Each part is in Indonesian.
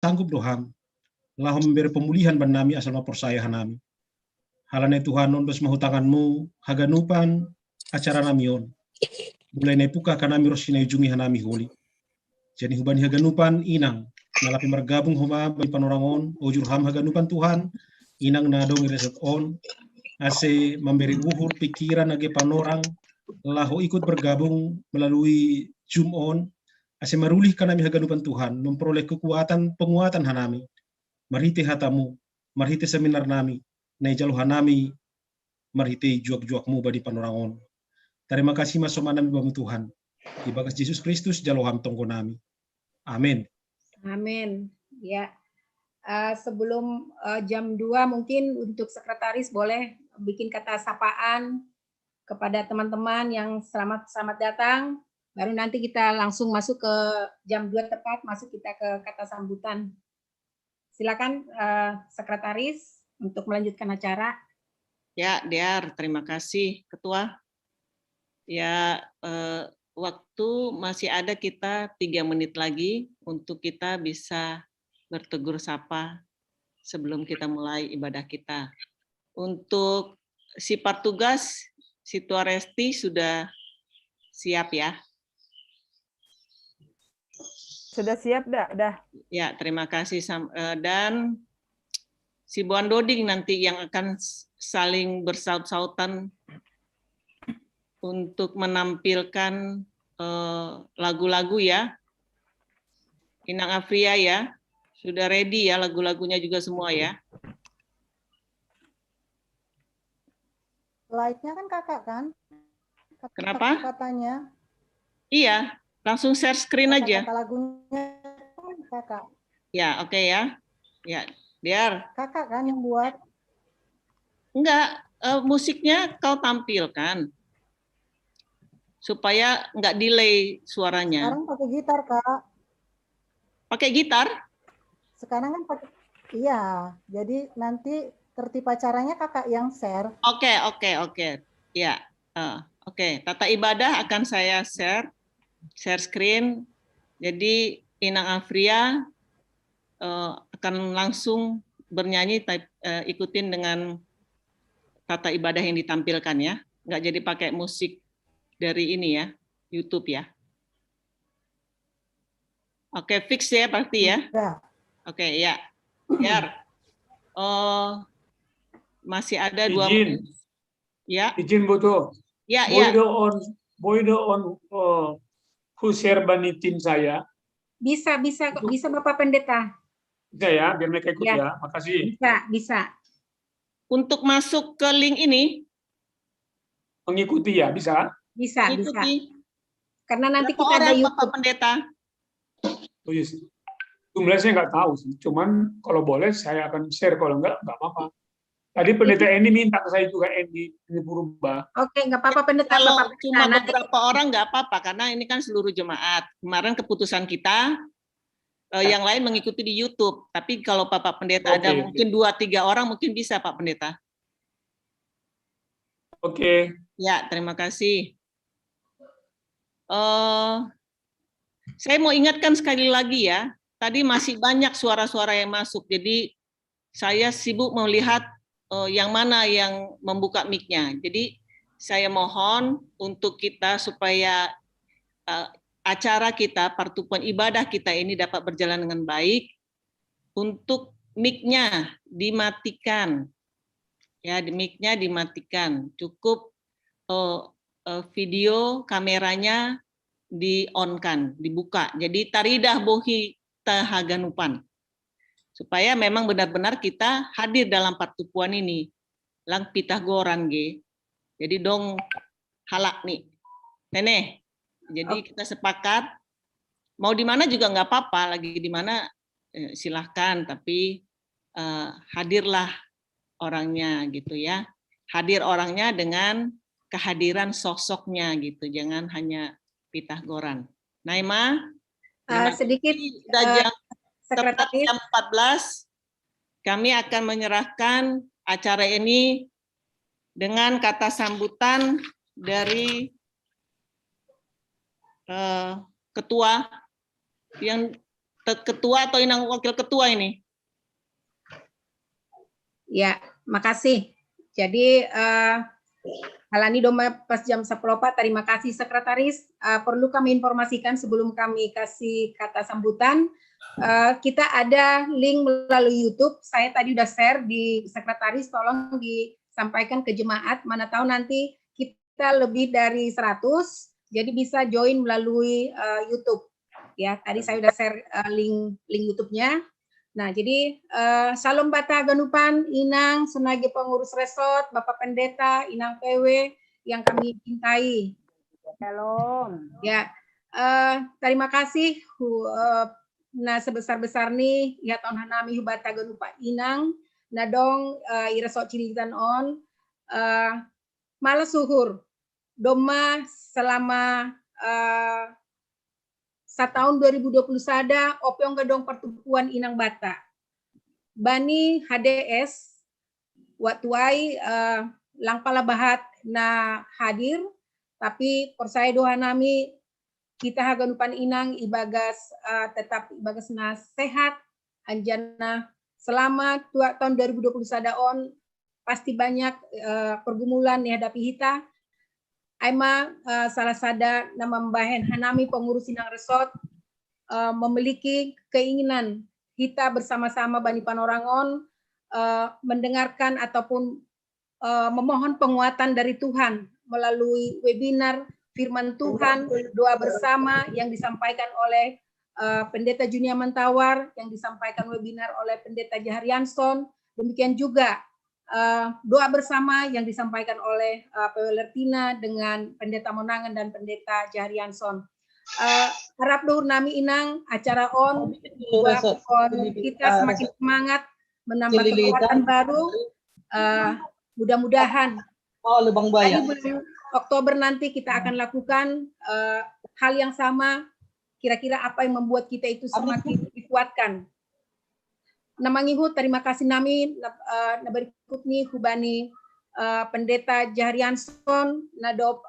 sanggup doham, lahom memberi pemulihan banami asal maporsaya hanami. Halane Tuhan on bes mahutanganmu, haganupan acara namion. Mulai nepuka kanami rosina ujungi hanami holi. Jadi hubani haganupan inang, nalapi mergabung homa bagi panorangon, ojur ham haganupan Tuhan, inang nadong ireset on, ase memberi uhur pikiran age panorang, laho ikut bergabung melalui Zoom on, ase marulih kanami haganupan Tuhan, memperoleh penguatan hanami, marhite hatamu, marhite seminar nami, na ijalo hanami, marhite juak-juakmu badi panorangon. Terima kasih masomanami bamu Tuhan. Ibagas Yesus Kristus jaloham tonggo nami. Amin. Amin. Ya. Sebelum jam 2 mungkin untuk sekretaris boleh bikin kata sapaan kepada teman-teman yang selamat datang. Baru nanti kita langsung masuk ke jam 2 tepat, masuk kita ke kata sambutan. Silakan sekretaris untuk melanjutkan acara. Ya, Dear, terima kasih Ketua. Ya, waktu masih ada kita 3 menit lagi untuk kita bisa bertegur sapa sebelum kita mulai ibadah kita. Untuk sifat tugas, Situa Resti sudah siap ya? Sudah siap, dah. Ya, terima kasih. Dan si Bu Andoding nanti yang akan saling bersaut-sautan untuk menampilkan lagu-lagu ya. Inang Afria ya, sudah ready ya lagu-lagunya juga semua ya. Slide-nya kan kakak kan? Kenapa? Katanya. Iya, langsung share screen aja. Kata lagunya kan kakak. Ya, oke ya. Ya, Dear. Kakak kan yang buat? Enggak, musiknya kau tampilkan. Supaya enggak delay suaranya. Sekarang pakai gitar, Kak. Pakai gitar? Sekarang kan pakai, iya. Jadi nanti tertib acaranya kakak yang share. Oke. Ya, oke. Tata ibadah akan saya share screen. Jadi Inang Afria akan langsung bernyanyi, ikutin dengan tata ibadah yang ditampilkan ya. Nggak jadi pakai musik dari ini ya, YouTube ya. Oke, fix ya pasti ya. Oke, ya. Biar. Masih ada 2 menit. Ya. Izin Butuh. Ya. Boydo on full share banitin saya. Bisa Bapak Pendeta. Bisa ya, biar mereka ikut ya. Makasih. Bisa. Untuk masuk ke link ini mengikuti ya, bisa? Bisa. Karena nanti berapa kita ada orang YouTube. Bapak Pendeta? Oh, yes. Jumlahnya saya nggak tahu sih. Cuman kalau boleh saya akan share, kalau nggak apa-apa. Tadi Pendeta Endi minta ke saya juga, Endi ini Purba. Oke, nggak apa-apa Pendeta. Kalau Bapak cuma beberapa orang nggak apa-apa, karena ini kan seluruh jemaat. Kemarin keputusan kita, yang lain mengikuti di YouTube. Tapi kalau Bapak Pendeta ada mungkin 2-3 orang, mungkin bisa Pak Pendeta. Oke. Ya, terima kasih. Saya mau ingatkan sekali lagi ya, tadi masih banyak suara-suara yang masuk, jadi saya sibuk melihat yang mana yang membuka mic-nya. Jadi saya mohon untuk kita supaya acara kita, pertukuan ibadah kita ini dapat berjalan dengan baik, untuk mic-nya dimatikan. Ya, mic-nya dimatikan. Cukup video kameranya di-on-kan, dibuka. Jadi taridah bohi tahaganupan. Supaya memang benar-benar kita hadir dalam pertukuan ini. Lang pitah goran ge. Jadi dong halak nih. Nenek. Jadi kita sepakat mau di mana juga nggak apa-apa, lagi di mana silahkan, tapi hadirlah orangnya gitu ya. Hadir orangnya dengan kehadiran sosoknya gitu, jangan hanya pitah goran. Naima, sedikit tepat jam 14 kami akan menyerahkan acara ini dengan kata sambutan dari ketua yang ketua atau inang wakil ketua ini? Ya, makasih. Jadi Halani Doma pas jam 10 terima kasih Sekretaris. Perlu kami informasikan sebelum kami kasih kata sambutan, kita ada link melalui YouTube. Saya tadi udah share di Sekretaris, tolong disampaikan ke jemaat. Mana tahu nanti kita lebih dari 100, jadi bisa join melalui YouTube. Ya, tadi saya udah share link YouTube-nya. Nah, jadi Salam Bata Ganupan, Inang, sebagai pengurus resort, Bapak Pendeta, Inang PW yang kami cintai. Shalom. Ya, terima kasih. Nah, sebesar-besar nih, ya tahun hanami Bata Ganupan Inang, nadong iresot ciritan on, malas suhur, doma selama tahun 2020 sada opiong gedong pertukuan Inang Bata. Bani HDS waktuai lang palabahat na hadir, tapi persaya doa nami kita haganupan Inang ibagas tetap ibagas na sehat, anjana selama tahun 2020 sada on pasti banyak pergumulan dihadapi kita. Aima salah sada nama membahen hanami pengurus Inang Resort memiliki keinginan kita bersama-sama Bani Panorangon mendengarkan ataupun memohon penguatan dari Tuhan melalui webinar firman Tuhan, doa bersama yang disampaikan oleh Pendeta Junia Mentawar, yang disampaikan webinar oleh Pendeta Jaharyanson, demikian juga doa bersama yang disampaikan oleh PW Lertina dengan Pendeta Monangan dan Pendeta Jaharyanson. Harap doa nami Inang acara on, kita semakin semangat menambah kekuatan baru. Mudah-mudahan di bulan Oktober nanti kita akan lakukan hal yang sama. Kira-kira apa yang membuat kita itu semakin dikuatkan. Namangihu terima kasih nami na berikut nih hubani Pendeta Jaharyanson nadop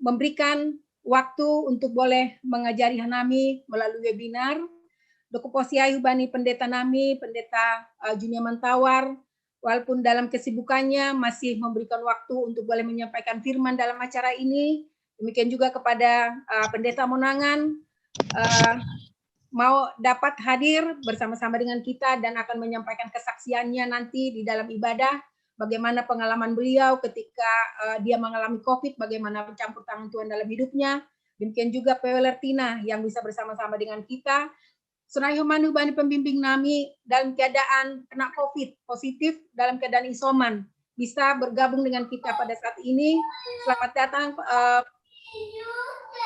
memberikan waktu untuk boleh mengajari nami melalui webinar. Dokuposiai hubani pendeta nami, Pendeta Junia Mentawar, walaupun dalam kesibukannya masih memberikan waktu untuk boleh menyampaikan firman dalam acara ini. Demikian juga kepada Pendeta Monangan, mau dapat hadir bersama-sama dengan kita dan akan menyampaikan kesaksiannya nanti di dalam ibadah, bagaimana pengalaman beliau ketika dia mengalami COVID, bagaimana mencampur tangan Tuhan dalam hidupnya. Demikian juga PW Lertina yang bisa bersama-sama dengan kita. Sunayomanu bani pembimbing nami dalam keadaan kena COVID, positif dalam keadaan isoman, bisa bergabung dengan kita pada saat ini. Selamat datang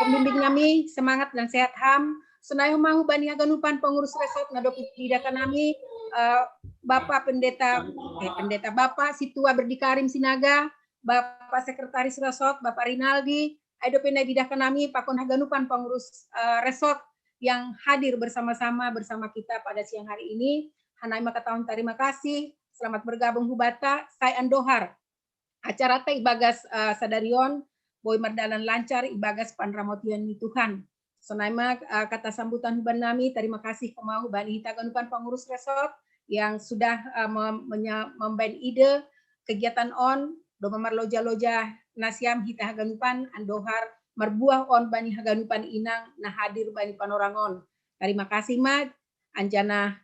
pembimbing nami, semangat dan sehat ham. Sunayomanu bani aganupan pengurus resort ngadopi tidak nami, Bapak Pendeta Bapak Situa Berdikarim Sinaga, Bapak Sekretaris Resort Bapak Rinaldi, Aidopena Didakan nami Pakon Haganupan pengurus resort yang hadir bersama-sama bersama kita pada siang hari ini. Hanai maka tahun terima kasih. Selamat bergabung hubata. Saya Andohar. Acara teh ibagas sadarion, boy merdalan lancar ibagas panramotian ni Tuhan. Sonaima kata sambutan huban nami, terima kasih kemau Bani Hitaganupan pengurus resort yang sudah membain ide kegiatan on, doma marloja-loja nasiam Hitaganupan Andohar merbuah on Bani Haganupan Inang nah hadir Bani Panorangon. Terima kasih Mad anjana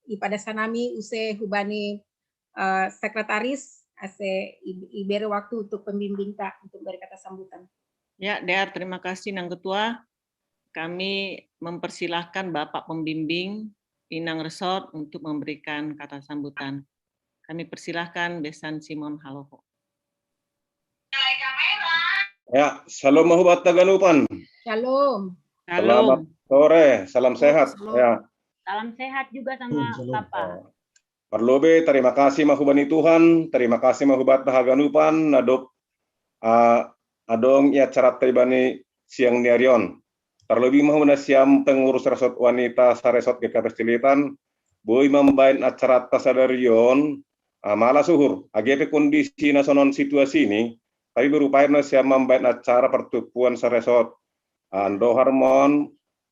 ipada sanami use hubani sekretaris ase ibere waktu untuk pembimbing tak untuk berkata sambutan. Ya, Der, terima kasih Nang Ketua. Kami mempersilahkan Bapak Pembimbing Inang Resort untuk memberikan kata sambutan. Kami persilahkan Besan Simon Haloho. Ya, salam mahubat Taganupan. Shalom. Selamat sore, salam sehat. Shalom. Ya. Salam sehat juga sama Bapak. Perlobe, terima kasih mahubani Tuhan, terima kasih mahubat Taganupan, nadop adong ya carat tibani siang niarion. Terlebih mahuna siam pengurus resort wanita saresot GKP Cilitan, boy membain acara tasadarion, malah suhur, AGP kondisi nasionon situasi ini, tapi berupaya siam membain acara pertukuan saresot, Ando Harmon,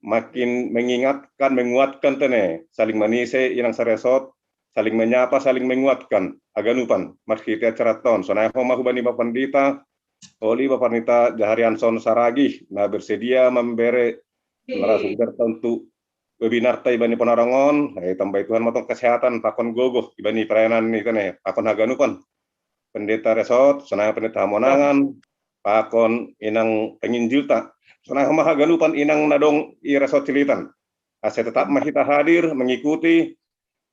makin mengingatkan, menguatkan tene, saling manise inang saresot, saling menyapa, saling menguatkan, aganupan, marhiti acara tahun. Sonaya homa hubani Bapandita, Oli Bapandita Jaharianson Saragih, nah bersedia memberi narasumber untuk webinar ta ibani Panarangon, tambah Tuhan matong kesehatan, pakon gogoh, ibani pelayanan ini tene, pakon haganupan, pendeta resort, sonaya pendeta Hamonangan, pakon inang penginjilta, sonaya homa haganupan inang nadong i resort cilitan. Ase tetap mahita hadir, mengikuti,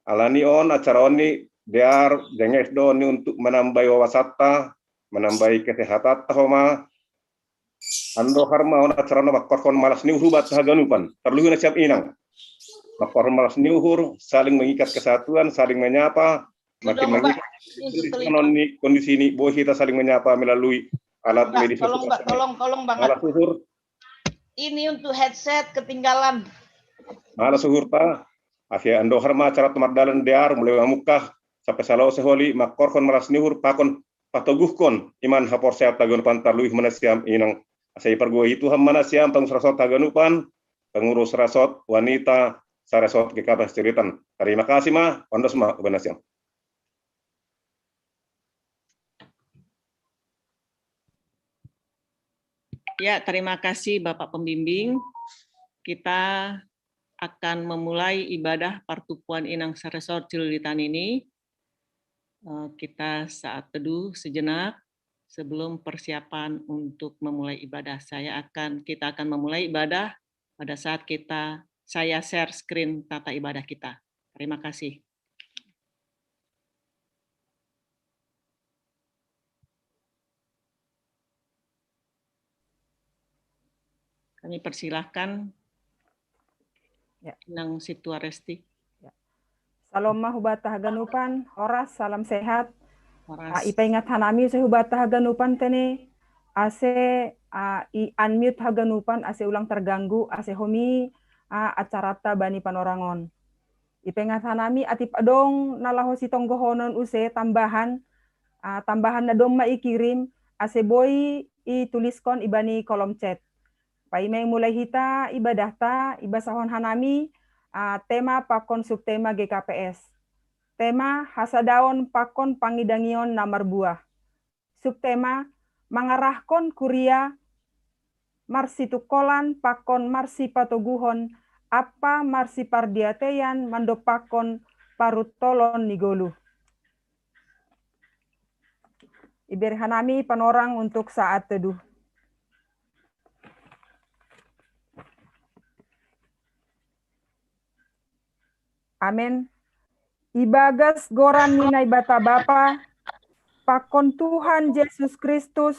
alanion acara oni biar jenges doni untuk menambah wawasatta, menambah kesehatan tahoma ando harma on acara no bakor malas niuhubat haganupan terluhur na siap inang bakor malas niuhur saling mengikat kesatuan, saling menyapa, makin mengikat kondisi ini bahwa kita saling menyapa melalui alat medis. Tolong banget. Malas suhur Ini untuk headset ketinggalan. Malas suhur ta akhir ando harma acara tumardalan dear mulai mamukah sampai salau seholi makorkon malas niuhur pakon patoguhkon iman hapor sehat taganupan tarluih manasiam inang asai pergua itu ham manasiam pengurus rasot taganupan pengurus rasot wanita saresot GKP Cilitan. Terima kasih mah ondos mah manasiam. Ya, terima kasih Bapak Pembimbing. Kita akan memulai ibadah Partupuan Inang Saresor Cilitan ini. Kita saat teduh sejenak sebelum persiapan untuk memulai ibadah. Kita akan memulai ibadah pada saat saya share screen tata ibadah kita. Terima kasih. Kami persilahkan Inang Situaresti. Salam mahubata haganupan, horas, salam sehat. Horas. Ipaingat hanami sehubata haganupan tene, ase i-unmute haganupan, ase ulang terganggu, ase homi acarata bani Panorangon. Ipaingat hanami atip adong nalaho si tonggohonon use tambahan na dong maikirim, ase boy ituliskon ibani kolom chat. Paimeng mulai hita ibadahta ibasahon hanami tema pakon subtema GKPS. Tema hasadaon pakon pangidangion namar buah. Subtema mangarahkon kuria marsitukolan pakon marsipatoguhon apa marsipardiateyan mandopakon parutolon nigolu. Iberi hanami panorang untuk saat teduh. Amin. Ibagas goran ninay bata bapa, pakon Tuhan Yesus Kristus,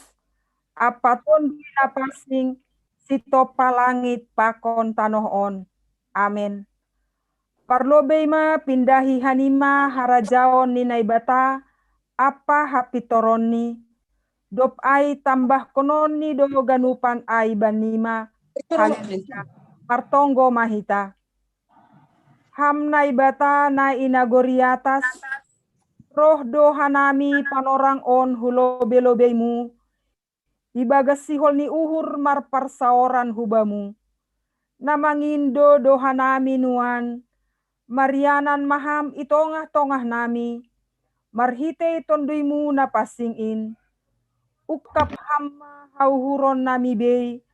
apaton binapasing sito palangit pakon tanohon. Amin. Parlobey ma pindahi hanima harajaon ninay bata, apa hapitoroni, dop ay tambah kononi do ganupan ay banima, halika, martonggo mahita. Hamnai bata na inagoriatas, roh do hanami panorang on hulobe-lobemu, ibagas sihol ni uhur marparsaoran hubamu, namangindo do hanami nuan, marianan maham itongah-tongah nami, marhite tondoimu na pasingin, ukap hamma hauhuron nami bei,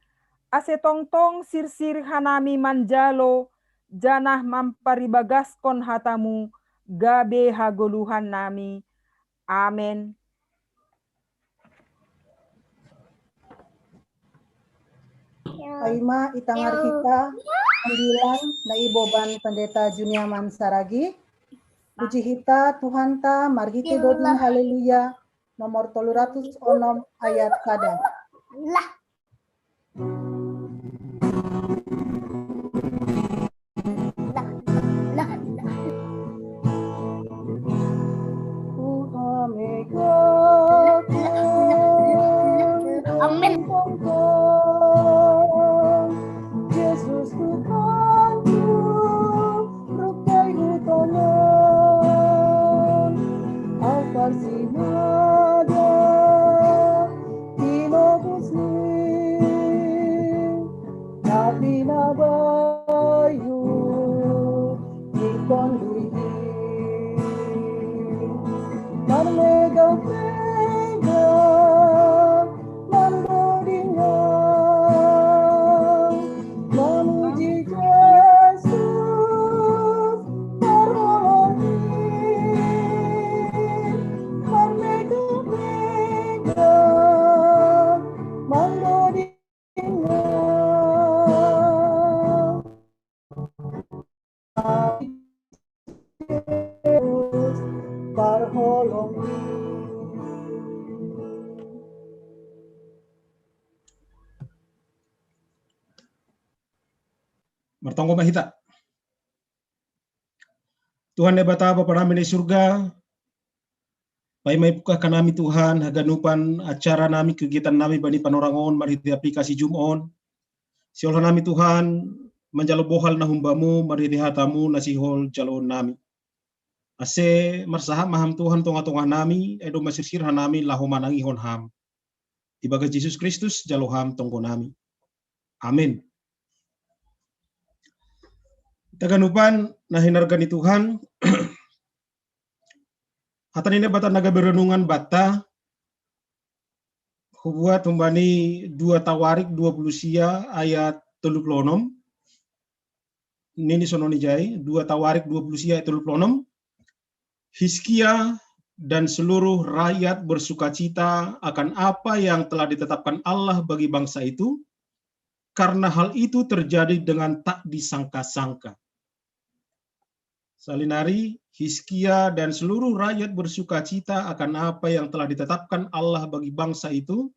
ase tongtong sirsir hanami manjalo, janah mamparibagaskan hatamu, gabe hagoluhan nami. Amin. Paima itangar kita 9 na iboban Pendeta Juniaman Saragi. Puji hita Tuhan ta marhite dodin haleluya nomor 306 ayat kadang. Amin. Yesus Tuhanku, rukai hutonon, alfarsinada, tinobus ni kondui marmega mega mandodinga memuji Yesus terolongi marmega mega mandodinga Yesus terolongi. Martonggo mahita. Tuhan ne bata Bapa nami di surga, pai mai puka kanami Tuhan, haganupan acara nami, kegiatan nami bani panorangon, mari di aplikasi Zoom on. Siol nami Tuhan, menjalo bohal na humbamu, mari di hatamu, nasihol jalon nami. Ase marsahap maham Tuhan tonga-tonga nami, edo masisir nami laho manangi hon ham. Ibaga Yesus Kristus jalo ham tonggo nami. Amin. Taganupan na hinargani Tuhan, hatan ini bata naga berenungan bata, hubuat humbani 2 Tawarik 20 sia ayat 36. Nini sononi jai 2 Tawarik 20 sia ayat 36. Hizkia dan seluruh rakyat bersukacita akan apa yang telah ditetapkan Allah bagi bangsa itu, karena hal itu terjadi dengan tak disangka-sangka. Salinari, Hizkia dan seluruh rakyat bersukacita akan apa yang telah ditetapkan Allah bagi bangsa itu,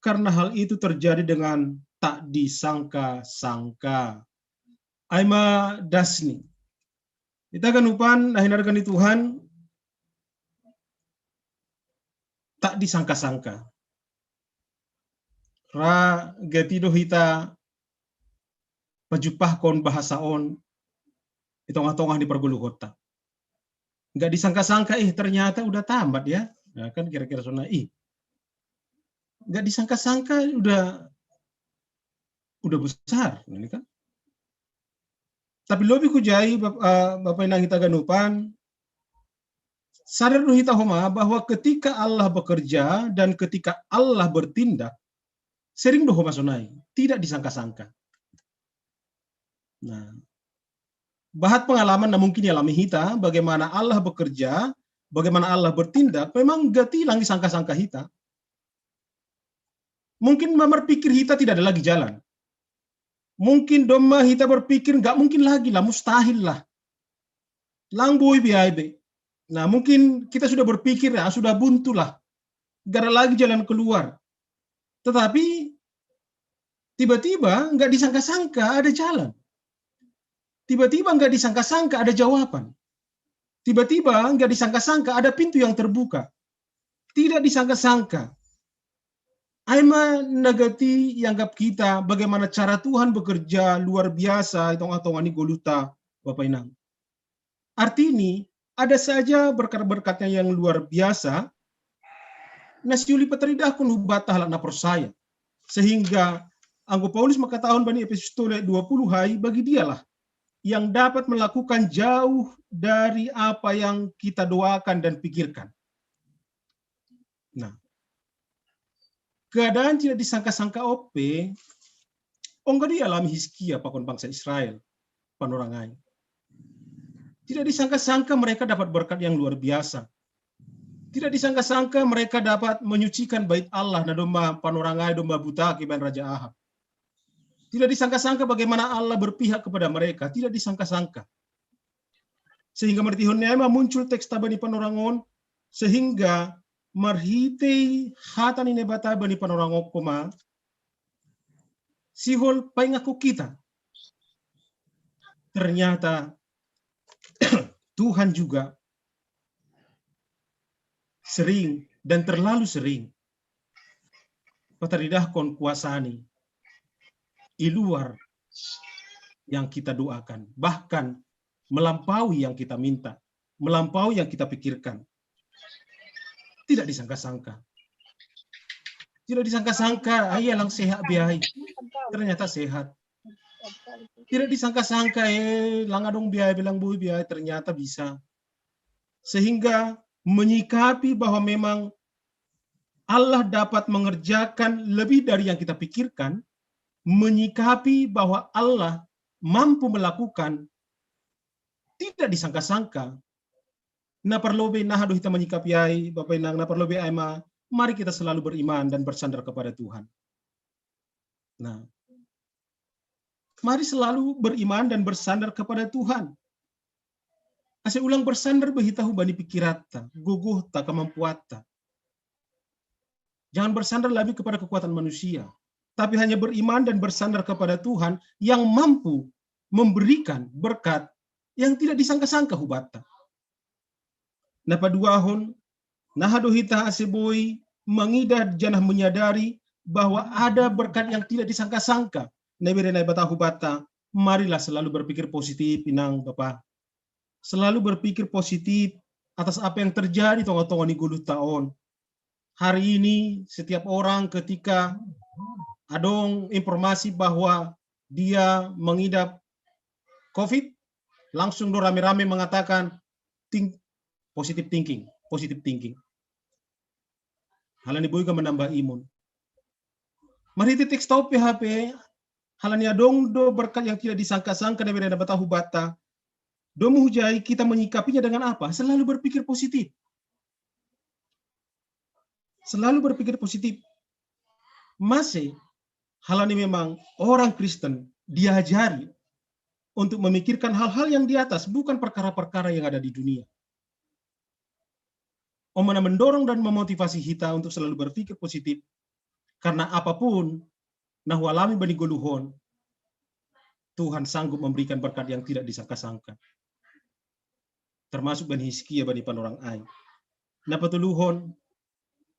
karena hal itu terjadi dengan tak disangka-sangka. Aima dasni. Kita kan upan nahinarkan Tuhan, tak disangka-sangka. Ra getido hita pajupah kon bahasa on, itong-atongah di pergulu kota. Nggak disangka-sangka, ternyata udah tamat ya. Nah, kan kira-kira sona, nggak disangka-sangka udah besar, ini kan. Tapi lebih kujai Bapak Inang kita ganupan, sadar dulu kita homa bahwa ketika Allah bekerja dan ketika Allah bertindak, sering doh homa sonai, tidak disangka-sangka. Nah, bahat pengalaman na mungkin dialami hita, bagaimana Allah bekerja, bagaimana Allah bertindak, memang gak hilang disangka-sangka hita. Mungkin berpikir hita tidak ada lagi jalan. Mungkin doma hita berpikir gak mungkin lagi lah, mustahil lah. Langboy biaibe. Nah, mungkin kita sudah berpikir ya, sudah buntu lah. Gak ada lagi jalan keluar. Tetapi tiba-tiba gak disangka-sangka ada jalan. Tiba-tiba nggak disangka-sangka ada jawaban. Tiba-tiba nggak disangka-sangka ada pintu yang terbuka. Tidak disangka-sangka. Aima nagati yanggap kita bagaimana cara Tuhan bekerja luar biasa itong-atong ani goluta Bapak Inang. Arti ini ada saja berkat-berkatnya yang luar biasa. Nasiuli pateridah kun hubata halak na persaya. Sehingga Anggo Paulus makatahon bani Epistole 20 hai bagi dialah yang dapat melakukan jauh dari apa yang kita doakan dan pikirkan. Nah, keadaan tidak disangka-sangka ope, onggak dialami Hizkia pakon bangsa Israel, panorangai. Tidak disangka-sangka mereka dapat berkat yang luar biasa. Tidak disangka-sangka mereka dapat menyucikan bait Allah na domba panorangai domba buta kiban Raja Ahab. Tidak disangka-sangka bagaimana Allah berpihak kepada mereka. Tidak disangka-sangka. Sehingga mertihonnya muncul teks tabani panorangon. Sehingga marhitei hatan ini bata bani panorangon koma. Sihol paingaku kita. Ternyata Tuhan juga sering dan terlalu sering pataridah kon kuasani di luar yang kita doakan, bahkan melampaui yang kita minta, melampaui yang kita pikirkan. Tidak disangka-sangka. Tidak disangka-sangka, ayah lang sehat biaya. Ternyata sehat. Tidak disangka-sangka langadong biaya bilang bui biaya ternyata bisa. Sehingga menyikapi bahwa memang Allah dapat mengerjakan lebih dari yang kita pikirkan, menyikapi bahwa Allah mampu melakukan tidak disangka-sangka. Na perlobe nah aduh kita menyikapi ai Bapak Inang, na perlobe ai mari kita selalu beriman dan bersandar kepada Tuhan. Nah, mari selalu beriman dan bersandar kepada Tuhan. Ase ulang bersandar behitahu bani pikirata, guguh tak kemampuata. Jangan bersandar lagi kepada kekuatan manusia, tapi hanya beriman dan bersandar kepada Tuhan yang mampu memberikan berkat yang tidak disangka-sangka hubata. Napa duahon, nahadohita aseboi, mengidah janah menyadari bahwa ada berkat yang tidak disangka-sangka. Nebere bata hubata, marilah selalu berpikir positif, Inang Bapak. Selalu berpikir positif atas apa yang terjadi tonggo-tonggo ni guluh tahun. Hari ini setiap orang ketika adong informasi bahwa dia mengidap COVID, langsung do rame-rame mengatakan positive thinking. Halani boy ka menambah imun. Mari titik stop PHP, halani adong do berkat yang tidak disangka-sangka dari bata hubata. Do muhujai kita menyikapinya dengan apa? Selalu berpikir positif. Selalu berpikir positif. Masih halani memang orang Kristen diajari untuk memikirkan hal-hal yang di atas, bukan perkara-perkara yang ada di dunia. Omana mendorong dan memotivasi kita untuk selalu berpikir positif, karena apapun nahu alami bani goluhon, Tuhan sanggup memberikan berkat yang tidak disangka-sangka. Termasuk bani Hizkia, bani panorang ai. Napatuluhon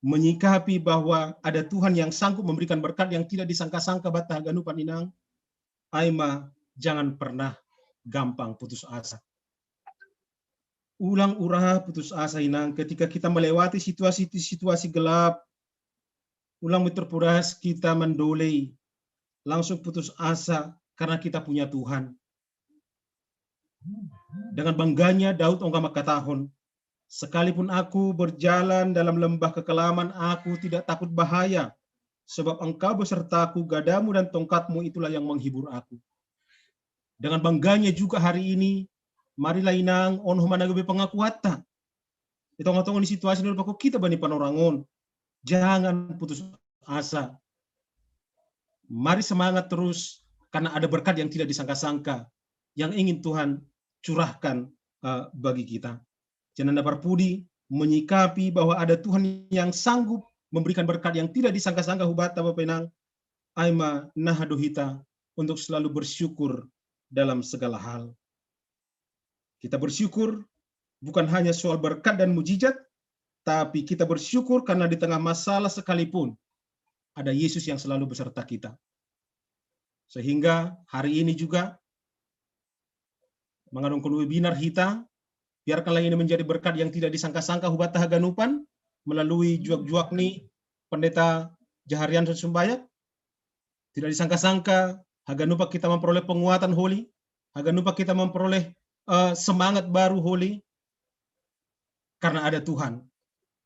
menyikapi bahwa ada Tuhan yang sanggup memberikan berkat yang tidak disangka-sangka batah ganu paninang, aima jangan pernah gampang putus asa. Ulang urah putus asa inang ketika kita melewati situasi gelap, ulang terpuras kita mendolei, langsung putus asa karena kita punya Tuhan. Dengan bangganya Daud onggama katahon, sekalipun aku berjalan dalam lembah kekelaman, aku tidak takut bahaya, sebab engkau besertaku, gadamu dan tongkatmu itulah yang menghibur aku. Dengan bangganya juga hari ini, marilah inang onoh managabe pengakuatan. Itong-tong di situasi ini kok kita bani panorangon. Jangan putus asa. Mari semangat terus, karena ada berkat yang tidak disangka-sangka yang ingin Tuhan curahkan bagi kita. Jangan berpudi menyikapi bahwa ada Tuhan yang sanggup memberikan berkat yang tidak disangka-sangka hubata Bapak Inang. Aima nahadohita untuk selalu bersyukur dalam segala hal. Kita bersyukur bukan hanya soal berkat dan mujizat, tapi kita bersyukur karena di tengah masalah sekalipun ada Yesus yang selalu beserta kita. Sehingga hari ini juga mengandungkan webinar kita, biarkanlah ini menjadi berkat yang tidak disangka-sangka hubata haganupan melalui juak-juak nih Pendeta Jaharian Sumbayak. Tidak disangka-sangka haganupa kita memperoleh penguatan Holy, haganupa kita memperoleh semangat baru Holy, karena ada Tuhan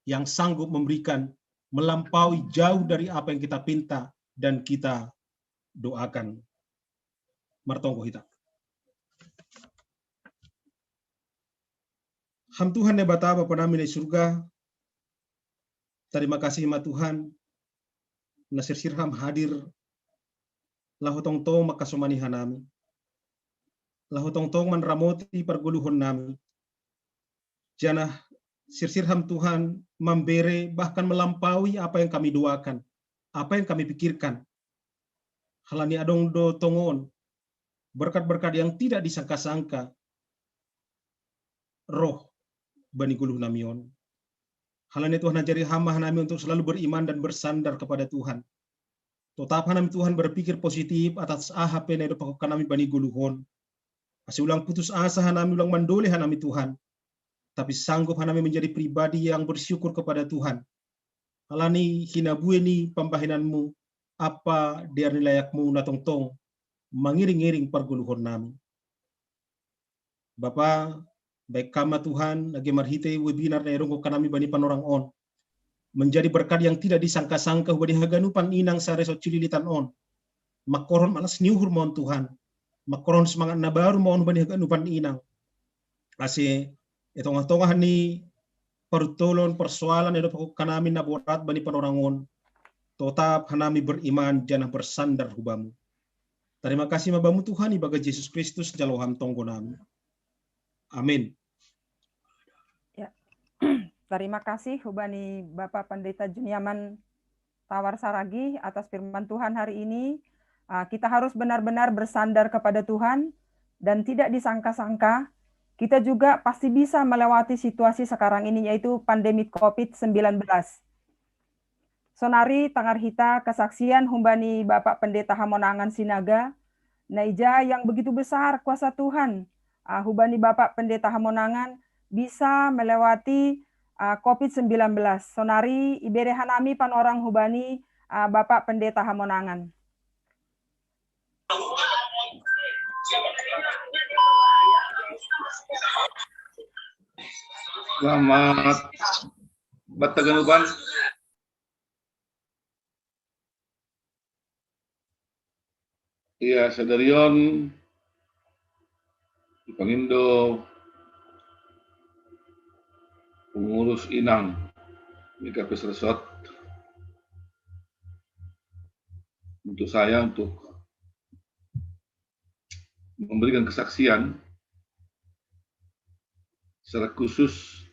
yang sanggup memberikan melampaui jauh dari apa yang kita pinta dan kita doakan. Martongko kita. Ham Tuhan ya bata Bapa nami di surga. Terima kasih ma Tuhan. Nasir sirham hadir. Lahotong tong makasumanihan nami. Lahotong tong manramoti perguluhon nami. Janah sirham Tuhan memberi bahkan melampaui apa yang kami doakan, apa yang kami pikirkan. Halani adong do tongon. Berkat-berkat yang tidak disangka-sangka. Roh bani guluh namion. Halani Tuhan ajari hamba nami untuk selalu beriman dan bersandar kepada Tuhan. Tetap nami Tuhan berpikir positif atas AHP na dopakokan nami bani guluhon. Masih ulang putus asa nami ulang mandole nami Tuhan. Tapi sanggup nami menjadi pribadi yang bersyukur kepada Tuhan. Halani hinabueni pambahinanmu apa diarni layakmu na tongtong mengiring-iring perguluhur nami. Bapa, baik kama Tuhan, lagi marhite webinar na irungko kanami bani panorang on. Menjadi berkat yang tidak disangka-sangka hubadi haganupan inang sareso cililitan on. Makoron malas niuhur mohon Tuhan. Makoron semangat na baru mohon hubadi haganupan inang. Ase etong-tongahan ni pertolon persoalan edo pokok kanami na borat bani panorang on. Tetap hanami beriman jangan bersandar hubamu. Terima kasih mabamu Tuhan ibaga Yesus Kristus jaloham tonggo nami. Amin. Ya. Terima kasih hubani Bapak Pendeta Juniaman Tawar Saragi atas firman Tuhan hari ini. Kita harus benar-benar bersandar kepada Tuhan dan tidak disangka-sangka kita juga pasti bisa melewati situasi sekarang ini yaitu pandemi COVID-19. Sonari Tangarhita kesaksian humbani Bapak Pendeta Hamonangan Sinaga, naija yang begitu besar kuasa Tuhan. Hubani Bapak Pendeta Hamonangan bisa melewati COVID-19. Sonari ibere hanami panorang hubani Bapak Pendeta Hamonangan. Selamat Bataganupan. Iya, Sadarion, Pangindo, pengurus Inang, Mikapes Resort, untuk saya untuk memberikan kesaksian secara khusus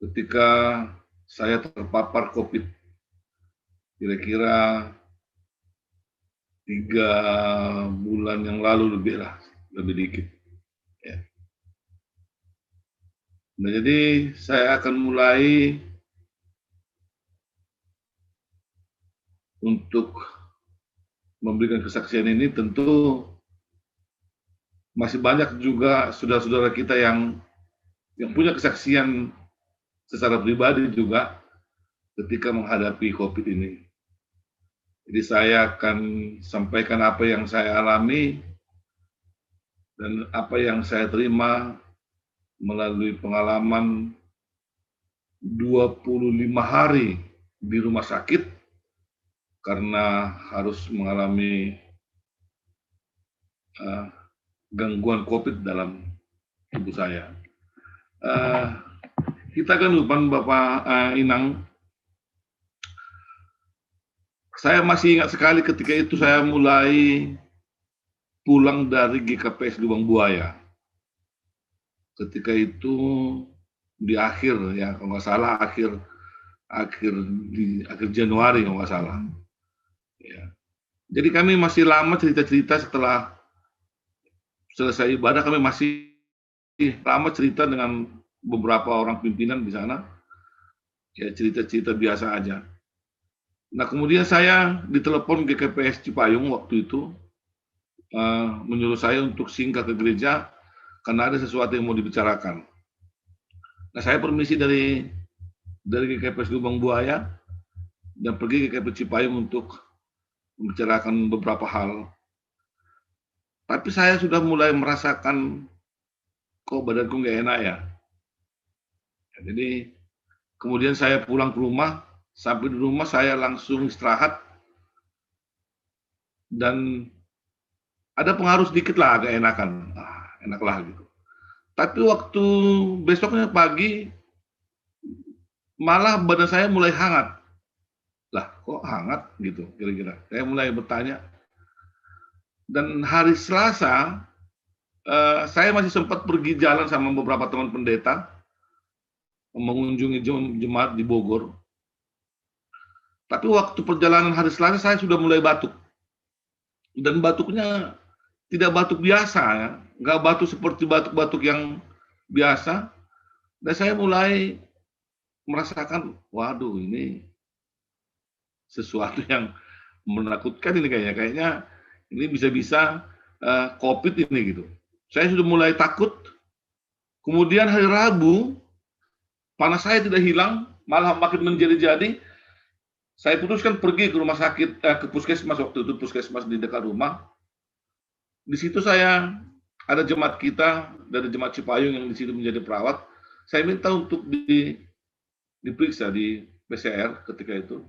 ketika saya terpapar COVID, kira-kira 3 bulan yang lalu lebih dikit. Ya. Nah, jadi saya akan mulai untuk memberikan kesaksian ini. Tentu masih banyak juga saudara-saudara kita yang punya kesaksian secara pribadi juga ketika menghadapi COVID ini. Jadi saya akan sampaikan apa yang saya alami dan apa yang saya terima melalui pengalaman 25 hari di rumah sakit karena harus mengalami gangguan COVID dalam tubuh saya. Kita kan lupa Bapak Inang. Saya masih ingat sekali ketika itu saya mulai pulang dari GKPS Lubang Buaya. Ketika itu di akhir ya, kalau nggak salah akhir Januari kalau nggak salah. Ya. Jadi kami masih lama cerita-cerita setelah selesai ibadah, kami masih lama cerita dengan beberapa orang pimpinan di sana. Ya cerita-cerita biasa aja. Nah, kemudian saya ditelepon GKPS Cipayung waktu itu, menyuruh saya untuk singgah ke gereja karena ada sesuatu yang mau dibicarakan. Nah, saya permisi dari GKPS Lubang Buaya dan pergi ke GKPS Cipayung untuk membicarakan beberapa hal. Tapi saya sudah mulai merasakan kok badanku nggak enak ya. Jadi kemudian saya pulang ke rumah. Sampai di rumah saya langsung istirahat dan ada pengaruh sedikit lah agak enakan, enaklah gitu. Tapi waktu besoknya pagi malah badan saya mulai hangat. Lah kok hangat gitu kira-kira. Saya mulai bertanya. Dan hari Selasa saya masih sempat pergi jalan sama beberapa teman pendeta mengunjungi jemaat di Bogor. Tapi waktu perjalanan hari Selasa saya sudah mulai batuk. Dan batuknya tidak batuk biasa ya. Nggak batuk seperti batuk-batuk yang biasa. Dan saya mulai merasakan, waduh ini sesuatu yang menakutkan ini kayaknya. Kayaknya ini bisa-bisa COVID ini gitu. Saya sudah mulai takut. Kemudian hari Rabu, panas saya tidak hilang, malah makin menjadi-jadi. Saya putuskan pergi ke rumah sakit, ke puskesmas waktu itu, puskesmas di dekat rumah. di situ saya ada jemaat kita dari jemaat Cipayung yang di situ menjadi perawat. Saya minta untuk diperiksa di PCR ketika itu.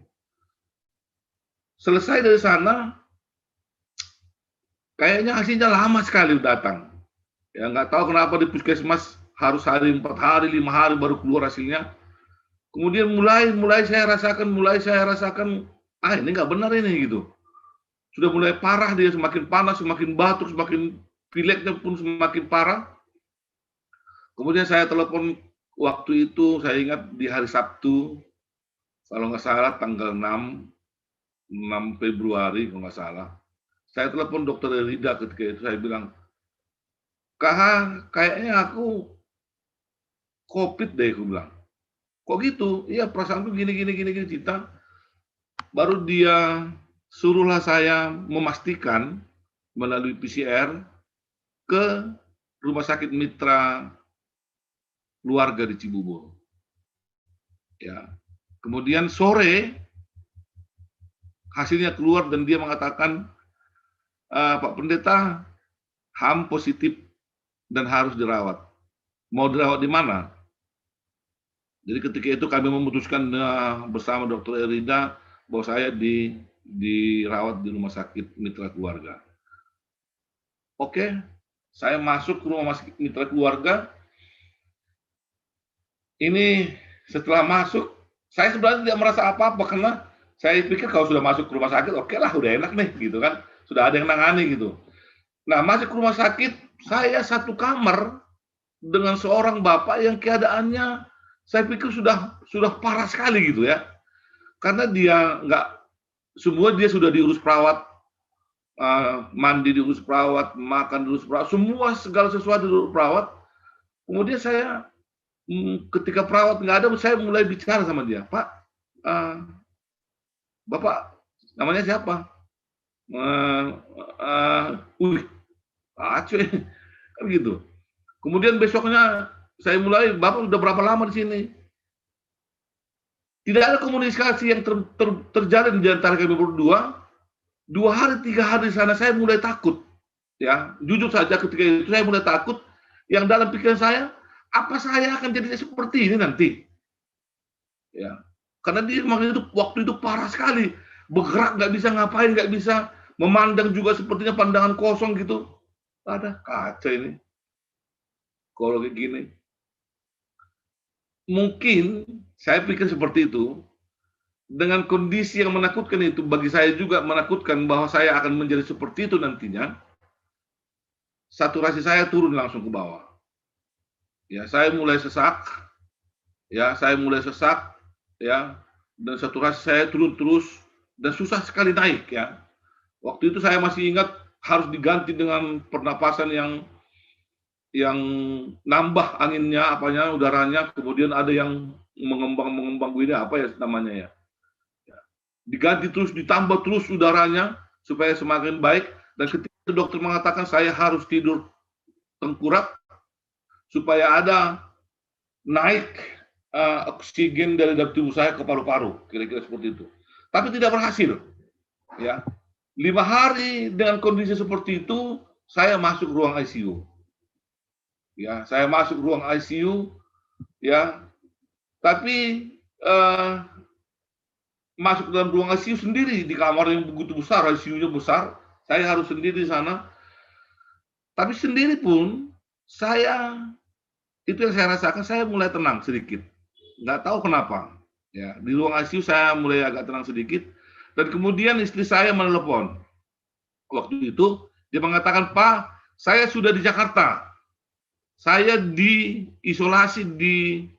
Selesai dari sana, kayaknya hasilnya lama sekali datang. Ya nggak tahu kenapa di puskesmas harus hari 4 hari, 5 hari baru keluar hasilnya. Kemudian mulai saya rasakan, ini nggak benar ini gitu. Sudah mulai parah dia, semakin panas, semakin batuk, semakin pileknya pun semakin parah. Kemudian saya telepon waktu itu, saya ingat di hari Sabtu, kalau nggak salah tanggal 6 Februari kalau nggak salah. Saya telepon dokter Rida ketika itu, saya bilang, kayaknya aku COVID deh, aku bilang. Kok gitu? Iya, perasaanku gini Cita. Baru dia suruhlah saya memastikan melalui PCR ke Rumah Sakit Mitra Keluarga di Cibubur. Ya. Kemudian sore hasilnya keluar dan dia mengatakan, Pak Pendeta, HAM positif dan harus dirawat. Mau dirawat di mana? Jadi ketika itu kami memutuskan bersama Dr. Erida bahwa saya dirawat di Rumah Sakit Mitra Keluarga. Oke, saya masuk ke Rumah Sakit Mitra Keluarga. Ini setelah masuk, saya sebenarnya tidak merasa apa-apa karena saya pikir kalau sudah masuk ke rumah sakit, oke lah, udah enak nih, gitu kan. Sudah ada yang nangani gitu. Nah, masuk ke rumah sakit, saya satu kamar dengan seorang bapak yang keadaannya saya pikir sudah parah sekali gitu ya. Karena dia semua dia sudah diurus perawat, mandi diurus perawat, makan diurus perawat, semua segala sesuatu diurus perawat. Kemudian saya ketika perawat nggak ada, saya mulai bicara sama dia, Pak, Bapak namanya siapa? Aceh, kan gitu. Kemudian besoknya saya mulai, Bapak udah berapa lama di sini? Tidak ada komunikasi yang terjalin di antara kami berdua. 2 hari, 3 hari di sana saya mulai takut. Ya, jujur saja ketika itu saya mulai takut. Yang dalam pikiran saya, apa saya akan jadi seperti ini nanti? Ya, karena dia waktu itu parah sekali, bergerak nggak bisa ngapain, nggak bisa memandang juga sepertinya pandangan kosong gitu. Ada kaca ini. Kalau kayak gini, mungkin saya pikir seperti itu. Dengan kondisi yang menakutkan itu, bagi saya juga menakutkan bahwa saya akan menjadi seperti itu nantinya. Saturasi saya turun langsung ke bawah. Ya, saya mulai sesak. Ya, dan saturasi saya turun terus dan susah sekali naik ya. Waktu itu saya masih ingat harus diganti dengan pernapasan yang nambah anginnya, udaranya, kemudian ada yang mengembang ini apa ya namanya ya. Diganti terus, ditambah terus udaranya supaya semakin baik. Dan ketika itu dokter mengatakan saya harus tidur tengkurap supaya ada naik oksigen dari dalam tubuh saya ke paru-paru, kira-kira seperti itu. Tapi tidak berhasil. Ya, 5 hari dengan kondisi seperti itu, saya masuk ruang ICU. Ya, saya masuk ruang ICU. Ya, tapi masuk dalam ruang ICU sendiri di kamar yang begitu besar, ICU-nya besar. Saya harus sendiri di sana. Tapi sendiri pun itu yang saya rasakan, saya mulai tenang sedikit. Nggak tahu kenapa. Ya, di ruang ICU saya mulai agak tenang sedikit. Dan kemudian istri saya menelepon. Waktu itu dia mengatakan, Pak, saya sudah di Jakarta. Saya diisolasi di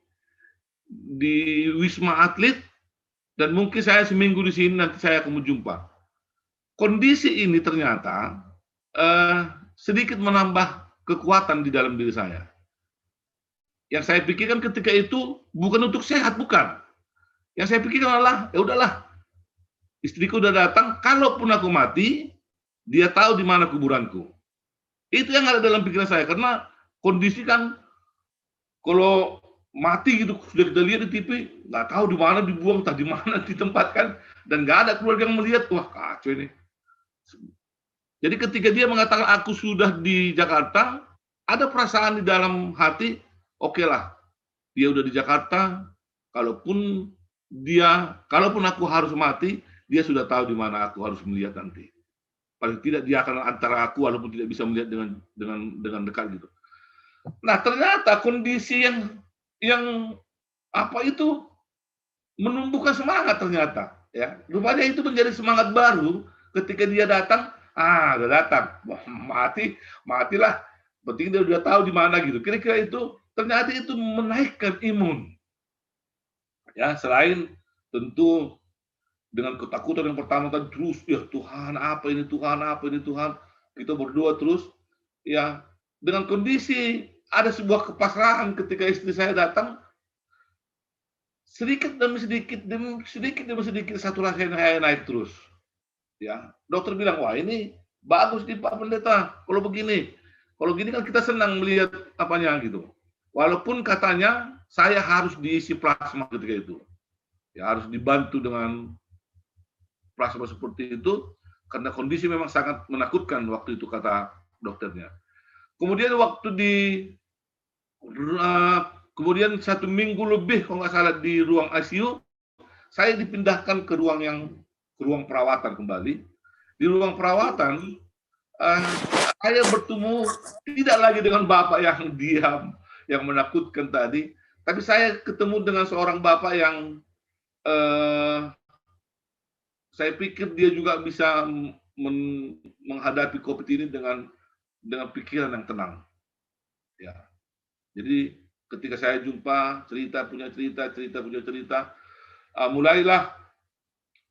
Wisma Atlet. Dan mungkin saya seminggu di sini, nanti saya akan jumpa. Kondisi ini ternyata sedikit menambah kekuatan di dalam diri saya. Yang saya pikirkan ketika itu bukan untuk sehat, bukan. Yang saya pikirkan adalah, ya udahlah, istriku udah datang, kalaupun aku mati, dia tahu di mana kuburanku. Itu yang ada dalam pikiran saya, karena kondisi kan, kalau mati gitu, sudah kita lihat di TV, nggak tahu di mana dibuang, entah di mana ditempatkan, dan nggak ada keluarga yang melihat, wah kacau ini. Jadi ketika dia mengatakan aku sudah di Jakarta, ada perasaan di dalam hati, oke lah, dia udah di Jakarta, kalaupun aku harus mati, dia sudah tahu di mana aku harus melihat nanti. Paling tidak dia akan antara aku, walaupun tidak bisa melihat dengan dekat gitu. Nah ternyata kondisi yang apa itu menumbuhkan semangat ternyata, ya. Rupanya itu menjadi semangat baru ketika dia datang. Udah datang, matilah. Penting dia udah tahu di mana gitu. Kira-kira itu ternyata itu menaikkan imun. Ya, selain tentu dengan ketakutan yang pertama tadi terus, ya Tuhan apa ini Tuhan, kita berdoa terus. Ya, dengan kondisi ada sebuah kepasrahan ketika istri saya datang, sedikit demi sedikit saturasi saya naik terus. Ya, dokter bilang, wah ini bagus nih Pak Pendeta. Kalau gini kan kita senang melihat apanya gitu. Walaupun katanya saya harus diisi plasma ketika itu, ya harus dibantu dengan plasma seperti itu karena kondisi memang sangat menakutkan waktu itu kata dokternya. Kemudian kemudian 1 minggu lebih kalau nggak salah di ruang ICU, saya dipindahkan ke ruang perawatan kembali. Di ruang perawatan, saya bertemu tidak lagi dengan bapak yang diam, yang menakutkan tadi, tapi saya ketemu dengan seorang bapak yang saya pikir dia juga bisa menghadapi COVID ini dengan pikiran yang tenang. Ya, jadi ketika saya jumpa, punya cerita, mulailah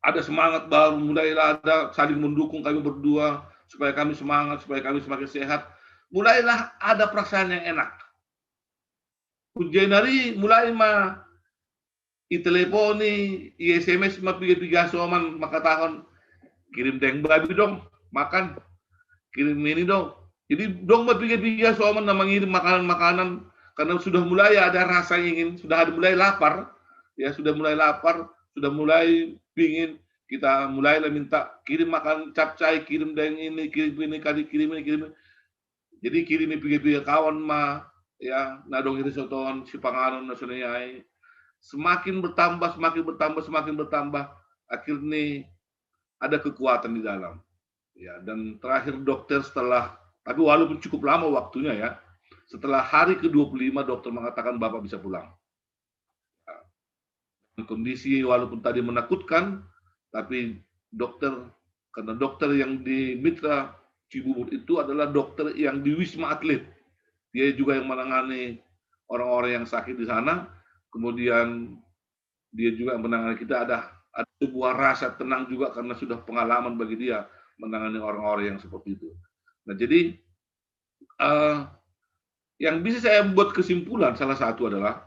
ada semangat baru, mulailah ada saling mendukung kami berdua, supaya kami semangat, supaya kami semakin sehat. Mulailah ada perasaan yang enak. Pujian hari mulai i-teleponi, i-SMS piga soman maka tahun kirim deng babi dong, makan, kirim ini dong. Jadi dong piga soman mengirim makanan-makanan karena sudah mulai ada rasa ingin, sudah mulai lapar, sudah mulai pingin, kita mulailah minta kirim makan capcay, kirim deng ini, kirim ini. Jadi kirim piga kawan nadong itu soton si panganon nasional semakin bertambah, akhirnya ada kekuatan di dalam. Ya, dan terakhir dokter tapi walaupun cukup lama waktunya ya, setelah hari ke-25 dokter mengatakan Bapak bisa pulang. Kondisi walaupun tadi menakutkan, tapi karena dokter yang di Mitra Cibubur itu adalah dokter yang di Wisma Atlet. Dia juga yang menangani orang-orang yang sakit di sana. Kemudian dia juga yang menangani kita, ada sebuah rasa tenang juga karena sudah pengalaman bagi dia menangani orang-orang yang seperti itu. Nah jadi yang bisa saya buat kesimpulan salah satu adalah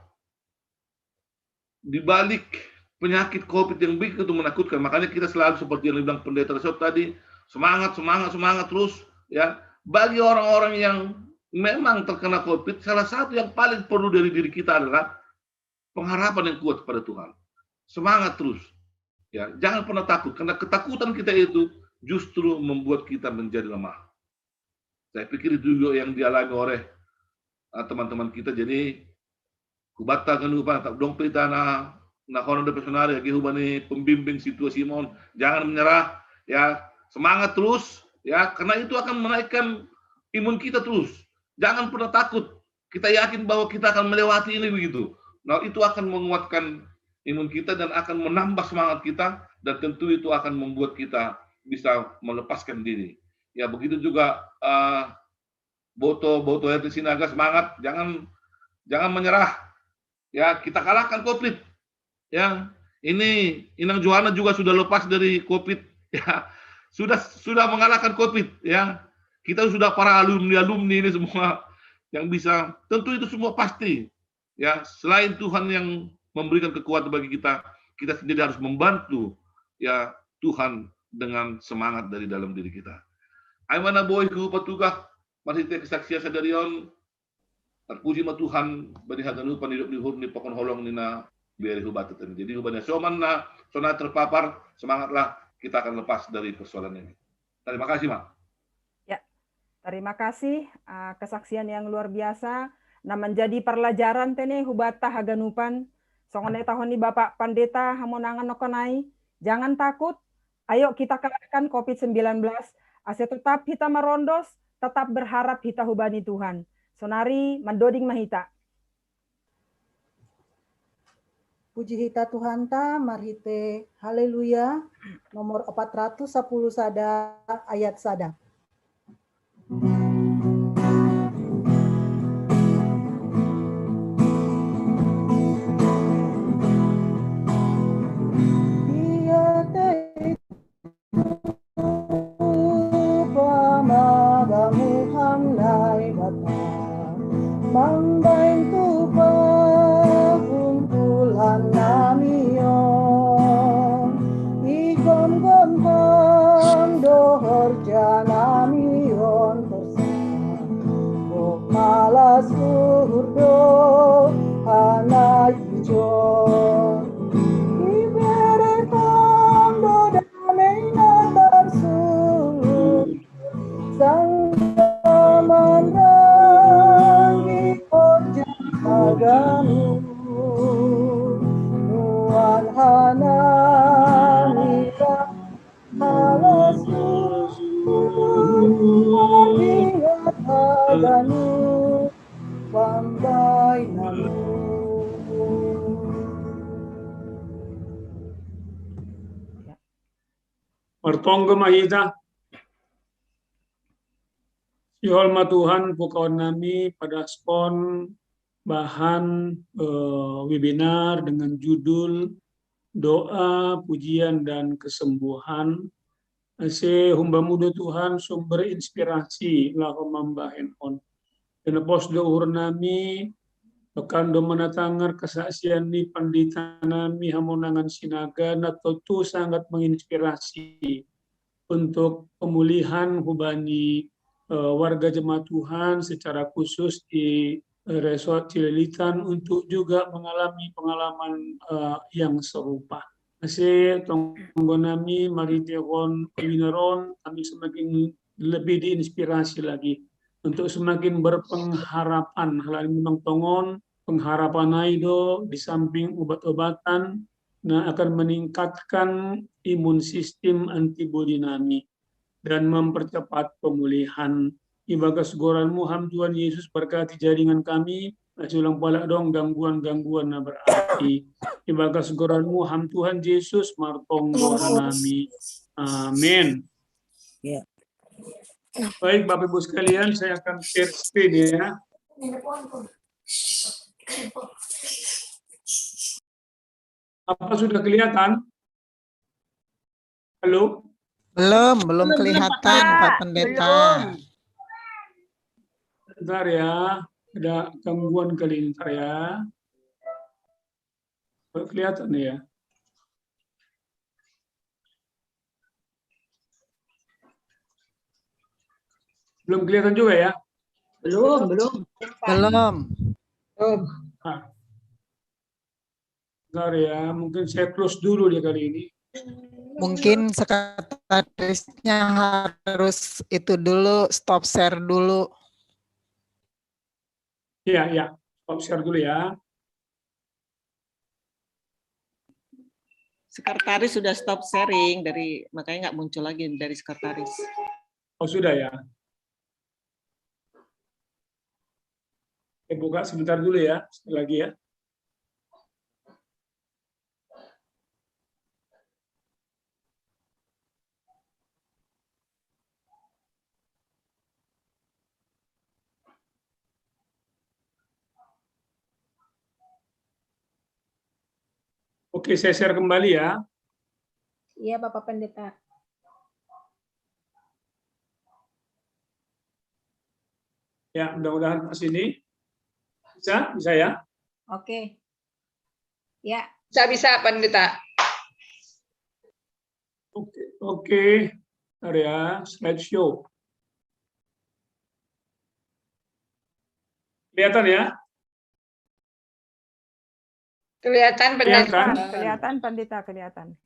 di balik penyakit COVID yang begitu menakutkan, makanya kita selalu seperti yang dibilang Pendeta Resot tadi, semangat terus ya. Bagi orang-orang yang memang terkena COVID, salah satu yang paling perlu dari diri kita adalah pengharapan yang kuat kepada Tuhan. Semangat terus. Ya, jangan pernah takut karena ketakutan kita itu justru membuat kita menjadi lemah. Saya pikir itu juga yang dialami oleh teman-teman kita. Jadi kubata kan lupa dong pelita na kono de personal ya gihubani pembimbing situasi mon, jangan menyerah ya, semangat terus ya, karena itu akan menaikkan imun kita terus. Jangan pernah takut. Kita yakin bahwa kita akan melewati ini begitu. Nah, itu akan menguatkan imun kita dan akan menambah semangat kita, dan tentu itu akan membuat kita bisa melepaskan diri. Ya, begitu juga Boto RT Sinaga, semangat, jangan menyerah. Ya, kita kalahkan COVID. Ya, ini Inang Johanna juga sudah lepas dari COVID. Ya, sudah mengalahkan COVID. Ya, kita sudah para alumni ini semua yang bisa. Tentu itu semua pasti. Ya, selain Tuhan yang memberikan kekuatan bagi kita, kita sendiri harus membantu ya Tuhan dengan semangat dari dalam diri kita. Aimana boy ku patugah marhite kesaksian sadarion. Terpuji ma Tuhan bani haganupan hidup di hurni pokon holong nina biari hubat itu. Jadi hubanya soman na sona terpapar, semangatlah, kita akan lepas dari persoalan ini. Terima kasih, Mak. Terima kasih kesaksian yang luar biasa. Nah, menjadi pelajaran tene hubata haganupan. Songone tahun ini Bapak Pendeta hamonangan nokonai. Jangan takut. Ayo kita kalahkan COVID-19. Ase tetap kita merondos, tetap berharap kita hubani Tuhan. Sonari mendoding mahita. Puji hita Tuhan ta, marhite haleluya, nomor 410 sada, ayat sada. Dia membantu pengumpulan namion igon-gon dohor janamion bersama malas urdo anak ijon iberetan do damai bersuluh sang menerangi aganu nuan hana mira malasu ingat aganu pandai namu. Martongga mahita. Hormat Tuhan, pukauan nami pada spon bahan webinar dengan judul doa, pujian, dan kesembuhan. Ase humba muda Tuhan sumber inspirasi lahu mambahen on. Dan pos doa nami akan do menatangar kesaksian ni pandita nami hamonangan sinaga na tentu sangat menginspirasi untuk pemulihan hubani warga jemaat Tuhan secara khusus di Resort Cililitan untuk juga mengalami pengalaman yang serupa. Masih tonggo nami mari dewon winaron kami semakin lebih diinspirasi lagi untuk semakin berpengharapan. Hal ini memang tongon pengharapan aido di samping obat-obatan nah akan meningkatkan imun sistem antibodi nami dan mempercepat pemulihan. Ibagas goranmu ham Tuhan Yesus berkati jaringan kami. Ulang pala dong gangguan-gangguan na berarti. Ibagas goranmu ham Tuhan Yesus martong goranami. Amin. Ya. Baik Bapak Ibu sekalian, saya akan share screen ya. Apa sudah kelihatan? Halo? Belum kelihatan Pak Pendeta. Bentar ya, ada gangguan kali ini bentar ya. Kelihatan ya. Belum kelihatan juga ya? Belum. Nah. Bentar ya, mungkin saya close dulu dia kali ini. Mungkin sekretarisnya harus itu dulu, stop share dulu. Iya, stop share dulu ya. Sekretaris sudah stop sharing makanya nggak muncul lagi dari sekretaris. Oh sudah ya. Saya buka sebentar dulu ya, sekali lagi ya. Oke, saya share kembali ya. Iya, Bapak Pendeta. Ya, mudah-mudahan pas ini bisa ya. Oke. Ya. Bisa Pendeta. Oke. Bentar ya, slideshow. Kelihatan ya? Kelihatan Pendeta. Kelihatan Pendeta, kelihatan.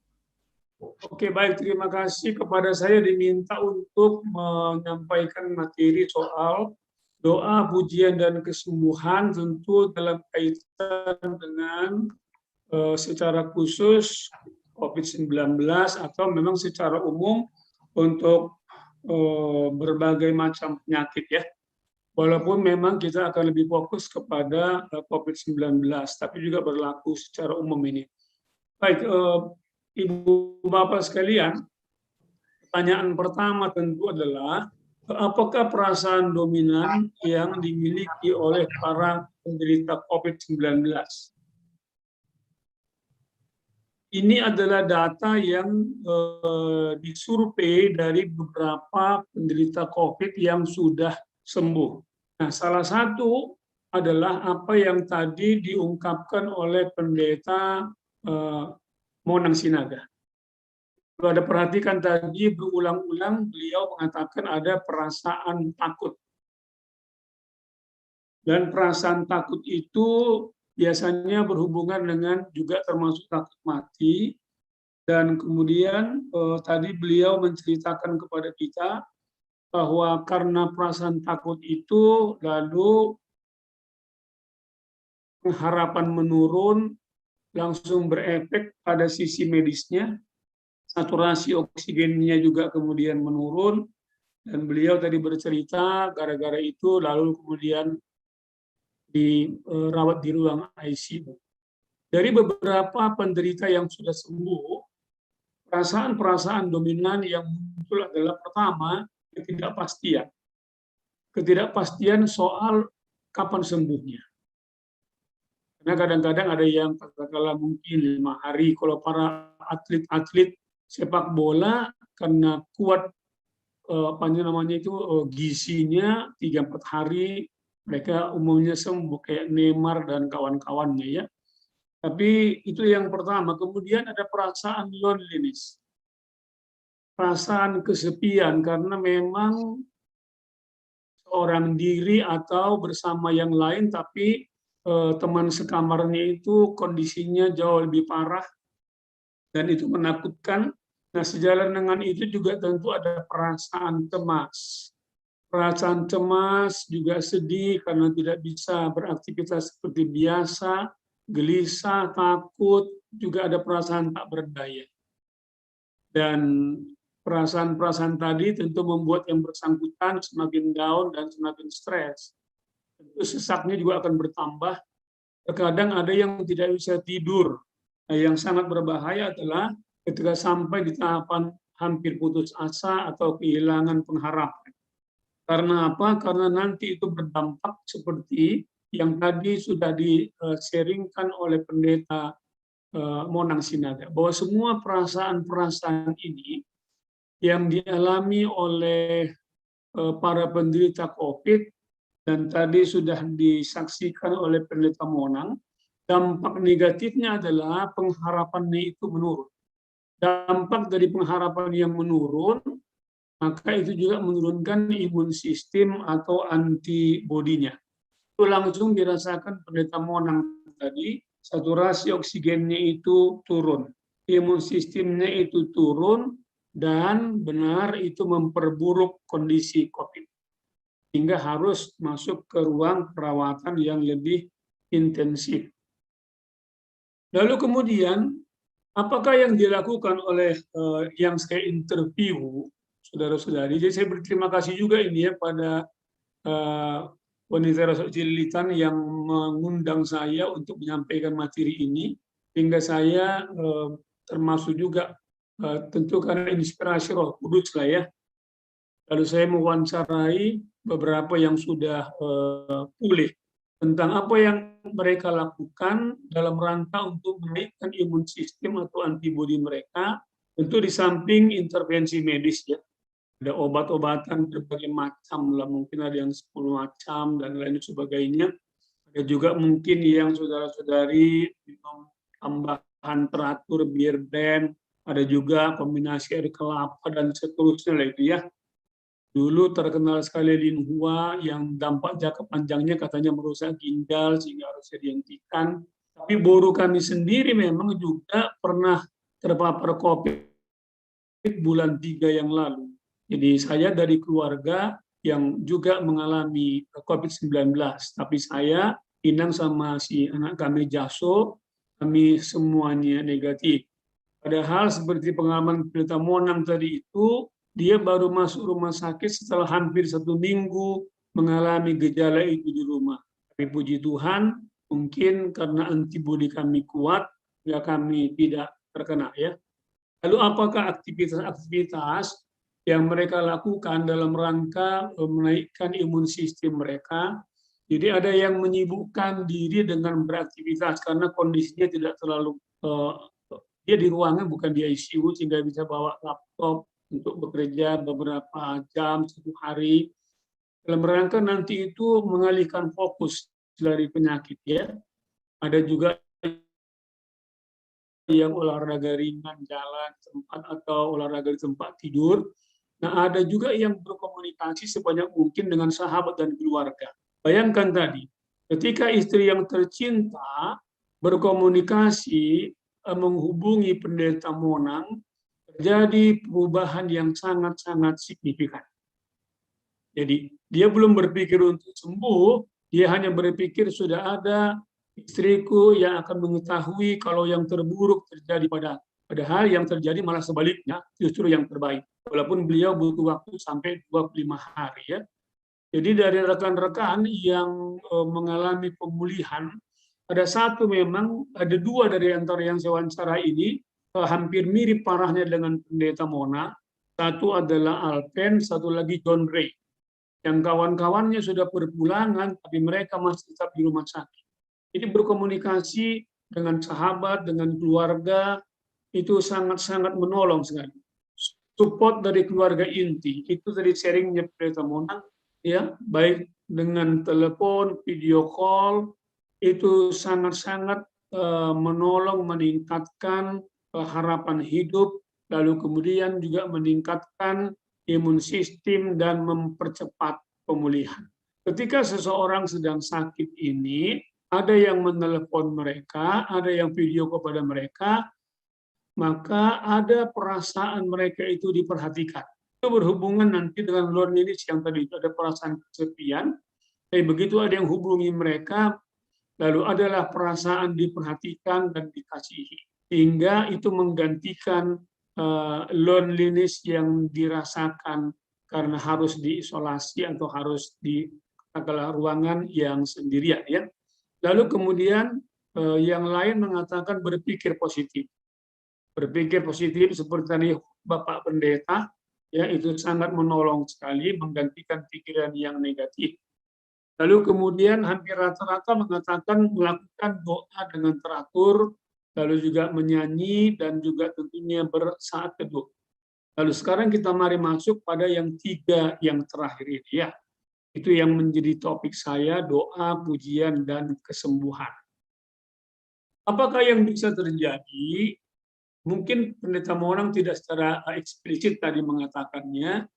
Oke, baik. Terima kasih. Kepada saya diminta untuk menyampaikan materi soal doa, pujian, dan kesembuhan, tentu dalam kaitan dengan secara khusus COVID-19 atau memang secara umum untuk berbagai macam penyakit ya. Walaupun memang kita akan lebih fokus kepada COVID-19, tapi juga berlaku secara umum ini. Baik, Ibu Bapak sekalian, pertanyaan pertama tentu adalah, apakah perasaan dominan yang dimiliki oleh para penderita COVID-19? Ini adalah data yang disurvei dari beberapa penderita COVID yang sudah sembuh. Nah, salah satu adalah apa yang tadi diungkapkan oleh pendeta Monang Sinaga. Kalau ada perhatikan tadi berulang-ulang beliau mengatakan ada perasaan takut. Dan perasaan takut itu biasanya berhubungan dengan juga termasuk takut mati. Dan kemudian tadi beliau menceritakan kepada kita bahwa karena perasaan takut itu lalu pengharapan menurun, langsung berefek pada sisi medisnya, saturasi oksigennya juga kemudian menurun, dan beliau tadi bercerita gara-gara itu lalu kemudian dirawat di ruang ICU. Dari beberapa penderita yang sudah sembuh, perasaan-perasaan dominan yang muncul adalah pertama, ketidakpastian. Ketidakpastian soal kapan sembuhnya. Karena kadang-kadang ada yang katakanlah mungkin 5 hari, kalau para atlet-atlet sepak bola karena kuat gizinya 3-4 hari mereka umumnya sembuh kayak Neymar dan kawan-kawannya ya. Tapi itu yang pertama. Kemudian ada perasaan loneliness, perasaan kesepian karena memang seorang diri atau bersama yang lain, tapi teman sekamarnya itu kondisinya jauh lebih parah dan itu menakutkan. Nah, sejalan dengan itu juga tentu ada perasaan cemas. Perasaan cemas juga sedih karena tidak bisa beraktivitas seperti biasa, gelisah, takut, juga ada perasaan tak berdaya. Dan perasaan-perasaan tadi tentu membuat yang bersangkutan semakin down dan semakin stres. Tentu sesaknya juga akan bertambah. Terkadang ada yang tidak bisa tidur. Nah, yang sangat berbahaya adalah ketika sampai di tahapan hampir putus asa atau kehilangan pengharapan. Karena apa? Karena nanti itu berdampak seperti yang tadi sudah di-sharingkan oleh pendeta Monang Sinaga, bahwa semua perasaan-perasaan ini yang dialami oleh para penderita COVID, dan tadi sudah disaksikan oleh pendeta Monang, dampak negatifnya adalah pengharapannya itu menurun. Dampak dari pengharapan yang menurun, maka itu juga menurunkan imun sistem atau antibodinya. Itu langsung dirasakan pendeta Monang tadi, saturasi oksigennya itu turun, imun sistemnya itu turun, dan benar itu memperburuk kondisi COVID. Hingga harus masuk ke ruang perawatan yang lebih intensif. Lalu kemudian, apakah yang dilakukan oleh yang saya interview, saudara-saudari? Jadi saya berterima kasih juga ini ya pada Wanita Rosok Cililitan yang mengundang saya untuk menyampaikan materi ini, hingga saya termasuk juga tentu karena inspirasi Roh Kudus lah ya. Lalu saya mewawancarai beberapa yang sudah pulih tentang apa yang mereka lakukan dalam rangka untuk menaikkan imun sistem atau antibodi mereka, tentu di samping intervensi medis ya. Ada obat-obatan berbagai macam lah, mungkin ada yang 10 macam dan lain sebagainya. Ada juga mungkin yang saudara-saudari minum tambahan teratur bir blend, ada juga kombinasi air kelapa dan seterusnya lah itu ya. Dulu terkenal sekali Linhua yang dampak jangka panjangnya katanya merusak ginjal sehingga harusnya dihentikan. Tapi boru kami sendiri memang juga pernah terpapar COVID bulan 3 yang lalu. Jadi saya dari keluarga yang juga mengalami COVID-19, tapi saya, Inang sama si anak kami Jaso, kami semuanya negatif. Padahal seperti pengalaman Pendeta Monang tadi itu, dia baru masuk rumah sakit setelah hampir 1 minggu mengalami gejala itu di rumah. Tapi puji Tuhan, mungkin karena antibodi kami kuat, ya kami tidak terkena ya. Lalu apakah aktivitas-aktivitas yang mereka lakukan dalam rangka menaikkan imun sistem mereka? Jadi ada yang menyibukkan diri dengan beraktivitas karena kondisinya tidak terlalu dia di ruangan bukan di ICU sehingga bisa bawa laptop untuk bekerja beberapa jam 1 hari dalam rangka nanti itu mengalihkan fokus dari penyakit ya. Ada juga yang olahraga ringan, jalan tempat atau olahraga di tempat tidur. Nah, ada juga yang berkomunikasi sebanyak mungkin dengan sahabat dan keluarga. Bayangkan tadi, ketika istri yang tercinta berkomunikasi, menghubungi Pendeta Monang, terjadi perubahan yang sangat-sangat signifikan. Jadi, dia belum berpikir untuk sembuh, dia hanya berpikir sudah ada istriku yang akan mengetahui kalau yang terburuk terjadi padahal yang terjadi malah sebaliknya, justru yang terbaik. Walaupun beliau butuh waktu sampai 25 hari ya. Jadi dari rekan-rekan yang mengalami pemulihan, ada satu memang, ada 2 dari antara yang saya wawancara ini hampir mirip parahnya dengan Pendeta Mona. Satu adalah Alpen, satu lagi John Ray. Yang kawan-kawannya sudah berpulangan, tapi mereka masih tetap di rumah sakit. Jadi berkomunikasi dengan sahabat, dengan keluarga, itu sangat-sangat menolong sekali. Support dari keluarga inti, itu dari sharingnya Pendeta Monang, ya, baik dengan telepon, video call, itu sangat-sangat menolong meningkatkan harapan hidup, lalu kemudian juga meningkatkan imun sistem dan mempercepat pemulihan. Ketika seseorang sedang sakit ini, ada yang menelepon mereka, ada yang video kepada mereka, maka ada perasaan mereka itu diperhatikan. Itu berhubungan nanti dengan loneliness yang tadi itu, ada perasaan kesepian. Tapi begitu ada yang hubungi mereka, lalu adalah perasaan diperhatikan dan dikasihi. Sehingga itu menggantikan loneliness yang dirasakan karena harus diisolasi atau harus di ruangan yang sendirian. Ya. Lalu kemudian yang lain mengatakan berpikir positif. Berpikir positif seperti tadi Bapak Pendeta, ya itu sangat menolong sekali menggantikan pikiran yang negatif. Lalu kemudian hampir rata-rata mengatakan melakukan doa dengan teratur, lalu juga menyanyi dan juga tentunya bersaat teduh. Lalu sekarang kita mari masuk pada yang 3 yang terakhir ini ya. Itu yang menjadi topik saya, doa, pujian, dan kesembuhan. Apakah yang bisa terjadi? Mungkin Pendeta Monang tidak secara eksplisit tadi mengatakannya,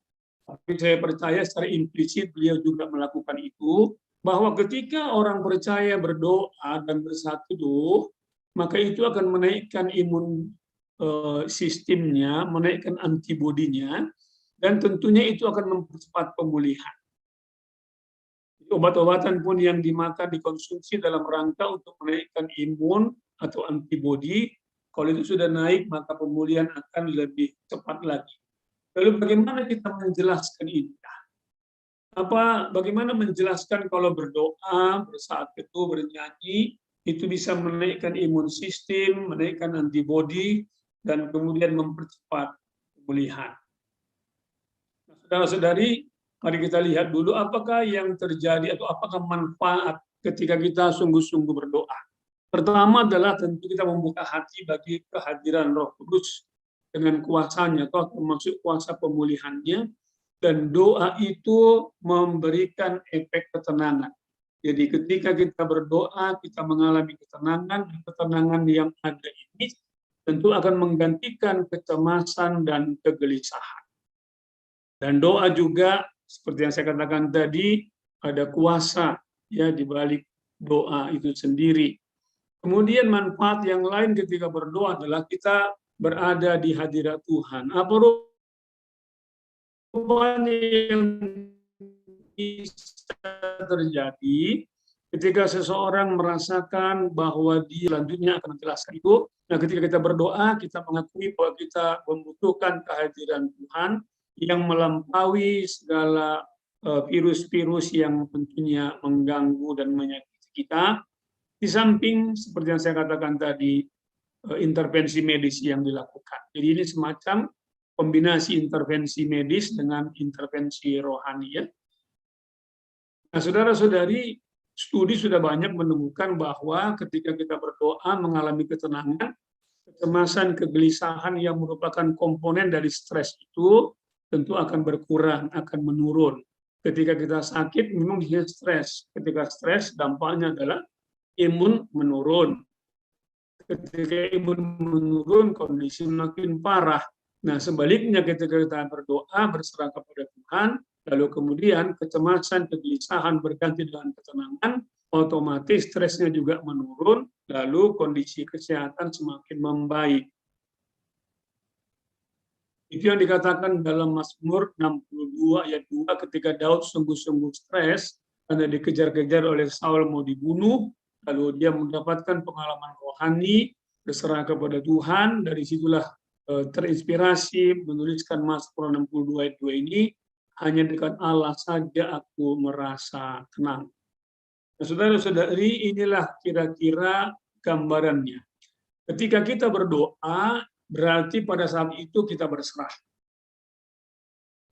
tapi saya percaya secara implisit beliau juga melakukan itu, bahwa ketika orang percaya berdoa dan bersaat teduh, maka itu akan menaikkan imun sistemnya, menaikkan antibodinya, dan tentunya itu akan mempercepat pemulihan. Obat-obatan pun yang dimakan dikonsumsi dalam rangka untuk menaikkan imun atau antibodi. Kalau itu sudah naik, maka pemulihan akan lebih cepat lagi. Lalu bagaimana kita menjelaskan ini? Bagaimana menjelaskan kalau berdoa, bersaat teduh, bernyanyi, itu bisa menaikkan imun sistem, menaikkan antibodi, dan kemudian mempercepat pemulihan. Nah, saudara-saudari, mari kita lihat dulu apakah yang terjadi atau apakah manfaat ketika kita sungguh-sungguh berdoa. Pertama adalah tentu kita membuka hati bagi kehadiran Roh Kudus dengan kuasanya, atau termasuk kuasa pemulihannya, dan doa itu memberikan efek ketenangan. Jadi ketika kita berdoa, kita mengalami ketenangan, dan ketenangan yang ada ini tentu akan menggantikan kecemasan dan kegelisahan. Dan doa juga, seperti yang saya katakan tadi, ada kuasa ya di balik doa itu sendiri. Kemudian manfaat yang lain ketika berdoa adalah kita berada di hadirat Tuhan. Apa rupanya yang bisa terjadi ketika seseorang merasakan bahwa dia selanjutnya akan menjelaskan itu. Nah, ketika kita berdoa, kita mengakui bahwa kita membutuhkan kehadiran Tuhan yang melampaui segala virus-virus yang tentunya mengganggu dan menyakiti kita. Di samping seperti yang saya katakan tadi, intervensi medis yang dilakukan. Jadi ini semacam kombinasi intervensi medis dengan intervensi rohani, ya. Nah, saudara-saudari, studi sudah banyak menemukan bahwa ketika kita berdoa mengalami ketenangan, kecemasan, kegelisahan yang merupakan komponen dari stres itu tentu akan berkurang, akan menurun. Ketika kita sakit, memang dia stres. Ketika stres, dampaknya adalah imun menurun. Ketika imun menurun, kondisi makin parah. Nah, sebaliknya ketika kita berdoa, berserah kepada Tuhan, lalu kemudian kecemasan, kegelisahan berganti dengan ketenangan, otomatis stresnya juga menurun, lalu kondisi kesehatan semakin membaik. Itu yang dikatakan dalam Mazmur 62 ayat 2, ketika Daud sungguh-sungguh stres karena dikejar-kejar oleh Saul mau dibunuh, lalu dia mendapatkan pengalaman rohani, berserah kepada Tuhan, dari situlah terinspirasi menuliskan Mazmur 62 ayat 2 ini, hanya dengan Allah saja aku merasa tenang. Nah, saudara-saudari, inilah kira-kira gambarannya. Ketika kita berdoa, berarti pada saat itu kita berserah.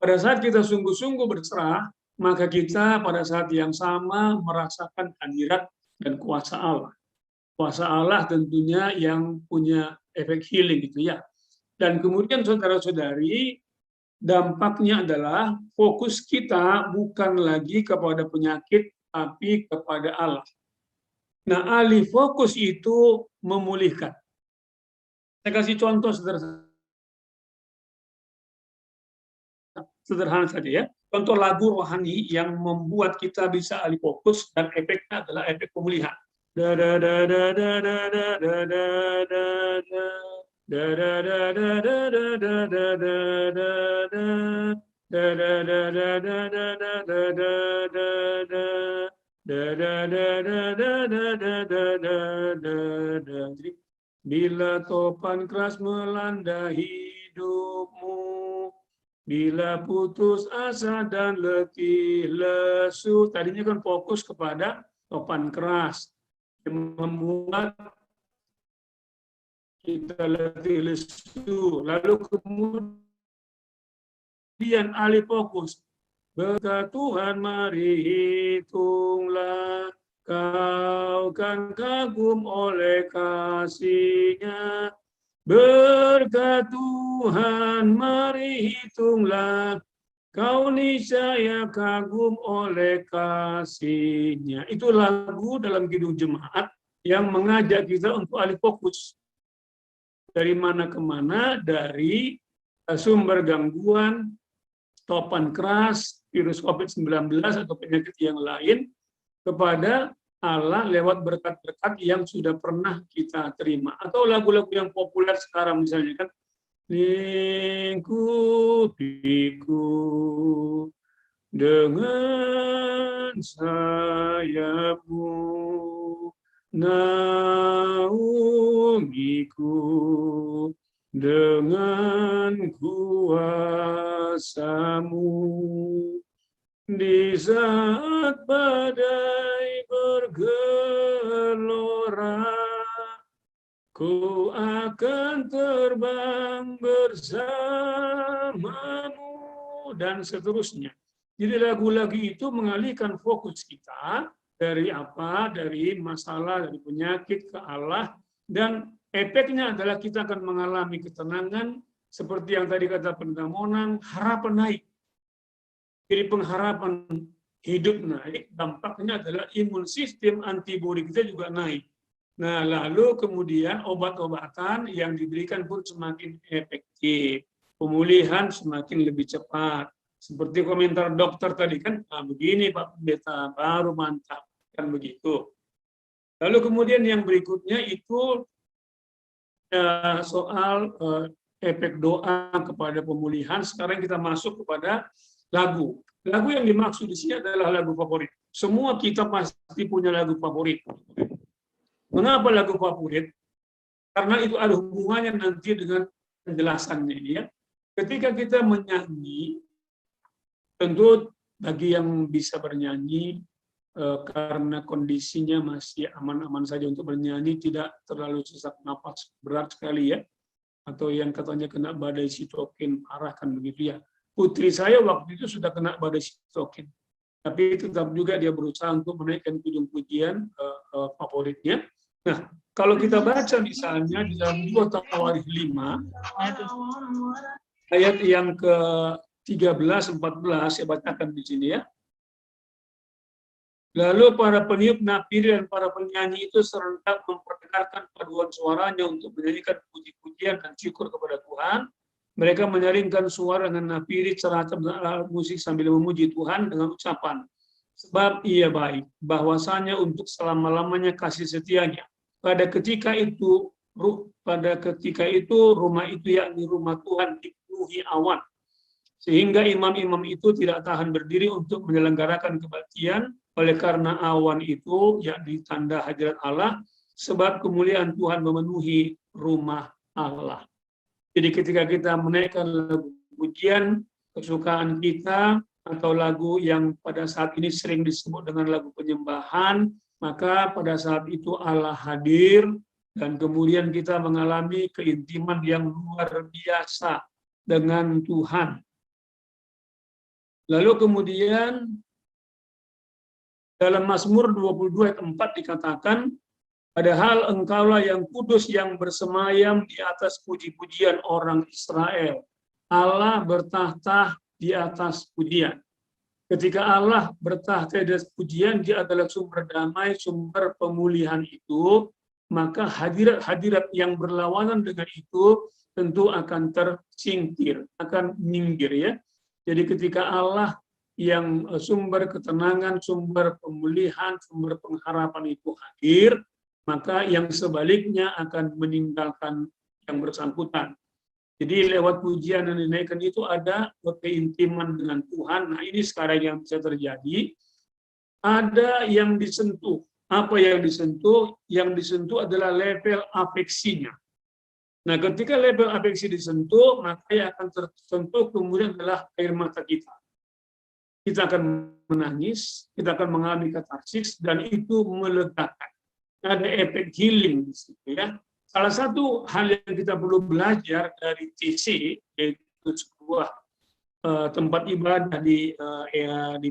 Pada saat kita sungguh-sungguh berserah, maka kita pada saat yang sama merasakan hadirat dan kuasa Allah. Kuasa Allah tentunya yang punya efek healing gitu ya. Dan kemudian saudara-saudari, dampaknya adalah fokus kita bukan lagi kepada penyakit, tapi kepada Allah. Nah, alih fokus itu memulihkan. Saya kasih contoh sederhana saja ya. Contoh lagu rohani yang membuat kita bisa alih fokus dan efeknya adalah efek pemulihan. Bila topan keras melanda hidupmu, bila putus asa dan letih lesu, tadinya kan fokus kepada topan keras yang membuat kita letih lesu, lalu kemudian alih fokus, berkat Tuhan mari hitunglah, kau kan kagum oleh kasih-Nya. Berkat Tuhan mari hitunglah, kau niscaya kagum oleh kasih-Nya. Itu lagu dalam Kidung Jemaat yang mengajak kita untuk alih fokus. Dari mana ke mana? Dari sumber gangguan, topan keras, virus COVID-19 atau penyakit yang lain, kepada Allah lewat berkat-berkat yang sudah pernah kita terima. Atau lagu-lagu yang populer sekarang misalnya kan, lingkupiku dengan sayapmu, naungiku dengan kuasa-Mu. Di saat badai bergelora, ku akan terbang bersamamu, dan seterusnya. Jadi lagu-lagu itu mengalihkan fokus kita dari apa? Dari masalah, dari penyakit ke Allah, dan efeknya adalah kita akan mengalami ketenangan, seperti yang tadi kata Pendeta Monang, harapan naik. Jadi pengharapan hidup naik, dampaknya adalah imun sistem antibodi kita juga naik. Nah, lalu kemudian obat-obatan yang diberikan pun semakin efektif. Pemulihan semakin lebih cepat. Seperti komentar dokter tadi kan, nah begini Pak Pendeta, baru mantap. Kan begitu. Lalu kemudian yang berikutnya itu soal efek doa kepada pemulihan. Sekarang kita masuk kepada lagu. Lagu yang dimaksud di sini adalah lagu favorit. Semua kita pasti punya lagu favorit. Mengapa lagu favorit? Karena itu ada hubungannya nanti dengan penjelasannya ini ya. Ketika kita menyanyi, tentu bagi yang bisa bernyanyi karena kondisinya masih aman-aman saja untuk bernyanyi, tidak terlalu sesak napas berat sekali ya, atau yang katanya kena badai sitokin parah kan begitu ya. Putri saya waktu itu sudah kena badai sitokin, tapi tetap juga dia berusaha untuk menaikkan pujian favoritnya. Nah, kalau kita baca misalnya di dalam 2 Tawarikh 5 ayat yang ke-13-14, saya bacakan di sini ya. Lalu para peniup napiri dan para penyanyi itu serentak memperdengarkan paduan suaranya untuk menyanyikan puji-pujian dan syukur kepada Tuhan. Mereka menyaringkan suara dengan napiri, serata alat musik sambil memuji Tuhan dengan ucapan, sebab Ia baik, bahwasanya untuk selama-lamanya kasih setianya. Pada ketika itu rumah itu yakni rumah Tuhan dipenuhi awan, sehingga imam-imam itu tidak tahan berdiri untuk menyelenggarakan kebaktian. Oleh karena awan itu yakni tanda hadirat Allah, sebab kemuliaan Tuhan memenuhi rumah Allah. Jadi ketika kita menaikkan lagu pujian kesukaan kita atau lagu yang pada saat ini sering disebut dengan lagu penyembahan, maka pada saat itu Allah hadir dan kemudian kita mengalami keintiman yang luar biasa dengan Tuhan. Lalu kemudian dalam Mazmur 22 ayat 4 dikatakan, padahal engkaulah yang kudus yang bersemayam di atas puji-pujian orang Israel. Allah bertahta di atas pujian. Ketika Allah bertahta di atas pujian, dia adalah sumber damai, sumber pemulihan itu, maka hadirat-hadirat yang berlawanan dengan itu tentu akan tersingkir, akan minggir ya. Jadi ketika Allah yang sumber ketenangan, sumber pemulihan, sumber pengharapan itu hadir, maka yang sebaliknya akan meninggalkan yang bersangkutan. Jadi lewat pujian yang dinaikkan itu ada keintiman dengan Tuhan. Nah ini sekarang yang bisa terjadi. Ada yang disentuh. Apa yang disentuh? Yang disentuh adalah level afeksinya. Nah ketika level afeksi disentuh, maka yang akan tersentuh kemudian adalah air mata kita. Kita akan menangis, kita akan mengalami katarsis, dan itu melegakan. Ada efek healing di situ ya. Salah satu hal yang kita perlu belajar dari TC, yaitu sebuah tempat ibadah di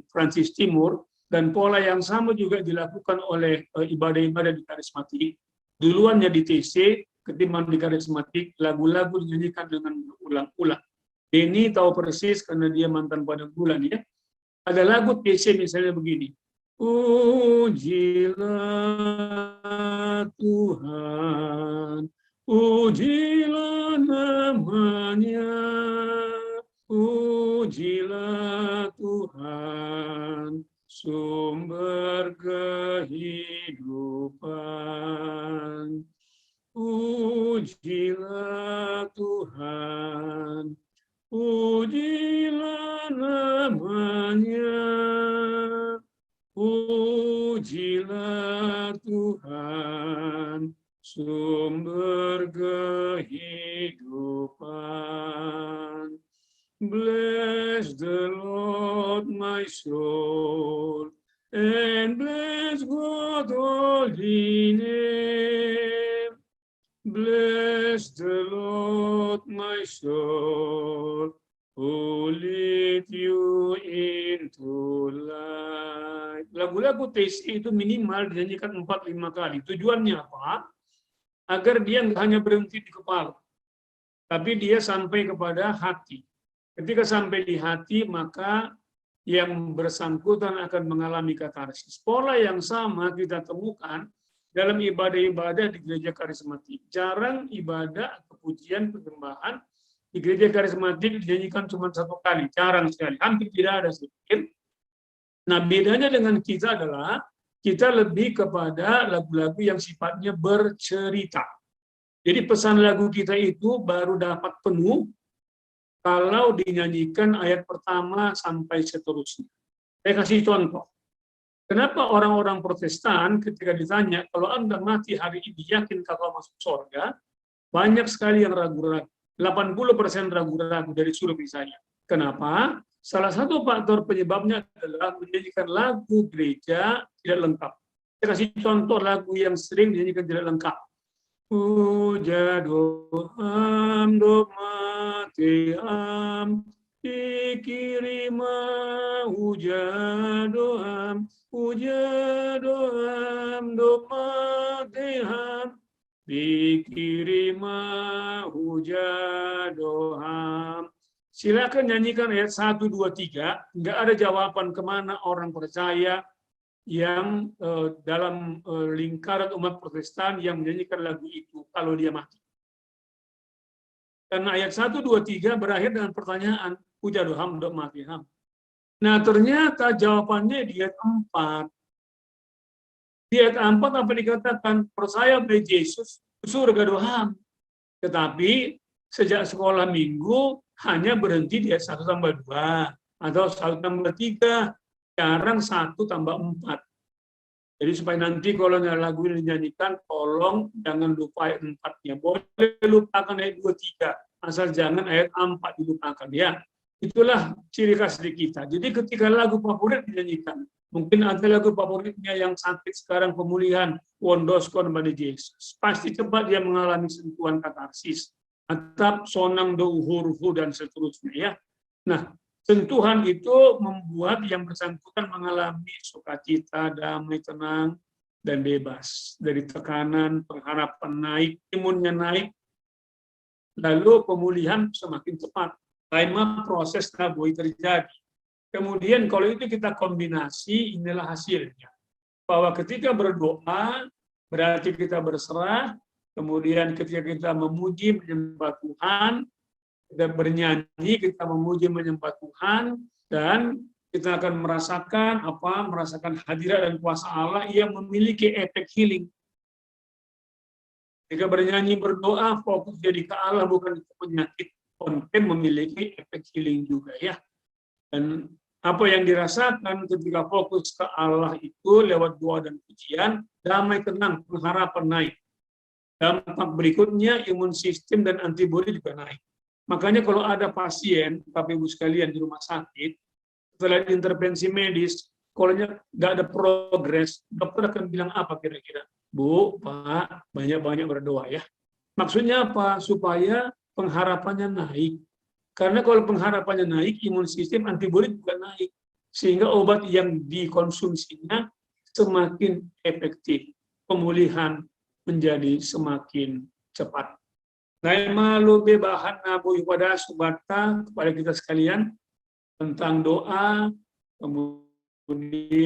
Prancis Timur, dan pola yang sama juga dilakukan oleh ibadah-ibadah di karismatik. Duluannya di TC, ketimbang di karismatik, lagu-lagu dinyanyikan dengan berulang-ulang. Ini tahu persis karena dia mantan padang bulan ya. Ada lagu TC misalnya begini. Pujilah Tuhan, pujilah namanya, pujilah Tuhan, sumber kehidupan. Pujilah Tuhan, pujilah namanya, pujilah Tuhan, sumber kehidupan. Bless the Lord, my soul, and bless God holy name. Bless the Lord, my soul, who lead you into light. Lagu-lagu TC itu minimal dinyanyikan 4-5 kali. Tujuannya apa? Agar dia nggak hanya berhenti di kepala, tapi dia sampai kepada hati. Ketika sampai di hati, maka yang bersangkutan akan mengalami katarsis. Pola yang sama kita temukan dalam ibadah-ibadah di gereja karismatik. Jarang ibadah atau pujian penyembahan di gereja karismatik dinyanyikan cuma 1 kali, jarang sekali, hampir tidak ada sedikit. Nah bedanya dengan kita adalah kita lebih kepada lagu-lagu yang sifatnya bercerita. Jadi pesan lagu kita itu baru dapat penuh kalau dinyanyikan ayat pertama sampai seterusnya. Saya kasih contoh. Kenapa orang-orang Protestan ketika ditanya, kalau Anda mati hari ini, yakin kalau masuk surga? Banyak sekali yang ragu-ragu. 80% ragu-ragu dari survei saya. Kenapa? Salah satu faktor penyebabnya adalah menyanyikan lagu gereja tidak lengkap. Saya kasih contoh lagu yang sering dinyanyikan tidak lengkap. Puja doam do mati am dikirima puja doam do mati am dikirima puja doam. Silakan nyanyikan ayat 1, 2, 3. Nggak ada jawaban kemana orang percaya yang dalam lingkaran umat Protestan yang menyanyikan lagu itu kalau dia mati. Karena ayat 1, 2, 3 berakhir dengan pertanyaan, puja doham dok mati ham. Nah ternyata jawabannya di ayat 4. Di ayat 4 apa dikatakan, percaya pada Yesus, surga doham. Tetapi sejak sekolah minggu hanya berhenti di ayat 1 tambah 2 atau 1 tambah 3, jarang 1 tambah 4. Jadi supaya nanti kalau lagu ini dinyanyikan, tolong jangan lupa ayat 4-nya. Boleh lupakan ayat 2, 3, asal jangan ayat 4 dilupakan ya. Itulah ciri khas di kita. Jadi ketika lagu favorit dinyanyikan, mungkin ada lagu favoritnya yang sakit sekarang pemulihan, Wondoskon pada Yesus. Pasti cepat dia mengalami sentuhan katarsis. Atap sonang do hurfu dan seterusnya ya. Nah, sentuhan itu membuat yang bersangkutan mengalami sukacita, damai, tenang, dan bebas dari tekanan, pengharapan naik, imunnya naik, lalu pemulihan semakin cepat. Lama proses naboi terjadi. Kemudian kalau itu kita kombinasi, inilah hasilnya. Bahwa ketika berdoa, berarti kita berserah. Kemudian ketika kita memuji, menyembah Tuhan, kita bernyanyi, kita memuji, menyembah Tuhan, dan kita akan merasakan hadirat dan kuasa Allah yang memiliki efek healing. Jika bernyanyi, berdoa, fokus jadi ke Allah, bukan ke penyakit, konten memiliki efek healing juga ya. Dan apa yang dirasakan ketika fokus ke Allah itu lewat doa dan pujian, damai, tenang, pengharapan naik. Dampak berikutnya imun sistem dan antibodi juga naik. Makanya kalau ada pasien, Bapak Ibu sekalian di rumah sakit, setelah intervensi medis, kalau nggak ada progres, dokter akan bilang apa kira-kira? Bu, Pak, banyak-banyak berdoa ya. Maksudnya apa? Supaya pengharapannya naik. Karena kalau pengharapannya naik, imun sistem antibodi juga naik. Sehingga obat yang dikonsumsinya semakin efektif. Pemulihan menjadi semakin cepat. Naima lube bahan nabu ibadah subata kepada kita sekalian tentang doa, kemudian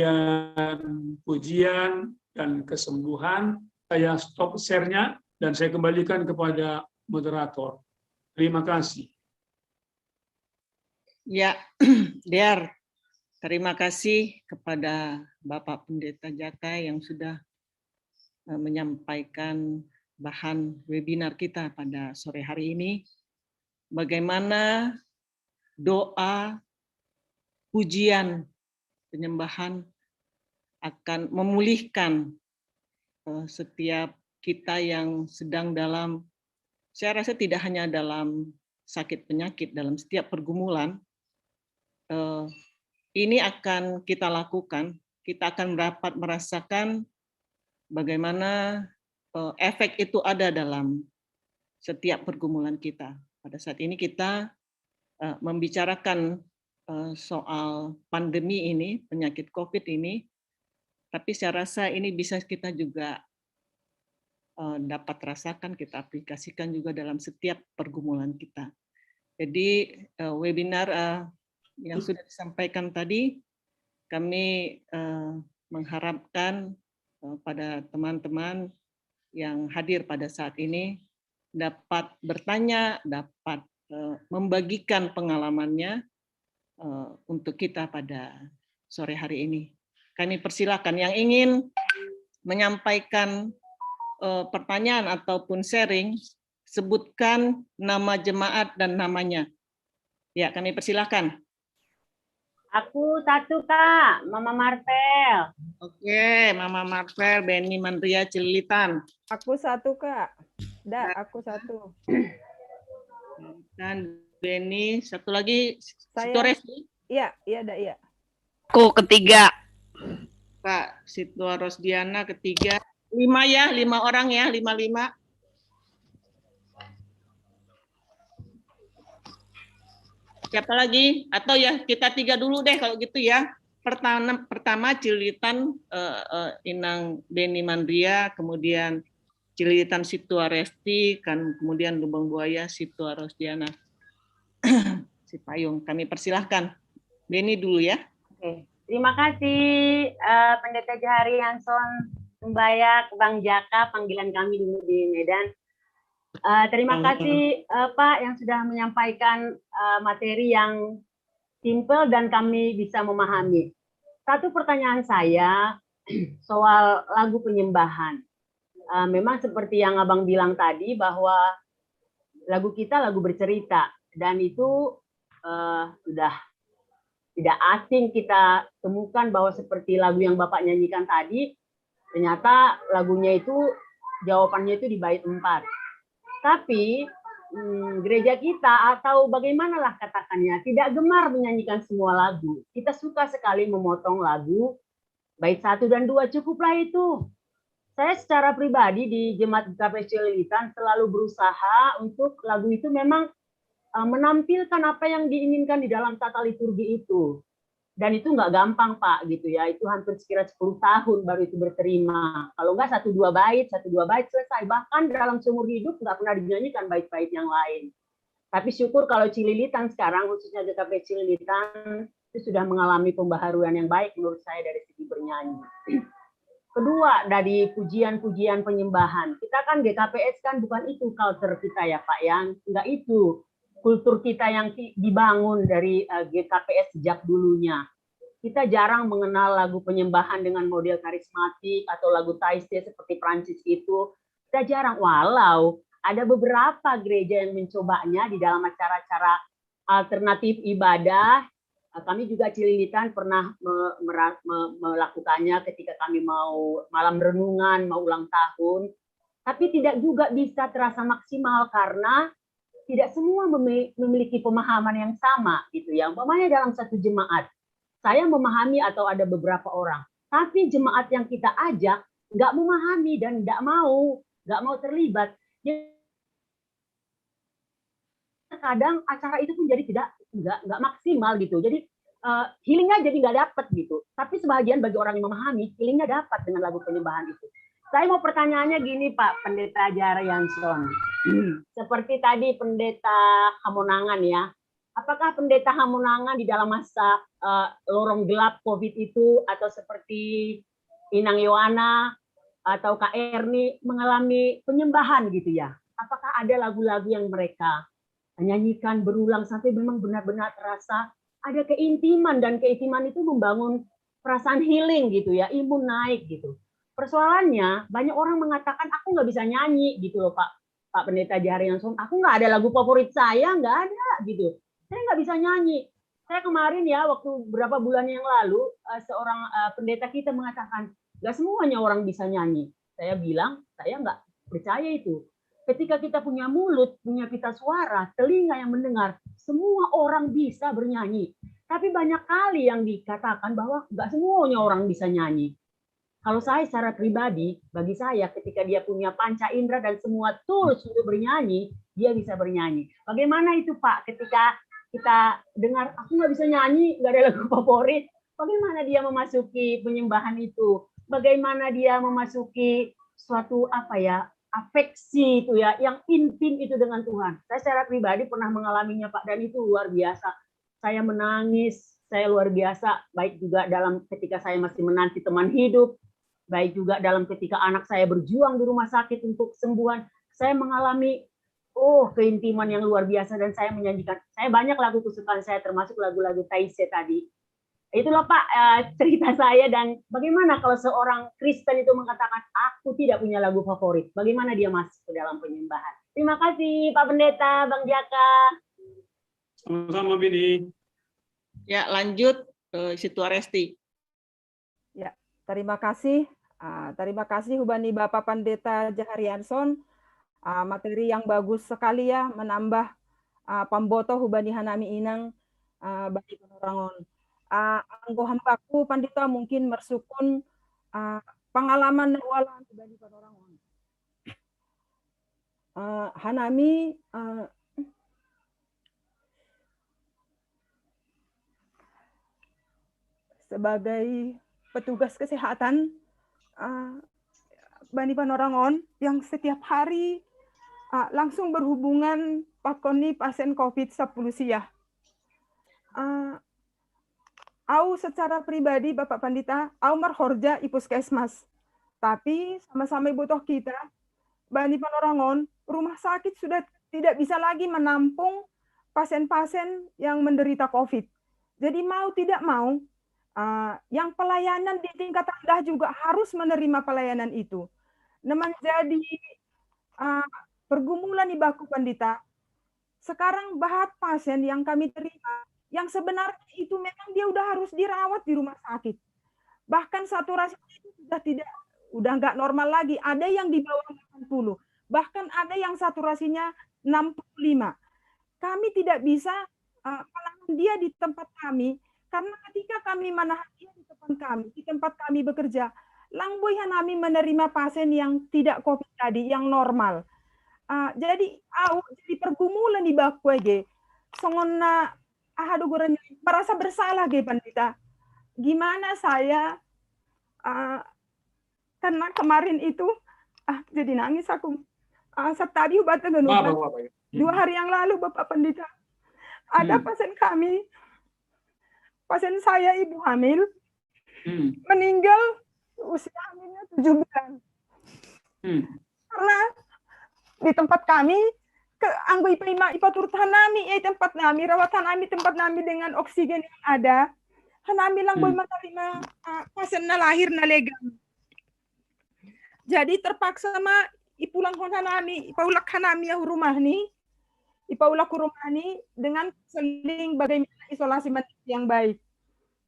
pujian dan kesembuhan. Saya stop share-nya dan saya kembalikan kepada moderator. Terima kasih. Ya, Dear, terima kasih kepada Bapak Pendeta Jaka yang sudah menyampaikan bahan webinar kita pada sore hari ini. Bagaimana doa, pujian, penyembahan akan memulihkan setiap kita yang sedang dalam, saya rasa tidak hanya dalam sakit penyakit, dalam setiap pergumulan, ini akan kita lakukan, kita akan dapat merasakan bagaimana efek itu ada dalam setiap pergumulan kita. Pada saat ini kita membicarakan soal pandemi ini, penyakit COVID ini, tapi saya rasa ini bisa kita juga dapat rasakan, kita aplikasikan juga dalam setiap pergumulan kita. Jadi webinar yang sudah disampaikan tadi, kami mengharapkan pada teman-teman yang hadir pada saat ini dapat bertanya, dapat membagikan pengalamannya untuk kita pada sore hari ini. Kami persilakan yang ingin menyampaikan pertanyaan ataupun sharing, sebutkan nama jemaat dan namanya. Ya, kami persilahkan. Aku satu, Kak. Mama Marvel. Oke, Mama Marvel, Benny Mandria Cililitan. Aku satu, Kak. Aku satu. Dan Benny, satu lagi. Saya. Sitoresti. Iya, iya. Aku ketiga. Kak Situa Rosdiana ketiga. 5 ya, 5 orang ya, 5. Siapa lagi? Atau ya kita 3 dulu deh kalau gitu ya. Pertama Cililitan Inang Benny Mandria, kemudian Cililitan Situa Resti, kan kemudian Lubang Buaya Situa Rosdiana. Si Payung, kami persilahkan. Benny dulu ya. Oke. Terima kasih Pendeta Johari Hanson Sembayak, Bang Jaka, panggilan kami dulu di Medan. Terima kasih Pak yang sudah menyampaikan materi yang simple dan kami bisa memahami. Satu pertanyaan saya soal lagu penyembahan. Memang seperti yang Abang bilang tadi bahwa lagu kita lagu bercerita dan itu sudah tidak asing kita temukan bahwa seperti lagu yang Bapak nyanyikan tadi, ternyata lagunya itu jawabannya itu di bait 4. Tapi gereja kita atau bagaimanalah katakannya tidak gemar menyanyikan semua lagu. Kita suka sekali memotong lagu bait 1 dan 2, cukuplah itu. Saya secara pribadi di Jemaat GKP Cililitan selalu berusaha untuk lagu itu memang menampilkan apa yang diinginkan di dalam tata liturgi itu. Dan itu nggak gampang, Pak, gitu ya. Itu hampir sekira 10 tahun baru itu berterima. Kalau nggak 1-2 bait selesai. Bahkan dalam seumur hidup nggak pernah dinyanyikan bait-bait yang lain. Tapi syukur kalau Cililitan sekarang, khususnya GKP Cililitan, itu sudah mengalami pembaharuan yang baik menurut saya dari segi bernyanyi. Kedua, dari pujian-pujian penyembahan. Kita kan GKPS kan bukan itu culture kita ya, Pak, yang nggak itu. Kultur kita yang dibangun dari GKPS sejak dulunya. Kita jarang mengenal lagu penyembahan dengan model karismatik atau lagu taiste seperti Prancis itu. Kita jarang, walau ada beberapa gereja yang mencobanya di dalam acara-acara alternatif ibadah. Kami juga Cililitan pernah melakukannya ketika kami mau malam renungan, mau ulang tahun. Tapi tidak juga bisa terasa maksimal karena tidak semua memiliki pemahaman yang sama gitu ya. Umpamanya dalam satu jemaat, saya memahami atau ada beberapa orang, tapi jemaat yang kita ajak nggak memahami dan nggak mau terlibat. Kadang acara itu pun jadi nggak maksimal gitu. Jadi healingnya jadi nggak dapat gitu. Tapi sebagian bagi orang yang memahami, healingnya dapat dengan lagu penyembahan itu. Saya mau pertanyaannya gini Pak Pendeta Johari Hanson. Seperti tadi Pendeta Hamonangan ya. Apakah Pendeta Hamonangan di dalam masa lorong gelap COVID itu atau seperti Inang Yohana atau Kak Erni mengalami penyembahan gitu ya? Apakah ada lagu-lagu yang mereka nyanyikan berulang sampai memang benar-benar terasa ada keintiman dan keintiman itu membangun perasaan healing gitu ya, imun naik gitu. Persoalannya banyak orang mengatakan aku nggak bisa nyanyi gitu loh Pak Pendeta Johari Hanson. Aku nggak ada lagu favorit saya, nggak ada gitu. Saya nggak bisa nyanyi. Saya kemarin ya waktu beberapa bulan yang lalu seorang pendeta kita mengatakan nggak semuanya orang bisa nyanyi. Saya bilang saya nggak percaya itu. Ketika kita punya mulut, punya pita suara, telinga yang mendengar, semua orang bisa bernyanyi. Tapi banyak kali yang dikatakan bahwa nggak semuanya orang bisa nyanyi. Kalau saya secara pribadi, bagi saya ketika dia punya panca indera dan semua tools untuk bernyanyi, dia bisa bernyanyi. Bagaimana itu Pak ketika kita dengar, aku nggak bisa nyanyi, nggak ada lagu favorit, bagaimana dia memasuki penyembahan itu? Bagaimana dia memasuki suatu afeksi itu ya, yang intim itu dengan Tuhan. Saya secara pribadi pernah mengalaminya Pak, dan itu luar biasa. Saya menangis, saya luar biasa, baik juga dalam ketika saya masih menanti teman hidup, baik juga dalam ketika anak saya berjuang di rumah sakit untuk kesembuhan, saya mengalami keintiman yang luar biasa dan saya menyanyikan. Saya banyak lagu kesukaan saya termasuk lagu-lagu taise tadi. Itulah Pak cerita saya. Dan bagaimana kalau seorang Kristen itu mengatakan aku tidak punya lagu favorit, bagaimana dia masuk ke dalam penyembahan? Terima kasih Pak Pendeta, Bang Jaka. Sama-sama Bini. Ya, lanjut Situ Aresti. Ya, terima kasih. Terima kasih Hubani Bapak Pendeta Jaharianson. Materi yang bagus sekali ya, menambah pamboto Hubani Hanami Inang bagi penorangon. Anggo hambaku Pandita mungkin mersukun pengalaman nawalan Hubani penorangon. Hanami sebagai petugas kesehatan Bani Panorangon yang setiap hari langsung berhubungan pakoni pasien COVID-10 siah. Au secara pribadi Bapak Pandita, au marhorja i puskesmas. Tapi sama-sama butuh kita, Bani Panorangon, rumah sakit sudah tidak bisa lagi menampung pasien-pasien yang menderita COVID. Jadi mau tidak mau, yang pelayanan di tingkat rendah juga harus menerima pelayanan itu. Nah, menjadi pergumulan di Baku Pandita. Sekarang bahat pasien yang kami terima, yang sebenarnya itu memang dia udah harus dirawat di rumah sakit. Bahkan saturasi itu udah nggak normal lagi. Ada yang di bawah 80, bahkan ada yang saturasinya 65. Kami tidak bisa menahan dia di tempat kami, karena ketika kami menahan dia di tempat kami bekerja, langboy hanami menerima pasien yang tidak COVID tadi, yang normal. Jadi pergumulan di Baku ge, songonna merasa bersalah ge Pandita. Gimana saya karena kemarin itu jadi nangis aku. Tadi obat genupan. 2 hari yang lalu Bapak Pandita, ada pasien kami, pasien saya ibu hamil, meninggal usia hamilnya 7 bulan. Karena di tempat kami, anggo ipaturut hanami, tempat nami, rawat hanami, tempat nami dengan oksigen yang ada, hanami lang boy menerima pasien na lahir na legal. Jadi terpaksa ipulang hanami, ipaulak hanami yang rumah ni, ipaulak rumah ni dengan seling bagaimana isolasi mandiri yang baik.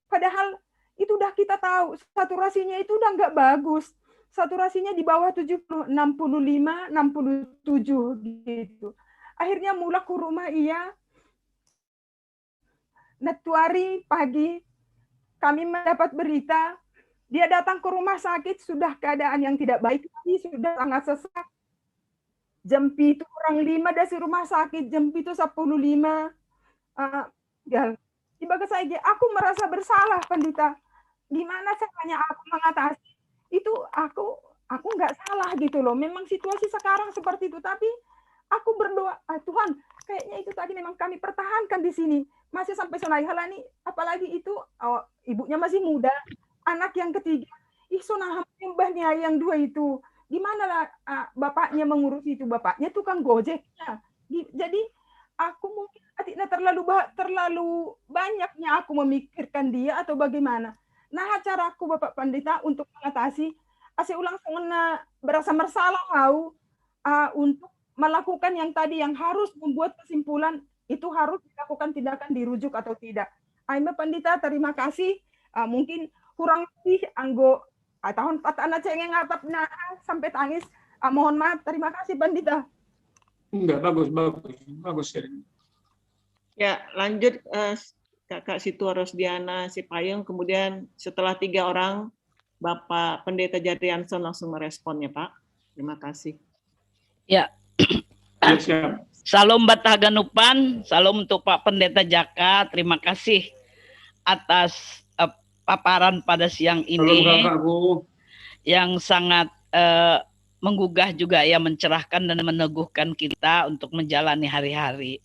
Padahal itu udah kita tahu, saturasinya itu udah nggak bagus. Saturasinya di bawah 70, 65, 67 gitu. Akhirnya mulai ke rumah Natuari pagi kami mendapat berita dia datang ke rumah sakit sudah keadaan yang tidak baik lagi, sudah sangat sesak. Jam itu orang 5 dari rumah sakit, jam itu 10.05. Tiba-tiba saya, aku merasa bersalah Pandita. Gimana caranya aku mengatasi? Itu aku nggak salah gitu loh. Memang situasi sekarang seperti itu, tapi aku berdoa, Tuhan, kayaknya itu tadi memang kami pertahankan di sini. Masih sampai sonai halani, apalagi itu ibunya masih muda, anak yang ketiga, sonah mbahnya yang 2 itu. Gimana lah bapaknya mengurus itu? Bapaknya tukang gojeknya. Jadi aku mungkin terlalu banyaknya aku memikirkan dia atau bagaimana. Nah, caraku Bapak Pandita untuk mengatasi, saya ulang berasa bersalah untuk melakukan yang tadi yang harus membuat kesimpulan itu harus dilakukan tindakan dirujuk atau tidak. Aima Pandita, terima kasih. Mungkin kurang lebih anggo tahun 4 anak cengeng ngatap sampai tangis. Mohon maaf, terima kasih Pandita. Enggak, bagus. Ya, lanjut Kakak Situ Rosdiana Sipayung, kemudian setelah 3 orang, Bapak Pendeta Jadrianson langsung meresponnya, Pak. Terima kasih. Ya. Salam Bataganupan, salam untuk Pak Pendeta Jaka. Terima kasih atas paparan pada siang ini. Yang sangat menggugah juga ya, mencerahkan dan meneguhkan kita untuk menjalani hari-hari.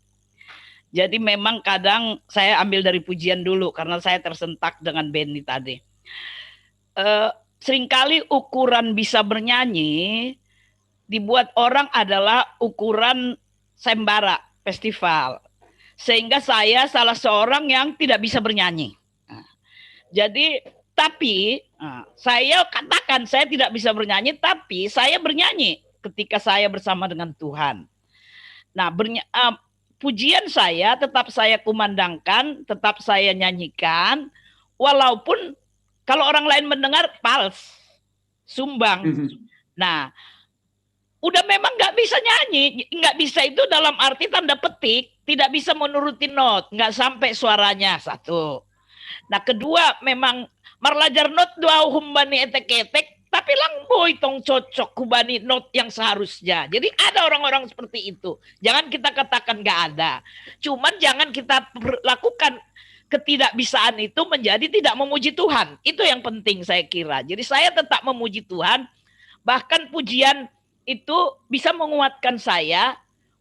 Jadi memang kadang saya ambil dari pujian dulu karena saya tersentak dengan Benny tadi. Seringkali ukuran bisa bernyanyi dibuat orang adalah ukuran sembara festival. Sehingga saya salah seorang yang tidak bisa bernyanyi. Jadi tapi saya katakan saya tidak bisa bernyanyi, tapi saya bernyanyi ketika saya bersama dengan Tuhan. Nah, pujian saya tetap saya kumandangkan, tetap saya nyanyikan, walaupun kalau orang lain mendengar pals, sumbang. Nah, udah memang nggak bisa nyanyi, nggak bisa itu dalam arti tanda petik, tidak bisa menuruti not, nggak sampai suaranya, satu. Nah, kedua memang marlajar not dua humbani etek-etek, tapi langboy tong cocok hubani not yang seharusnya. Jadi ada orang-orang seperti itu. Jangan kita katakan nggak ada. Cuman jangan kita lakukan ketidakbisaan itu menjadi tidak memuji Tuhan. Itu yang penting saya kira. Jadi saya tetap memuji Tuhan. Bahkan pujian itu bisa menguatkan saya.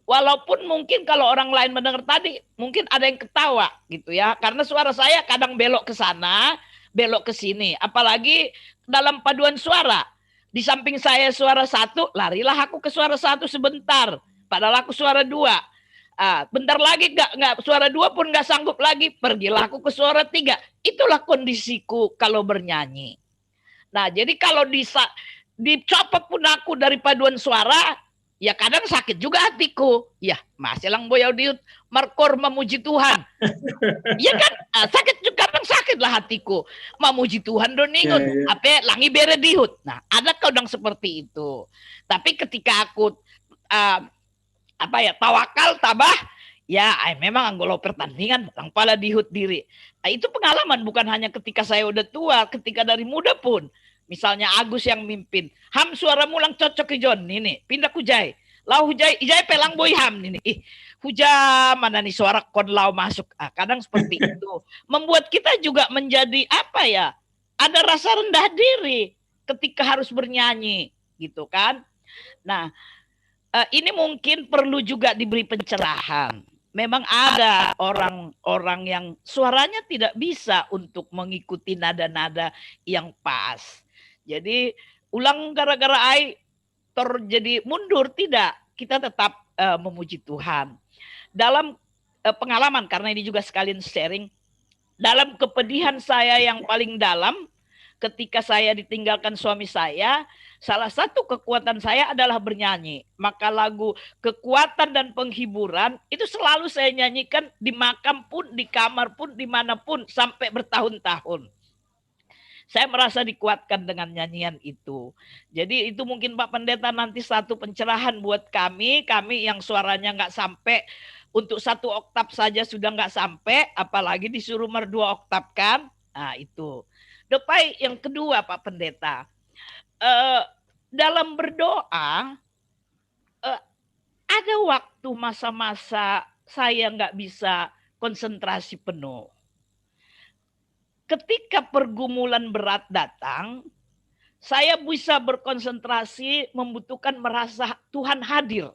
Walaupun mungkin kalau orang lain mendengar tadi, mungkin ada yang ketawa gitu ya. Karena suara saya kadang belok ke sana, belok ke sini. Apalagi dalam paduan suara. Di samping saya suara satu, larilah aku ke suara satu sebentar. Padahal aku suara dua. Bentar lagi nggak suara dua pun nggak sanggup lagi. Pergilah aku ke suara tiga. Itulah kondisiku kalau bernyanyi. Nah, jadi kalau dicopot pun aku dari paduan suara, ya kadang sakit juga hatiku. Ya, masih lang boyau diut markor memuji Tuhan. Ya kan, sakit juga, kadang sakitlah hatiku. Memuji Tuhan doningun, apa langi bere dihut. Nah, ada kadang seperti itu. Tapi ketika aku tawakal tabah, ya memang anggolo pertandingan lang pala dihut diri. Nah, itu pengalaman bukan hanya ketika saya udah tua, ketika dari muda pun. Misalnya Agus yang mimpin, ham suara mulang cocok ke John ini, pindah kujai, lau hujai, ijai pelang boy ham ini, hujah mana nih suara kon lau masuk, kadang seperti itu, membuat kita juga menjadi apa ya, ada rasa rendah diri ketika harus bernyanyi, gitu kan? Nah, ini mungkin perlu juga diberi pencerahan. Memang ada orang-orang yang suaranya tidak bisa untuk mengikuti nada-nada yang pas. Jadi ulang gara-gara ai terjadi mundur, tidak. Kita tetap memuji Tuhan. Dalam pengalaman, karena ini juga sekalian sharing, dalam kepedihan saya yang paling dalam, ketika saya ditinggalkan suami saya, salah satu kekuatan saya adalah bernyanyi. Maka lagu kekuatan dan penghiburan itu selalu saya nyanyikan di makam pun, di kamar pun, dimanapun, sampai bertahun-tahun. Saya merasa dikuatkan dengan nyanyian itu. Jadi itu mungkin Pak Pendeta nanti satu pencerahan buat kami yang suaranya nggak sampai, untuk 1 oktav saja sudah nggak sampai, apalagi disuruh 2 oktav kan. Nah itu. Depai yang kedua Pak Pendeta, dalam berdoa ada waktu masa-masa saya nggak bisa konsentrasi penuh. Ketika pergumulan berat datang, saya bisa berkonsentrasi, membutuhkan merasa Tuhan hadir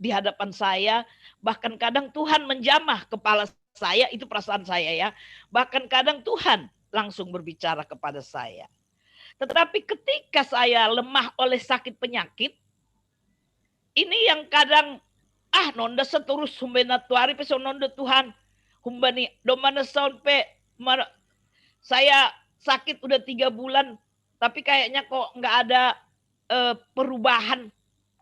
di hadapan saya. Bahkan kadang Tuhan menjamah kepala saya, itu perasaan saya ya. Bahkan kadang Tuhan langsung berbicara kepada saya. Tetapi ketika saya lemah oleh sakit penyakit, ini yang kadang, nonda seterus humbena tuari peso nonda Tuhan, humbani domana sampai saya sakit udah 3 bulan, tapi kayaknya kok nggak ada perubahan.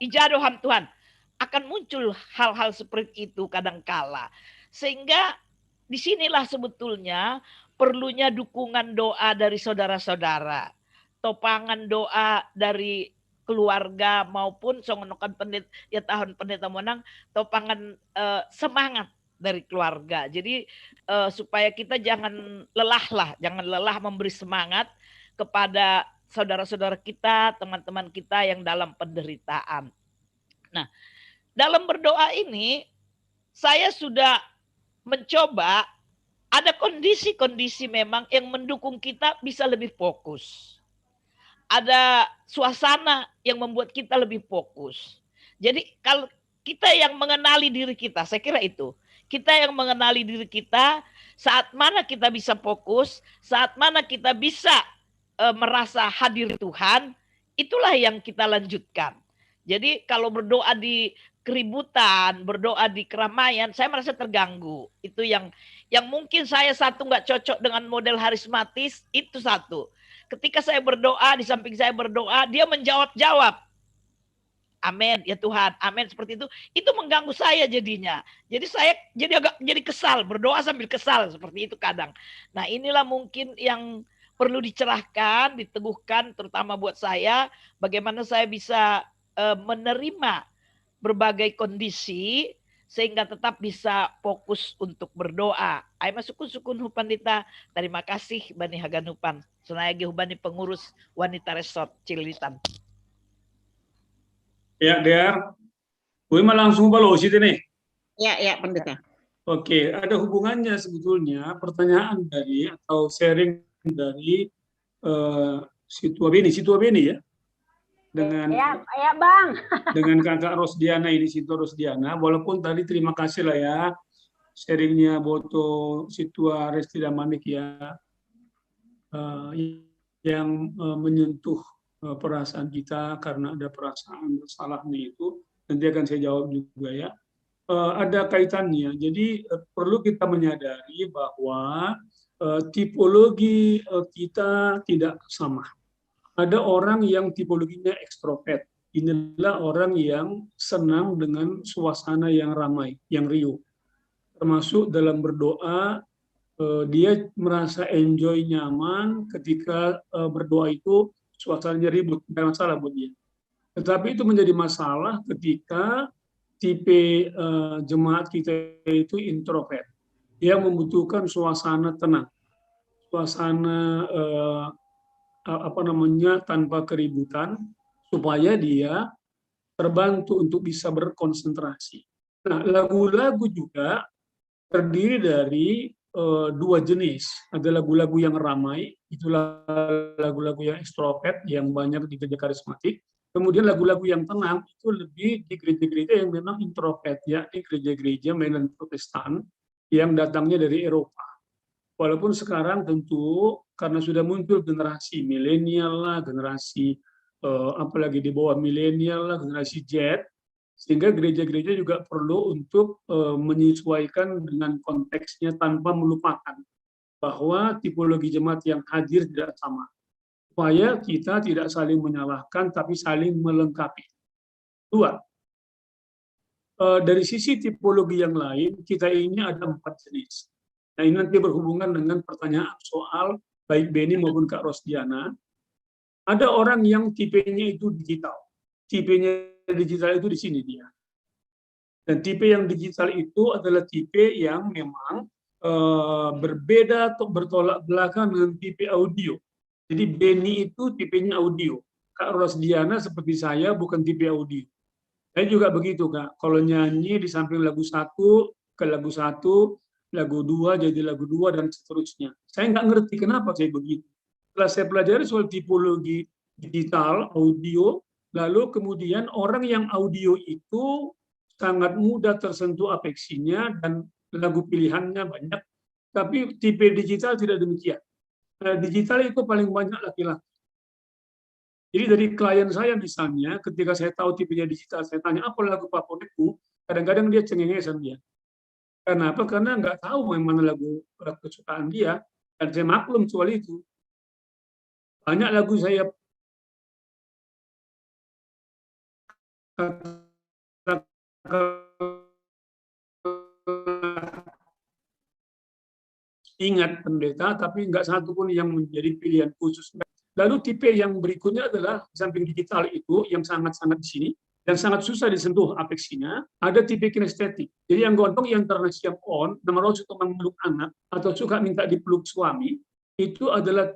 Ijadohan Tuhan. Akan muncul hal-hal seperti itu kadangkala. Sehingga disinilah sebetulnya perlunya dukungan doa dari saudara-saudara. Topangan doa dari keluarga maupun songonokan pendeta ya tahun pendeta menang, topangan semangat dari keluarga. Jadi supaya kita jangan lelah memberi semangat kepada saudara-saudara kita, teman-teman kita yang dalam penderitaan. Nah, dalam berdoa ini saya sudah mencoba, ada kondisi-kondisi memang yang mendukung kita bisa lebih fokus. Ada suasana yang membuat kita lebih fokus. Jadi kalau kita yang mengenali diri kita, saya kira itu. Kita yang mengenali diri kita, saat mana kita bisa fokus, saat mana kita bisa merasa hadir Tuhan, itulah yang kita lanjutkan. Jadi kalau berdoa di keributan, berdoa di keramaian, saya merasa terganggu. Itu yang mungkin saya satu nggak cocok dengan model harismatis, itu satu. Ketika saya berdoa, di samping saya berdoa, dia menjawab-jawab. Amin, ya Tuhan, amin, seperti itu mengganggu saya jadinya. Jadi saya jadi kesal, berdoa sambil kesal, seperti itu kadang. Nah inilah mungkin yang perlu dicerahkan, diteguhkan, terutama buat saya, bagaimana saya bisa menerima berbagai kondisi, sehingga tetap bisa fokus untuk berdoa. Ay masukun-sukun Pandita, terima kasih Bani Haganupan, senayagi hubani pengurus wanita resort Cililitan. Ya, Der. Gue mah langsung balos itu nih. Ya, Pendeta. Oke, ada hubungannya sebetulnya pertanyaan dari atau sharing dari Situa Beni ya, dengan ya Bang. dengan Kakak Rosdiana ini, Situa Rosdiana. Walaupun tadi terima kasih lah ya sharingnya Boto Situa Restidamanik ya, yang menyentuh perasaan kita karena ada perasaan bersalahnya itu, nanti akan saya jawab juga ya. Ada kaitannya, jadi perlu kita menyadari bahwa tipologi kita tidak sama. Ada orang yang tipologinya ekstrovert, inilah orang yang senang dengan suasana yang ramai, yang riuh. Termasuk dalam berdoa, dia merasa enjoy, nyaman ketika berdoa itu suasananya ribut, tidak masalah buat dia. Tetapi itu menjadi masalah ketika tipe jemaat kita itu introvert, yang membutuhkan suasana tenang, suasana tanpa keributan, supaya dia terbantu untuk bisa berkonsentrasi. Nah, lagu-lagu juga terdiri dari dua jenis. Ada lagu-lagu yang ramai, itulah lagu-lagu yang ekstrovert yang banyak di gereja karismatik. Kemudian lagu-lagu yang tenang itu lebih di gereja-gereja yang memang introvert, ya, di gereja-gereja mainan Protestan yang datangnya dari Eropa. Walaupun sekarang tentu karena sudah muncul generasi milenial lah, generasi apalagi di bawah milenial lah, generasi Z, sehingga gereja-gereja juga perlu untuk menyesuaikan dengan konteksnya tanpa melupakan bahwa tipologi jemaat yang hadir tidak sama. Supaya kita tidak saling menyalahkan, tapi saling melengkapi. Dua, dari sisi tipologi yang lain, kita ini ada 4 jenis. Nah ini nanti berhubungan dengan pertanyaan soal baik Beni maupun Kak Rosdiana. Ada orang yang tipenya itu digital. Tipenya digital itu di sini dia. Dan tipe yang digital itu adalah tipe yang memang berbeda atau bertolak belakang dengan tipe audio. Jadi Beni itu tipenya audio. Kak Rosdiana seperti saya bukan tipe audio. Saya juga begitu Kak. Kalau nyanyi di samping lagu 1 ke lagu 1, lagu 2 jadi lagu 2 dan seterusnya. Saya nggak ngerti kenapa saya begitu. Setelah saya pelajari soal tipologi digital, audio, lalu kemudian orang yang audio itu sangat mudah tersentuh afeksinya dan lagu pilihannya banyak. Tapi tipe digital tidak demikian. Digital itu paling banyak laki-laki. Jadi dari klien saya misalnya, ketika saya tahu tipenya digital, saya tanya apa lagu favoritku, kadang-kadang dia cengengesan dia. Kenapa? Karena nggak tahu mana lagu kesukaan dia, dan saya maklum soal itu. Banyak lagu saya ingat pendeta, tapi nggak satu pun yang menjadi pilihan khusus. Lalu tipe yang berikutnya adalah samping digital itu yang sangat-sangat di sini dan sangat susah disentuh afeksinya, ada tipe kinestetik. Jadi yang gondong yang karena siap on, nomor suka memeluk anak atau suka minta dipeluk suami, itu adalah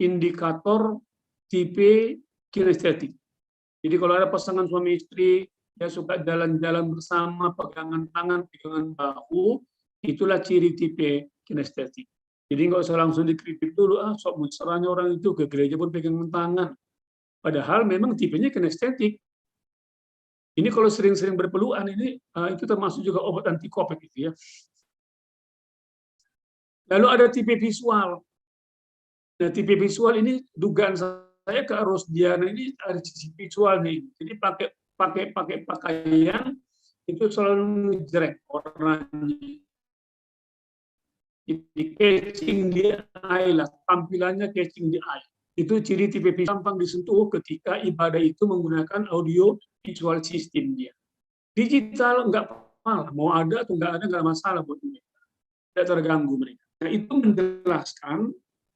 indikator tipe kinestetik. Jadi kalau ada pasangan suami istri, ya suka jalan-jalan bersama, pegangan tangan, pegangan bahu, itulah ciri tipe kinestetik. Jadi nggak usah langsung dikritik dulu, sok mesranya orang itu ke gereja pun pegangan tangan. Padahal memang tipenya kinestetik. Ini kalau sering-sering berpelukan ini itu termasuk juga obat anti COVID gitu ya. Lalu ada tipe visual. Nah, tipe visual ini dugaan saya ke Rosdiana ini ada sisi visual nih. Jadi pakai pakai pakaian itu selalu ngejreng warnanya. Jadi catching di eye lah, tampilannya catching di eye. Itu ciri tipe gampang disentuh ketika ibadah itu menggunakan audio visual system dia. Digital enggak apa-apa, mau ada atau enggak ada enggak masalah buat mereka. Tidak terganggu mereka. Nah, itu menjelaskan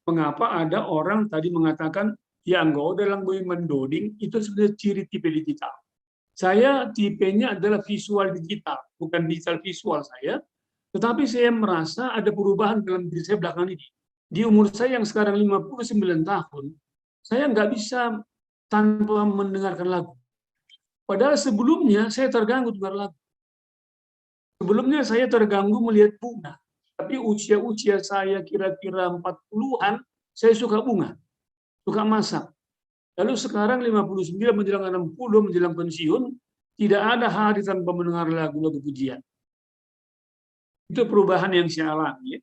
mengapa ada orang tadi mengatakan ya enggak dalam mendoding itu sebenarnya ciri tipe digital. Saya tipenya adalah visual digital, bukan digital visual saya. Tetapi saya merasa ada perubahan dalam diri saya belakangan ini. Di umur saya yang sekarang 59 tahun, saya nggak bisa tanpa mendengarkan lagu. Padahal sebelumnya saya terganggu dengar lagu. Sebelumnya saya terganggu melihat bunga. Tapi usia saya kira-kira 40-an, saya suka bunga, suka masak. Lalu sekarang 59 menjelang 60 menjelang pensiun, tidak ada hari tanpa mendengar lagu-lagu pujian. Itu perubahan yang saya alami.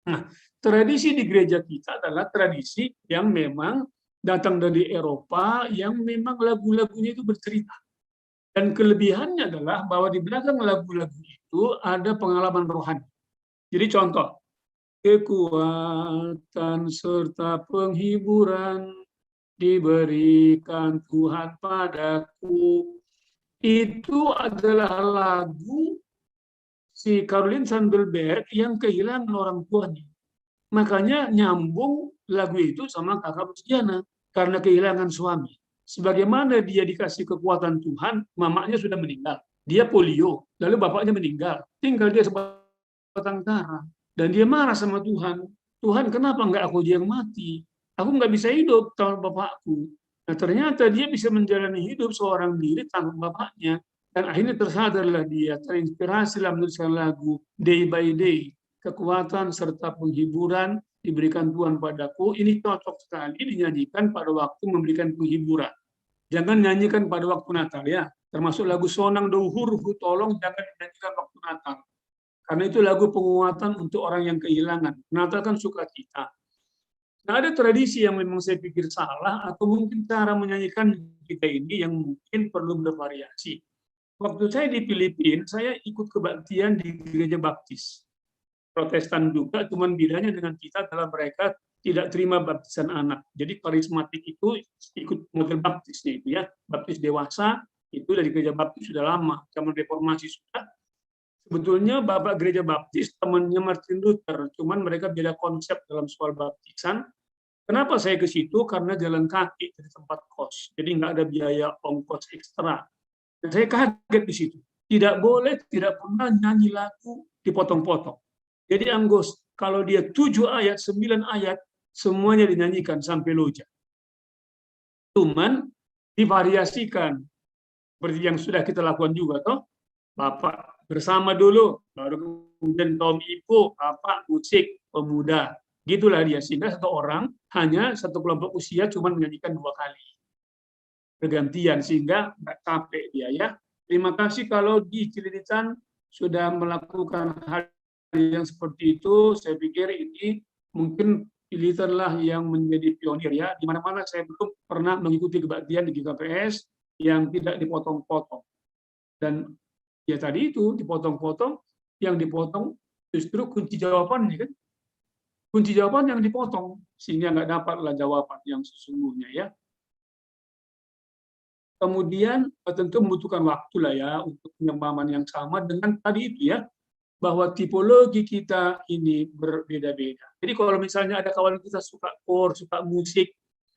Nah, tradisi di gereja kita adalah tradisi yang memang datang dari Eropa, yang memang lagu-lagunya itu bercerita. Dan kelebihannya adalah bahwa di belakang lagu-lagu itu ada pengalaman rohani. Jadi contoh, kekuatan serta penghiburan diberikan Tuhan padaku. Itu adalah lagu si Caroline Sandberg yang kehilangan orang tuanya. Makanya nyambung lagu itu sama kakak Pujiana karena kehilangan suami. Sebagaimana dia dikasih kekuatan Tuhan, mamanya sudah meninggal. Dia polio, lalu bapaknya meninggal. Tinggal dia sebatang kara. Dan dia marah sama Tuhan. Tuhan, kenapa nggak aku yang mati? Aku nggak bisa hidup tanpa bapakku. Nah, ternyata dia bisa menjalani hidup seorang diri tanpa bapaknya. Dan akhirnya tersadarlah dia, terinspirasi dalam menuliskan lagu Day by Day. Kekuatan serta penghiburan diberikan Tuhan padaku. Ini cocok sekali dinyanyikan pada waktu memberikan penghiburan. Jangan nyanyikan pada waktu Natal ya. Termasuk lagu Sonang Dauhur, tolong jangan dinyanyikan waktu Natal. Karena itu lagu penguatan untuk orang yang kehilangan. Natal kan sukacita. Nah, ada tradisi yang memang saya pikir salah, atau mungkin cara menyanyikan kita ini yang mungkin perlu bervariasi. Waktu saya di Filipina, saya ikut kebaktian di gereja baptis. Protestan juga, cuman bedanya dengan kita adalah mereka tidak terima baptisan anak. Jadi karismatik itu ikut model baptisnya itu ya. Baptis dewasa itu dari gereja baptis sudah lama, zaman reformasi sudah. Sebetulnya Bapak Gereja Baptis temannya Martin Luther, cuman mereka beda konsep dalam soal baptisan. Kenapa saya ke situ? Karena jalan kaki dari tempat kos, jadi nggak ada biaya ongkos ekstra. Dan saya kaget di situ. Tidak boleh, tidak pernah nyanyi lagu dipotong-potong. Jadi Anggos, kalau dia 7 ayat, 9 ayat, semuanya dinyanyikan sampai loja. Cuman divariasikan, seperti yang sudah kita lakukan juga, toh. Bapak bersama dulu, baru kemudian kaum ibu, bapak musik, pemuda. Gitulah dia, sehingga satu orang hanya satu kelompok usia cuma menyanyikan 2 kali. Bergantian, sehingga nggak capek dia ya. Terima kasih kalau di Cililitan sudah melakukan hal yang seperti itu. Saya pikir ini mungkin Cililitan lah yang menjadi pionir ya. Di mana-mana saya belum pernah mengikuti kebaktian di GKPS yang tidak dipotong-potong. Dan ya tadi itu dipotong-potong, yang dipotong justru kunci jawabannya kan. Kunci jawaban yang dipotong, sehingga nggak dapatlah jawaban yang sesungguhnya ya. Kemudian tentu membutuhkan waktu lah ya untuk penyemaman yang sama dengan tadi itu ya, bahwa tipologi kita ini berbeda-beda. Jadi kalau misalnya ada kawan kita suka core, suka musik,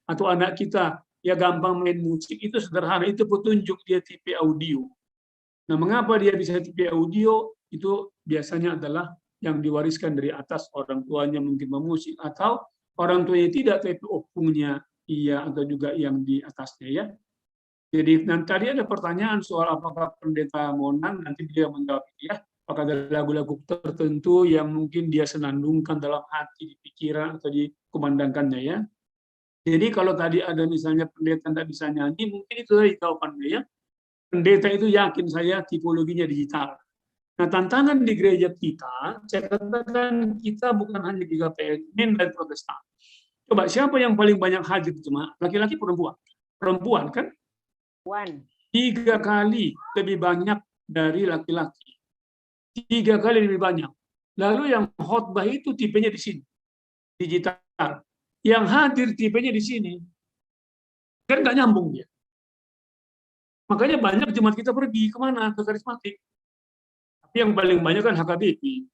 atau anak kita ya gampang main musik, itu sederhana, itu petunjuk dia tipe audio. Nah, mengapa dia bisa tipe audio? Itu biasanya adalah yang diwariskan dari atas, orang tuanya mungkin memusik, atau orang tuanya tidak, tapi opungnya iya, atau juga yang di atasnya ya. Jadi tadi ada pertanyaan soal apakah pendeta Monan, nanti dia menjawab ya, apakah ada lagu-lagu tertentu yang mungkin dia senandungkan dalam hati, di pikiran, atau dikumandangkannya ya. Jadi kalau tadi ada misalnya pendeta tidak bisa nyanyi, mungkin itu tadi jawabannya ya. Pendeta itu yakin saya tipologinya digital. Nah, tantangan di gereja kita, saya katakan kita bukan hanya GKPS, dan Protestan. Coba siapa yang paling banyak hadir jemaat? Laki-laki perempuan? Perempuan kan? Perempuan. 3 kali lebih banyak dari laki-laki. 3 kali lebih banyak. Lalu yang khotbah itu tipenya di sini, digital. Yang hadir tipenya di sini, kan nggak nyambung dia. Makanya banyak jemaat kita pergi kemana? Ke karismatik. Tapi yang paling banyak kan HKBP.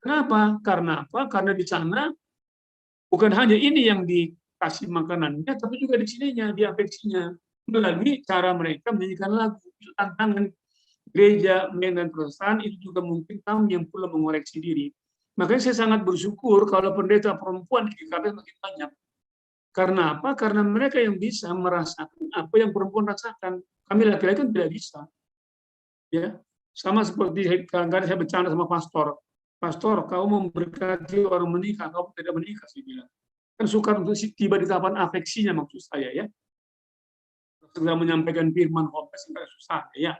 Kenapa? Karena apa? Karena di sana bukan hanya ini yang dikasih makanannya, tapi juga di sininya, di afeksinya. Melalui cara mereka menyanyikan lagu. Tantangan gereja dan Protestan itu juga mungkin kami yang perlu mengoreksi diri. Makanya saya sangat bersyukur kalau pendeta perempuan di GKP makin banyak. Karena apa? Karena mereka yang bisa merasakan apa yang perempuan rasakan. Kami laki-laki kan tidak bisa. Ya, sama seperti kadang-kadang saya bercanda sama pastor. Pastor, kau memberkati orang menikah, kau tidak menikah, saya bilang. Kan sukar untuk tiba di tahapan afeksinya maksud saya ya. Segera menyampaikan firman khotbah sehingga susah ya.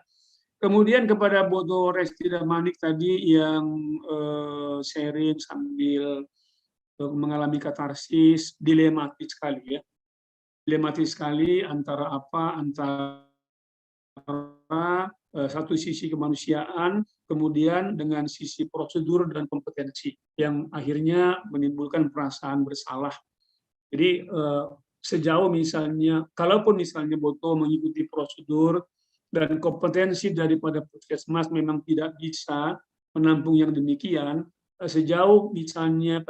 Kemudian kepada Boto Resti dan Manik tadi yang sharing sambil mengalami katarsis, dilematis sekali ya. Dilematis sekali antara apa? Antara satu sisi kemanusiaan, kemudian dengan sisi prosedur dan kompetensi yang akhirnya menimbulkan perasaan bersalah. Jadi sejauh misalnya, kalaupun misalnya Boto mengikuti prosedur dan kompetensi daripada puskesmas memang tidak bisa menampung yang demikian, sejauh misalnya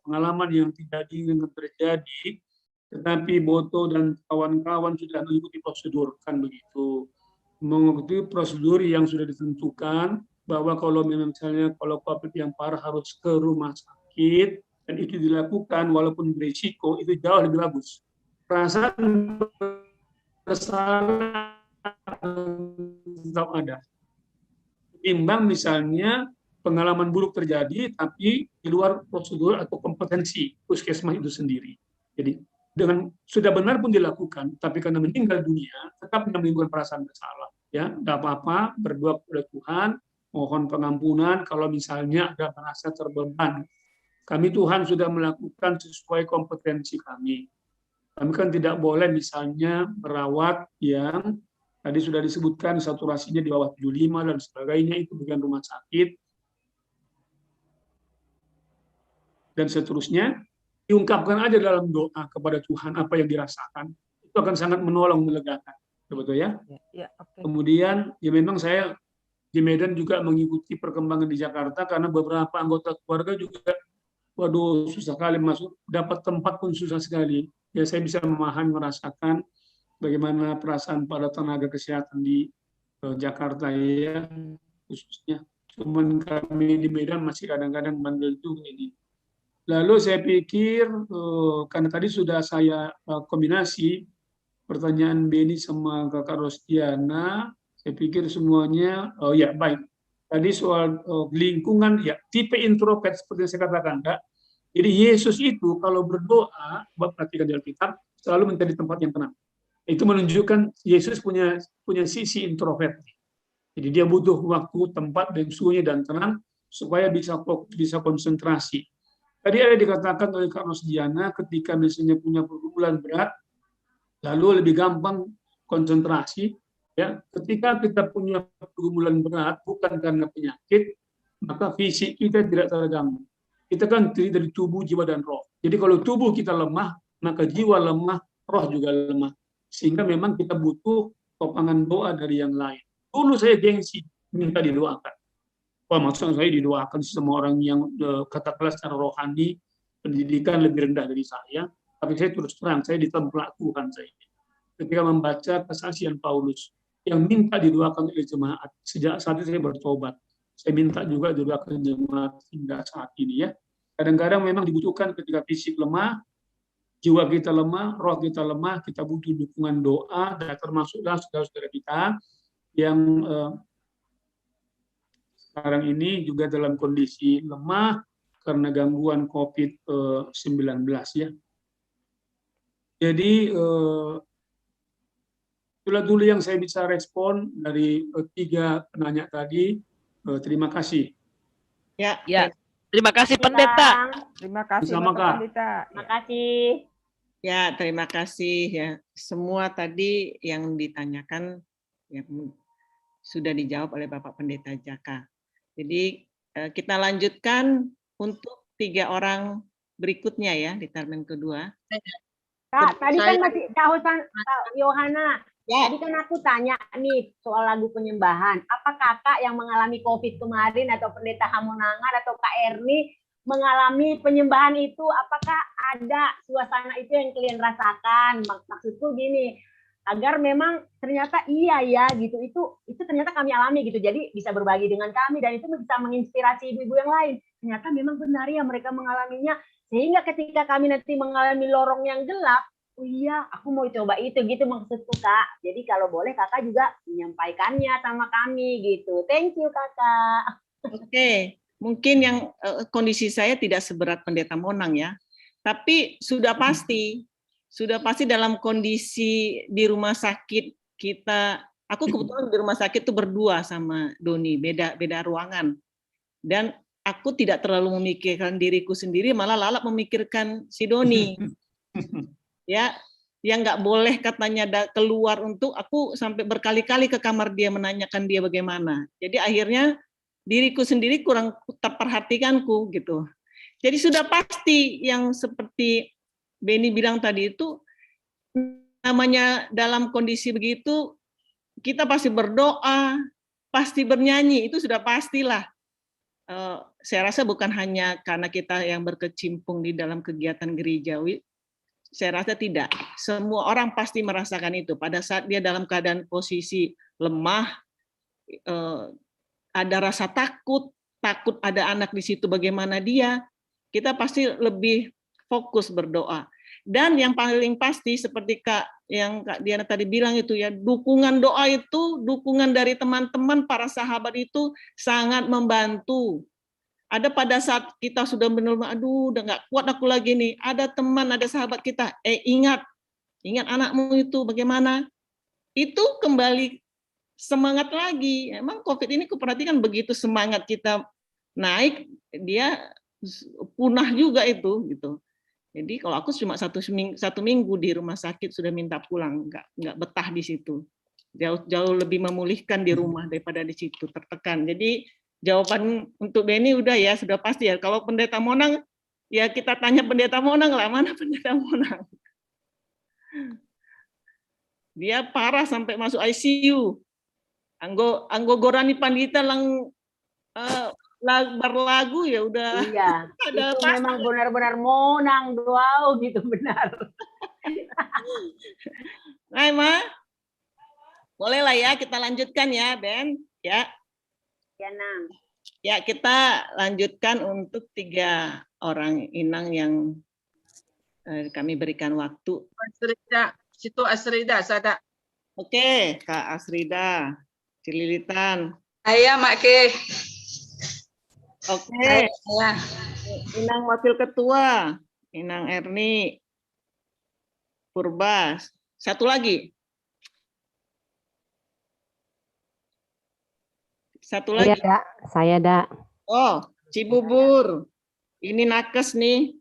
pengalaman yang tidak diinginkan terjadi, tetapi Boto dan kawan-kawan sudah mengikuti prosedur, kan begitu. Mengikuti prosedur yang sudah ditentukan, bahwa kalau misalnya kalau COVID yang parah harus ke rumah sakit, dan itu dilakukan walaupun berisiko, itu jauh lebih bagus. Perasaan bersalah tetap ada. Timbang misalnya pengalaman buruk terjadi tapi di luar prosedur atau kompetensi puskesmas itu sendiri. Jadi dengan sudah benar pun dilakukan, tapi karena meninggal dunia tetap menimbulkan perasaan bersalah. Ya, tidak apa-apa, berdoa kepada Tuhan, mohon pengampunan kalau misalnya ada merasa terbeban. Kami Tuhan sudah melakukan sesuai kompetensi kami. Kami kan tidak boleh misalnya merawat yang tadi sudah disebutkan saturasinya di bawah 75 dan sebagainya, itu bukan rumah sakit. Dan seterusnya, diungkapkan aja dalam doa kepada Tuhan apa yang dirasakan. Itu akan sangat menolong, melegakan. Betul ya? Ya, okay. Kemudian, ya memang saya di Medan juga mengikuti perkembangan di Jakarta, karena beberapa anggota keluarga juga, waduh, susah sekali masuk, dapat tempat pun susah sekali. Ya saya bisa memahami, merasakan bagaimana perasaan pada tenaga kesehatan di Jakarta ya, khususnya. Cuman kami di Medan masih kadang-kadang bandel juga ini. Lalu saya pikir, karena tadi sudah saya kombinasi pertanyaan Beni sama Kakak Rostiana, saya pikir semuanya, oh ya baik. Tadi soal lingkungan, ya tipe introvert seperti yang saya katakan, Kak. Jadi Yesus itu kalau berdoa, perhatikan di Alkitab, selalu mencari tempat yang tenang. Itu menunjukkan Yesus punya sisi introvert. Jadi dia butuh waktu, tempat, dan sunyi dan tenang supaya bisa fokus, bisa konsentrasi. Tadi ada dikatakan oleh Kak Rosdiana, ketika misalnya punya pergumulan berat, lalu lebih gampang konsentrasi. Ya, ketika kita punya pergumulan berat bukan karena penyakit, maka fisik kita tidak terganggu. Kita kan terdiri dari tubuh, jiwa, dan roh. Jadi kalau tubuh kita lemah, maka jiwa lemah, roh juga lemah. Sehingga memang kita butuh topangan doa dari yang lain. Dulu saya gengsi, minta didoakan. Wah, maksud saya didoakan semua orang yang katakanlah secara rohani, pendidikan lebih rendah dari saya. Tapi saya terus terang, saya ditemplak Tuhan saya. Ketika membaca kesaksian Paulus, yang minta didoakan oleh jemaat. Sejak saat itu saya bertobat. Saya minta juga didoakan jemaat hingga saat ini ya. Kadang-kadang memang dibutuhkan ketika fisik lemah, jiwa kita lemah, roh kita lemah, kita butuh dukungan doa, dan termasuklah saudara-saudara kita yang sekarang ini juga dalam kondisi lemah karena gangguan COVID-19 ya. Jadi itulah dulu yang saya bisa respon dari 3 penanya tadi. Terima kasih. Ya. Terima kasih Pendeta. Terima kasih Sama, Bapak Kak. Pendeta. Terima kasih. Ya, terima kasih ya. Semua tadi yang ditanyakan yang sudah dijawab oleh Bapak Pendeta Jaka. Jadi kita lanjutkan untuk 3 orang berikutnya ya di termen kedua. Kak, tadi kan masih Kak Yohana. Ya. Tadi kan aku tanya nih soal lagu penyembahan. Apa kakak yang mengalami COVID kemarin atau Pendeta Hamonangan atau Kak Erni mengalami penyembahan itu? Apakah ada suasana itu yang kalian rasakan? Maksudku gini, agar memang ternyata iya ya gitu. Itu ternyata kami alami gitu. Jadi bisa berbagi dengan kami dan itu bisa menginspirasi ibu-ibu yang lain. Ternyata memang benar ya mereka mengalaminya. Sehingga ketika kami nanti mengalami lorong yang gelap, oh iya, aku mau coba itu gitu maksudku Kak. Jadi kalau boleh Kakak juga menyampaikannya sama kami gitu. Thank you Kakak. Oke, mungkin yang kondisi saya tidak seberat Pendeta Monang ya. Tapi sudah pasti dalam kondisi di rumah sakit kita. Aku kebetulan di rumah sakit itu berdua sama Doni, beda ruangan. Dan aku tidak terlalu memikirkan diriku sendiri, malah lalap memikirkan si Doni. Ya, yang nggak boleh katanya keluar untuk aku sampai berkali-kali ke kamar dia menanyakan dia bagaimana. Jadi akhirnya diriku sendiri kurang terperhatikanku gitu. Jadi sudah pasti yang seperti Beni bilang tadi itu namanya dalam kondisi begitu kita pasti berdoa, pasti bernyanyi, itu sudah pastilah. Saya rasa bukan hanya karena kita yang berkecimpung di dalam kegiatan gerejawi. Saya rasa tidak. Semua orang pasti merasakan itu. Pada saat dia dalam keadaan posisi lemah, ada rasa takut ada anak di situ bagaimana dia, kita pasti lebih fokus berdoa. Dan yang paling pasti seperti Kak Diana tadi bilang itu ya, dukungan doa itu, dukungan dari teman-teman, para sahabat itu sangat membantu. Ada pada saat kita sudah benar-benar, aduh udah nggak kuat aku lagi nih, ada teman, ada sahabat kita, ingat anakmu itu bagaimana, itu kembali semangat lagi. Emang COVID ini kuperhatikan begitu semangat kita naik, dia punah juga itu gitu. Jadi kalau aku cuma satu minggu di rumah sakit sudah minta pulang, nggak betah di situ, jauh lebih memulihkan di rumah daripada di situ tertekan. Jadi jawaban untuk Beni udah ya, sudah pasti ya. Kalau Pendeta Monang, ya kita tanya Pendeta Monang lah, mana Pendeta Monang? Dia parah sampai masuk ICU. Anggo Gorani Pandita berlagu ya udah. Iya, ada itu memang benar-benar Monang doa gitu benar. Nah, Ma, boleh lah ya kita lanjutkan ya, Ben. Ya. Ya, Nang. Ya, kita lanjutkan untuk 3 orang inang yang kami berikan waktu. Asrida, situ Asrida, sada. Oke, Kak Asrida, Cililitan. Ayah, Mak Ke. Oke. Inang Wakil Ketua, Inang Erni, Purbas. Satu lagi. Satu lagi. Saya, Dak. Oh, Cibubur. Ini nakes nih.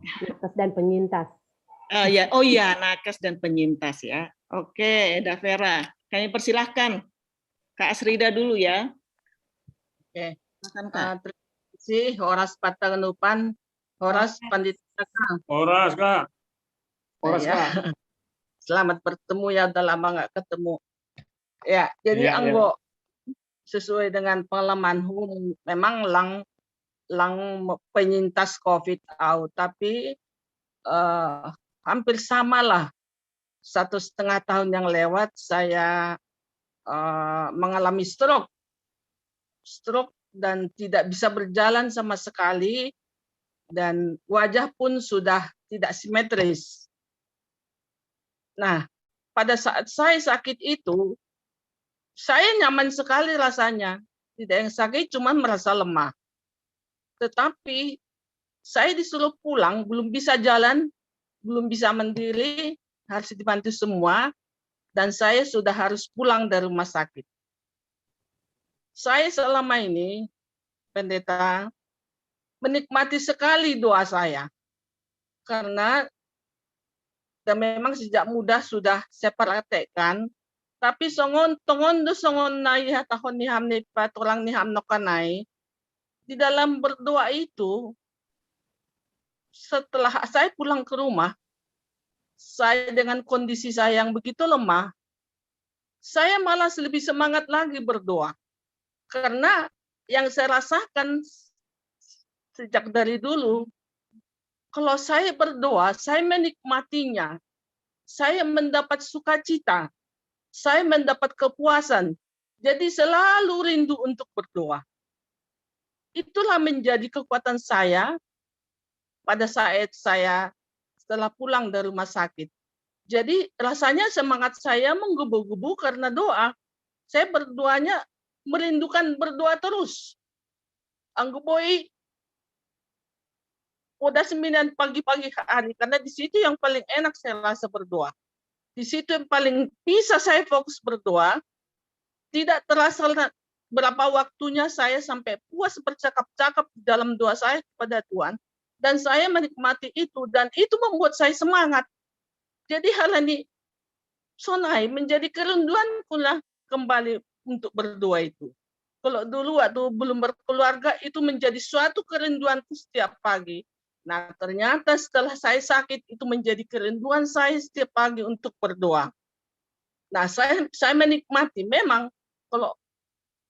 Nakes dan penyintas. Oh iya, nakes dan penyintas ya. Oke, Davera. Kami persilahkan Kak Asrida dulu ya. Oke. Terima kasih, Horas Patanupan, Horas Pandita. Horas, Kak. Horas, Kak. Selamat bertemu ya, udah lama nggak ketemu. Ya, jadi Anggo sesuai dengan pengalaman memang lang penyintas COVID out, tapi hampir sama lah. 1,5 tahun yang lewat saya mengalami stroke dan tidak bisa berjalan sama sekali dan wajah pun sudah tidak simetris. Nah, pada saat saya sakit itu, saya nyaman sekali rasanya. Tidak yang sakit, cuma merasa lemah. Tetapi saya disuruh pulang, belum bisa jalan, belum bisa mendiri, harus dibantu semua, dan saya sudah harus pulang dari rumah sakit. Saya selama ini, Pendeta, menikmati sekali doa saya. Karena dan memang sejak muda sudah saya praktekkan Tapi tongon na iha tahon ni ham ni patulang ni ham no kanay. Di dalam berdoa itu, setelah saya pulang ke rumah, saya dengan kondisi saya yang begitu lemah, saya malas lebih semangat lagi berdoa. Karena yang saya rasakan sejak dari dulu, kalau saya berdoa, saya menikmatinya. Saya mendapat sukacita. Saya mendapat kepuasan. Jadi selalu rindu untuk berdoa. Itulah menjadi kekuatan saya pada saat saya setelah pulang dari rumah sakit. Jadi rasanya semangat saya menggebu-gebu karena doa. Saya berdoanya merindukan berdoa terus. Angguboy udah 9 pagi-pagi hari karena di situ yang paling enak saya rasa berdoa. Di situ yang paling bisa saya fokus berdoa. Tidak terasa berapa waktunya saya sampai puas bercakap-cakap dalam doa saya kepada Tuhan. Dan saya menikmati itu. Dan itu membuat saya semangat. Jadi hal ini sonai menjadi kerinduanku lah kembali untuk berdoa itu. Kalau dulu waktu belum berkeluarga itu menjadi suatu kerinduanku setiap pagi. Nah, ternyata setelah saya sakit itu menjadi kerinduan saya setiap pagi untuk berdoa. Nah, saya menikmati. Memang kalau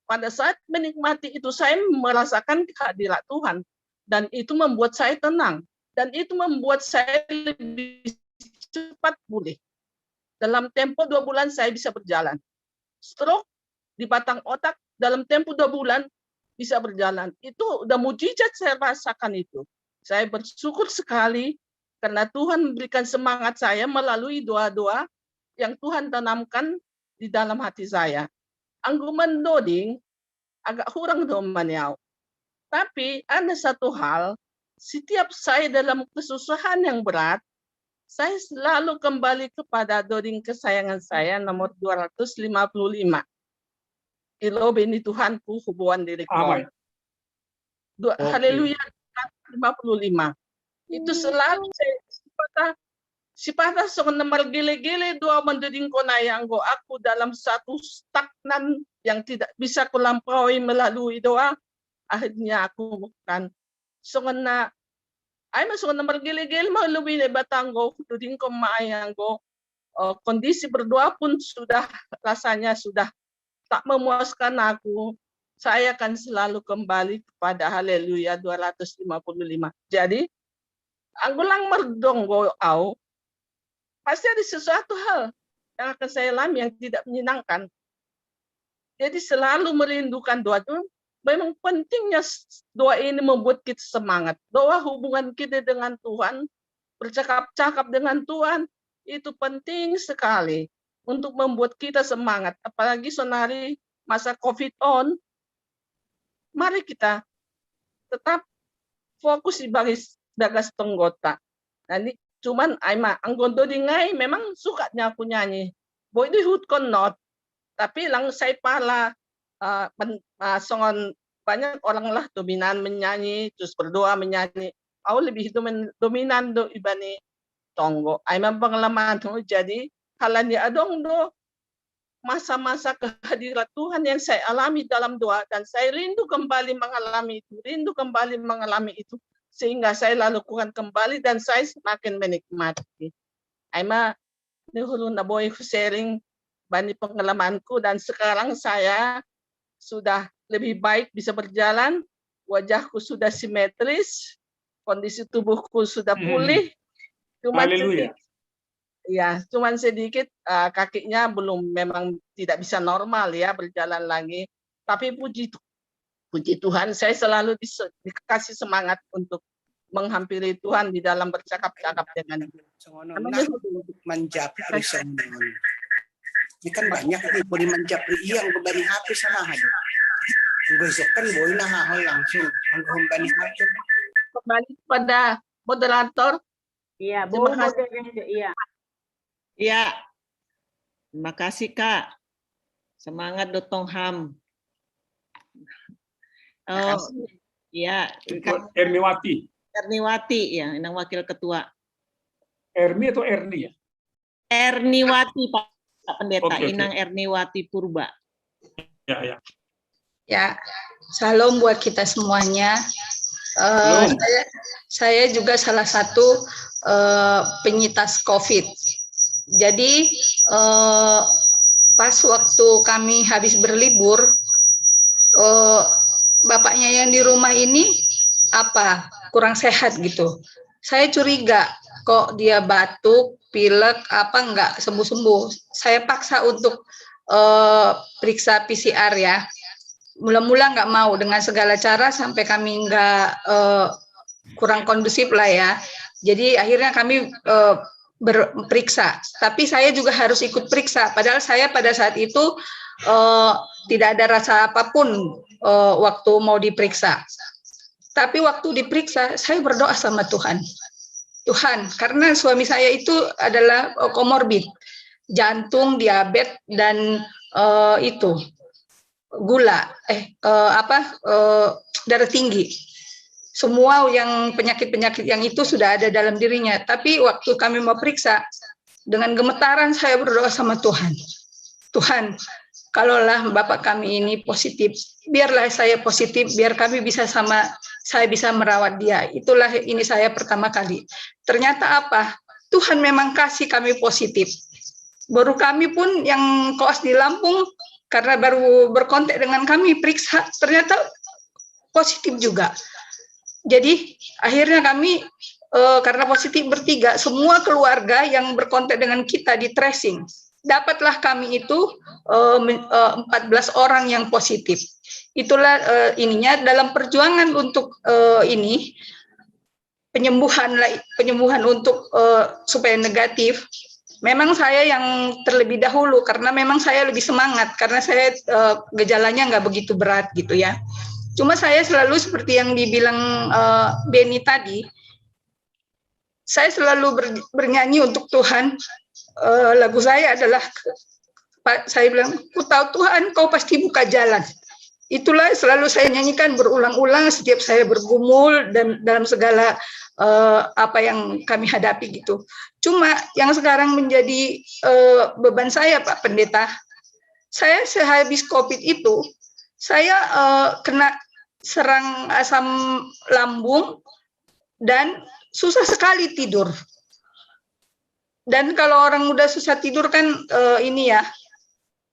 pada saat menikmati itu saya merasakan kehadiran Tuhan dan itu membuat saya tenang dan itu membuat saya lebih cepat pulih. Dalam tempo 2 bulan saya bisa berjalan. Stroke di batang otak dalam tempo 2 bulan bisa berjalan. Itu udah mujizat saya rasakan itu. Saya bersyukur sekali karena Tuhan memberikan semangat saya melalui doa-doa yang Tuhan tanamkan di dalam hati saya. Angguman doding agak kurang domanyau. Tapi ada satu hal, setiap saya dalam kesusahan yang berat, saya selalu kembali kepada doding kesayangan saya nomor 255. Ilo beni Tuhanku hubungan diriku. Haleluya. 55. Itu selalu saya sipata song nomor gile-gile doa mendeding ko na yang aku dalam satu stagnan yang tidak bisa kulampaui melalui doa. Akhirnya aku bukan songan na ay masong nomor gile-gile mau lebih batanggo duding ko maayanggo kondisi berdoa pun sudah rasanya sudah tak memuaskan aku. Saya akan selalu kembali kepada haleluya 255. Jadi, anggulang merdonggo au, pasti ada sesuatu hal yang akan saya alami yang tidak menyenangkan. Jadi selalu merindukan doa itu. Memang pentingnya doa ini membuat kita semangat. Doa hubungan kita dengan Tuhan, bercakap-cakap dengan Tuhan, itu penting sekali untuk membuat kita semangat. Apalagi sonari masa COVID on, mari kita tetap fokus di baris dagas tonggota. Nanti cuman aima anggondo dingai memang sukanya aku nyanyi. Boy di hut not. Tapi lang saya pala songon banyak orang lah dominan menyanyi terus berdoa menyanyi. Aku lebih dominan do ibani tonggo. Aima pengalaman tuh jadi halanya adong do masa-masa kehadiran Tuhan yang saya alami dalam doa dan saya rindu kembali mengalami itu sehingga saya lakukan kembali dan saya semakin menikmati. Aima dahulu na boy sharing bani pengalamanku dan sekarang saya sudah lebih baik bisa berjalan, wajahku sudah simetris, kondisi tubuhku sudah pulih. Cuman sedikit kakinya belum memang tidak bisa normal ya berjalan lagi. Tapi puji Tuhan saya selalu dikasih semangat untuk menghampiri Tuhan di dalam bercakap-cakap dengan menjapri semua. Ini kan banyak nih boleh menjapri yang kembali HP sama hadu. Gosok kan boleh nah langsung kembali HP. Kembali pada moderator. Iya, boleh. Iya. Iya. Terima kasih, Kak. Semangat Dotong Ham. Oh, iya. Erniwati. Erniwati ya, yang wakil ketua. Erni atau Erni ya? Erniwati, Pak. Pak Pendeta. Oke. Inang Erniwati Purba. Ya. Ya, salam buat kita semuanya. Saya juga salah satu penyintas COVID. Jadi pas waktu kami habis berlibur, bapaknya yang di rumah ini kurang sehat gitu. Saya curiga kok dia batuk, pilek, nggak sembuh-sembuh. Saya paksa untuk periksa PCR ya. Mula-mula nggak mau dengan segala cara sampai kami nggak kurang kondusif lah ya. Jadi akhirnya kami berperiksa. Tapi saya juga harus ikut periksa. Padahal saya pada saat itu tidak ada rasa apapun waktu mau diperiksa. Tapi waktu diperiksa saya berdoa sama Tuhan. Tuhan, karena suami saya itu adalah komorbid, jantung, diabetes dan gula, darah tinggi. Semua yang penyakit-penyakit yang itu sudah ada dalam dirinya. Tapi waktu kami mau periksa, dengan gemetaran saya berdoa sama Tuhan. Tuhan, kalaulah Bapak kami ini positif, biarlah saya positif, biar kami saya bisa merawat dia. Itulah ini saya pertama kali. Ternyata Tuhan memang kasih kami positif. Baru kami pun yang koas di Lampung, karena baru berkontak dengan kami, periksa, ternyata positif juga. Jadi akhirnya kami, karena positif bertiga, semua keluarga yang berkontak dengan kita di tracing. Dapatlah kami itu 14 orang yang positif. Itulah ininya dalam perjuangan untuk penyembuhan untuk supaya negatif. Memang saya yang terlebih dahulu karena memang saya lebih semangat karena saya gejalanya nggak begitu berat gitu ya. Cuma saya selalu seperti yang dibilang Benny tadi, saya selalu bernyanyi untuk Tuhan. Lagu saya adalah saya bilang, ku tahu Tuhan kau pasti buka jalan. Itulah selalu saya nyanyikan berulang-ulang setiap saya bergumul dan dalam segala apa yang kami hadapi gitu. Cuma yang sekarang menjadi beban saya Pak Pendeta, saya sehabis COVID itu saya kena serang asam lambung dan susah sekali tidur. Dan kalau orang udah susah tidur kan ini ya,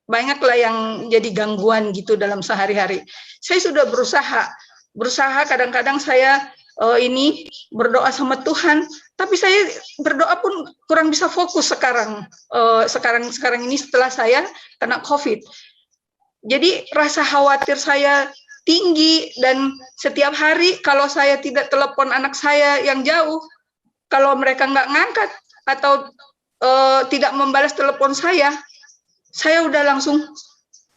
banyaklah yang jadi gangguan gitu dalam sehari-hari. Saya sudah berusaha kadang-kadang saya ini berdoa sama Tuhan, tapi saya berdoa pun kurang bisa fokus sekarang ini setelah saya kena COVID. Jadi rasa khawatir saya tinggi dan setiap hari kalau saya tidak telepon anak saya yang jauh, kalau mereka nggak ngangkat atau tidak membalas telepon saya udah langsung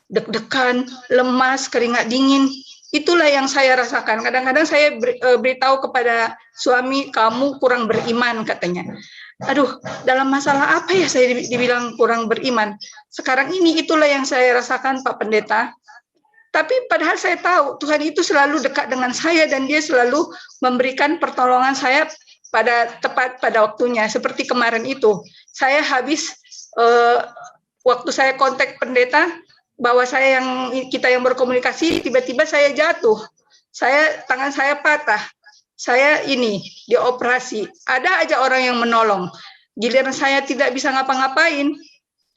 deg-degan, lemas, keringat dingin. Itulah yang saya rasakan. Kadang-kadang saya beritahu kepada suami, kamu kurang beriman katanya. Aduh, dalam masalah apa ya saya dibilang kurang beriman? Sekarang ini itulah yang saya rasakan Pak Pendeta. Tapi padahal saya tahu Tuhan itu selalu dekat dengan saya dan dia selalu memberikan pertolongan saya tepat pada waktunya. Seperti kemarin itu, saya habis waktu saya kontak pendeta bahwa kita yang berkomunikasi, tiba-tiba saya jatuh, tangan saya patah, saya ini dioperasi. Ada aja orang yang menolong. Giliran saya tidak bisa ngapa-ngapain,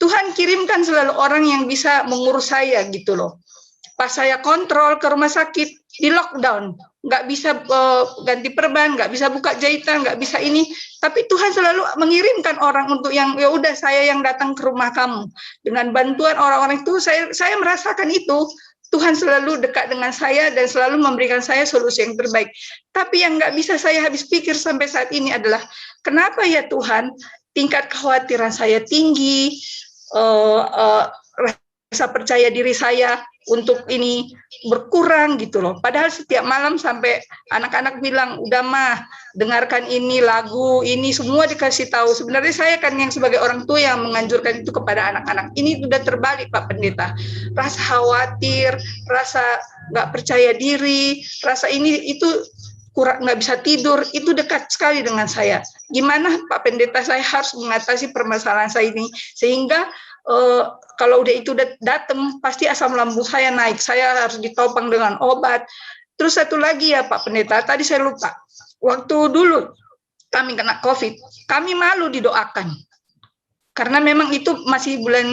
Tuhan kirimkan selalu orang yang bisa mengurus saya gitu loh. Pas saya kontrol ke rumah sakit, di lockdown, nggak bisa ganti perban, nggak bisa buka jahitan, nggak bisa ini. Tapi Tuhan selalu mengirimkan orang untuk yang ya udah saya yang datang ke rumah kamu. Dengan bantuan orang-orang itu, saya merasakan itu. Tuhan selalu dekat dengan saya dan selalu memberikan saya solusi yang terbaik. Tapi yang nggak bisa saya habis pikir sampai saat ini adalah kenapa ya Tuhan tingkat kekhawatiran saya tinggi, rasa percaya diri saya untuk ini berkurang gitu loh. Padahal setiap malam sampai anak-anak bilang, udah mah dengarkan ini lagu, ini semua dikasih tahu. Sebenarnya saya kan yang sebagai orang tua yang menganjurkan itu kepada anak-anak. Ini sudah terbalik Pak Pendeta. Rasa khawatir, rasa nggak percaya diri, rasa ini itu kurang nggak bisa tidur, itu dekat sekali dengan saya. Gimana Pak Pendeta saya harus mengatasi permasalahan saya ini sehingga kalau udah itu datang pasti asam lambung saya naik, saya harus ditopang dengan obat. Terus satu lagi ya Pak Pendeta, tadi saya lupa, waktu dulu kami kena COVID, kami malu didoakan karena memang itu masih bulan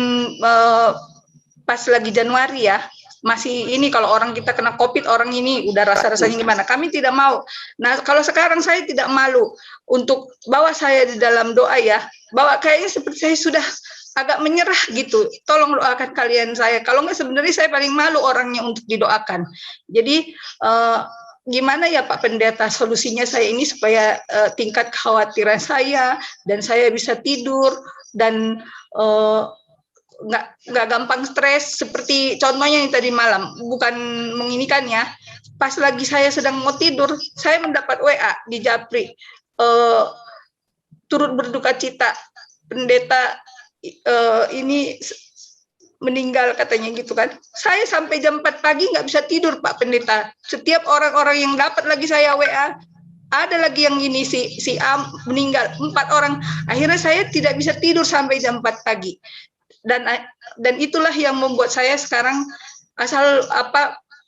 pas lagi Januari ya, masih ini kalau orang kita kena COVID, orang ini udah rasa-rasanya gimana. Kami tidak mau. Nah, kalau sekarang saya tidak malu untuk bawa saya di dalam doa ya. Bawa kayaknya seperti saya sudah agak menyerah gitu. Tolong doakan kalian saya. Kalau nggak sebenarnya saya paling malu orangnya untuk didoakan. Jadi gimana ya Pak Pendeta solusinya saya ini supaya tingkat kekhawatiran saya dan saya bisa tidur dan nggak gampang stres seperti contohnya yang tadi malam, bukan menginikan ya, pas lagi saya sedang mau tidur saya mendapat WA di Japri, turut berduka cita pendeta ini meninggal katanya gitu kan. Saya sampai jam 4 pagi nggak bisa tidur Pak Pendeta, setiap orang-orang yang dapat lagi saya WA ada lagi yang ini si A meninggal, 4 orang, akhirnya saya tidak bisa tidur sampai jam 4 pagi. Dan itulah yang membuat saya sekarang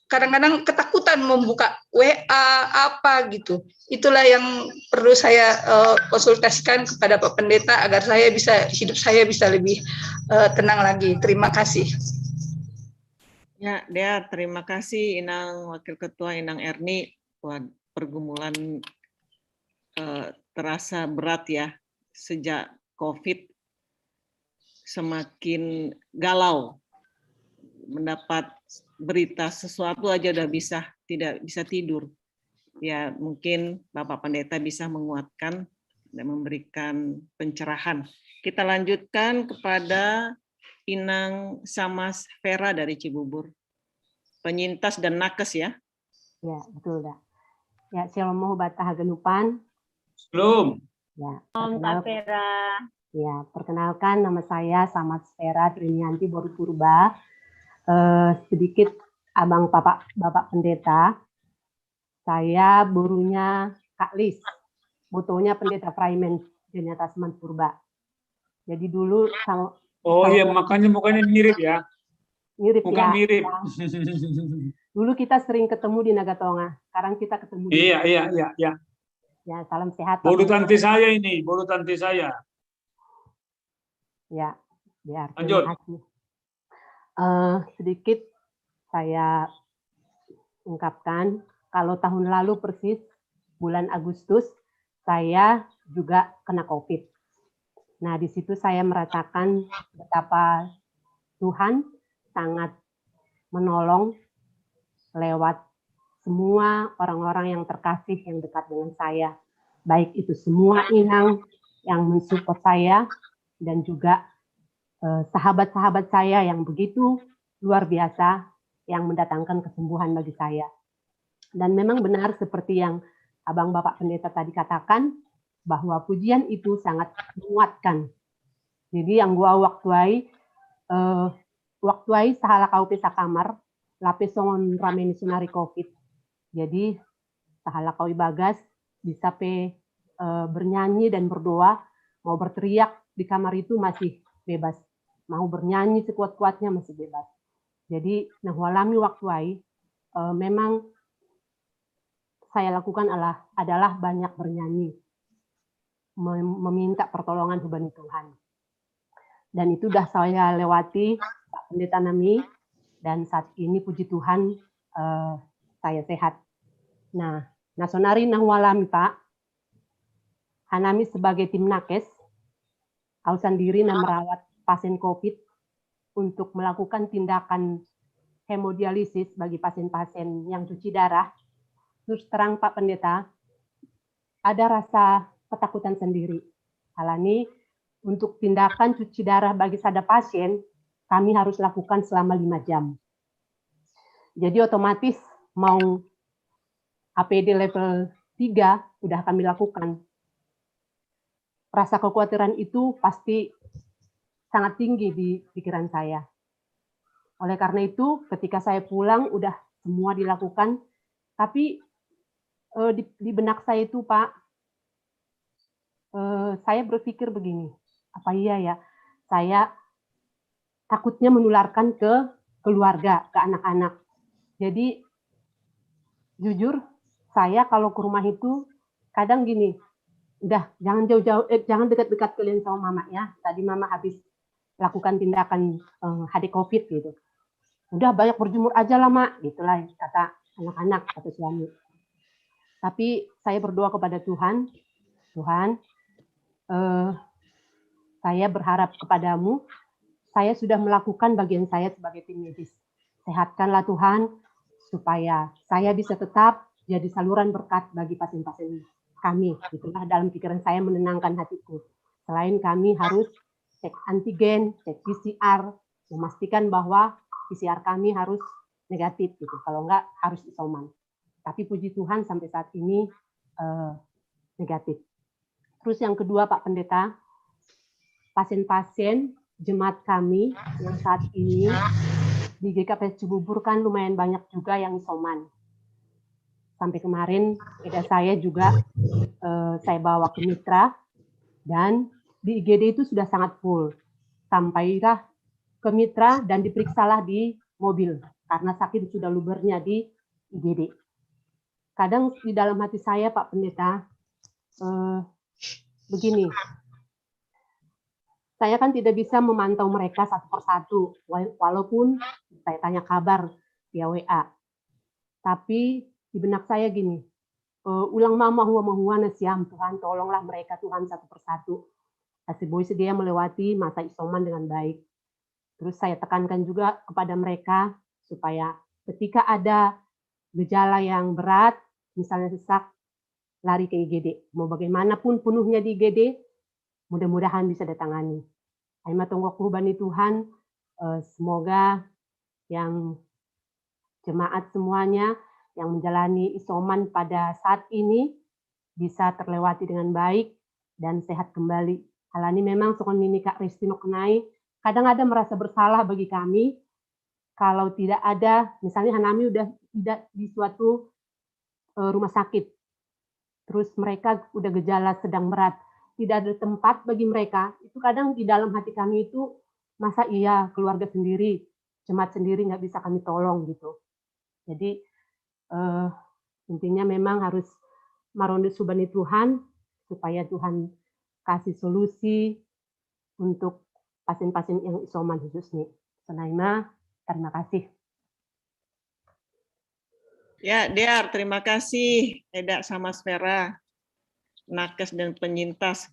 kadang-kadang ketakutan membuka WA apa gitu. Itulah yang perlu saya konsultasikan kepada Pak Pendeta agar hidup saya bisa lebih tenang lagi. Terima kasih. Ya, Dea, terima kasih Inang Wakil Ketua Inang Erni. Wah, pergumulan terasa berat ya sejak COVID. Semakin galau, mendapat berita sesuatu aja udah tidak bisa tidur. Ya mungkin Bapak Pendeta bisa menguatkan dan memberikan pencerahan. Kita lanjutkan kepada Inang Samas Vera dari Cibubur. Penyintas dan nakes ya. Ya, betul, Dak. Ya, Shalom Mohobata Haganupan. Belum. Ya, Kak Vera. Ya, perkenalkan nama saya Samas Vera Trinianti Boru Purba. Sedikit abang Bapak Pendeta. Saya burunya Kak Lis. Motonya Pendeta Fraimen Jenia Tasman Purba. Jadi dulu sama. Oh iya, makanya mukanya mirip ya. Mirip Bukan ya. mirip. Ya. Dulu kita sering ketemu di Nagatonga. Sekarang kita ketemu di. Iya. Ya, salam sehat. Bodoh tante saya ini, bodoh tante saya. Ya, biar lanjut. Terima kasih. Sedikit saya ungkapkan, kalau tahun lalu persis bulan Agustus saya juga kena COVID. Nah, di situ saya merasakan betapa Tuhan sangat menolong lewat semua orang-orang yang terkasih yang dekat dengan saya. Baik itu semua inang yang mensupport saya, dan juga sahabat-sahabat saya yang begitu luar biasa yang mendatangkan kesembuhan bagi saya. Dan memang benar seperti yang Abang Bapak Pendeta tadi katakan, bahwa pujian itu sangat menguatkan. Jadi yang gua waktuai sahala kaupe sakamar, lapis songon rameni sunari COVID. Jadi sahala kau bagas bisa bernyanyi dan berdoa, mau berteriak di kamar itu masih bebas, mau bernyanyi sekuat-kuatnya masih bebas. Jadi nahwalami waktuai memang saya lakukan adalah banyak bernyanyi, meminta pertolongan hubani Tuhan. Dan itu sudah saya lewati Pak Pendeta Nami, dan saat ini puji Tuhan saya sehat. Nah, nasonari nahwalami Pak, hanami sebagai tim nakes, Ausan diri merawat pasien COVID untuk melakukan tindakan hemodialisis bagi pasien-pasien yang cuci darah. Terus terang Pak Pendeta, ada rasa ketakutan sendiri. Halani untuk tindakan cuci darah bagi sada pasien, kami harus lakukan selama 5 jam. Jadi otomatis mau APD level 3 udah kami lakukan. Rasa kekhawatiran itu pasti sangat tinggi di pikiran saya. Oleh karena itu, ketika saya pulang, udah semua dilakukan, tapi di benak saya itu, Pak, saya berpikir begini, apa iya ya, saya takutnya menularkan ke keluarga, ke anak-anak. Jadi jujur saya kalau ke rumah itu kadang gini, udah jangan jauh-jauh, jangan dekat-dekat kalian sama mama ya. Tadi mama habis lakukan tindakan HD COVID gitu. Udah banyak berjemur aja lah mak, gitulah kata anak-anak, kata suami. Tapi saya berdoa kepada Tuhan, Tuhan, saya berharap kepadamu, saya sudah melakukan bagian saya sebagai tim medis. Sehatkanlah Tuhan, supaya saya bisa tetap jadi saluran berkat bagi pasien-pasien kami. Itulah dalam pikiran saya menenangkan hatiku. Selain kami harus cek antigen, cek PCR, memastikan bahwa PCR kami harus negatif gitu. Kalau enggak harus isoman. Tapi puji Tuhan sampai saat ini negatif. Terus yang kedua Pak Pendeta, pasien-pasien jemaat kami yang saat ini di GKP Cibubur kan lumayan banyak juga yang isoman. Sampai kemarin beda saya juga saya bawa ke mitra dan di IGD itu sudah sangat full. Sampailah ke mitra dan diperiksalah di mobil karena sakit sudah lubernya di IGD. Kadang di dalam hati saya Pak Pendeta begini, saya kan tidak bisa memantau mereka satu persatu, walaupun saya tanya kabar via WA. Tapi di benak saya gini, ulang mama huwa nasiam, Tuhan tolonglah mereka Tuhan satu persatu. Kasih boy sedia melewati masa isoman dengan baik. Terus saya tekankan juga kepada mereka supaya ketika ada gejala yang berat, misalnya sesak, lari ke IGD. Mau bagaimanapun penuhnya di IGD, mudah-mudahan bisa ditangani. Aima tonggok Bani Tuhan, semoga yang jemaat semuanya yang menjalani isoman pada saat ini bisa terlewati dengan baik dan sehat kembali. Hal ini memang sokon ini Kak Ristino kenai, kadang ada merasa bersalah bagi kami kalau tidak ada, misalnya Hanami udah tidak di suatu rumah sakit, terus mereka udah gejala sedang berat, tidak ada tempat bagi mereka, itu kadang di dalam hati kami itu, masa iya keluarga sendiri, jemaat sendiri nggak bisa kami tolong gitu. Jadi intinya memang harus maronde subani Tuhan, supaya Tuhan kasih solusi untuk pasien-pasien yang isoman khususnya. Senaima, terima kasih. Ya, Dear, terima kasih Eda sama Sfera, nakes dan penyintas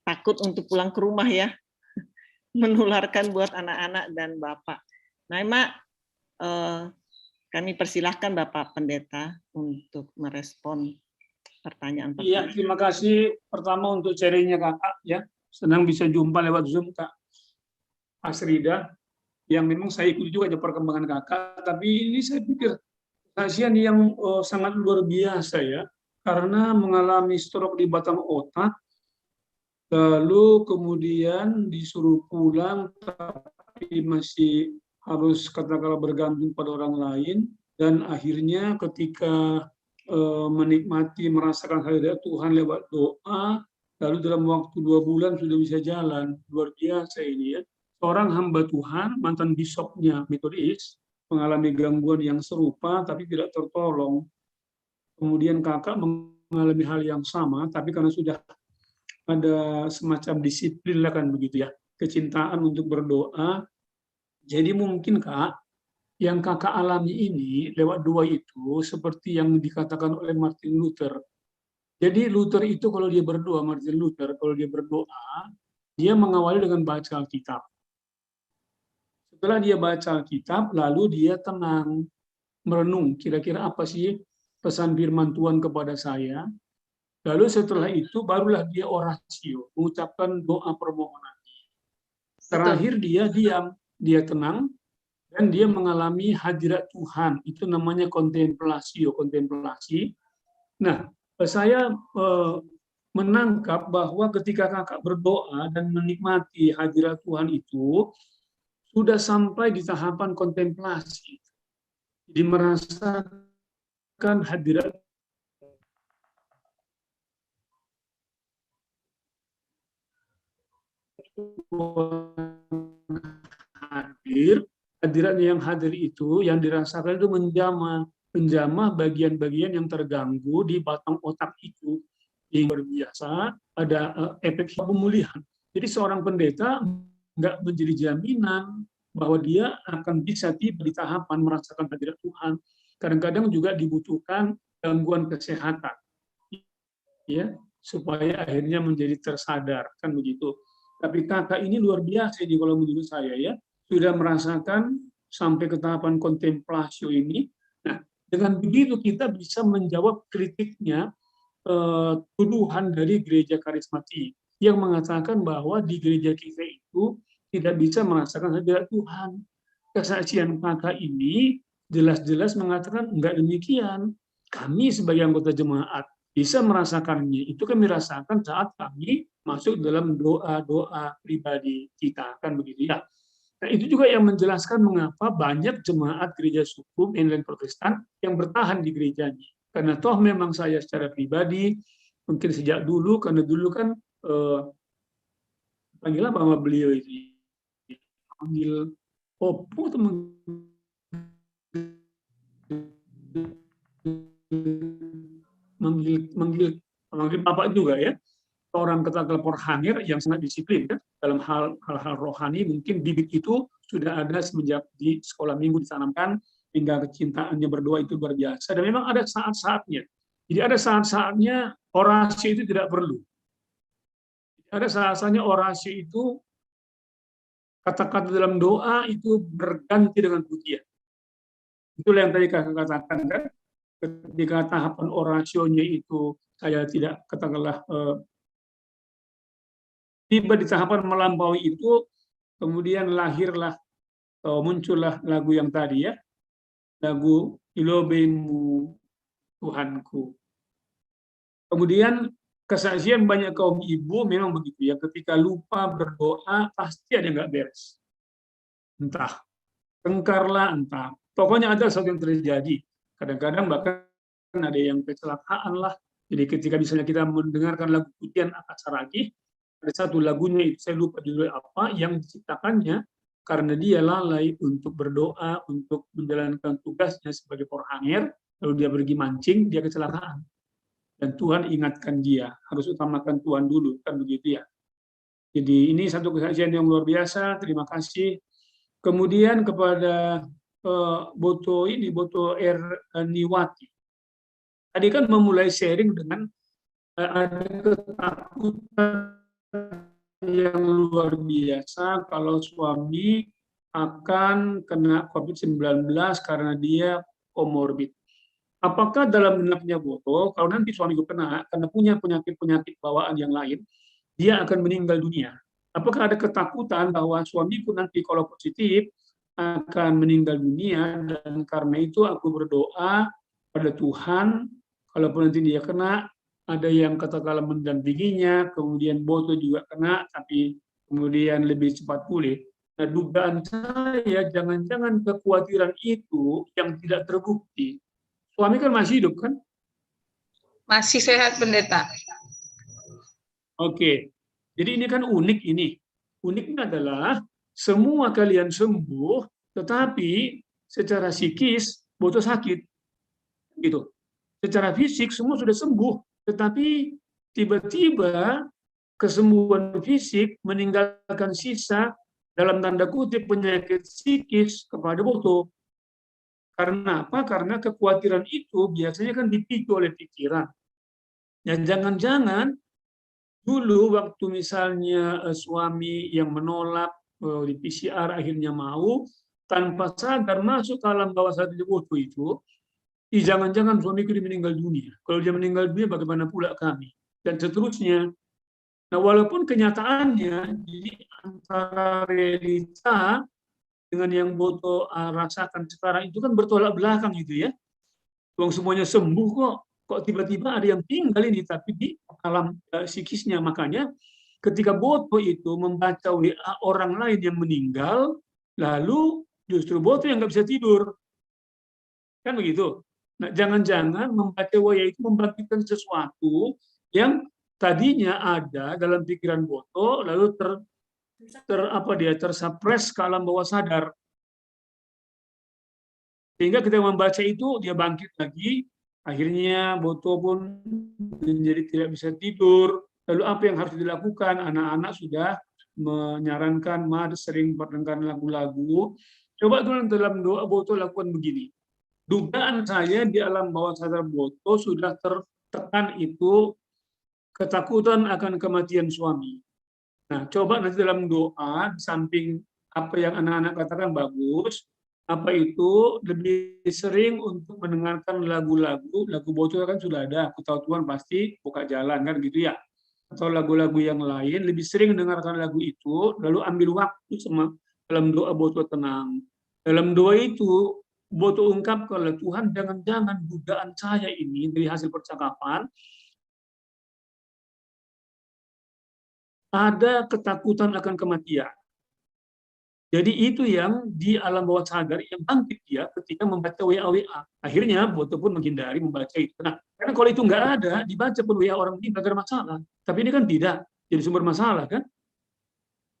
takut untuk pulang ke rumah ya, menularkan buat anak-anak dan Bapak. Naima, kami persilahkan Bapak Pendeta untuk merespon pertanyaan. Iya, terima kasih pertama untuk sharingnya Kakak ya, senang bisa jumpa lewat Zoom Kak Asrida, yang memang saya ikuti juga perkembangan Kakak, tapi ini saya pikir kasihan yang sangat luar biasa ya, karena mengalami stroke di batang otak, lalu kemudian disuruh pulang, tapi masih harus katakanlah bergantung pada orang lain, dan akhirnya ketika menikmati, merasakan hadirat Tuhan lewat doa, lalu dalam waktu 2 bulan sudah bisa jalan. Luar biasa ini ya. Seorang hamba Tuhan, mantan bisopnya Metodis, mengalami gangguan yang serupa tapi tidak tertolong. Kemudian Kakak mengalami hal yang sama, tapi karena sudah ada semacam disiplin lah kan begitu ya, kecintaan untuk berdoa. Jadi mungkin Kak, yang Kakak alami ini lewat doa itu seperti yang dikatakan oleh Martin Luther. Jadi Luther itu kalau dia berdoa, Martin Luther kalau dia berdoa, dia mengawali dengan baca Alkitab. Setelah dia baca Alkitab, lalu dia tenang, merenung, kira-kira apa sih pesan firman Tuhan kepada saya. Lalu setelah itu barulah dia orasio, mengucapkan doa permohonan. Terakhir dia diam, dia tenang, dan dia mengalami hadirat Tuhan. Itu namanya kontemplasi. Nah, saya menangkap bahwa ketika Kakak berdoa dan menikmati hadirat Tuhan itu, sudah sampai di tahapan kontemplasi. Jadi merasakan hadirat Tuhan hadiratnya yang hadir itu, yang dirasakan itu menjamah bagian-bagian yang terganggu di batang otak itu. Yang luar biasa, ada efek pemulihan. Jadi seorang pendeta nggak menjadi jaminan bahwa dia akan bisa tiba di tahapan merasakan hadirat Tuhan. Kadang-kadang juga dibutuhkan gangguan kesehatan, ya, supaya akhirnya menjadi tersadar, kan begitu. Tapi kakak ini luar biasa di kalau menurut saya, ya, sudah merasakan sampai ke tahapan kontemplasi ini. Nah, dengan begitu kita bisa menjawab kritiknya tuduhan dari gereja karismatik yang mengatakan bahwa di gereja kita itu tidak bisa merasakan hadirat Tuhan. Kesaksian kakak ini jelas-jelas mengatakan enggak demikian. Kami sebagai anggota jemaat bisa merasakannya. Itu kami rasakan saat kami masuk dalam doa-doa pribadi kita, kan begitu ya. Nah, itu juga yang menjelaskan mengapa banyak jemaat gereja suku mainland Protestan yang bertahan di gerejanya. Karena toh memang saya secara pribadi, mungkin sejak dulu, karena dulu kan panggilan bahwa beliau itu panggil Opo atau manggil Bapak juga, ya. Orang kata Porhanger yang sangat disiplin, kan? Dalam hal-hal rohani, mungkin bibit itu sudah ada semenjak di sekolah minggu ditanamkan, hingga kecintaannya berdoa itu luar biasa. Dan memang ada saat-saatnya. Jadi ada saat-saatnya orasi itu tidak perlu. Ada saat-saatnya orasi itu, kata-kata dalam doa itu berganti dengan pujian. Itulah yang tadi kakak katakan, kan? Ketika tahapan orasionya itu saya tidak katakanlah tiba di tahapan melampaui itu, kemudian lahirlah atau muncullah lagu yang tadi, ya, lagu Ilobemu Tuhanku. Kemudian kesaksian banyak kaum ibu memang begitu, ya, ketika lupa berdoa pasti ada yang nggak beres, entah tengkarlah, entah pokoknya ada sesuatu yang terjadi. Kadang-kadang bahkan ada yang kecelakaan lah. Jadi ketika misalnya kita mendengarkan lagu pujian Akasaragi, ada satu lagunya itu saya lupa judul apa, yang diciptakannya karena dia lalai untuk berdoa, untuk menjalankan tugasnya sebagai Porhanger, lalu dia pergi mancing, dia kecelakaan. Dan Tuhan ingatkan dia, harus utamakan Tuhan dulu, kan begitu, ya. Jadi ini satu kesaksian yang luar biasa, terima kasih. Kemudian kepada Boto Niwati. Tadi kan memulai sharing dengan ada ketakutan yang luar biasa kalau suami akan kena COVID-19 karena dia komorbid. Apakah dalam benaknya Boto, kalau nanti suamiku kena karena punya penyakit-penyakit bawaan yang lain, dia akan meninggal dunia? Apakah ada ketakutan bahwa suamiku nanti kalau positif akan meninggal dunia, dan karena itu aku berdoa pada Tuhan, kalaupun nanti dia kena, ada yang katakanlah mendampinginya, kemudian Boto juga kena, tapi kemudian lebih cepat pulih. Nah, dugaan saya jangan-jangan kekhawatiran itu yang tidak terbukti. Suami kan masih hidup, kan? Masih sehat, Pendeta. Oke, jadi ini kan unik ini. Uniknya adalah semua kalian sembuh, tetapi secara psikis Boto sakit, gitu. Secara fisik semua sudah sembuh, tetapi tiba-tiba kesembuhan fisik meninggalkan sisa dalam tanda kutip penyakit psikis kepada Boto. Karena apa? Karena kekhawatiran itu biasanya kan dipicu oleh pikiran. Ya, jangan-jangan dulu waktu misalnya suami yang menolak di PCR akhirnya mau, tanpa sadar masuk ke alam bawah sadar Boto itu, jangan-jangan suamiku meninggal dunia. Kalau dia meninggal dunia, bagaimana pula kami? Dan seterusnya. Nah, walaupun kenyataannya, jadi antara realita dengan yang Boto rasakan sekarang itu kan bertolak belakang gitu, ya. Wong semuanya sembuh kok tiba-tiba ada yang tinggal ini, tapi di alam psikisnya. Makanya ketika Boto itu membaca WA orang lain yang meninggal, lalu justru Boto yang nggak bisa tidur. Kan begitu. Nah, jangan-jangan membaca WA itu membangkitkan sesuatu yang tadinya ada dalam pikiran Boto, lalu tersupres ke alam bawah sadar. Sehingga ketika membaca itu dia bangkit lagi, akhirnya Boto pun menjadi tidak bisa tidur. Lalu apa yang harus dilakukan? Anak-anak sudah menyarankan Mad sering mendengarkan lagu-lagu. Coba dalam doa Boto lakukan begini. Dugaan saya di alam bawah sadar Boto sudah tertekan itu ketakutan akan kematian suami. Nah, coba nanti dalam doa, di samping apa yang anak-anak katakan bagus, apa itu lebih sering untuk mendengarkan lagu-lagu Boto kan sudah ada, aku tahu Tuhan pasti buka jalan kan gitu ya, atau lagu-lagu yang lain, lebih sering mendengarkan lagu itu, lalu ambil waktu sama dalam doa Boto tenang. Dalam doa itu Boto ungkap kalau Tuhan jangan-jangan dugaan saya ini dari hasil percakapan ada ketakutan akan kematian. Jadi itu yang di alam bawah sadar yang bangkit dia ketika membaca WA. Akhirnya Boto pun menghindari membaca itu. Nah, karena kalau itu nggak ada, dibaca pun WA orang ini nggak ada masalah. Tapi ini kan tidak jadi sumber masalah kan.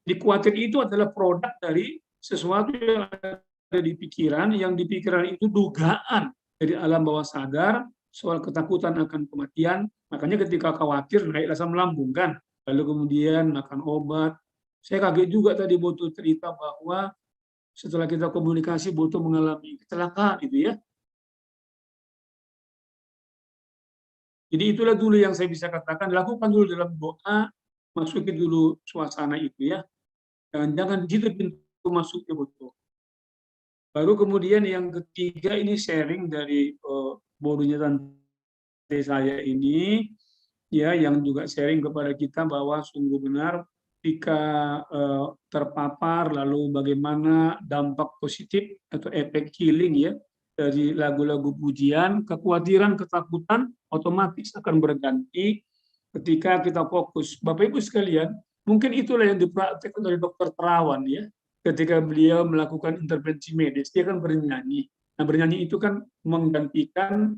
Di khawatir itu adalah produk dari sesuatu yang ada di pikiran, yang di pikiran itu dugaan dari alam bawah sadar soal ketakutan akan kematian. Makanya ketika khawatir naik asam lambung kan, lalu kemudian makan obat. Saya kaget juga tadi Boto cerita bahwa setelah kita komunikasi Boto mengalami kecelakaan itu ya. Jadi itulah dulu yang saya bisa katakan, lakukan dulu dalam doa, masukin dulu suasana itu ya. Jangan di situ pintu masuknya Boto. Baru kemudian yang ketiga ini sharing dari bodohnya tante saya ini, ya yang juga sharing kepada kita bahwa sungguh benar ketika terpapar, lalu bagaimana dampak positif atau efek healing ya dari lagu-lagu pujian, kekhawatiran, ketakutan otomatis akan berganti ketika kita fokus. Bapak Ibu sekalian, mungkin itulah yang dipraktikkan oleh Dr. Terawan ya, ketika beliau melakukan intervensi medis, dia kan bernyanyi. Nah bernyanyi itu kan menggantikan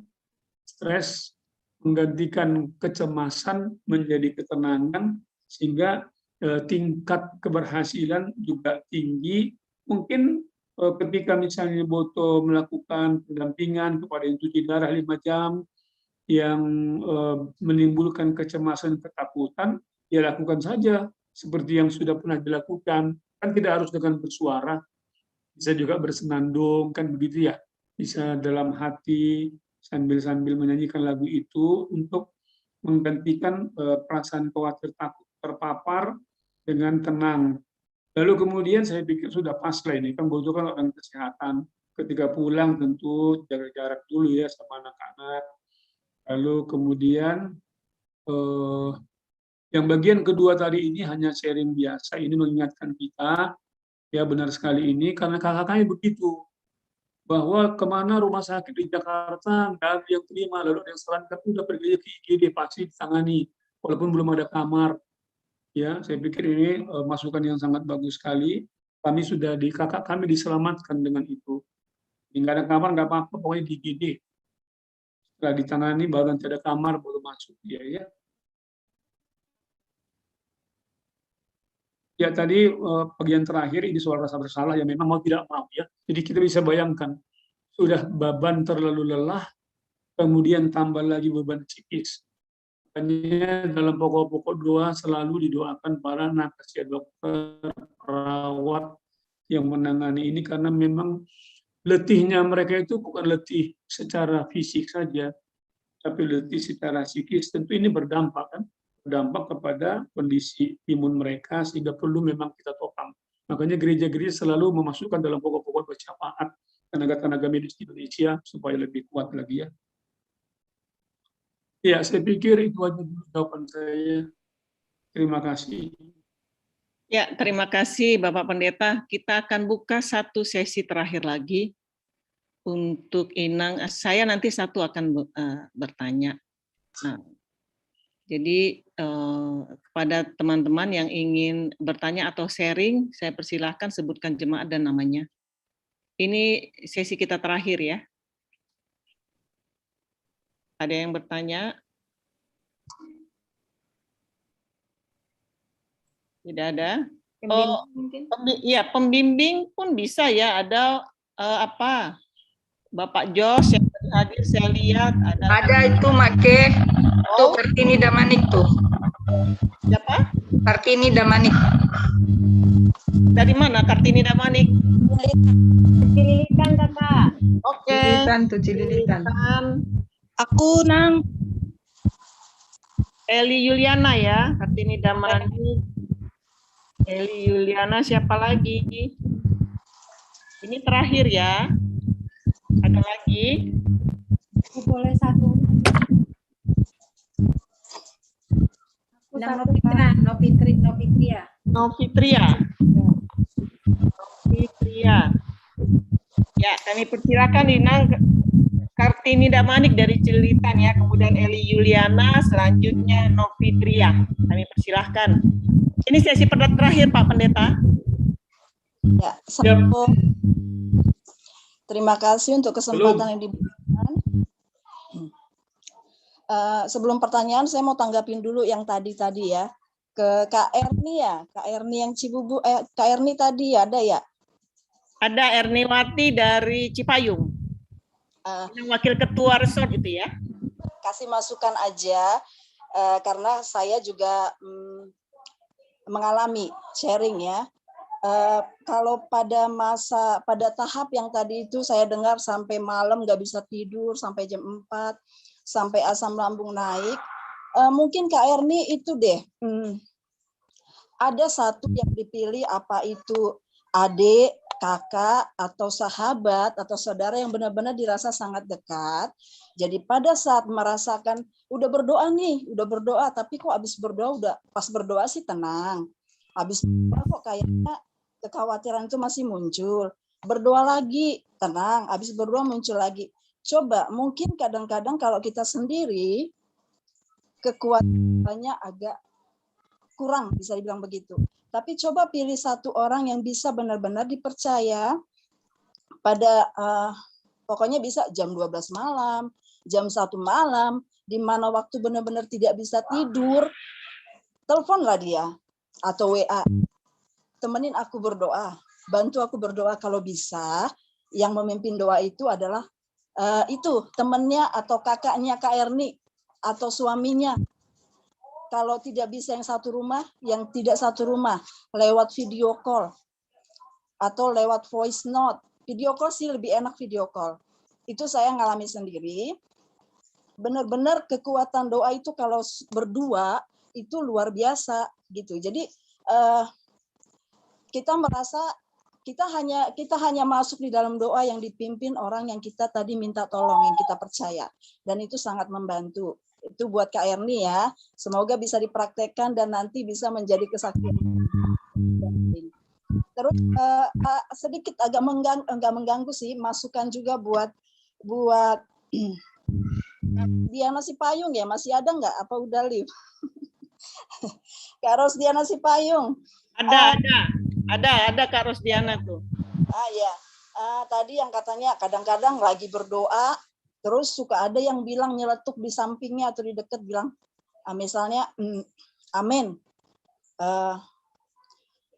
stres, menggantikan kecemasan menjadi ketenangan, sehingga tingkat keberhasilan juga tinggi. Mungkin ketika misalnya Boto melakukan pendampingan kepada yang cuci darah 5 jam, yang menimbulkan kecemasan, ketakutan, ya lakukan saja seperti yang sudah pernah dilakukan. Kan tidak harus dengan bersuara, bisa juga bersenandung, kan begitu ya. Bisa dalam hati, sambil menyanyikan lagu itu untuk menggantikan perasaan khawatir, takut, terpapar dengan tenang. Lalu kemudian saya pikir sudah pas lah ini, kan Boto kan orang kesehatan. Ketika pulang tentu jaga jarak dulu ya sama anak-anak. Lalu kemudian yang bagian kedua tadi ini hanya sharing biasa, ini mengingatkan kita, ya benar sekali ini, karena kakak-kakaknya begitu, bahwa kemana rumah sakit di Jakarta, nggak ada yang terima, lalu yang sarankan udah pergi ke IGD, pasti ditangani, walaupun belum ada kamar. Ya, saya pikir ini masukan yang sangat bagus sekali. Kami sudah kakak kami diselamatkan dengan itu. Nggak ada kamar, nggak apa-apa, pokoknya di IGD. Setelah ditangani, baru nanti ada kamar, baru masuk. Ya. Ya tadi bagian terakhir ini soal rasa bersalah yang memang mau tidak mau ya. Jadi kita bisa bayangkan sudah beban terlalu lelah, kemudian tambah lagi beban psikis. Makanya dalam pokok-pokok doa selalu didoakan para nakes ya, dokter, perawat yang menangani ini, karena memang letihnya mereka itu bukan letih secara fisik saja, tapi letih secara psikis. Tentu ini berdampak kepada kondisi imun mereka, sehingga perlu memang kita topang. Makanya gereja-gereja selalu memasukkan dalam pokok-pokok syafaat tenaga-tenaga medis di Indonesia supaya lebih kuat lagi ya. Ya, saya pikir itu aja dulu jawaban saya. Terima kasih. Ya, terima kasih Bapak Pendeta. Kita akan buka satu sesi terakhir lagi untuk Inang. Saya nanti satu akan bertanya. Nah, jadi kepada teman-teman yang ingin bertanya atau sharing, saya persilahkan sebutkan jemaat dan namanya. Ini sesi kita terakhir ya. Ada yang bertanya? Tidak ada? Oh, ya pembimbing pun bisa ya. Ada Bapak Jos yang tadi hadir saya lihat ada. Ada itu Make. Tuh Kartini Damanik tuh. Siapa? Kartini Damanik. Dari mana Kartini Damanik? Cililitan kakak. Oke. Cililitan tuh Cililitan. Aku Nang. Eli Yuliana ya, Kartini Damanik. Eli Yuliana, siapa lagi? Ini terakhir ya. Ada lagi? Aku boleh satu. Novitria. Ya, kami persilakan Inang Kartini Damanik dari Cililitan ya, kemudian Eli Yuliana, selanjutnya Novitria. Kami persilahkan. Ini sesi terakhir Pak Pendeta. Ya, terima kasih untuk kesempatan yang diberikan. Sebelum pertanyaan, saya mau tanggapin dulu yang tadi ya. Ke Kak Erni ya, Kak Erni yang Cibubur, Kak Erni tadi ada ya? Ada Erniwati dari Cipayung. Yang wakil ketua resort itu ya. Kasih masukan aja, karena saya juga mengalami sharing ya. Kalau pada tahap yang tadi itu saya dengar sampai malam nggak bisa tidur, sampai jam 4, sampai asam lambung naik, mungkin Kak Erni itu deh, ada satu yang dipilih, apa itu adik, kakak, atau sahabat, atau saudara yang benar-benar dirasa sangat dekat. Jadi pada saat merasakan, udah berdoa, tapi kok habis berdoa, pas berdoa sih tenang. Habis berdoa kok kayaknya kekhawatiran itu masih muncul. Berdoa lagi, tenang. Habis berdoa muncul lagi. Coba, mungkin kadang-kadang kalau kita sendiri, kekuatannya agak kurang, bisa dibilang begitu. Tapi coba pilih satu orang yang bisa benar-benar dipercaya pada, pokoknya bisa jam 12 malam, jam 1 malam, di mana waktu benar-benar tidak bisa tidur, teleponlah dia, atau WA. Temenin aku berdoa, bantu aku berdoa kalau bisa. Yang memimpin doa itu adalah itu temennya atau kakaknya Kak Erni atau suaminya. Kalau tidak bisa yang satu rumah, yang tidak satu rumah lewat video call atau lewat voice note. Video call sih lebih enak video call. Itu saya ngalami sendiri. Benar-benar kekuatan doa itu kalau berdua itu luar biasa gitu. Jadi kita merasa kita hanya masuk di dalam doa yang dipimpin orang yang kita tadi minta tolong, yang kita percaya, dan itu sangat membantu. Itu buat Kak Erni ya, semoga bisa dipraktekkan dan nanti bisa menjadi kesaksian. Terus sedikit agak enggak mengganggu sih, masukan juga buat Diana Sipayung ya, masih ada nggak? Apa udah live? Kak Rosdiana Sipayung. Ada Kak Rosdiana tuh. Ya, tadi yang katanya kadang-kadang lagi berdoa, terus suka ada yang bilang nyeletuk di sampingnya atau di dekat bilang, misalnya, amin,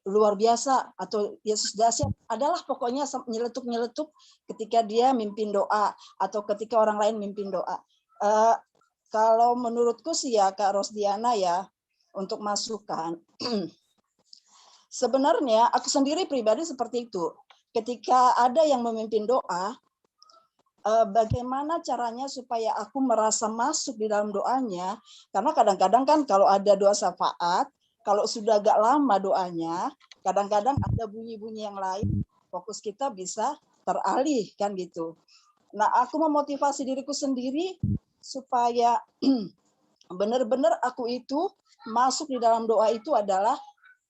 luar biasa, atau Yesus dahsyat, adalah pokoknya nyeletuk-nyeletuk ketika dia mimpin doa, atau ketika orang lain mimpin doa. Kalau menurutku sih ya Kak Rosdiana ya, untuk masukan, sebenarnya aku sendiri pribadi seperti itu. Ketika ada yang memimpin doa, bagaimana caranya supaya aku merasa masuk di dalam doanya, karena kadang-kadang kan kalau ada doa syafaat, kalau sudah agak lama doanya, kadang-kadang ada bunyi-bunyi yang lain, fokus kita bisa teralih kan gitu. Nah, aku memotivasi diriku sendiri supaya benar-benar aku itu masuk di dalam doa itu adalah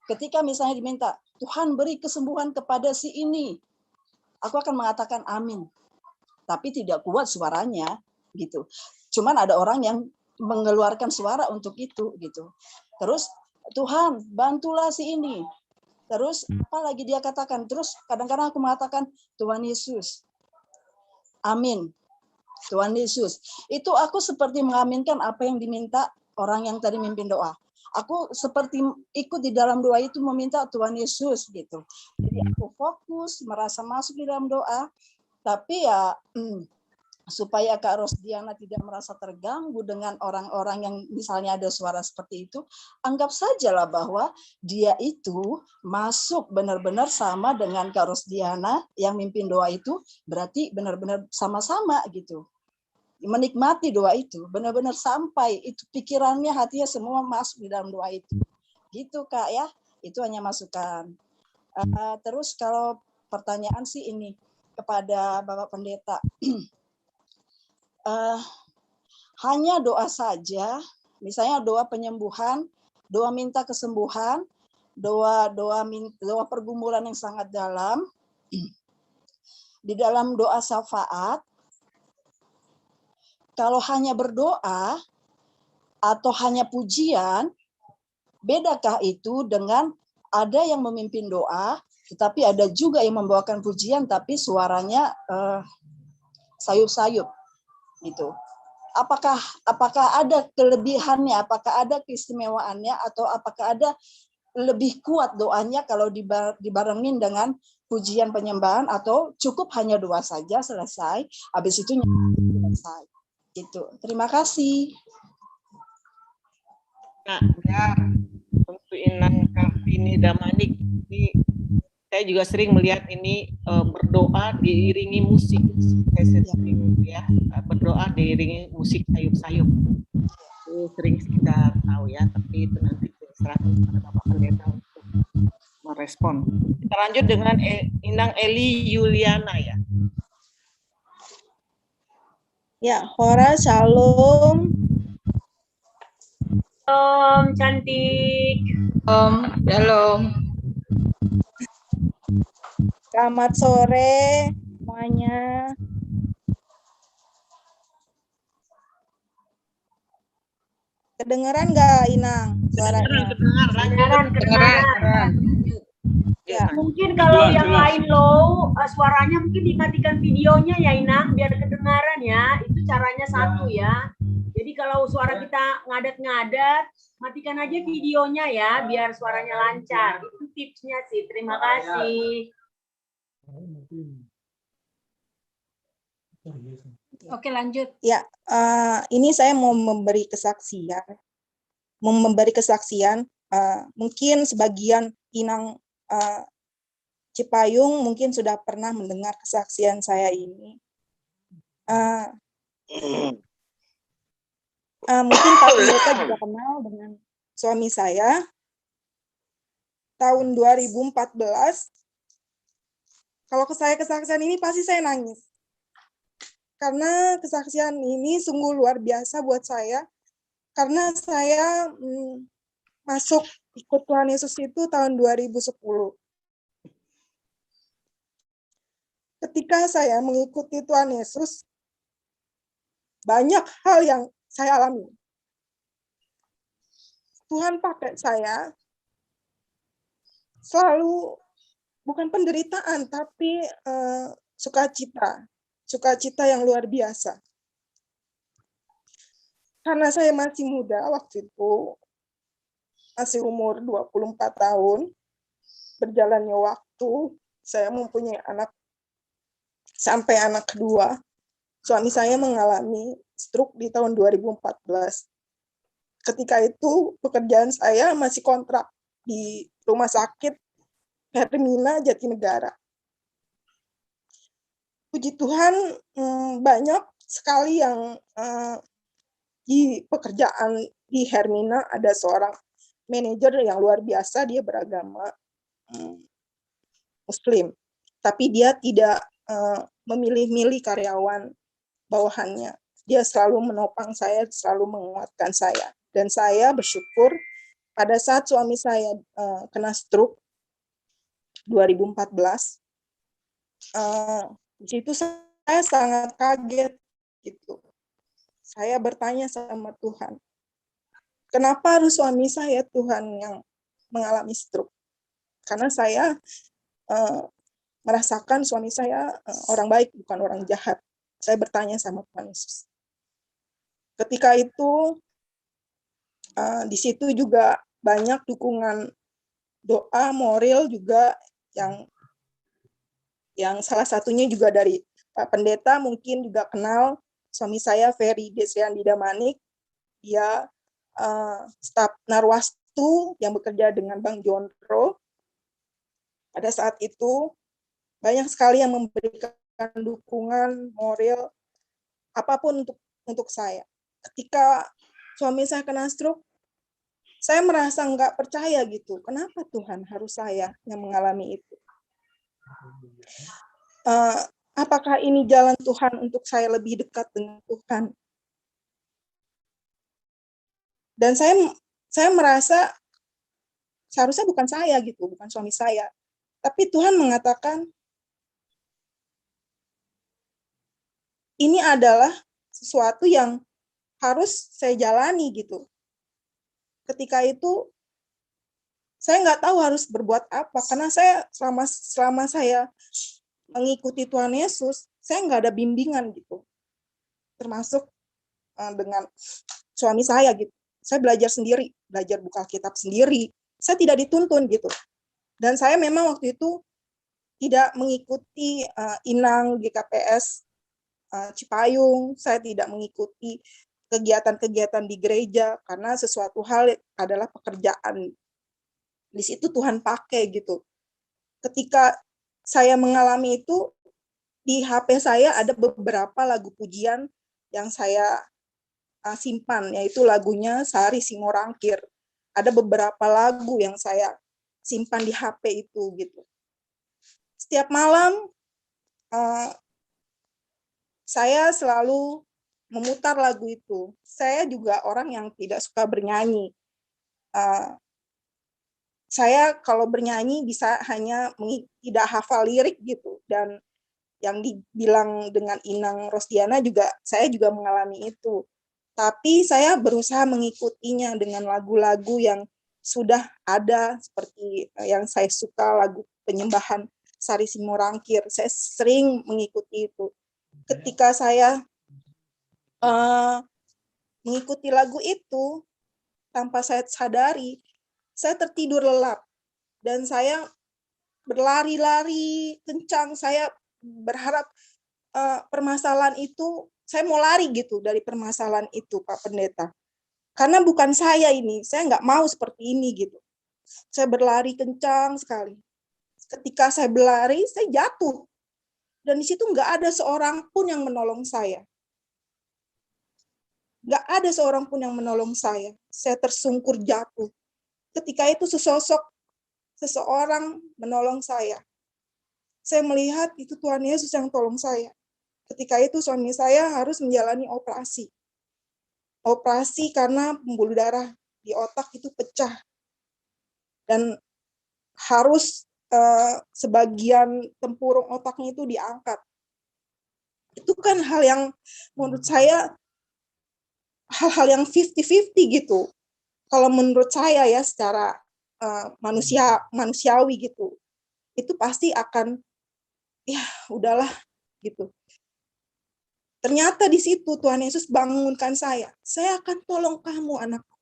ketika misalnya diminta, Tuhan beri kesembuhan kepada si ini, aku akan mengatakan amin. Tapi tidak kuat suaranya gitu. Cuman ada orang yang mengeluarkan suara untuk itu gitu. Terus Tuhan bantulah si ini. Terus apa lagi dia katakan? Terus kadang-kadang aku mengatakan Tuhan Yesus. Amin. Tuhan Yesus. Itu aku seperti mengaminkan apa yang diminta orang yang tadi mimpin doa. Aku seperti ikut di dalam doa itu meminta Tuhan Yesus gitu. Jadi aku fokus, merasa masuk di dalam doa. Tapi ya supaya Kak Rosdiana tidak merasa terganggu dengan orang-orang yang misalnya ada suara seperti itu, anggap sajalah bahwa dia itu masuk benar-benar sama dengan Kak Rosdiana yang mimpin doa itu, berarti benar-benar sama-sama gitu. Menikmati doa itu, benar-benar sampai itu pikirannya, hatinya semua masuk di dalam doa itu. Gitu Kak ya, itu hanya masukan. Terus kalau pertanyaan sih ini kepada Bapak Pendeta, hanya doa saja, misalnya doa penyembuhan, doa minta kesembuhan, doa pergumulan yang sangat dalam, di dalam doa syafaat, kalau hanya berdoa atau hanya pujian, bedakah itu dengan ada yang memimpin doa, tetapi ada juga yang membawakan pujian, tapi suaranya sayup-sayup, gitu. Apakah ada kelebihannya, apakah ada keistimewaannya, atau apakah ada lebih kuat doanya kalau dibarengin dengan pujian penyembahan, atau cukup hanya doa saja selesai, habis itu selesai. Gitu. Terima kasih. Nah, ya, untuk Inang Kartini Damanik, ini saya juga sering melihat ini berdoa diiringi musik. Saya sering ya, berdoa diiringi musik sayup-sayup. Itu sering kita tahu ya, tapi itu nanti serahkan kepada Bapak Pendeta untuk merespon. Kita lanjut dengan Inang Eli Yuliana ya. Ya, Hora, shalom. Shalom, cantik. Shalom. Selamat sore semuanya. Kedengeran nggak, Inang? Suaranya? Kedengaran. Ya. Mungkin kalau yang lain low, suaranya mungkin dimatikan videonya ya, Inang, biar kedengaran ya. Itu caranya satu ya. Jadi kalau suara kita ngadat-ngadat, matikan aja videonya ya, biar suaranya lancar. Itu tipsnya sih. Terima kasih. Oke, lanjut. Ya, ini saya mau memberi kesaksian. Mungkin sebagian Inang Cipayung mungkin sudah pernah mendengar kesaksian saya ini. Mungkin Pak Pendeta juga kenal dengan suami saya. Tahun 2014, kalau saya kesaksian ini pasti saya nangis. Karena kesaksian ini sungguh luar biasa buat saya. Karena saya masuk ikut Tuhan Yesus itu tahun 2010. Ketika saya mengikuti Tuhan Yesus, banyak hal yang saya alami. Tuhan pakai saya selalu, bukan penderitaan, tapi sukacita yang luar biasa. Karena saya masih muda waktu itu, masih umur 24 tahun, berjalannya waktu, saya mempunyai anak, sampai anak kedua, suami saya mengalami stroke di tahun 2014. Ketika itu pekerjaan saya masih kontrak di rumah sakit Hermina Jatinegara. Puji Tuhan, banyak sekali yang di pekerjaan di Hermina ada seorang manajer yang luar biasa, dia beragama Muslim, tapi dia tidak memilih-milih karyawan bawahannya. Dia selalu menopang saya, selalu menguatkan saya. Dan saya bersyukur pada saat suami saya kena stroke 2014, di situ saya sangat kaget gitu. Saya bertanya sama Tuhan, kenapa harus suami saya Tuhan yang mengalami stroke? Karena saya merasakan suami saya orang baik, bukan orang jahat. Saya bertanya sama Tuhan Yesus. Ketika itu, di situ juga banyak dukungan doa, moral juga yang salah satunya juga dari Pak Pendeta mungkin juga kenal suami saya, Ferry Desriandi Damanik. Dia staf Narwastu yang bekerja dengan Bang Jondro. Pada saat itu banyak sekali yang memberikan dukungan moral apapun untuk saya. Ketika suami saya kena stroke, saya merasa nggak percaya gitu. Kenapa Tuhan harus saya yang mengalami itu? Apakah ini jalan Tuhan untuk saya lebih dekat dengan Tuhan? Dan saya merasa seharusnya bukan saya gitu, bukan suami saya. Tapi Tuhan mengatakan, ini adalah sesuatu yang harus saya jalani gitu. Ketika itu, saya nggak tahu harus berbuat apa, karena saya selama saya mengikuti Tuhan Yesus, saya nggak ada bimbingan gitu. Termasuk dengan suami saya gitu. Saya belajar sendiri, belajar buka kitab sendiri. Saya tidak dituntun gitu. Dan saya memang waktu itu tidak mengikuti Inang GKPS Cipayung, saya tidak mengikuti kegiatan-kegiatan di gereja, karena sesuatu hal adalah pekerjaan. Di situ Tuhan pakai gitu. Ketika saya mengalami itu, di HP saya ada beberapa lagu pujian yang saya simpan, yaitu lagunya Sari Simorangkir. Ada beberapa lagu yang saya simpan di HP itu gitu. Setiap malam saya selalu memutar lagu itu. Saya juga orang yang tidak suka bernyanyi. Saya kalau bernyanyi bisa hanya tidak hafal lirik gitu. Dan yang dibilang dengan Inang Rosdiana juga, saya juga mengalami itu. Tapi saya berusaha mengikutinya dengan lagu-lagu yang sudah ada, seperti yang saya suka, lagu penyembahan Sari Simorangkir. Saya sering mengikuti itu. Ketika saya mengikuti lagu itu, tanpa saya sadari, saya tertidur lelap. Dan saya berlari-lari kencang. Saya berharap permasalahan itu, saya mau lari gitu dari permasalahan itu, Pak Pendeta. Karena bukan saya ini, saya nggak mau seperti ini gitu. Saya berlari kencang sekali. Ketika saya berlari, saya jatuh. Dan di situ nggak ada seorang pun yang menolong saya. Nggak ada seorang pun yang menolong saya. Saya tersungkur jatuh. Ketika itu seseorang menolong saya. Saya melihat itu Tuhan Yesus yang tolong saya. Ketika itu suami saya harus menjalani operasi. Operasi karena pembuluh darah di otak itu pecah. Dan harus sebagian tempurung otaknya itu diangkat. Itu kan hal yang menurut saya hal-hal yang 50-50 gitu. Kalau menurut saya ya secara manusiawi gitu. Itu pasti akan ya udahlah gitu. Ternyata di situ Tuhan Yesus bangunkan saya. Saya akan tolong kamu anakku.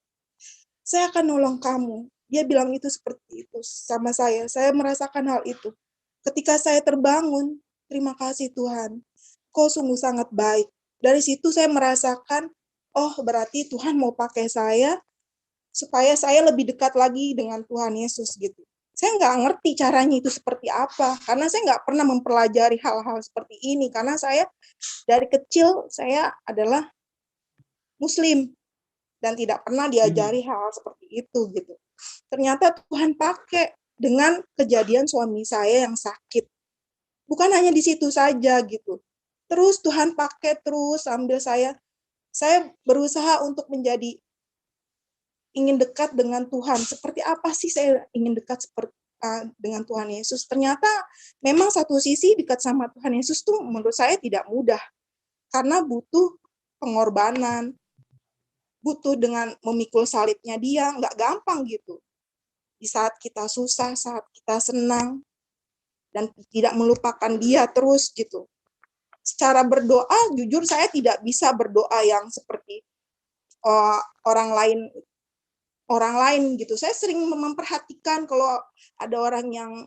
Saya akan nolong kamu. Dia bilang itu seperti itu sama saya. Saya merasakan hal itu. Ketika saya terbangun, terima kasih Tuhan. Kau sungguh sangat baik. Dari situ saya merasakan, oh berarti Tuhan mau pakai saya supaya saya lebih dekat lagi dengan Tuhan Yesus gitu. Saya nggak ngerti caranya itu seperti apa. Karena saya nggak pernah mempelajari hal-hal seperti ini. Karena saya dari kecil, saya adalah Muslim. Dan tidak pernah diajari hal-hal seperti itu gitu. Ternyata Tuhan pakai dengan kejadian suami saya yang sakit. Bukan hanya di situ saja gitu. Terus Tuhan pakai terus sambil saya berusaha untuk menjadi ingin dekat dengan Tuhan. Seperti apa sih saya ingin dekat dengan Tuhan Yesus? Ternyata memang satu sisi dekat sama Tuhan Yesus tuh menurut saya tidak mudah. Karena butuh pengorbanan, butuh dengan memikul salibnya dia, nggak gampang gitu. Di saat kita susah, saat kita senang, dan tidak melupakan dia terus gitu. Secara berdoa, jujur saya tidak bisa berdoa yang seperti orang lain gitu. Saya sering memperhatikan kalau ada orang yang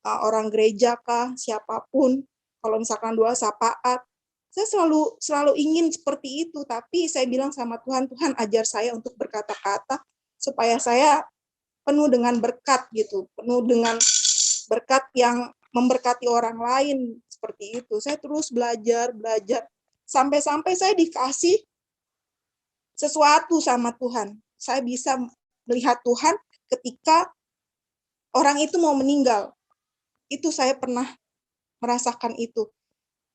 orang gereja kah, siapapun, kalau misalkan doa syafaat, saya selalu ingin seperti itu, tapi saya bilang sama Tuhan, Tuhan ajar saya untuk berkata-kata supaya saya penuh dengan berkat gitu, penuh dengan berkat yang memberkati orang lain seperti itu. Saya terus belajar sampai-sampai saya dikasih sesuatu sama Tuhan. Saya bisa melihat Tuhan ketika orang itu mau meninggal. Itu saya pernah merasakan itu.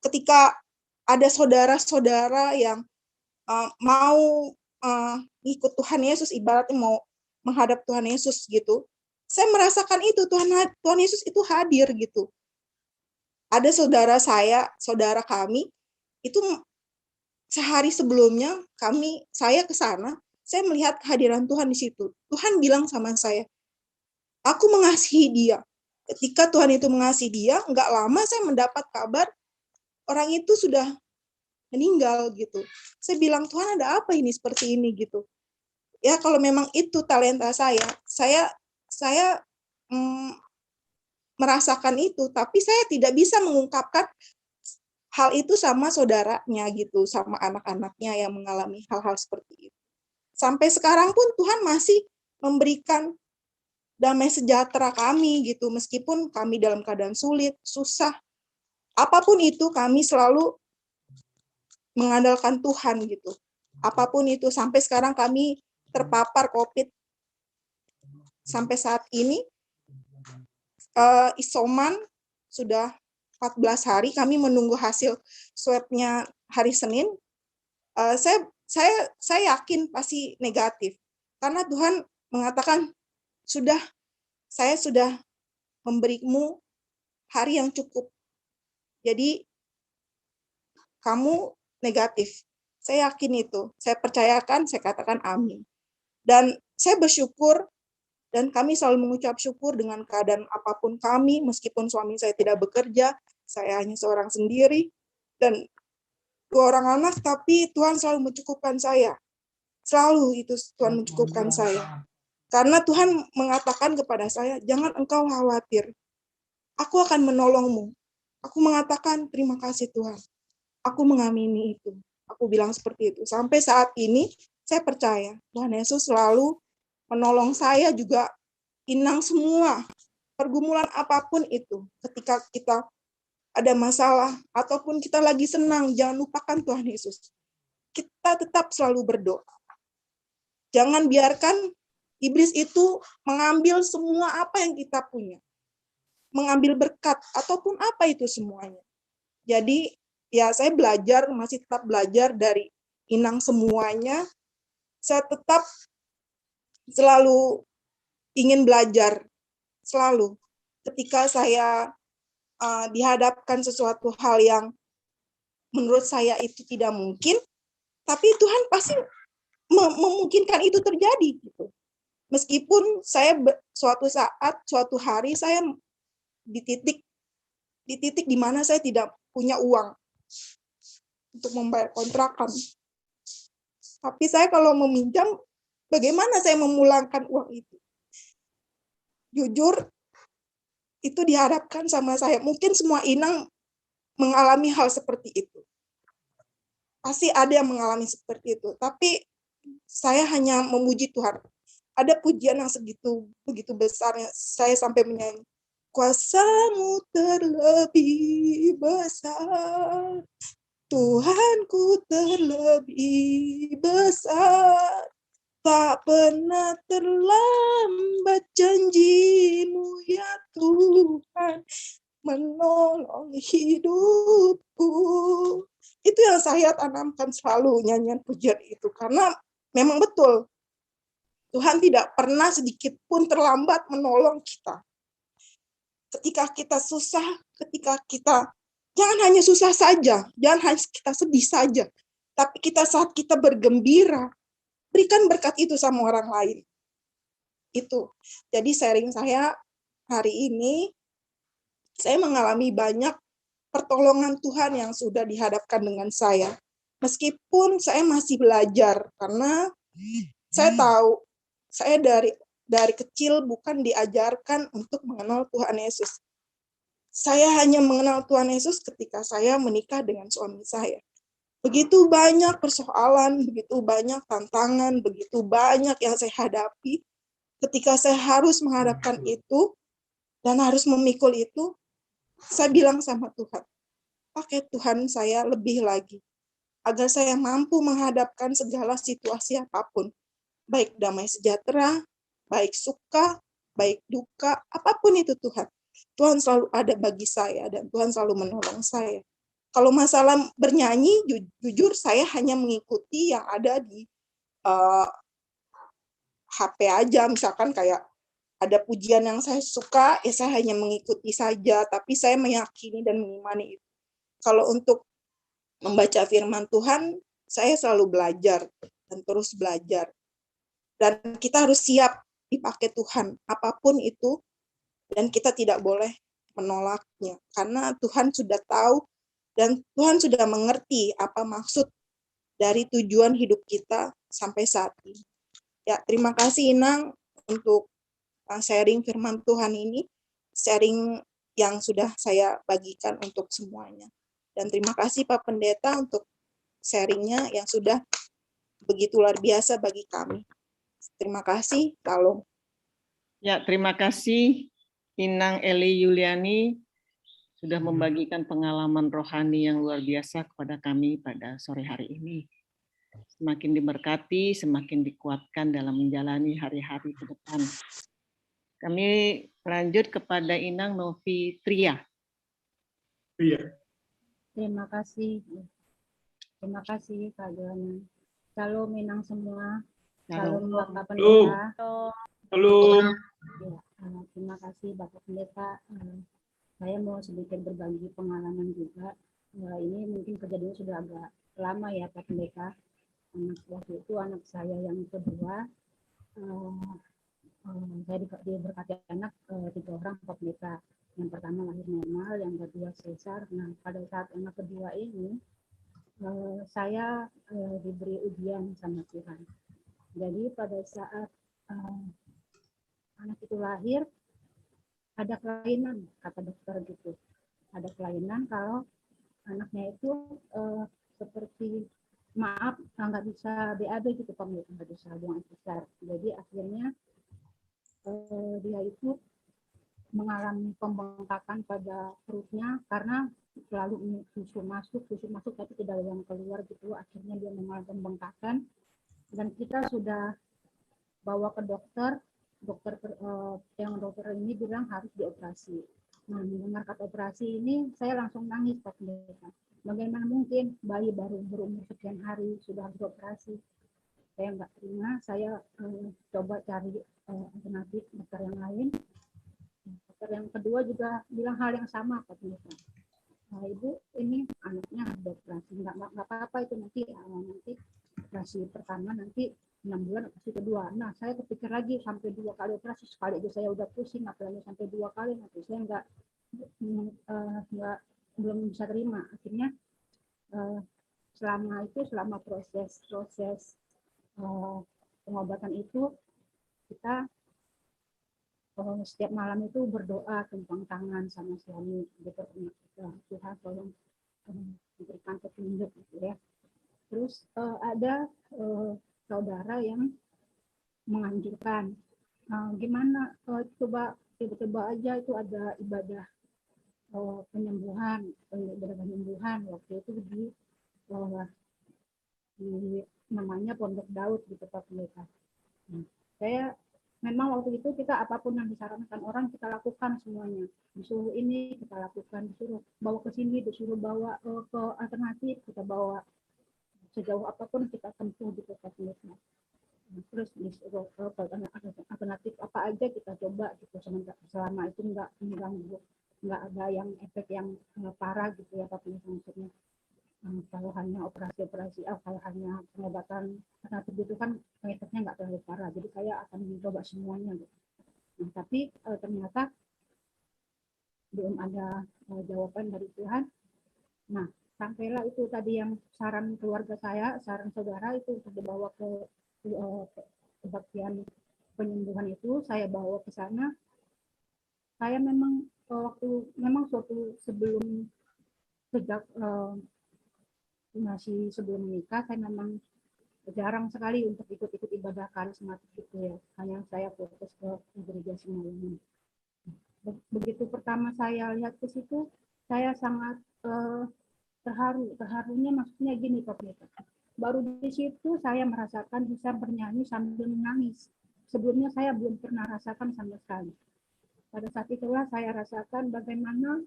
Ketika ada saudara-saudara yang mau ikut Tuhan Yesus, ibaratnya mau menghadap Tuhan Yesus gitu, saya merasakan itu Tuhan Yesus itu hadir gitu. Ada saudara kami itu sehari sebelumnya saya ke sana, saya melihat kehadiran Tuhan di situ. Tuhan bilang sama saya, aku mengasihi dia. Ketika Tuhan itu mengasihi dia, enggak lama saya mendapat kabar orang itu sudah meninggal gitu. Saya bilang, Tuhan ada apa ini seperti ini gitu. Ya kalau memang itu talenta saya merasakan itu, tapi saya tidak bisa mengungkapkan hal itu sama saudaranya gitu, sama anak-anaknya yang mengalami hal-hal seperti itu. Sampai sekarang pun Tuhan masih memberikan damai sejahtera kami gitu, meskipun kami dalam keadaan sulit, susah, apapun itu kami selalu mengandalkan Tuhan gitu. Apapun itu, sampai sekarang kami terpapar COVID. Sampai saat ini isoman sudah 14 hari, kami menunggu hasil swab-nya hari Senin. Saya yakin pasti negatif. Karena Tuhan mengatakan, saya sudah memberimu hari yang cukup. Jadi, kamu negatif. Saya yakin itu. Saya percayakan, saya katakan amin. Dan saya bersyukur, dan kami selalu mengucap syukur dengan keadaan apapun kami, meskipun suami saya tidak bekerja, saya hanya seorang sendiri, dan 2 orang anak, tapi Tuhan selalu mencukupkan saya. Selalu itu Tuhan mencukupkan saya. Karena Tuhan mengatakan kepada saya, jangan engkau khawatir. Aku akan menolongmu. Aku mengatakan, terima kasih Tuhan. Aku mengamini itu. Aku bilang seperti itu. Sampai saat ini, saya percaya Tuhan Yesus selalu menolong saya juga, Inang, semua. Pergumulan apapun itu. Ketika kita ada masalah, ataupun kita lagi senang, jangan lupakan Tuhan Yesus. Kita tetap selalu berdoa. Jangan biarkan iblis itu mengambil semua apa yang kita punya. Mengambil berkat, ataupun apa itu semuanya. Jadi, ya saya masih tetap belajar dari Inang semuanya. Saya tetap selalu ingin belajar. Selalu. Ketika saya dihadapkan sesuatu hal yang menurut saya itu tidak mungkin, tapi Tuhan pasti memungkinkan itu terjadi. Gitu. Meskipun saya suatu hari saya di titik di mana saya tidak punya uang untuk membayar kontrakan. Tapi saya kalau meminjam, bagaimana saya memulangkan uang itu? Jujur, itu dihadapkan sama saya. Mungkin semua Inang mengalami hal seperti itu. Pasti ada yang mengalami seperti itu. Tapi saya hanya memuji Tuhan. Ada pujian yang begitu besarnya. Saya sampai menyanyi. Kuasamu terlebih besar, Tuhanku terlebih besar, tak pernah terlambat janjimu ya Tuhan, menolong hidupku. Itu yang saya tanamkan selalu, nyanyian pujian itu, karena memang betul, Tuhan tidak pernah sedikit pun terlambat menolong kita. Ketika kita susah, jangan hanya susah saja, jangan hanya kita sedih saja, tapi saat kita bergembira, berikan berkat itu sama orang lain. Itu. Jadi sharing saya hari ini, saya mengalami banyak pertolongan Tuhan yang sudah dihadapkan dengan saya. Meskipun saya masih belajar, karena saya tahu, saya dari kecil bukan diajarkan untuk mengenal Tuhan Yesus. Saya hanya mengenal Tuhan Yesus ketika saya menikah dengan suami saya. Begitu banyak persoalan, begitu banyak tantangan, begitu banyak yang saya hadapi. Ketika saya harus menghadapkan itu dan harus memikul itu, saya bilang sama Tuhan, pakai Tuhan saya lebih lagi, agar saya mampu menghadapkan segala situasi apapun, baik damai sejahtera, baik suka, baik duka, apapun itu Tuhan. Tuhan selalu ada bagi saya dan Tuhan selalu menolong saya. Kalau masalah bernyanyi, jujur saya hanya mengikuti yang ada di HP aja, misalkan kayak ada pujian yang saya suka, ya saya hanya mengikuti saja, tapi saya meyakini dan mengimani itu. Kalau untuk membaca firman Tuhan, saya selalu belajar dan terus belajar. Dan kita harus siap dipakai Tuhan, apapun itu, dan kita tidak boleh menolaknya. Karena Tuhan sudah tahu dan Tuhan sudah mengerti apa maksud dari tujuan hidup kita sampai saat ini. Ya, terima kasih Inang untuk sharing firman Tuhan ini, sharing yang sudah saya bagikan untuk semuanya. Dan terima kasih Pak Pendeta untuk sharingnya yang sudah begitu luar biasa bagi kami. Terima kasih, Salam. Ya, terima kasih Inang Eli Yuliani sudah membagikan pengalaman rohani yang luar biasa kepada kami pada sore hari ini. Semakin diberkati, semakin dikuatkan dalam menjalani hari-hari ke depan. Kami lanjut kepada Inang Novi Tria. Iya. Terima kasih. Terima kasih Kak Joana. Salam Minang semua. Salam Bapak Pendeta. Halo. Ya, terima kasih Bapak Pendeta. Saya mau sedikit berbagi pengalaman juga. Ini mungkin kejadian sudah agak lama ya Pak Pendeta. Waktu itu anak saya yang kedua, saya diberkati anak 3 orang Pak Pendeta. Yang pertama lahir normal, yang kedua sesar. Nah, pada saat anak kedua ini, saya diberi ujian sama Tuhan. Jadi pada saat anak itu lahir, ada kelainan, kata dokter gitu. Ada kelainan kalau anaknya itu seperti, maaf, nggak bisa BAB gitu Pak, nggak bisa buang air besar. Jadi akhirnya dia itu mengalami pembengkakan pada perutnya karena selalu susu masuk tapi tidak ada yang keluar gitu. Akhirnya dia mengalami pembengkakan dan kita sudah bawa ke dokter yang dokter ini bilang harus dioperasi. Nah, mendengar kata operasi ini saya langsung nangis Pak Pendeta. Bagaimana mungkin bayi baru berumur sekian hari sudah harus dioperasi? Saya nggak terima, saya coba cari alternatif dokter yang lain. Dokter yang kedua juga bilang hal yang sama Pak Pendeta. Nah, Ibu, ini anaknya harus dioperasi, nggak apa-apa itu nanti operasi pertama nanti 6 bulan operasi kedua. Nah, saya kepikir lagi sampai 2 kali operasi, sekali aja saya udah pusing, apalagi sampai 2 kali, nanti saya belum bisa terima. Akhirnya selama proses pengobatan itu kita setiap malam itu berdoa tumpang tangan sama suami gitu, Tuhan tolong berikan petunjuk gitu ya. Terus ada saudara yang menganjurkan gimana coba tiba-tiba aja itu ada ibadah penyembuhan waktu itu di namanya Pondok Daud gitu Pak Pendeta. Nah, saya memang waktu itu kita apapun yang disarankan orang kita lakukan semuanya. Disuruh ini kita lakukan, disuruh bawa ke sini, disuruh bawa ke alternatif kita bawa, sejauh apapun kita tempuh gitu Pak Pendeta. Terus disuruh alternatif apa aja kita coba gitu, selama itu nggak mengganggu, nggak ada yang efek yang parah gitu ya Pak Pendeta. Maksudnya kalau hanya operasi kalau hanya pengobatan alternatif itu kan efeknya nggak terlalu parah, jadi saya akan mencoba semuanya gitu. Nah, tapi ternyata belum ada jawaban dari Tuhan. Nah, sampailah itu tadi yang saran keluarga saya, saran saudara itu untuk dibawa ke kebaktian penyembuhan itu, saya bawa ke sana. Saya memang memang sebelum sejak masih sebelum menikah, saya memang jarang sekali untuk ikut-ikut ibadah karismatik itu ya. Hanya saya fokus ke gereja Semaunan. Begitu pertama saya lihat ke situ, saya sangat terharu. Terharunya maksudnya gini Pak Pendeta. Baru di situ saya merasakan bisa bernyanyi sambil menangis. Sebelumnya saya belum pernah rasakan sama sekali. Pada saat itulah saya rasakan bagaimana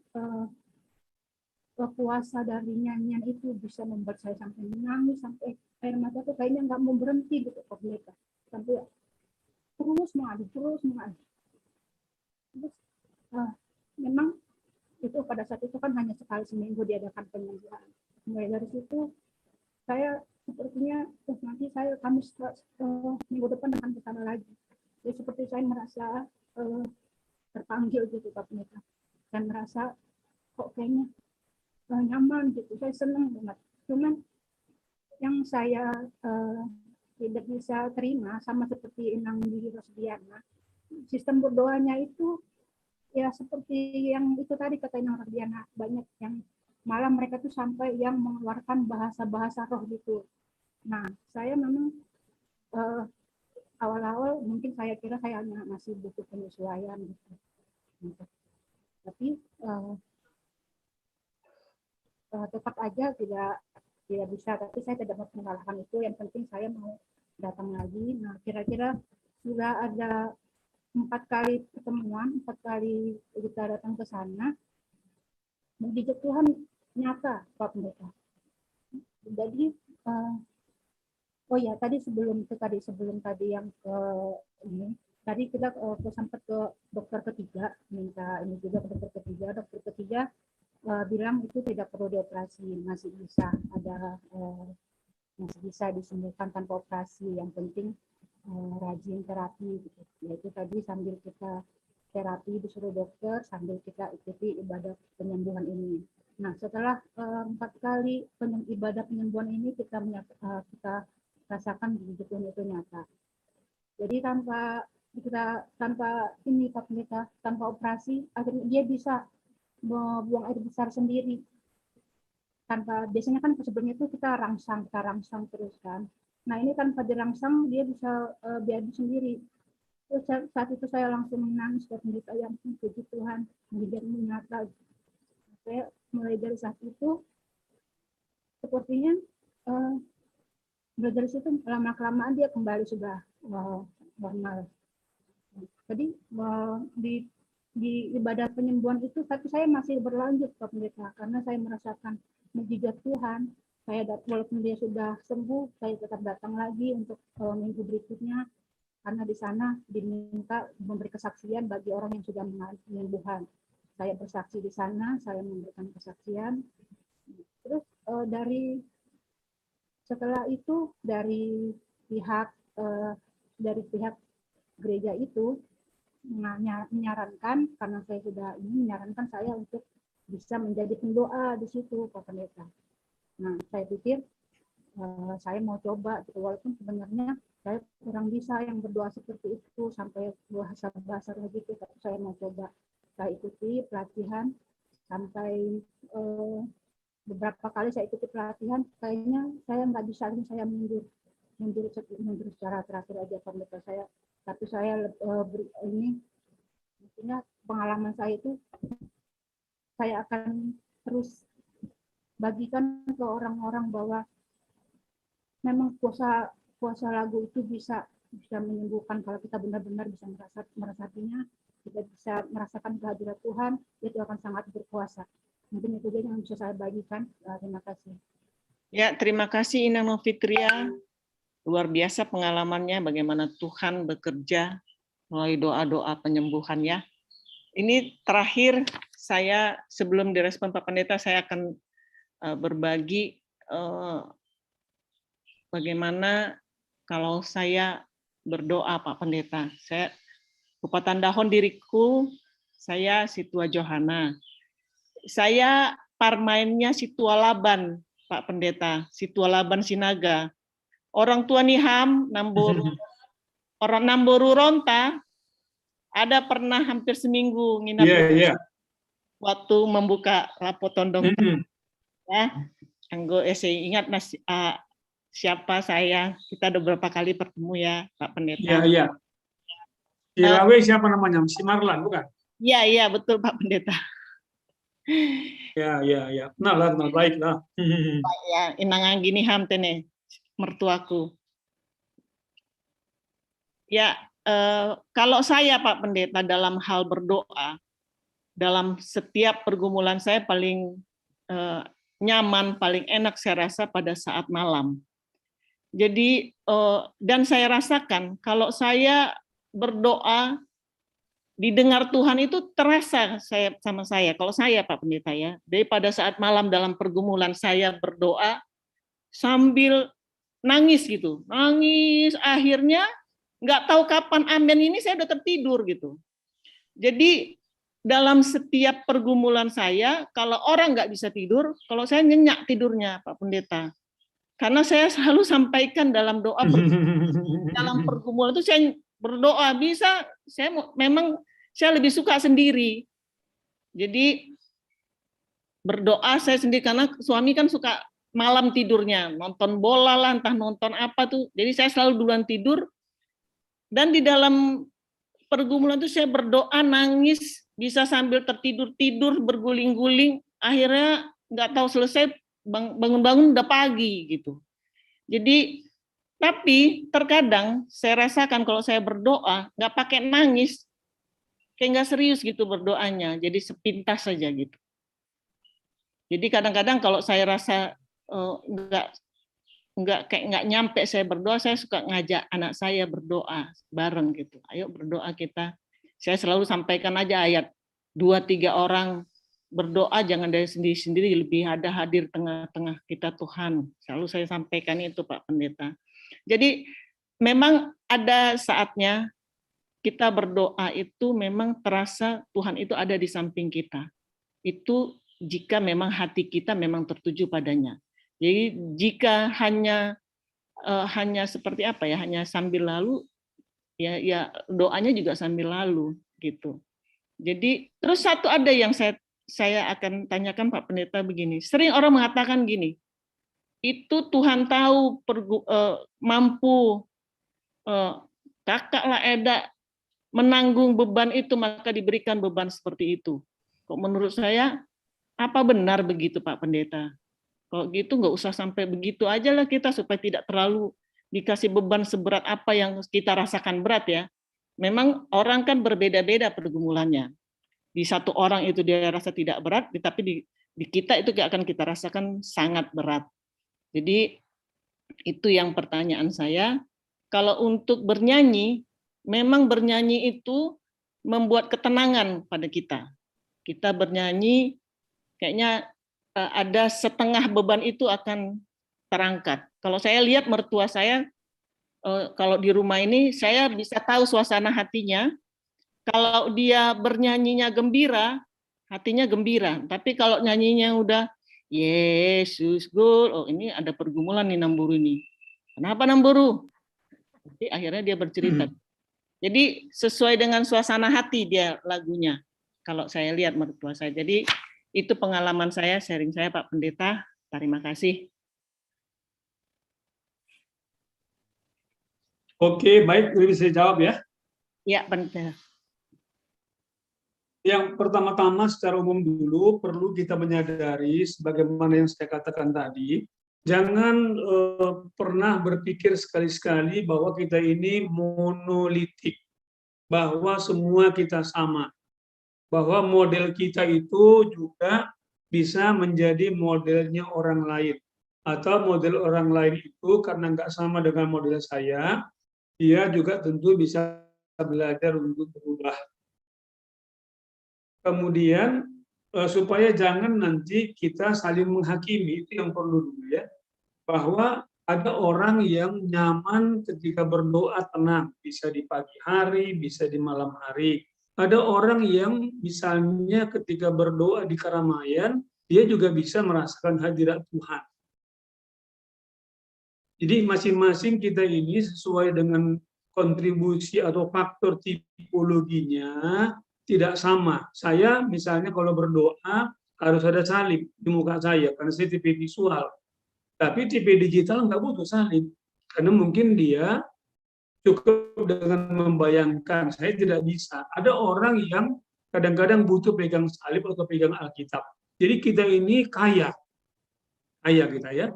kuasa dari nyanyian itu bisa membuat saya sampai menangis, sampai air mata tuh kayaknya nggak mau berhenti gitu Pak Pendeta. Sampai terus mengalir. Terus, memang itu pada saat itu kan hanya sekali seminggu diadakan penyembuhan. Mulai dari situ saya sepertinya nanti saya Kamis minggu depan akan ke sana lagi. Jadi seperti saya merasa terpanggil gitu Pak Pendeta, dan merasa kok kayaknya nyaman gitu, saya senang banget. Cuman yang saya tidak bisa terima sama seperti Inang di Rosdiana, sistem berdoanya itu ya seperti yang itu tadi kata Inang Rosdiana, banyak yang malah mereka tuh sampai yang mengeluarkan bahasa-bahasa roh gitu. Nah, saya memang awal-awal mungkin saya kira saya hanya masih butuh penyesuaian gitu. Tapi tetap aja tidak bisa, tapi saya tidak mau mengalahkan itu. Yang penting saya mau datang lagi. Nah, kira-kira sudah ada 4 kali pertemuan, 4 kali kita datang ke sana. Mujizat Tuhan nyata Pak Pendeta. Jadi oh ya, tadi sebelum yang ke ini, tadi kita sempat ke dokter ketiga, minta ini juga ke dokter ketiga. Dokter ketiga bilang itu tidak perlu dioperasi, masih bisa disembuhkan tanpa operasi. Yang penting rajin terapi gitu. Yaitu tadi sambil kita terapi disuruh dokter, sambil kita ikuti ibadah penyembuhan ini. Nah, setelah 4 kali ibadah penyembuhan ini kita rasakan begitu itu nyata. Jadi tanpa ini Pak Pendeta, tanpa operasi, akhirnya dia bisa buang air besar sendiri. Biasanya kan sebelumnya itu kita rangsang terus kan. Nah, ini tanpa dirangsang dia bisa BAB sendiri. Terus saat itu saya langsung menangis Pak Pendeta, yang puji Tuhan, mujizatmu nyata. Saya mulai dari saat itu sepertinya dari situ lama-kelamaan dia kembali sudah normal. Jadi di ibadah penyembuhan itu, tapi saya masih berlanjut Pak Pendeta, karena saya merasakan mujizat Tuhan. Walaupun dia sudah sembuh, saya tetap datang lagi untuk minggu berikutnya, karena di sana diminta memberi kesaksian bagi orang yang sudah mengalami penyembuhan. Saya bersaksi di sana, saya memberikan kesaksian. Terus setelah itu dari pihak gereja itu menyarankan, karena saya sudah menyarankan saya untuk bisa menjadi pendoa di situ Pak Pendeta. Nah, saya pikir saya mau coba gitu, walaupun sebenarnya saya kurang bisa yang berdoa seperti itu sampai bahasa gitu, tapi saya mau coba. Saya ikuti pelatihan sampai beberapa kali saya ikuti pelatihan, kayaknya saya nggak bisa, saya mundur secara terakhir aja Pendeta saya. Tapi saya ini maksudnya pengalaman saya itu saya akan terus bagikan ke orang-orang bahwa memang kuasa lagu itu bisa menyembuhkan kalau kita benar-benar bisa merasakannya, kita bisa merasakan kehadiran Tuhan, itu akan sangat berkuasa. Mungkin itu saja yang bisa saya bagikan. Terima kasih. Ya, terima kasih Inang Novitria. Luar biasa pengalamannya, bagaimana Tuhan bekerja melalui doa-doa penyembuhannya. Ini terakhir saya, sebelum direspon Pak Pendeta, saya akan berbagi bagaimana kalau saya berdoa Pak Pendeta. Saya Upatan Dahon diriku, saya Situa Johana. Saya parmainnya Situa Laban, Pak Pendeta, Situa Laban Sinaga. Orang tua Niham, orang Namboru Ronta, ada pernah hampir seminggu nginap. waktu membuka rapot tondong ya, anggo saya ingat siapa saya, kita udah beberapa kali bertemu ya Pak Pendeta. Iya. Ilawe siapa namanya? Si Marlan bukan? Iya betul Pak Pendeta. Ya. Kenal baik lah. Ya, inangan gini hamtene mertuaku. Ya, kalau saya Pak Pendeta dalam hal berdoa, dalam setiap pergumulan saya paling nyaman, paling enak saya rasa pada saat malam. Jadi dan saya rasakan kalau saya berdoa didengar Tuhan itu terasa sama saya. Kalau saya Pak Pendeta ya, dari pada saat malam dalam pergumulan saya berdoa sambil nangis gitu, nangis akhirnya nggak tahu kapan amin ini saya udah tertidur gitu. Jadi dalam setiap pergumulan saya, kalau orang nggak bisa tidur, kalau saya nyenyak tidurnya Pak Pendeta. Karena saya selalu sampaikan dalam doa dalam pergumulan itu saya berdoa bisa, memang saya lebih suka sendiri. Jadi berdoa saya sendiri karena suami kan suka malam tidurnya, nonton bola lah, entah nonton apa tuh. Jadi saya selalu duluan tidur. Dan di dalam pergumulan itu saya berdoa, nangis, bisa sambil tertidur-tidur, berguling-guling. Akhirnya nggak tahu selesai, bangun-bangun udah pagi gitu. Jadi tapi terkadang saya rasakan kalau saya berdoa nggak pakai nangis, kayak nggak serius gitu berdoanya, jadi sepintas saja gitu. Jadi kadang-kadang kalau saya rasa nggak nyampe saya berdoa, saya suka ngajak anak saya berdoa bareng gitu. Ayo berdoa kita. Saya selalu sampaikan aja ayat 2-3 orang berdoa, jangan dari sendiri-sendiri, lebih ada hadir tengah-tengah kita Tuhan. Selalu saya sampaikan itu Pak Pendeta. Jadi memang ada saatnya kita berdoa itu memang terasa Tuhan itu ada di samping kita. Itu jika memang hati kita memang tertuju padanya. Jadi jika hanya seperti apa ya, hanya sambil lalu, ya doanya juga sambil lalu gitu. Jadi terus satu ada yang saya akan tanyakan Pak Pendeta begini. Sering orang mengatakan gini, itu Tuhan tahu mampu kakak lah Eda menanggung beban itu, maka diberikan beban seperti itu. Kok menurut saya apa benar begitu Pak Pendeta? Kalau gitu nggak usah sampai begitu aja lah kita, supaya tidak terlalu dikasih beban seberat apa yang kita rasakan berat ya. Memang orang kan berbeda-beda pergumulannya. Di satu orang itu dia rasa tidak berat, tapi di kita itu akan kita rasakan sangat berat. Jadi itu yang pertanyaan saya. Kalau untuk bernyanyi, memang bernyanyi itu membuat ketenangan pada kita. Kita bernyanyi, kayaknya ada setengah beban itu akan terangkat. Kalau saya lihat mertua saya, kalau di rumah ini, saya bisa tahu suasana hatinya. Kalau dia bernyanyinya gembira, hatinya gembira. Tapi kalau nyanyinya udah, Yesus gol, oh ini ada pergumulan nih Namburu ini. Kenapa Namburu? Jadi akhirnya dia bercerita. Jadi sesuai dengan suasana hati dia lagunya. Kalau saya lihat mertua saya. Jadi itu pengalaman saya, sharing saya Pak Pendeta. Terima kasih. Oke, baik. Bisa jawab ya? Ya, Pendeta. Yang pertama-tama secara umum dulu perlu kita menyadari sebagaimana yang saya katakan tadi, jangan pernah berpikir sekali-sekali bahwa kita ini monolitik, bahwa semua kita sama, bahwa model kita itu juga bisa menjadi modelnya orang lain, atau model orang lain itu karena nggak sama dengan model saya, dia juga tentu bisa belajar untuk berubah. Kemudian supaya jangan nanti kita saling menghakimi, itu yang perlu dulu ya, bahwa ada orang yang nyaman ketika berdoa tenang, bisa di pagi hari, bisa di malam hari. Ada orang yang misalnya ketika berdoa di keramaian, dia juga bisa merasakan hadirat Tuhan. Jadi masing-masing kita ini sesuai dengan kontribusi atau faktor tipologinya, tidak sama. Saya misalnya kalau berdoa harus ada salib di muka saya karena saya TV visual. Tapi TV digital nggak butuh salib karena mungkin dia cukup dengan membayangkan. Saya tidak bisa. Ada orang yang kadang-kadang butuh pegang salib atau pegang Alkitab. Jadi kita ini kaya kita ya.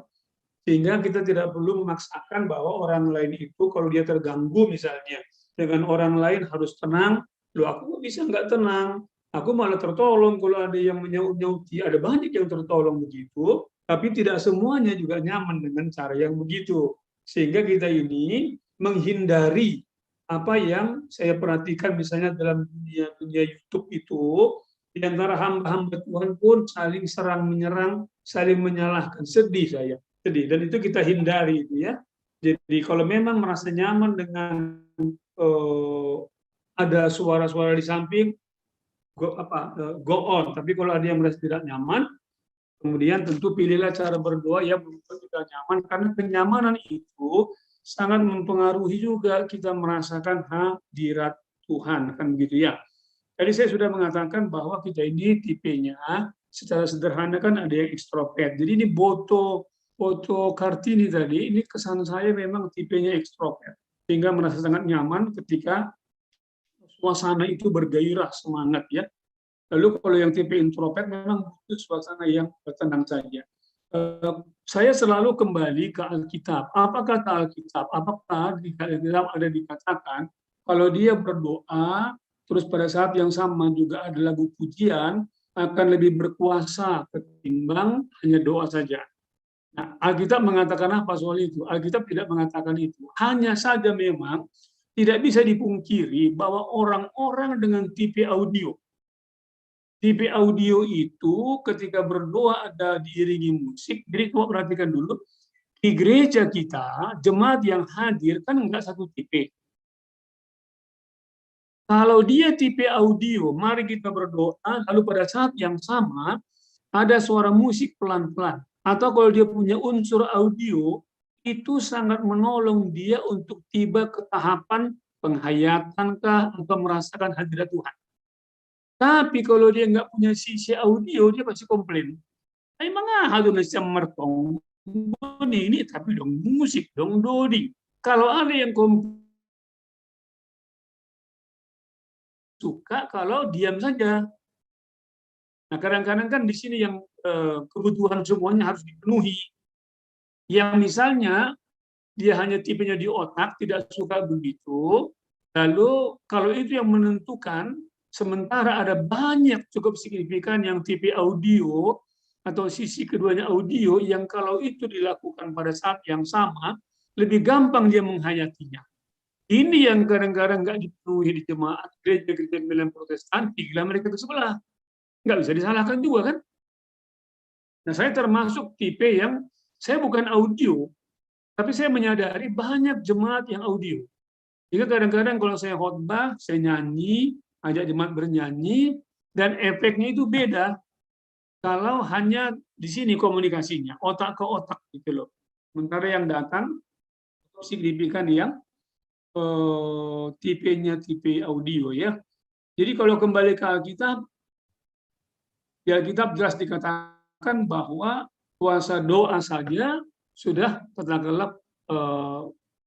Sehingga kita tidak perlu memaksakan bahwa orang lain itu kalau dia terganggu misalnya dengan orang lain harus tenang. Loh, aku bisa nggak tenang. Aku malah tertolong kalau ada yang menyaut-nyauti. Ada banyak yang tertolong begitu, tapi tidak semuanya juga nyaman dengan cara yang begitu. Sehingga kita ini menghindari apa yang saya perhatikan misalnya dalam dunia YouTube itu, di antara hamba-hamba Tuhan pun saling serang menyerang, saling menyalahkan. Sedih saya. Dan itu kita hindari itu ya. Jadi kalau memang merasa nyaman dengan ada suara-suara di samping, go on. Tapi kalau ada yang merasa tidak nyaman, kemudian tentu pilihlah cara berdoa yang membuat kita nyaman, karena kenyamanan itu sangat mempengaruhi juga kita merasakan hadirat Tuhan, kan begitu ya. Tadi saya sudah mengatakan bahwa kita ini tipenya secara sederhana kan ada yang ekstrovert. Jadi ini foto Kartini tadi, ini kesan saya memang tipenya ekstrovert, sehingga merasa sangat nyaman ketika suasana itu bergairah, semangat ya. Lalu kalau yang tipe introvert memang butuh suasana yang tenang saja. Saya selalu kembali ke Alkitab. Apa kata Alkitab? Apakah di Alkitab ada dikatakan kalau dia berdoa, terus pada saat yang sama juga ada lagu pujian, akan lebih berkuasa ketimbang hanya doa saja. Nah, Alkitab mengatakan apa soal itu? Alkitab tidak mengatakan itu. Hanya saja memang tidak bisa dipungkiri bahwa orang-orang dengan tipe audio itu ketika berdoa ada diiringi musik. Jadi coba perhatikan dulu, di gereja kita, jemaat yang hadir kan enggak satu tipe. Kalau dia tipe audio, mari kita berdoa, lalu pada saat yang sama ada suara musik pelan-pelan. Atau kalau dia punya unsur audio, itu sangat menolong dia untuk tiba ke tahapan penghayatankah atau merasakan hadirat Tuhan. Tapi kalau dia nggak punya sisi audio, dia pasti komplain. Emang hal itu mertong ini tapi dong musik dong dodi. Kalau ada yang suka kalau diam saja. Nah, kadang-kadang kan di sini yang kebutuhan semuanya harus dipenuhi. Yang misalnya dia hanya tipenya di otak, tidak suka begitu. Lalu kalau itu yang menentukan, sementara ada banyak cukup signifikan yang tipe audio atau sisi keduanya audio yang kalau itu dilakukan pada saat yang sama, lebih gampang dia menghayatinya. Ini yang kadang-kadang nggak dipenuhi di jemaat gereja-gereja Milan Protestan, tinggal mereka ke sebelah. Nggak bisa disalahkan juga kan. Nah, saya termasuk tipe yang saya bukan audio, tapi saya menyadari banyak jemaat yang audio. Jika kadang-kadang kalau saya khotbah, saya nyanyi, ajak jemaat bernyanyi, dan efeknya itu beda kalau hanya di sini komunikasinya, otak ke otak gitu loh. Sementara yang datang signifikan yang tipenya tipe audio ya. Jadi kalau kembali ke Alkitab, di Alkitab jelas dikatakan bahwa puasa doa saja sudah katakanlah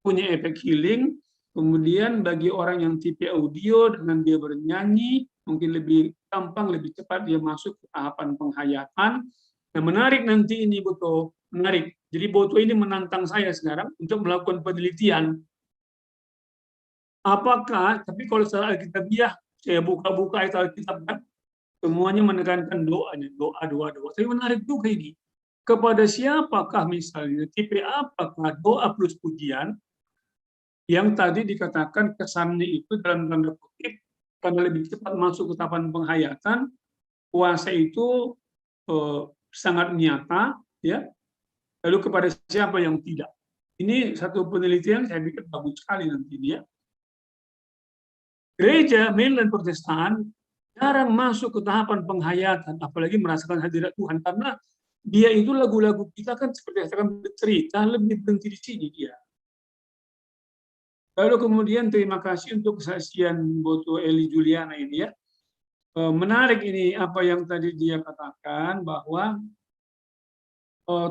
punya efek healing. Kemudian bagi orang yang tipe audio dengan dia bernyanyi mungkin lebih gampang, lebih cepat dia masuk ke tahapan penghayatan. Nah, menarik nanti ini Boto, menarik. Jadi Boto ini menantang saya sekarang untuk melakukan penelitian. Apakah, tapi kalau secara Alkitabiah, saya buka-buka ayat Alkitab kan, semuanya menekankan doanya, doa. Tapi menarik juga ini. Kepada siapakah misalnya, tipe apakah doa plus pujian, yang tadi dikatakan kesannya itu dalam tanda kutip, karena lebih cepat masuk ke tahapan penghayatan, puasa itu sangat nyata, ya. Lalu kepada siapa yang tidak? Ini satu penelitian saya pikir bagus sekali nanti dia. Gereja Milan Protestan jarang masuk ke tahapan penghayatan, apalagi merasakan hadirat Tuhan, karena dia itu lagu-lagu kita kan seperti akan bercerita, lebih berhenti di sini dia. Lalu kemudian terima kasih untuk kesaksian Boto Eli Juliana ini ya. menarik ini apa yang tadi dia katakan, bahwa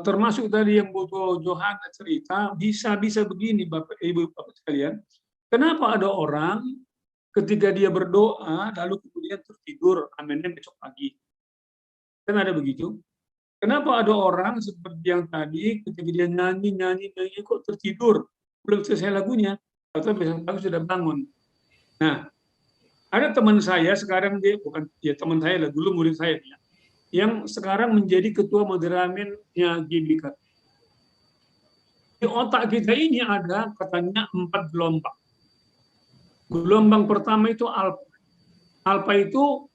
termasuk tadi yang Boto Johanna cerita, bisa begini Bapak Ibu Bapak sekalian. Kenapa ada orang ketika dia berdoa lalu kemudian tertidur, aminnya besok pagi? Kan ada begitu. Kenapa ada orang seperti yang tadi ketika dia nyanyi kok tertidur, belum selesai lagunya, atau besok pagi sudah bangun. Nah, ada teman saya sekarang, dia bukan ya teman saya lah, dulu murid saya dia, yang sekarang menjadi ketua moderamennya GBK. Di otak kita ini ada katanya 4 gelombang. Gelombang pertama itu alfa. Alfa itu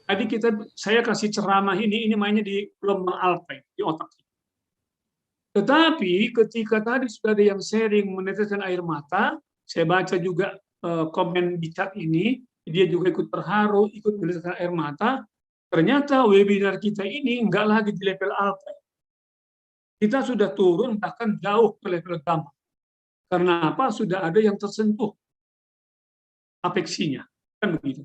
tadi saya kasih ceramah ini mainnya di gelombang alfa di otak. Tetapi ketika tadi sudah ada yang sharing meneteskan air mata, saya baca juga komen di chat ini, dia juga ikut terharu, ikut meneteskan air mata. Ternyata webinar kita ini enggak lagi di level alfa. Kita sudah turun bahkan jauh ke level gamma. Karena apa? Sudah ada yang tersentuh apeksinya. Kan begitu.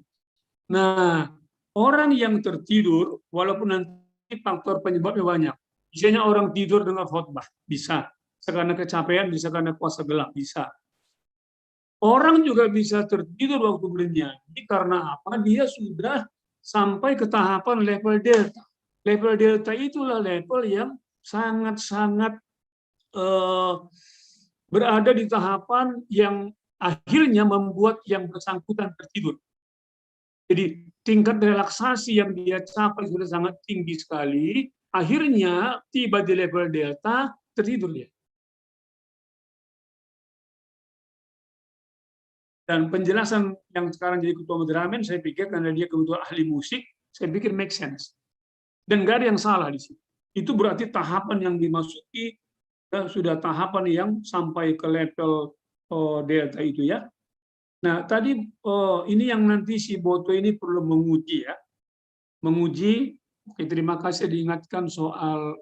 Nah, orang yang tertidur, walaupun nanti faktor penyebabnya banyak. Misalnya orang tidur dengan khotbah, bisa. Bisa karena kecapean, bisa karena puasa gelap, bisa. Orang juga bisa tertidur waktu bernyanyi karena apa? Dia sudah sampai ke tahapan level delta. Level delta itulah level yang sangat-sangat berada di tahapan yang akhirnya membuat yang bersangkutan tertidur. Jadi tingkat relaksasi yang dia capai sudah sangat tinggi sekali, akhirnya tiba di level delta, tertidur dia. Dan penjelasan yang sekarang jadi ketua moderamen, saya pikir karena dia kebetulan ahli musik, saya pikir make sense. Dan nggak ada yang salah di sini. Itu berarti tahapan yang dimasuki sudah tahapan yang sampai ke level delta itu ya. Nah tadi ini yang nanti si Boto ini perlu menguji ya, menguji. Oke, terima kasih diingatkan soal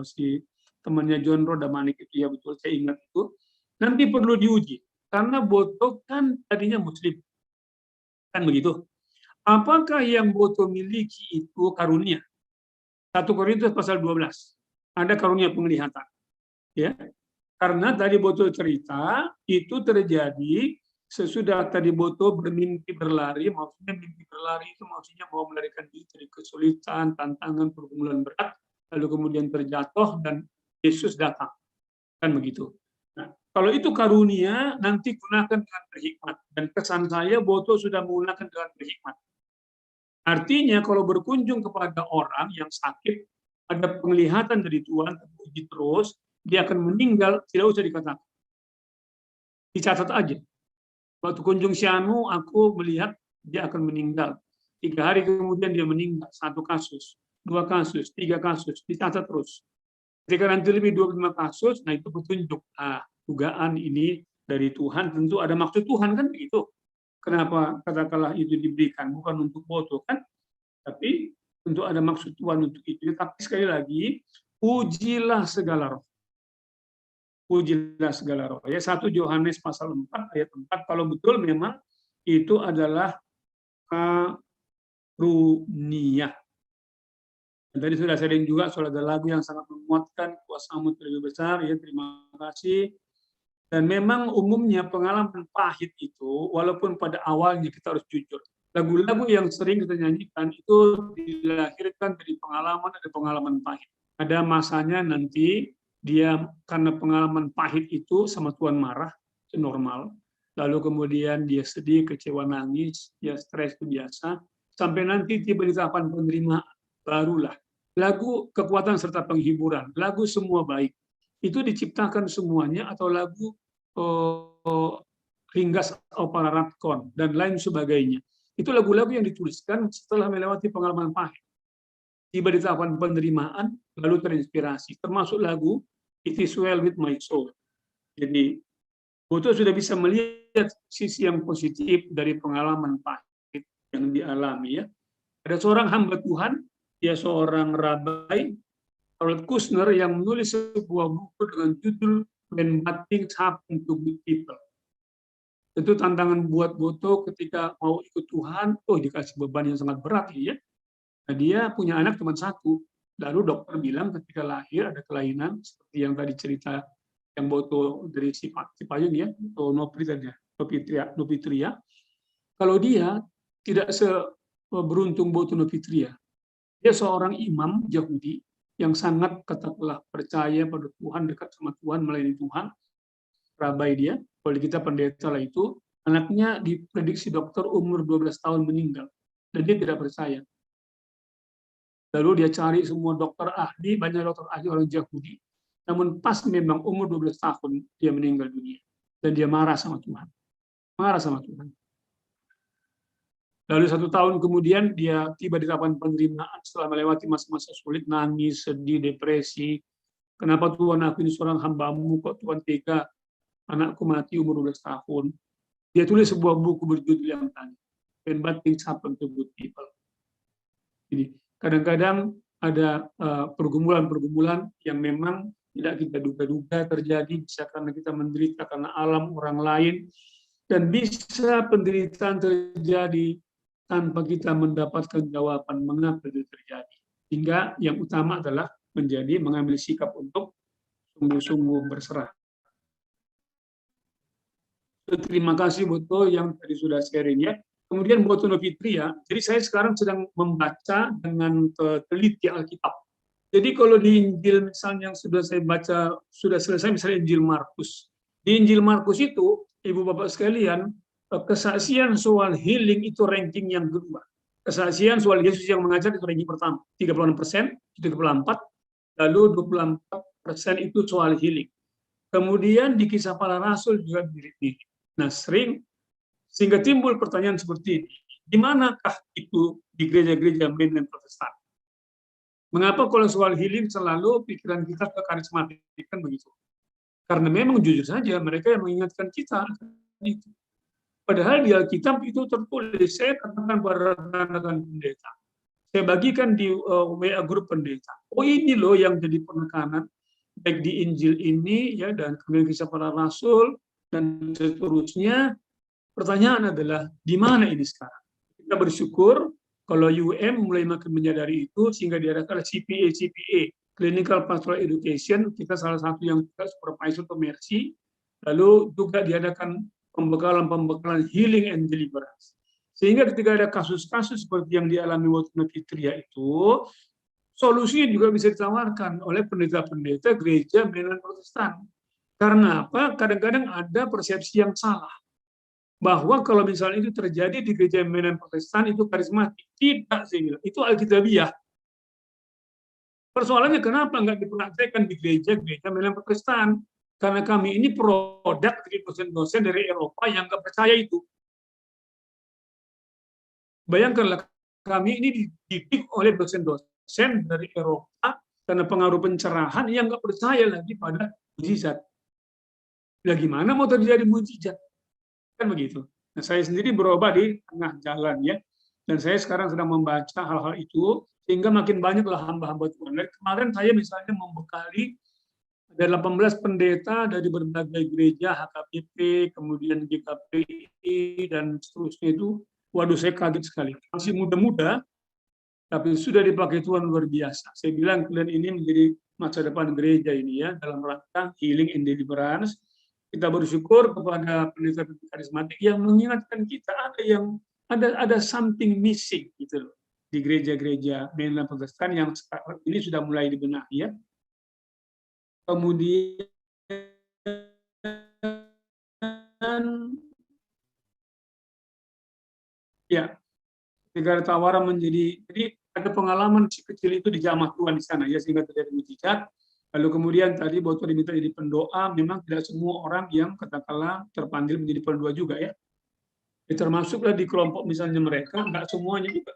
si temannya John Rodamanik itu ya, betul saya ingat itu. Nanti perlu diuji karena Boto kan tadinya Muslim, kan begitu. Apakah yang Boto miliki itu karunia? 1 Korintus pasal 12 ada karunia penglihatan, ya. Karena tadi Boto cerita itu terjadi sesudah tadi Boto bermimpi berlari, maksudnya mimpi berlari itu maksudnya mau melarikan diri dari kesulitan, tantangan, pergumulan berat, lalu kemudian terjatuh dan Yesus datang, kan begitu. Nah, kalau itu karunia nanti gunakan dengan berhikmat, dan kesan saya Boto sudah menggunakan dengan berhikmat. Artinya kalau berkunjung kepada orang yang sakit, ada penglihatan dari Tuhan, terpuji terus, dia akan meninggal, tidak usah dikatakan. Dicatat aja. Waktu kunjung Sianu, aku melihat dia akan meninggal. 3 hari kemudian dia meninggal. 1 kasus, 2 kasus, 3 kasus, dicatat terus. Ketika nanti lebih 25 kasus, nah itu petunjuk. Dugaan ini dari Tuhan, tentu ada maksud Tuhan kan begitu. Kenapa katakanlah itu diberikan? Bukan untuk Boto kan? Tapi tentu ada maksud Tuhan untuk itu. Tapi sekali lagi, ujilah segala roh. Ujilah segala roh. Ya, 1 Yohanes pasal 4 ayat 4, kalau betul memang itu adalah karunia. Dan tadi sudah sering juga soal ada lagu yang sangat menguatkan, kuasamu terlebih besar, ya terima kasih. Dan memang umumnya pengalaman pahit itu, walaupun pada awalnya kita harus jujur, lagu-lagu yang sering kita nyanyikan itu dilahirkan dari pengalaman, ada pengalaman pahit. Ada masanya nanti dia karena pengalaman pahit itu sama Tuhan marah, itu normal. Lalu kemudian dia sedih, kecewa, nangis, dia stres itu biasa. Sampai nanti tiba di tahapan penerimaan, barulah lagu kekuatan serta penghiburan, lagu semua baik. Itu diciptakan semuanya atau lagu ringgas opera ratkon dan lain sebagainya. Itu lagu-lagu yang dituliskan setelah melewati pengalaman pahit. Tiba di tahapan penerimaan, lalu terinspirasi. Termasuk lagu It Is Well With My Soul. Jadi, Boto sudah bisa melihat sisi yang positif dari pengalaman pahit yang dialami. Ya. Ada seorang hamba Tuhan, dia seorang rabai, Harold Kushner, yang menulis sebuah buku dengan judul When Bad Things Happen to Good People. Tentu tantangan buat Boto ketika mau ikut Tuhan, dikasih beban yang sangat berat ya. Nah, dia punya anak cuma satu. Lalu dokter bilang ketika lahir ada kelainan seperti yang tadi cerita yang Boto dari Cipayung ya, atau Nopitria. Kalau dia tidak seberuntung Boto Nopitria, dia seorang imam Yahudi yang sangat katakanlah percaya pada Tuhan, dekat sama Tuhan, melayani Tuhan. Rabai dia, kalau kita pendeta lah itu, anaknya diprediksi dokter umur 12 tahun meninggal. Dan dia tidak percaya. Lalu dia cari semua dokter ahli, banyak dokter ahli orang Yahudi. Namun pas memang umur 12 tahun, dia meninggal dunia. Dan dia marah sama Tuhan. Marah sama Tuhan. Lalu 1 tahun kemudian dia tiba di tahapan penerimaan setelah melewati masa-masa sulit, nangis, sedih, depresi. Kenapa Tuhan, aku ini seorang hamba-Mu, kok Tuhan tega anakku mati umur 12 tahun. Dia tulis sebuah buku berjudul yang tadi, When Bad Things Happen to Good People. Jadi kadang-kadang ada pergumulan-pergumulan yang memang tidak kita duga-duga terjadi, bisa karena kita menderita karena alam orang lain, dan bisa penderitaan terjadi tanpa kita mendapatkan jawaban mengapa itu terjadi. Hingga yang utama adalah mengambil sikap untuk sungguh-sungguh berserah. Terima kasih Boto yang tadi sudah sharing ya. Kemudian Boto Nopitria, jadi saya sekarang sedang membaca dengan teliti Alkitab. Jadi kalau di Injil misalnya yang sudah saya baca, sudah selesai misalnya Injil Markus. Di Injil Markus itu, Ibu Bapak sekalian, kesaksian soal healing itu ranking yang kedua. Kesaksian soal Yesus yang mengajar itu ranking pertama, 36%, 34%, lalu 24% itu soal healing. Kemudian di Kisah Para Rasul juga mirip-mirip. Nah, sehingga timbul pertanyaan seperti ini, di manakah itu di gereja-gereja mainline Protestan? Mengapa kalau soal healing selalu pikiran kita ke karismatik kan begitu? Karena memang jujur saja mereka yang mengingatkan kita itu. Padahal di Alkitab itu tertulis, saya katakan pada rekan-rekan pendeta, saya bagikan di WA grup pendeta. Oh ini loh yang jadi penekanan baik di Injil ini ya, dan kemudian Kisah Para Rasul dan seterusnya. Pertanyaan adalah di mana ini sekarang? Kita bersyukur kalau UM mulai makin menyadari itu sehingga diadakan CPA, Clinical Pastoral Education, kita salah satu yang supervisor atau Mercy, lalu juga diadakan pembekalan healing and deliverance. Sehingga ketika ada kasus-kasus seperti yang dialami waktu Nopitria itu, solusinya juga bisa ditawarkan oleh pendeta-pendeta gereja mainline Protestan. Karena apa? Kadang-kadang ada persepsi yang salah. Bahwa kalau misalnya itu terjadi di gereja mainline Protestan itu karismatik. Tidak, saya bilang. Itu Alkitabiah. Persoalannya kenapa nggak dipraktekkan di gereja-gereja mainline Protestan? Karena kami ini produk dari dosen-dosen dari Eropa yang nggak percaya itu. Bayangkanlah, kami ini dididik oleh dosen-dosen dari Eropa karena pengaruh pencerahan yang nggak percaya lagi pada mukjizat. Nah, gimana mau terjadi mukjizat? Kan begitu. Nah, saya sendiri berubah di tengah jalan ya, dan saya sekarang sedang membaca hal-hal itu sehingga makin banyaklah hamba-hamba Tuhan. Dari kemarin saya misalnya membekali ada 18 pendeta dari berbagai gereja, HKBP, kemudian GKPI dan seterusnya itu. Waduh, saya kaget sekali. Masih muda-muda, tapi sudah dipakai Tuhan luar biasa. Saya bilang kalian ini menjadi masa depan gereja ini ya dalam rangka healing and deliverance. Kita bersyukur kepada pendeta karismatik yang mengingatkan kita ada something missing gitu loh di gereja-gereja mainline Protestan yang sekarang ini sudah mulai dibenahi ya. Kemudian ya, ketika tawaran jadi ada pengalaman si kecil itu di jamah Tuhan di sana ya sehingga terjadi mujizat. Lalu kemudian tadi Boto diminta jadi pendoa, memang tidak semua orang yang katakanlah terpanggil menjadi pendoa juga ya. Termasuklah di kelompok misalnya mereka, enggak semuanya juga.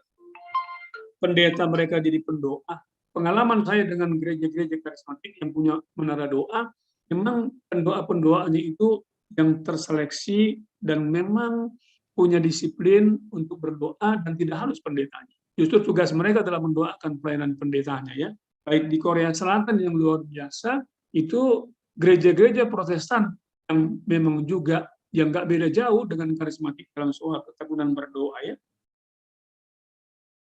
Pendeta mereka jadi pendoa. Pengalaman saya dengan gereja-gereja karismatik yang punya menara doa, memang pendoa-pendoanya itu yang terseleksi dan memang punya disiplin untuk berdoa dan tidak harus pendetanya. Justru tugas mereka adalah mendoakan pelayanan pendetanya ya. Baik di Korea Selatan yang luar biasa, itu gereja-gereja Protestan yang memang juga yang nggak beda jauh dengan karismatik dalam soal ketekunan berdoa ya.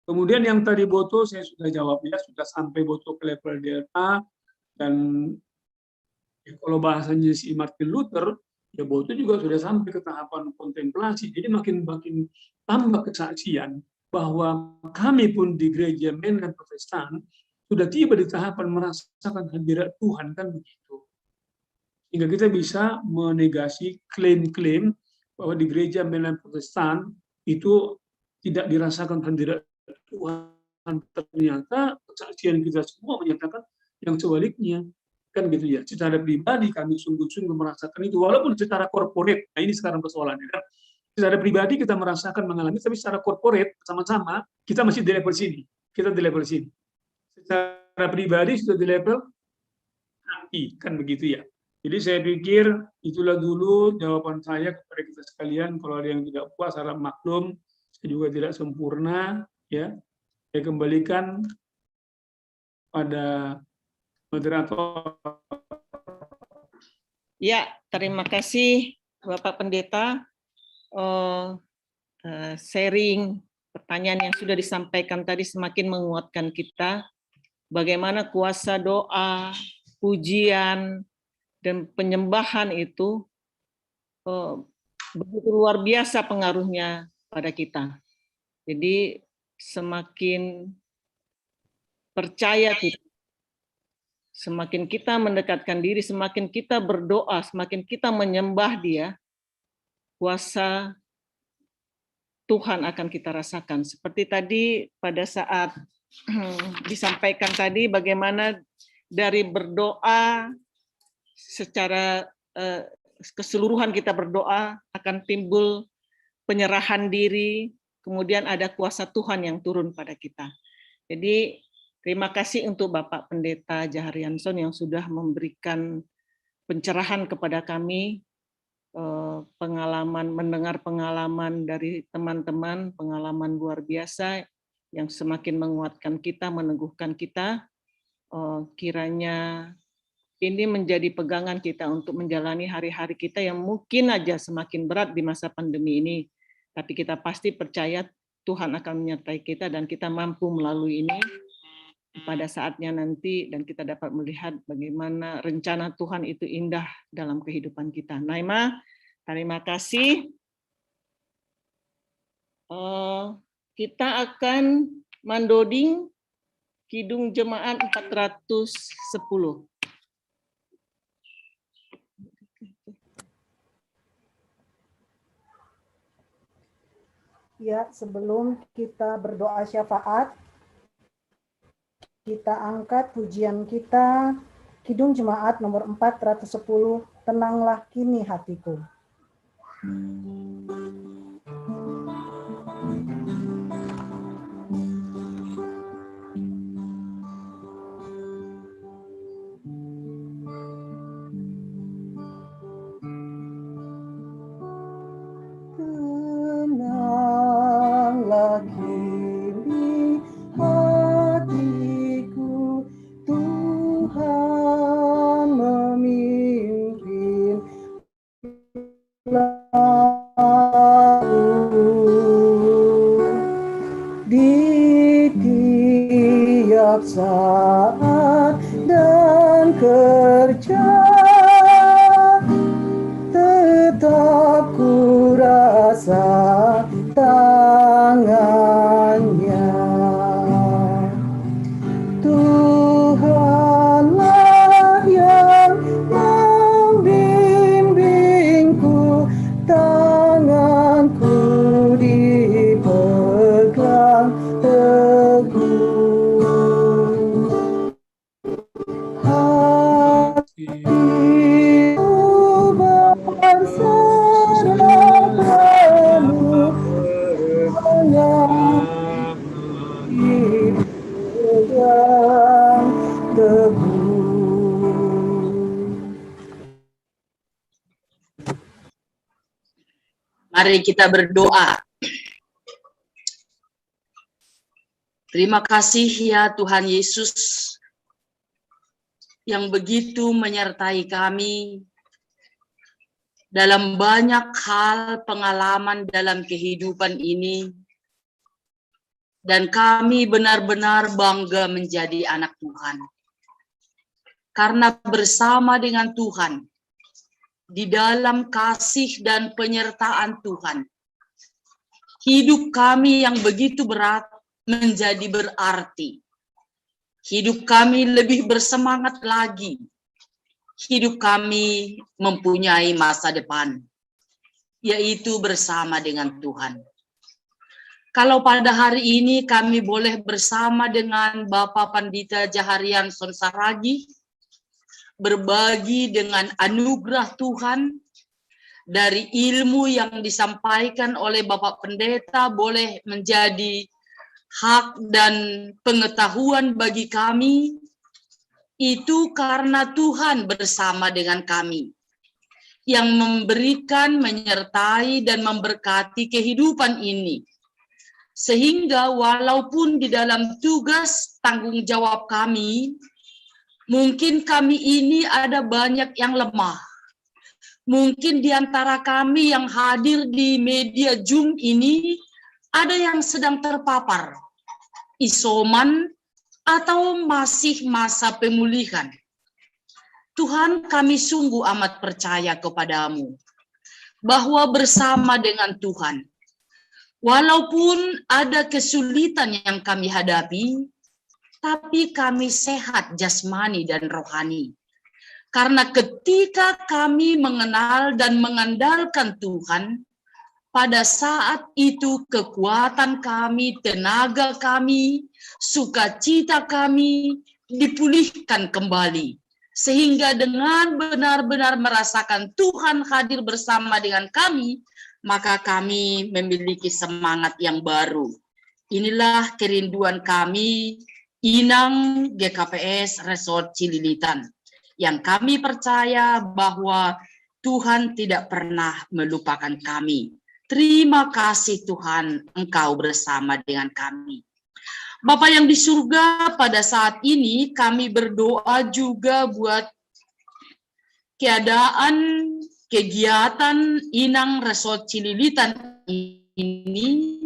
Kemudian yang tadi Boto saya sudah jawab ya, sudah sampai Boto ke level delta, dan ya, kalau bahasanya si Martin Luther, ya Boto juga sudah sampai ke tahapan kontemplasi. Jadi makin tambah kesaksian bahwa kami pun di gereja Mainland Protestan sudah tiba di tahapan merasakan hadirat Tuhan, kan begitu. Sehingga kita bisa menegasi klaim-klaim bahwa di gereja Mainland Protestan itu tidak dirasakan hadirat Tuhan. Ternyata kesaksian kita semua menyatakan yang sebaliknya, kan gitu ya. Secara pribadi kami sungguh-sungguh merasakan itu, walaupun secara korporat. Nah ini sekarang persoalannya kan. Secara pribadi kita merasakan, mengalami, tapi secara korporat sama-sama kita masih di level sini. Kita di level sini. Secara pribadi sudah di level hati, kan begitu ya. Jadi saya pikir itulah dulu jawaban saya kepada kita sekalian. Kalau ada yang tidak puas, harap maklum. Saya juga tidak sempurna, ya. Saya kembalikan pada moderator. Ya, terima kasih Bapak Pendeta. Sharing pertanyaan yang sudah disampaikan tadi semakin menguatkan kita bagaimana kuasa doa, pujian, dan penyembahan itu begitu luar biasa pengaruhnya pada kita. Jadi semakin percaya kita, semakin kita mendekatkan diri, semakin kita berdoa, semakin kita menyembah Dia, kuasa Tuhan akan kita rasakan. Seperti tadi pada saat disampaikan tadi bagaimana dari berdoa secara keseluruhan kita berdoa akan timbul penyerahan diri, kemudian ada kuasa Tuhan yang turun pada kita. Jadi terima kasih untuk Bapak Pendeta Jaharianson yang sudah memberikan pencerahan kepada kami, pengalaman, mendengar pengalaman dari teman-teman, pengalaman luar biasa yang semakin menguatkan kita, meneguhkan kita. Kiranya ini menjadi pegangan kita untuk menjalani hari-hari kita yang mungkin aja semakin berat di masa pandemi ini. Tapi kita pasti percaya Tuhan akan menyertai kita dan kita mampu melalui ini pada saatnya nanti, dan kita dapat melihat bagaimana rencana Tuhan itu indah dalam kehidupan kita. Naima, terima kasih. Kita akan mandoding Kidung Jemaat 410. Ya, sebelum kita berdoa syafaat, kita angkat pujian kita, Kidung Jemaat nomor 410, Tenanglah Kini Hatiku. Saat dan kerja tetap ku rasa tangannya. Tuhanlah yang membimbingku, tanganku dipegang teguh. Mari kita berdoa. Terima kasih ya Tuhan Yesus yang begitu menyertai kami dalam banyak hal pengalaman dalam kehidupan ini, dan kami benar-benar bangga menjadi anak Tuhan. Karena bersama dengan Tuhan, di dalam kasih dan penyertaan Tuhan, hidup kami yang begitu berat menjadi berarti. Hidup kami lebih bersemangat lagi. Hidup kami mempunyai masa depan, yaitu bersama dengan Tuhan. Kalau pada hari ini kami boleh bersama dengan Bapak Pandita Jaharian Sonsaragi, berbagi dengan anugerah Tuhan, dari ilmu yang disampaikan oleh Bapak Pendeta boleh menjadi hak dan pengetahuan bagi kami, itu karena Tuhan bersama dengan kami, yang memberikan, menyertai, dan memberkati kehidupan ini. Sehingga walaupun di dalam tugas tanggung jawab kami, mungkin kami ini ada banyak yang lemah. Mungkin di antara kami yang hadir di media Zoom ini, ada yang sedang terpapar isoman atau masih masa pemulihan. Tuhan, kami sungguh amat percaya kepadamu bahwa bersama dengan Tuhan, walaupun ada kesulitan yang kami hadapi, tapi kami sehat jasmani dan rohani. Karena ketika kami mengenal dan mengandalkan Tuhan, pada saat itu kekuatan kami, tenaga kami, sukacita kami dipulihkan kembali. Sehingga dengan benar-benar merasakan Tuhan hadir bersama dengan kami, maka kami memiliki semangat yang baru. Inilah kerinduan kami, Inang GKPS Resort Cililitan, yang kami percaya bahwa Tuhan tidak pernah melupakan kami. Terima kasih Tuhan, Engkau bersama dengan kami. Bapa yang di surga, pada saat ini kami berdoa juga buat keadaan kegiatan Inang Resort Cililitan ini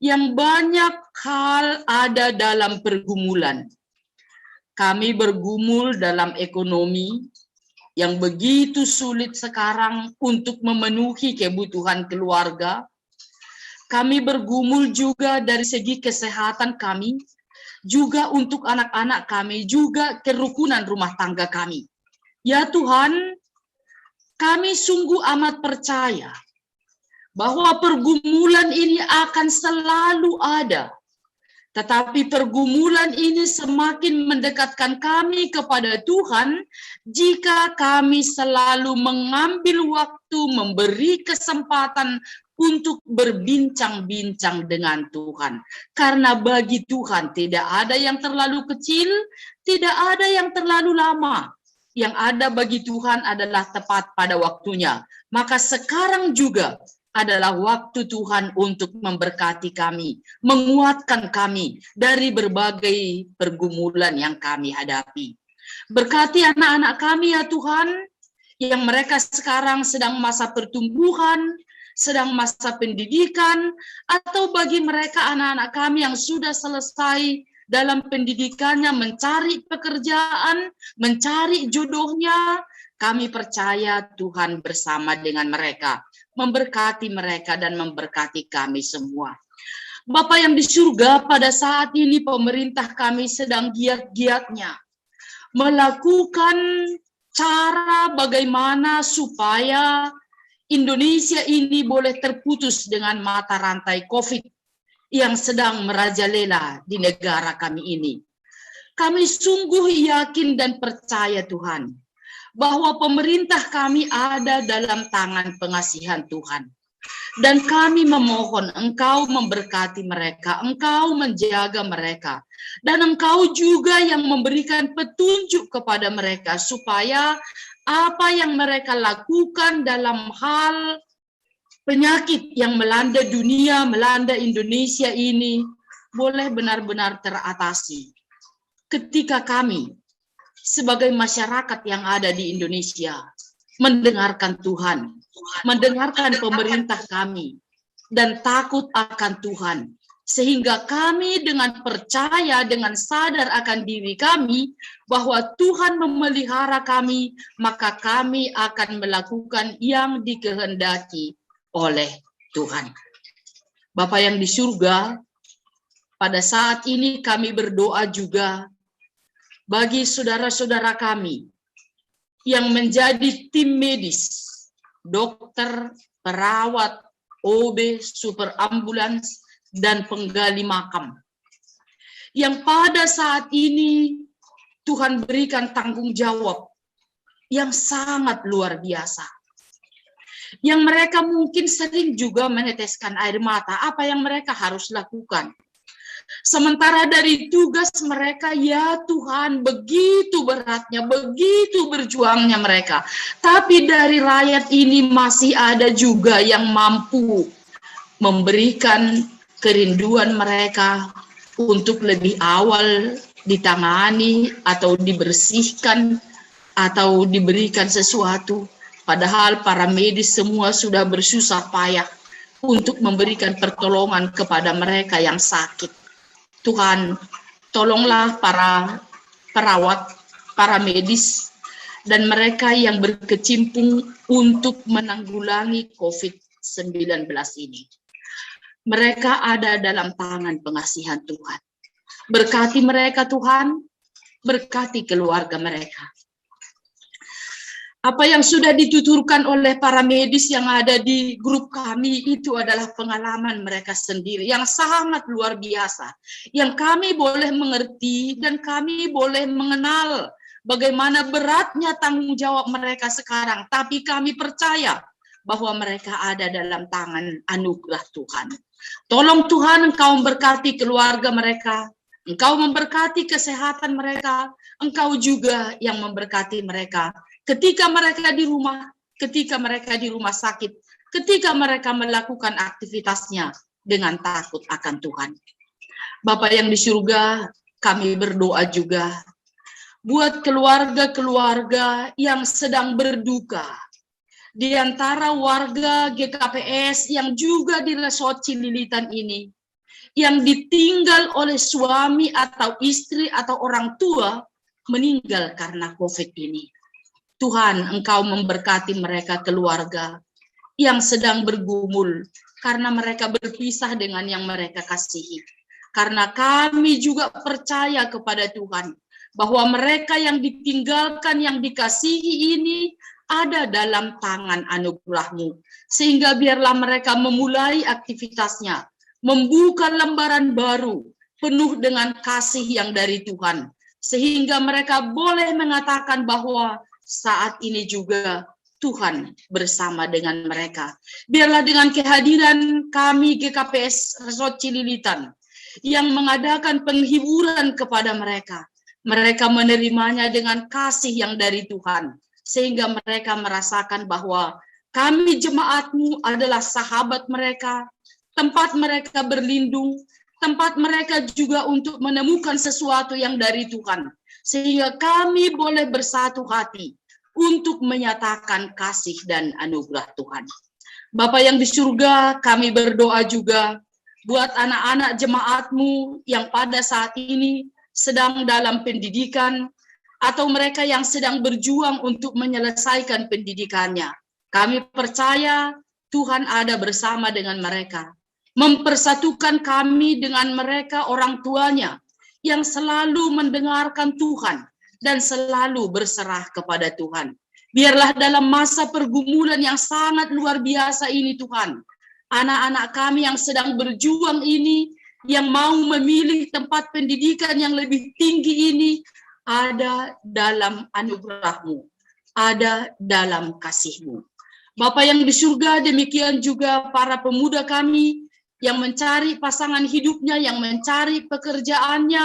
yang banyak hal ada dalam pergumulan. Kami bergumul dalam ekonomi yang begitu sulit sekarang untuk memenuhi kebutuhan keluarga. Kami bergumul juga dari segi kesehatan kami, juga untuk anak-anak kami, juga kerukunan rumah tangga kami. Ya Tuhan, kami sungguh amat percaya bahwa pergumulan ini akan selalu ada. Tetapi pergumulan ini semakin mendekatkan kami kepada Tuhan jika kami selalu mengambil waktu, memberi kesempatan untuk berbincang-bincang dengan Tuhan. Karena bagi Tuhan tidak ada yang terlalu kecil, tidak ada yang terlalu lama. Yang ada bagi Tuhan adalah tepat pada waktunya. Maka sekarang juga adalah waktu Tuhan untuk memberkati kami, menguatkan kami dari berbagai pergumulan yang kami hadapi. Berkati anak-anak kami ya Tuhan, yang mereka sekarang sedang masa pertumbuhan, sedang masa pendidikan, atau bagi mereka anak-anak kami yang sudah selesai dalam pendidikannya, mencari pekerjaan, mencari jodohnya, kami percaya Tuhan bersama dengan mereka, memberkati mereka dan memberkati kami semua. Bapa yang di surga, pada saat ini pemerintah kami sedang giat-giatnya melakukan cara bagaimana supaya Indonesia ini boleh terputus dengan mata rantai COVID yang sedang merajalela di negara kami ini. Kami sungguh yakin dan percaya Tuhan, bahwa pemerintah kami ada dalam tangan pengasihan Tuhan. Dan kami memohon Engkau memberkati mereka, Engkau menjaga mereka. Dan Engkau juga yang memberikan petunjuk kepada mereka supaya apa yang mereka lakukan dalam hal penyakit yang melanda dunia, melanda Indonesia ini boleh benar-benar teratasi. Ketika kami sebagai masyarakat yang ada di Indonesia mendengarkan Tuhan, mendengarkan pemerintah kami, dan takut akan Tuhan. Sehingga kami dengan percaya, dengan sadar akan diri kami, bahwa Tuhan memelihara kami, maka kami akan melakukan yang dikehendaki oleh Tuhan. Bapa yang di surga, pada saat ini kami berdoa juga bagi saudara-saudara kami yang menjadi tim medis, dokter, perawat, OB, super ambulans, dan penggali makam. Yang pada saat ini Tuhan berikan tanggung jawab yang sangat luar biasa. Yang mereka mungkin sering juga meneteskan air mata, apa yang mereka harus lakukan. Sementara dari tugas mereka, ya Tuhan, begitu beratnya, begitu berjuangnya mereka. Tapi dari rakyat ini masih ada juga yang mampu memberikan kerinduan mereka untuk lebih awal ditangani atau dibersihkan atau diberikan sesuatu. Padahal para medis semua sudah bersusah payah untuk memberikan pertolongan kepada mereka yang sakit. Tuhan, tolonglah para perawat, para medis, dan mereka yang berkecimpung untuk menanggulangi COVID-19 ini. Mereka ada dalam tangan pengasihan Tuhan. Berkati mereka Tuhan, berkati keluarga mereka. Apa yang sudah dituturkan oleh para medis yang ada di grup kami itu adalah pengalaman mereka sendiri yang sangat luar biasa. Yang kami boleh mengerti dan kami boleh mengenal bagaimana beratnya tanggung jawab mereka sekarang. Tapi kami percaya bahwa mereka ada dalam tangan anugerah Tuhan. Tolong Tuhan Engkau memberkati keluarga mereka, Engkau memberkati kesehatan mereka, Engkau juga yang memberkati mereka. Ketika mereka di rumah, ketika mereka di rumah sakit, ketika mereka melakukan aktivitasnya dengan takut akan Tuhan. Bapa yang di surga, kami berdoa juga buat keluarga-keluarga yang sedang berduka. Di antara warga GKPS yang juga di Resort Cililitan ini, yang ditinggal oleh suami atau istri atau orang tua meninggal karena COVID ini. Tuhan, Engkau memberkati mereka keluarga yang sedang bergumul karena mereka berpisah dengan yang mereka kasihi. Karena kami juga percaya kepada Tuhan bahwa mereka yang ditinggalkan, yang dikasihi ini ada dalam tangan anugerah-Mu. Sehingga biarlah mereka memulai aktivitasnya, membuka lembaran baru, penuh dengan kasih yang dari Tuhan. Sehingga mereka boleh mengatakan bahwa saat ini juga Tuhan bersama dengan mereka. Biarlah dengan kehadiran kami GKPS Resort Cililitan yang mengadakan penghiburan kepada mereka, mereka menerimanya dengan kasih yang dari Tuhan. Sehingga mereka merasakan bahwa kami jemaat-Mu adalah sahabat mereka, tempat mereka berlindung, tempat mereka juga untuk menemukan sesuatu yang dari Tuhan. Sehingga kami boleh bersatu hati untuk menyatakan kasih dan anugerah Tuhan. Bapa yang di surga, kami berdoa juga buat anak-anak jemaat-Mu yang pada saat ini sedang dalam pendidikan, atau mereka yang sedang berjuang untuk menyelesaikan pendidikannya. Kami percaya Tuhan ada bersama dengan mereka, mempersatukan kami dengan mereka orang tuanya yang selalu mendengarkan Tuhan dan selalu berserah kepada Tuhan. Biarlah dalam masa pergumulan yang sangat luar biasa ini Tuhan, anak-anak kami yang sedang berjuang ini, yang mau memilih tempat pendidikan yang lebih tinggi ini, ada dalam anugerah-Mu, ada dalam kasih-Mu. Bapa yang di surga, demikian juga para pemuda kami yang mencari pasangan hidupnya, yang mencari pekerjaannya,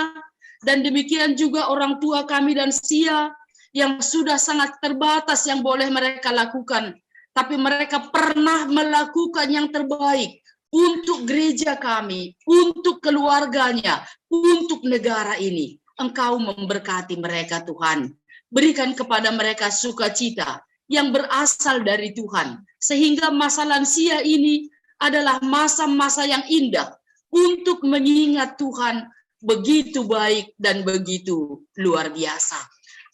dan demikian juga orang tua kami dan sia yang sudah sangat terbatas yang boleh mereka lakukan. Tapi mereka pernah melakukan yang terbaik untuk gereja kami, untuk keluarganya, untuk negara ini. Engkau memberkati mereka Tuhan. Berikan kepada mereka sukacita yang berasal dari Tuhan. Sehingga masa lansia ini adalah masa-masa yang indah untuk mengingat Tuhan begitu baik dan begitu luar biasa.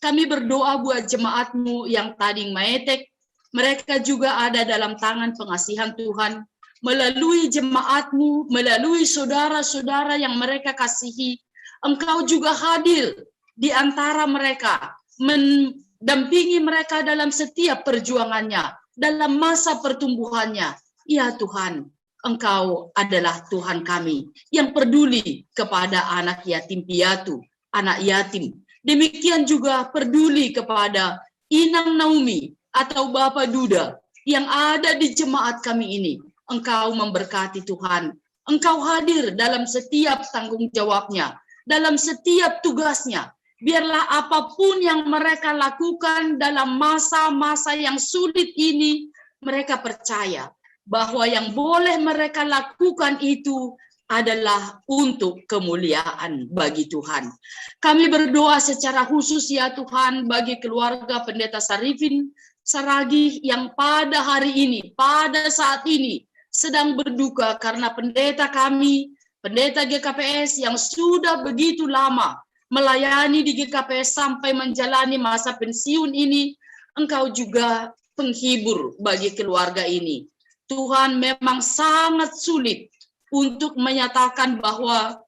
Kami berdoa buat jemaatmu yang tadi maetek, mereka juga ada dalam tangan pengasihan Tuhan, melalui jemaatmu, melalui saudara-saudara yang mereka kasihi, Engkau juga hadir di antara mereka, mendampingi mereka dalam setiap perjuangannya, dalam masa pertumbuhannya. Ya Tuhan, Engkau adalah Tuhan kami yang peduli kepada anak yatim piatu, anak yatim. Demikian juga peduli kepada Inang Naomi atau Bapak Duda yang ada di jemaat kami ini. Engkau memberkati Tuhan. Engkau hadir dalam setiap tanggung jawabnya, dalam setiap tugasnya. Biarlah apapun yang mereka lakukan dalam masa-masa yang sulit ini, mereka percaya bahwa yang boleh mereka lakukan itu adalah untuk kemuliaan bagi Tuhan. Kami berdoa secara khusus ya Tuhan bagi keluarga Pendeta Sarifin Saragih yang pada hari ini, pada saat ini sedang berduka karena pendeta kami, pendeta GKPS yang sudah begitu lama melayani di GKPS sampai menjalani masa pensiun ini. Engkau juga penghibur bagi keluarga ini. Tuhan memang sangat sulit untuk menyatakan bahwa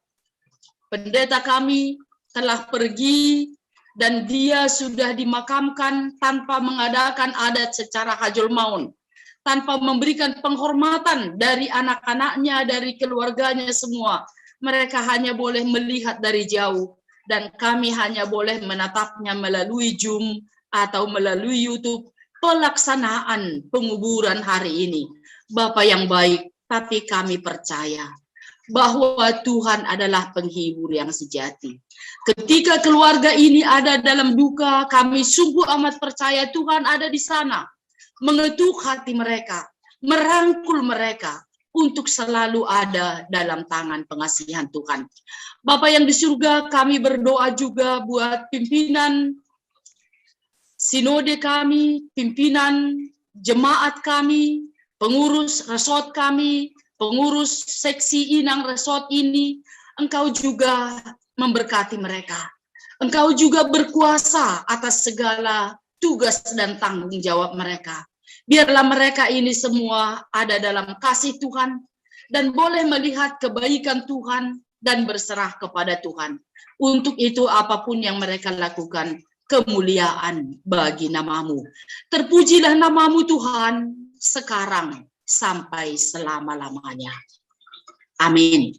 pendeta kami telah pergi dan dia sudah dimakamkan tanpa mengadakan adat secara hajul maun, tanpa memberikan penghormatan dari anak-anaknya, dari keluarganya semua. Mereka hanya boleh melihat dari jauh dan kami hanya boleh menatapnya melalui Zoom atau melalui YouTube pelaksanaan penguburan hari ini. Bapak yang baik, tapi kami percaya bahwa Tuhan adalah penghibur yang sejati. Ketika keluarga ini ada dalam duka, kami sungguh amat percaya Tuhan ada di sana, mengetuk hati mereka, merangkul mereka untuk selalu ada dalam tangan pengasihan Tuhan. Bapak yang di surga, kami berdoa juga buat pimpinan sinode kami, pimpinan jemaat kami, pengurus resort kami, pengurus seksi Inang resort ini. Engkau juga memberkati mereka. Engkau juga berkuasa atas segala tugas dan tanggung jawab mereka. Biarlah mereka ini semua ada dalam kasih Tuhan dan boleh melihat kebaikan Tuhan dan berserah kepada Tuhan. Untuk itu apapun yang mereka lakukan, kemuliaan bagi namamu. Terpujilah namamu Tuhan, sekarang sampai selama-lamanya. Amin.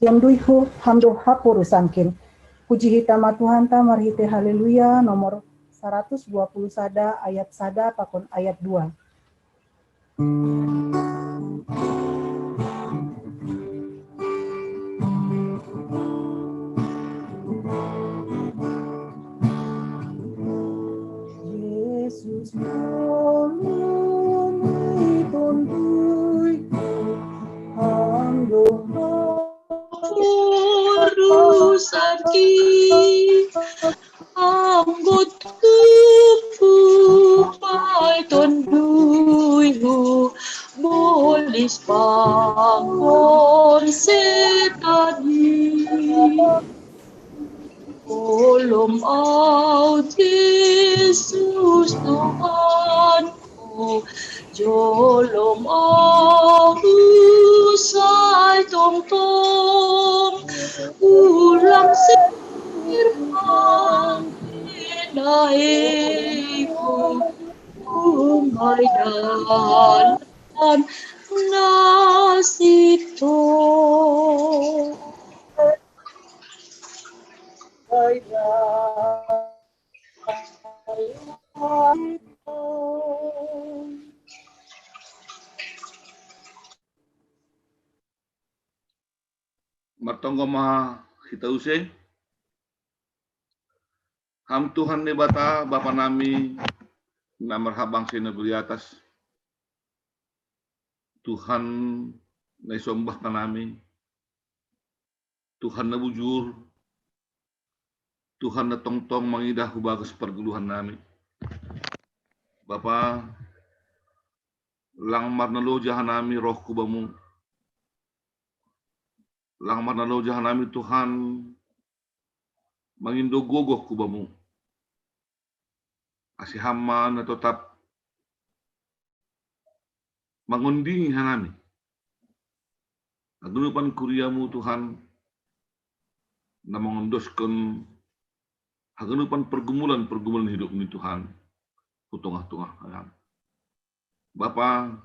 Yang duihu hamdu hapuru sangkin. Puji hitama Tuhan ta marhite haleluya nomor 120 sada ayat sada pakon ayat 2. Yesus molumi tondui hamdu Rusaki anggut tupu pai tonduihu bolis pangor setadi kolom au Yesus Tuhanku jolom au sai tong tong ulang sirpang naeku umay dalan nasito Martonggo maha kita usai. Ham Tuhan ne bata Bapa nami na marhabang sa negeri atas. Tuhan na isombah ka namin. Tuhan na bujur. Tuhan na tongtong mangidah hubagas perguluhan namin. Bapa, langmar na lojahan namin roh kubamu. Langmar na lojahan namin Tuhan mangindogogoh kubamu. Asihaman na tetap mangundingi hanami. Agunupan kuriamu Tuhan na mengondoskan hagunupan pergumulan hidup ini Tuhan. Tungah-tungah. Bapa,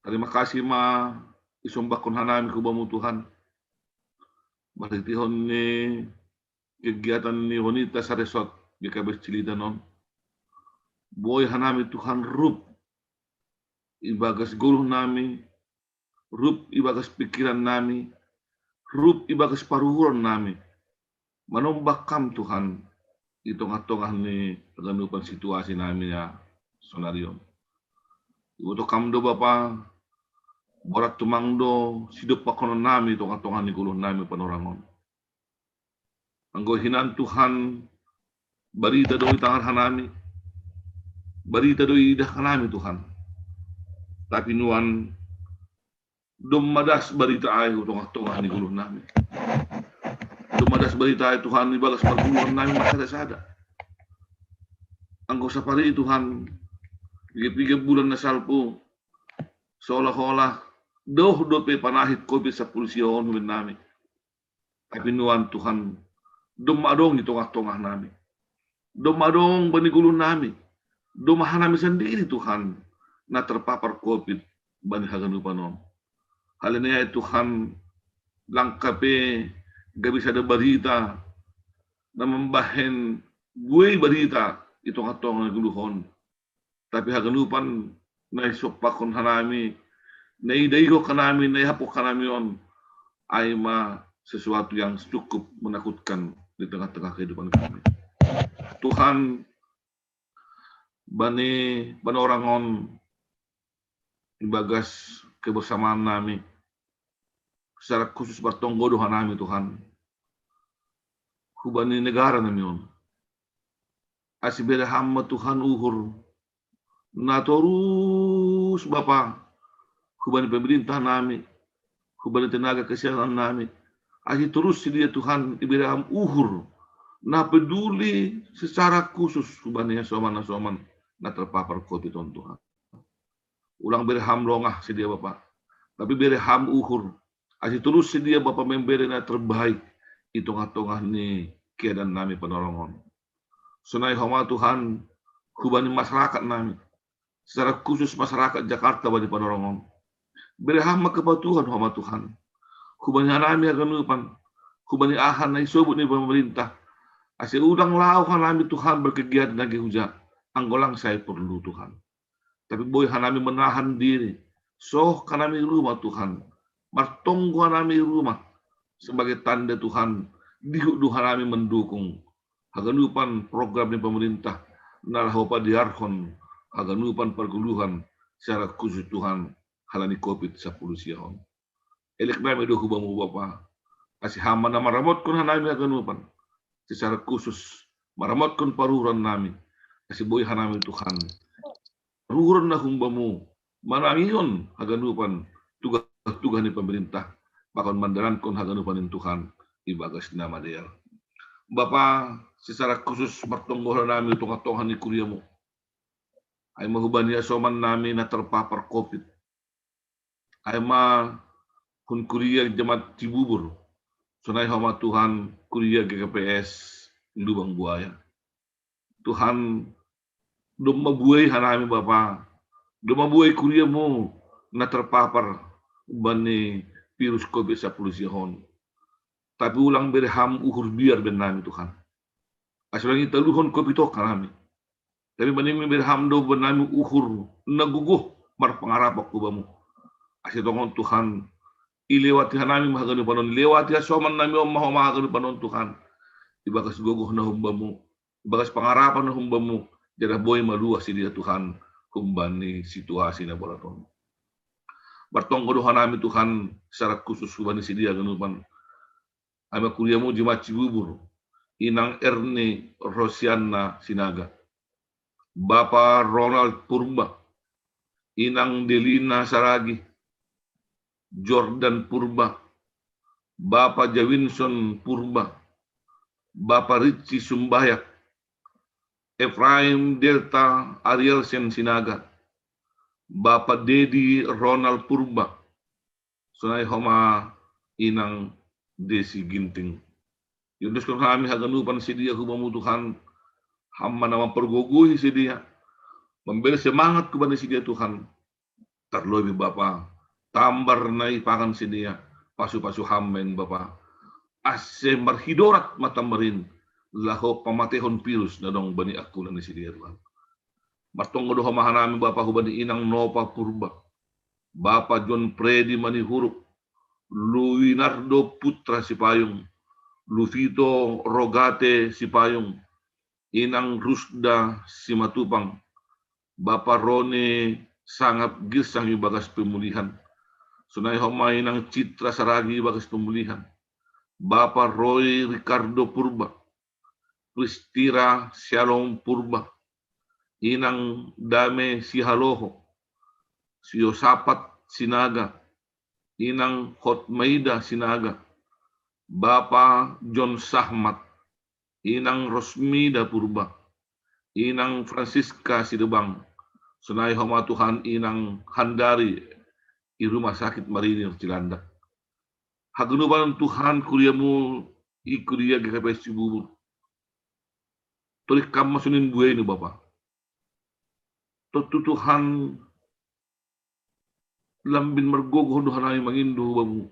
terima kasih ma isombakon hanami kubamu Tuhan. Maritihon ni kegiatan ni wanita sa resort di kabes cilita non. Boy hanami Tuhan rup ibagas guluh nami, rup ibagas pikiran nami, rup ibagas paruhuran nami. Manombak kam Tuhan di tengah-tengah ni peganupan situasi nami ya sonarion. Ibu kam do Bapa borat tumangdo sidup pakonon nami tengah-tengah ni guluh nami panorangon. Anggo hinan Tuhan barita do itangan hanami, barita do idah kanami Tuhan. Tapi nuan dumadas barita ay tengah-tengah ni guluh nami. Dumadas barita ay Tuhan ni bagas perguluhan nami masada-sada. Anggo sapari Tuhan 3 bulan na salpo seolah-olah doh pe panahit COVID sa pulsion min nami. Tapi nuan Tuhan dumadong di tengah-tengah nami. Dumadong bani guluh nami. Dumahan nami sendiri Tuhan na terpapar COVID bani haganupanon. Hal ini ay Tuhan langkape gak bisa ada berita na membahen gue berita itu ngatong guluhon. Tapi haganupan na isopakon hanami, na idaigo kanami, na ihapok kanami on ay sesuatu yang cukup menakutkan di tengah-tengah kehidupan kami. Tuhan bani panorangon ibagas kebersamaan nami secara khusus bertonggodohan nami Tuhan hubani negara nami on asibere hamma Tuhan uhur na terus Bapa hubani pemerintah nami hubani tenaga kesehatan nami aji terus dia Tuhan ibere ham uhur na peduli secara khusus hubani soman na terpapar COVID on Tuhan. Ulang berham longah sedia Bapak. Tapi berham uhur. Asyik terus sedia Bapak memberi na terbaik. Itu tengah-tengah ni keadaan nami penolongan. Sunai hama Tuhan. Hubani masyarakat nami. Secara khusus masyarakat Jakarta bagi penolongan. Berham kepatuhan hama Tuhan. Hubani nami akan lupan. Hubani ahan na isobut ni pemerintah. Asyik udang lauhan nami Tuhan berkegiatan lagi hujat. Anggolang saya perlu Tuhan. Tapi boy hanami menahan diri. Soh kanami rumah Tuhan. Martonggo hanami rumah. Sebagai tanda Tuhan. Dihudu hanami mendukung. Haganupan program di pemerintah. Nalahopa diarhon. Haganupan perguluhan. Secara khusus Tuhan. Halani COVID-19 siahon. Elek nami dohu bamu Bapa. Asih hama na maramotkan hanami haganupan. Secara khusus. Maramotkan paruran nami. Asih boy hanami Tuhan. Ruhuran na humbamu, manangiyon haganupan tugas ni pemerintah, bakon mandaran kon haganupan ng Tuhan, ibagas nama dia. Bapa, secara khusus pertonggohan namin tungah-tungah ni kuliah mo, ay mahuban niya soman namin na terpapar COVID, ay kun kuliah jemaat Cibubur, sunay hama Tuhan kuliah GKPS Lubang Buaya. Tuhan dumabuhay hanami Bapa. Dumabuhay kuliah mo na terpapar bani virus COVID-19 siahon. Tapi ulang berham uhur biar ben nami Tuhan. Asulang italuhon COVID to kanami. Tapi baning berham do ben nami uhur naguguh mar pangarap ko ba mo. Asitongon Tuhan ilewati hanami mahagano panon lewati asoman nami om mahagano panon Tuhan. Ibagas guguh na humba mo. Ibagas pangarapan na humba mo. Jada boy maluas si dia Tuhan kumbani situasi na bolaton. Bertong doa nami Tuhan secara khusus kubani sidia ganupan. Ama kuliamu Jemaat Cibubur, Inang Erni Rosiana Sinaga, Bapak Ronald Purba, Inang Delina Saragi, Jordan Purba, Bapak Jawinson Purba, Bapak Ritchie Sumbayak, Efraim Delta Arielsen Sinaga, Bapak Dedi Ronald Purba, Sunai Homa Inang Desi Ginting. Yunus kan kami haganupan si dia hubamu Tuhan, hamba nama pergogohi si dia, memberi semangat kepada si dia Tuhan. Terlebih Bapa, tambar nai pakan si dia, pasu-pasu hamben Bapa, ase marhidorat mata merin, laho pamatehon pirus nadong bani aku dan si dia Tuhan. Martong doha mahanami Bapa hubani Inang Nopa Purba, Bapa John Predi Manihuruk, Luinardo Putra Sipayung, Lufito Rogate Sipayung, Inang Rusda Simatupang, Bapak Rone Sangap Gisang bagas pemulihan, Sunai Homa Inang Citra Saragi bagas pemulihan, Bapak Roy Ricardo Purba, Kristira Shalom Purba, Inang Dame Sihaloho, Siosapat Sinaga, Inang Hotmaida Sinaga, Bapak John Sahmat, Inang Rosmida Purba, Inang Francisca Sidebang, Sunai Homa Tuhan Inang Handari, di Rumah Sakit Marinir Cilandak. Hagunuban Tuhan kuriamu, ikuria GKPS Cibubur. Tulik kamu sunin gue ini Bapak. Tutu Tuhan lambin mergogoh dohanai mangindu babu.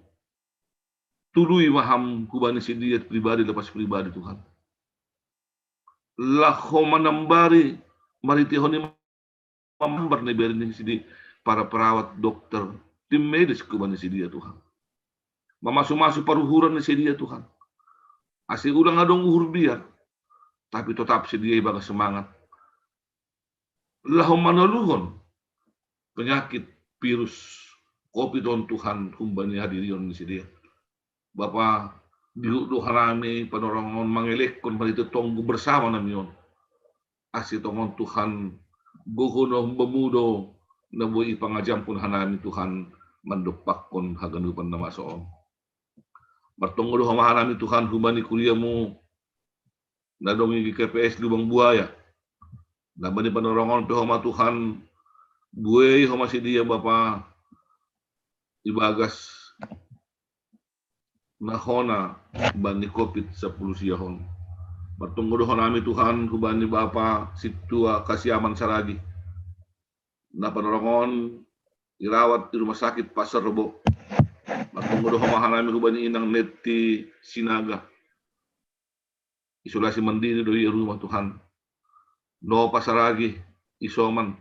Tului maham kubani sidiat pribadi lepas pribadi Tuhan. Laho manambari maritihoni mambar neberin sidi para perawat dokter tim medis kubani sidia Tuhan. Mamasu-masu paruhuran sidia Tuhan. Asih ulang adong uhur biar, tapi tetap sidia ibaga semangat. Laho manaluhon penyakit virus COVID on Tuhan humbani hadirion di sini. Bapak diuduh harami panorongon mangelekon bali tonggu bersama namion. Asih tongon Tuhan gohono bemudo nabui pangajampun hanami Tuhan mandopakon haganupan nama soom. Bertonggo doh hanami Tuhan humbani kuliamu nadongi KPS Lubang Buaya. Nabani panorongon pehoma Tuhan buai homa sidia Bapak ibagas nahona bani COVID 10 siahon. Bertunggu doa nami Tuhan kubani Bapa situa Kasiaman Saragi. Na panorongon dirawat di rumah sakit Pasar Rebo. Bertunggu doa mahanami kubani Inang Neti Sinaga. Isolasi mandiri dari rumah Tuhan. No Pasaragi Isoman.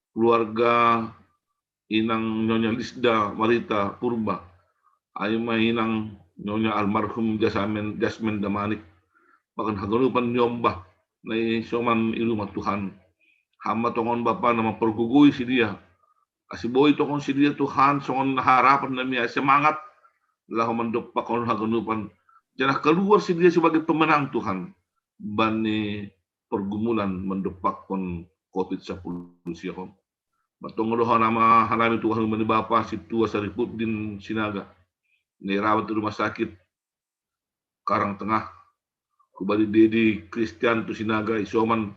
Keluarga Inang Nyonya Lisda Marita Purba, Aima Inang Nyonya almarhum Jasmen Damanik, bahkan haganupan nyombah na isoman ilumah Tuhan. Hamba tongon Bapa nama pergugui si dia. Asiboy tongon si dia Tuhan, songon harapan nami semangat lah mendopak kon haganupan. Jangan keluar si dia sebagai pemenang Tuhan. Bani pergumulan mendopak kon COVID-10 siahon. Bertonggo doa nama halami Tuhan meni Bapa Situa Saripuddin Sinaga. Dirawat di rumah sakit Karang Tengah. Kubali Dedi Kristianto Sinaga Isoman.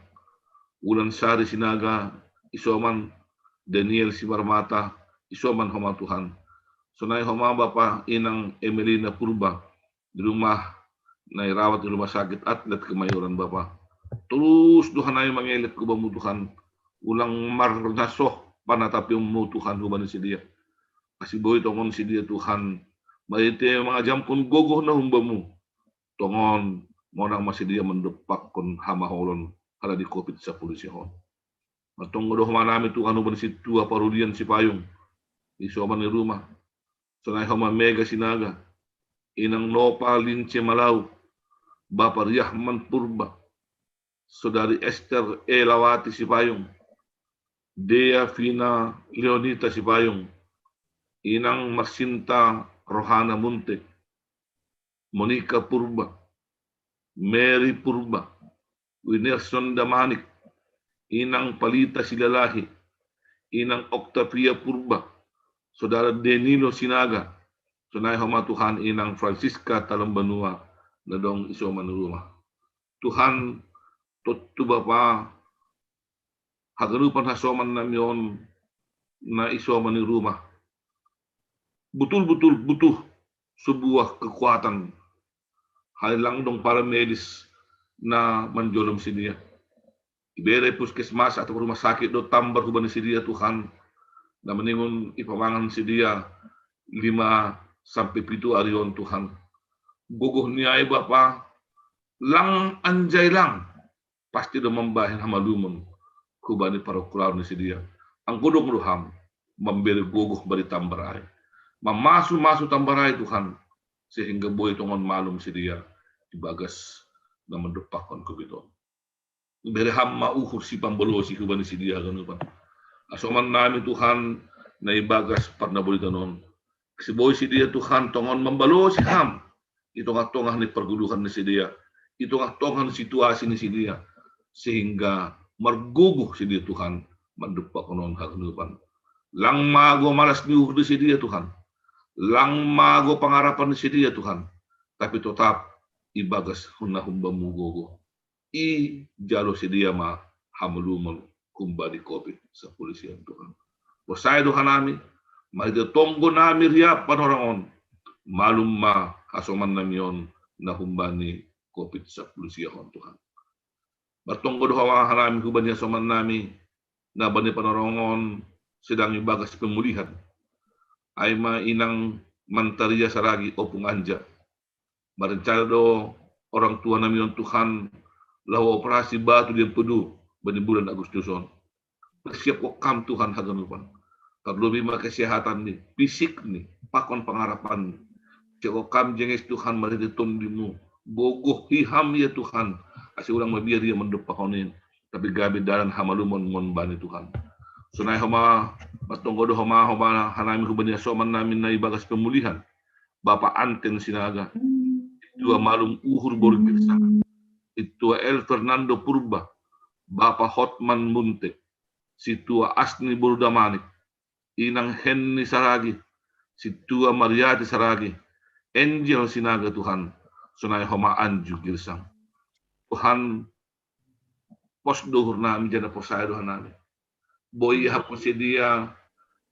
Ulan Sari Sinaga Isoman. Daniel Simarmata Isoman homa Tuhan. Sunai homa Bapa Inang Emelina Purba di rumah dirawat di rumah sakit Atlet Kemayoran Bapa. Terus dohanai mengelit kubamu Tuhan. Ulang marnasoh panatapi mu Tuhan hubani si dia. Kasih boy tongon si dia Tuhan. Maite mengajampun gogoh na humbamu. Tongon monang masih dia mendepak kon hama holon hala di COVID-10 sihon. Matonggo doh manami Tuhan hubani si tua parudian si payung. Isoman di rumah. Sunai hama Mega Sinaga. Inang Nopa Lince Malau. Bapak Riahman Purba. Saudari Esther Lawati Sipayung, Dea Vina Leonita Sipayung, Inang Marsinta Rohana Munte, Monica Purba, Mary Purba, Winerson Damanik, Inang Palita Silalahi, Inang Octavia Purba, Saudara Denilo Sinaga, Sunay Homa Tuhan Inang Francisca Talambanua, na dong iso manuruma. Tuhan, tutto Bapa, haganupan hasoman namion na iso manuruma. Betul-betul butuh sebuah kekuatan halilang dong para medis na menjolom si dia. Ibere puskesmas atau rumah sakit do tambar huban si dia Tuhan na meningun ipamangan si dia 5 sampai 7 arion Tuhan. Gogoh niay Bapa lang anjay lang pasti do membahin hamalumon hubani para kulaw ni si dia. Ang kudong ruham memberi gogoh bari tambaray. Mamasu-masu tambaray Tuhan sehingga boy tongon malum si dia dibagas na mendupakon ko bito. Berham mauhur si pambolo si kubani si dia ganupan. Asoman namin Tuhan na ibagas parna bolita non. Si boy si dia Tuhan tongon membalo si ham. Ito nga tongah ni perguluhan ni si dia. Ito nga tongah ni situasi ni si dia sehingga marguguh si dia Tuhan mendupakon non ganupan. Lang mago malas niuhur si dia Tuhan. Lang mago pangarapan si dia Tuhan, tapi tetap ibagas hunahumba mugogo. I jalo si dia ma hamalumon kumba di COVID sa polisian Tuhan. Wasay Tuhan nami, mahida tonggo nami riap panorangon, malum ma hasoman namion na humba ni COVID sa polisian Tuhan. Bertonggo doha nami huban ni hasoman nami na bani panorangon sedang ibagas pemulihan. Ay inang mantaria saragi o punganja. Merencana do orang tua namin Tuhan lawa operasi batu di pedu bani bulan Agustuson. Bersiap kok kam Tuhan haganupan. Terlebih kesehatan ni, fisik ni, pakon pengarapan. Cek kam jenges Tuhan mariti tondimu. Gogoh hiham ya Tuhan. Asi ulang mabiar dia mendepakonin. Tapi gabi dalan hamalumon mon bani Tuhan. Sunay homa matunggo do homa hanami hubanya soman namin na ibagas pemulihan. Bapak Anten Sinaga. Itua malum uhur borgirsa. Itua El Fernando Purba. Bapak Hotman Munte. Situa Asni Burdamanik. Inang Henny Saragi. Situa Mariati Saragi. Angel Sinaga Tuhan. Sunay homa anju girsang. Tuhan posdohur namin jana posay dohan namin. Boy hapon si dia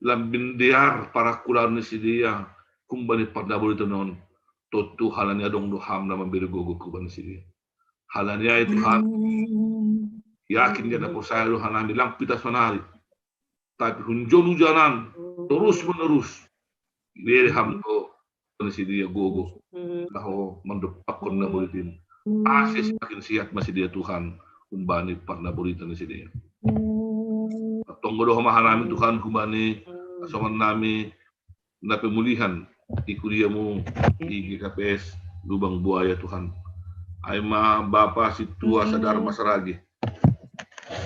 lambindiar para kular ni si dia kumbani pardabol ito noon totu halanya dong doham na mambiri gogo kumbani si dia halanya itu Tuhan yakin dia na po saya dohan namin lang pitas manari tapi hunjon hujanan terus menerus dia ham to si dia gogo laho mandupakon na bulitin asis makin sihat masih dia Tuhan kumbani pardabol ito ni si dia. Tunggu doa namin Tuhan kumani asoman nami na pemulihan ikuriamu di GKPS Lubang Buaya Tuhan. Ay Bapa si tua sadar masaragi.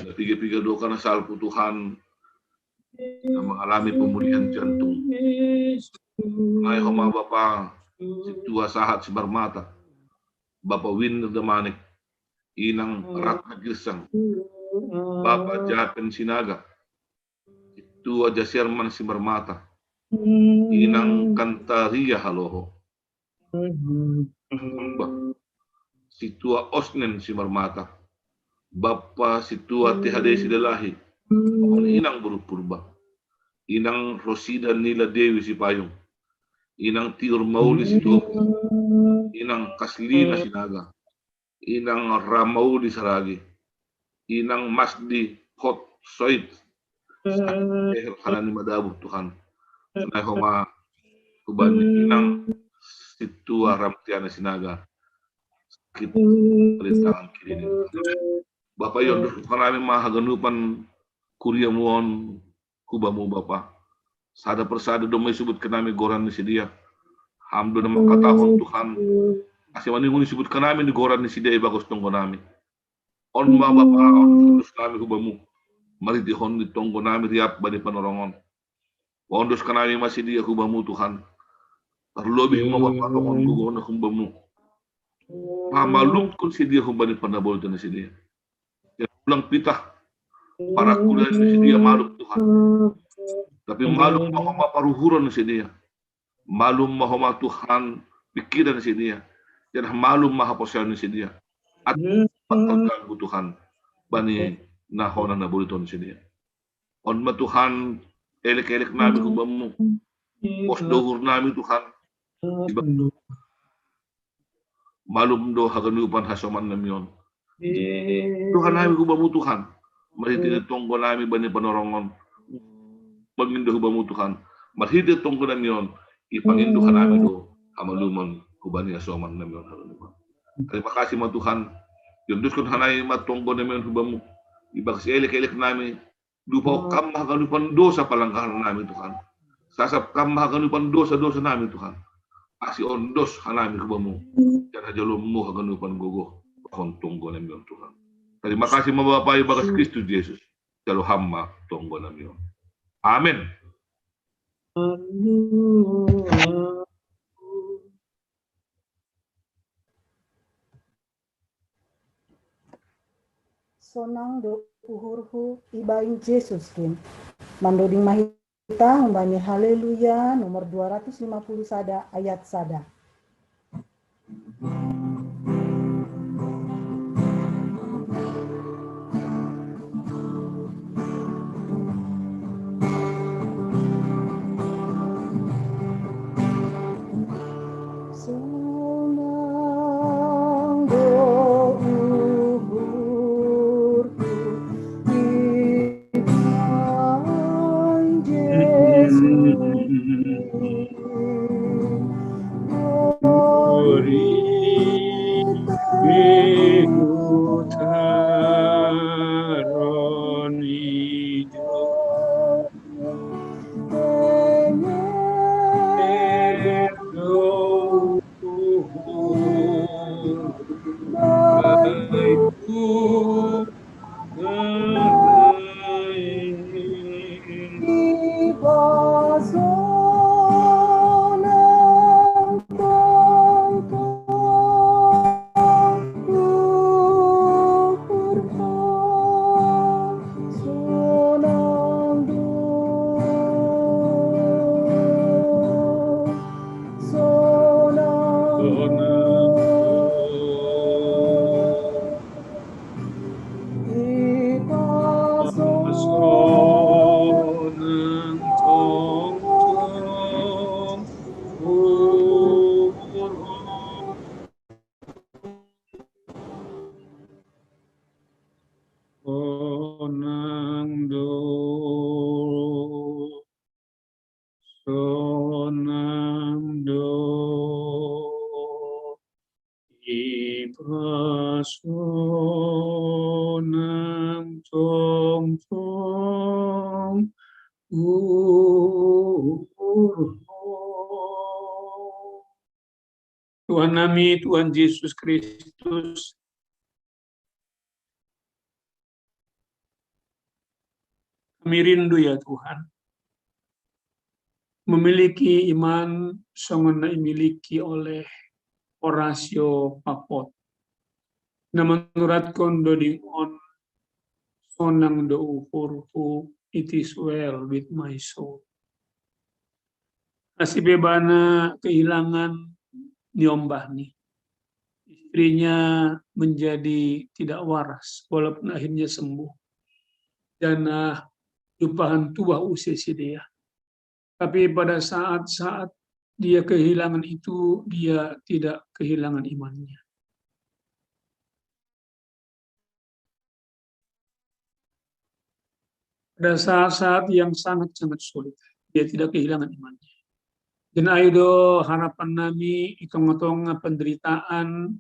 Na piga-piga doa ka na salpo Tuhan na mengalami pemulihan jantung. Ay homa Bapa si tua sahat si Barmata. Bapa Winner Damanik. Inang Ratna Girsang. Bapa Japen Sinaga. Tua Jasirman si Barmata. Inang Kantaria Haloho. Si tua Osnen si Barmata. Bapa si tua Tihade si Delahi. Inang Burupurba. Inang Rosida Nila Dewi si Payung. Inang Tiur Mauli si Topo. Inang Kaslina si Naga. Inang Ramauli Saragi. Inang Masdi Hot Soit. Halan ni madabuh Tuhan. Sunay homa kubani inang situa ramtiana sinaga. Sakit perintangan kiri ni. Bapak yon kanami mahaganupan kuria muon kubamu Bapak. Sada persada domay subut kanami goran ni si dia. Hamdo na makatahon Tuhan. Kasi maningon isubut kanami ni goran ni si dia ibagos tunggo nami. On ma Bapak on sulus nami kubamu. Maritihon ni tonggo nami riap bani panorongon. Ondos kanami masih dia hubamu Tuhan. Terlebih mapapatongon gugono humbamu. Pamalum kun si dia humbani pandabol dan si dia. Yang ulang pitah para kuliah si dia malum Tuhan. Tapi malum mahoma paruhuran si dia. Malum mahoma Tuhan pikiran si dia. Dan malum maha posyan si dia. Terganggu Tuhan. Bani nahona na boliton si dia. On ma Tuhan elek-elek nami hubamu. Pos dohur nami Tuhan. Malum do haganupan hasoman namion. Tuhan nami hubamu Tuhan. Marhiti tonggo nami bani panorongon. Pangindo hubamu Tuhan. Marhiti tonggo namion. Ipanginduhan nami do hamaluman hubani hasoman namion haganupan. Terima kasih ma Tuhan. Yunduskan hanay matonggo namion hubamu. Ibang elek-elek nami. Lupa kam haganupan dosa palangkahan nami Tuhan. Sasap kam haganupan dosa-dosa nami Tuhan. Asi ondos hanami kubamu. Jangan jalummu haganupan gogo. Bahon tunggo namion Tuhan. Terima kasih Bapak Bagas Kristus Yesus. Jalo hamma tunggo namion. Amin. Sonang do uhurhu ibaing Yesus kin. Mandoding mahita umbani haleluya nomor 250 sada ayat sada. Sonang do Tuhan kami, Tuhan Yesus Kristus, kami rindu ya Tuhan, memiliki iman sangat dimiliki oleh Horatio Papot. Na menurut kondo di on sonang do uhurhu, it is well with my soul. Asibebana kehilangan niombah nih. Istrinya menjadi tidak waras, walaupun akhirnya sembuh. Dan lupahan tua usia dia. Tapi pada saat-saat dia kehilangan itu, dia tidak kehilangan imannya. Pada saat-saat yang sangat-sangat sulit, dia tidak kehilangan imannya. Dan ayo harapan nami itong-itong penderitaan,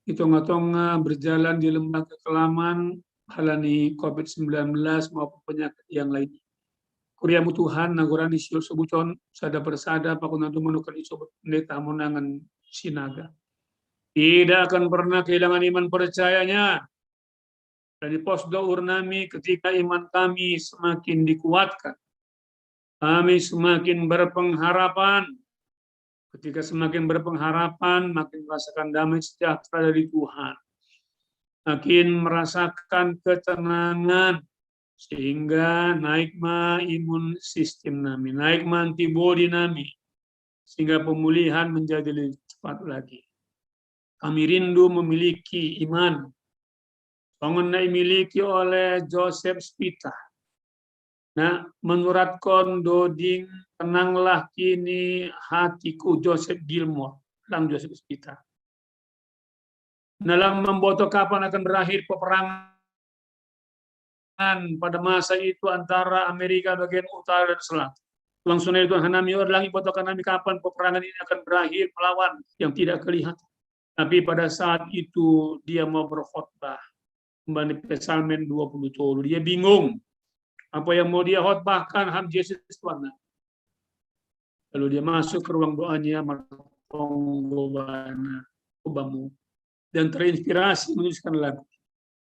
itong-itong berjalan di lembah kekelaman, halani COVID-19 maupun penyakit yang lainnya. Kuriamu Tuhan, nagurani siul sebucon, sada persada, pakunantu menukan isobat pendeta monangan sinaga. Tidak akan pernah kehilangan iman percayanya. Dan di pos dour nami ketika iman kami semakin dikuatkan. Kami semakin berpengharapan. Ketika semakin berpengharapan, makin merasakan damai sejahtera dari Tuhan. Makin merasakan ketenangan, sehingga naik imun sistem nami, naik antibody nami, sehingga pemulihan menjadi lebih cepat lagi. Kami rindu memiliki iman, yang dimiliki oleh Joseph Spita. Nah, menurut kondoding tenanglah kini hatiku, Joseph Gilmore, dalam Joseph Spita. Dalam memboto kapan akan berakhir peperangan pada masa itu antara Amerika bagian utara dan selatan. Langsung dari Tuhan kami lagi boto kami kapan peperangan ini akan berakhir melawan yang tidak kelihatan. Tapi pada saat itu dia mau berkhotbah kembali Psalmen 20. Dia bingung. Apa yang mau dia khotbahkan ham Yesus Tuhan. Lalu dia masuk ke ruang doanya Obamu dan terinspirasi menuliskan lagu.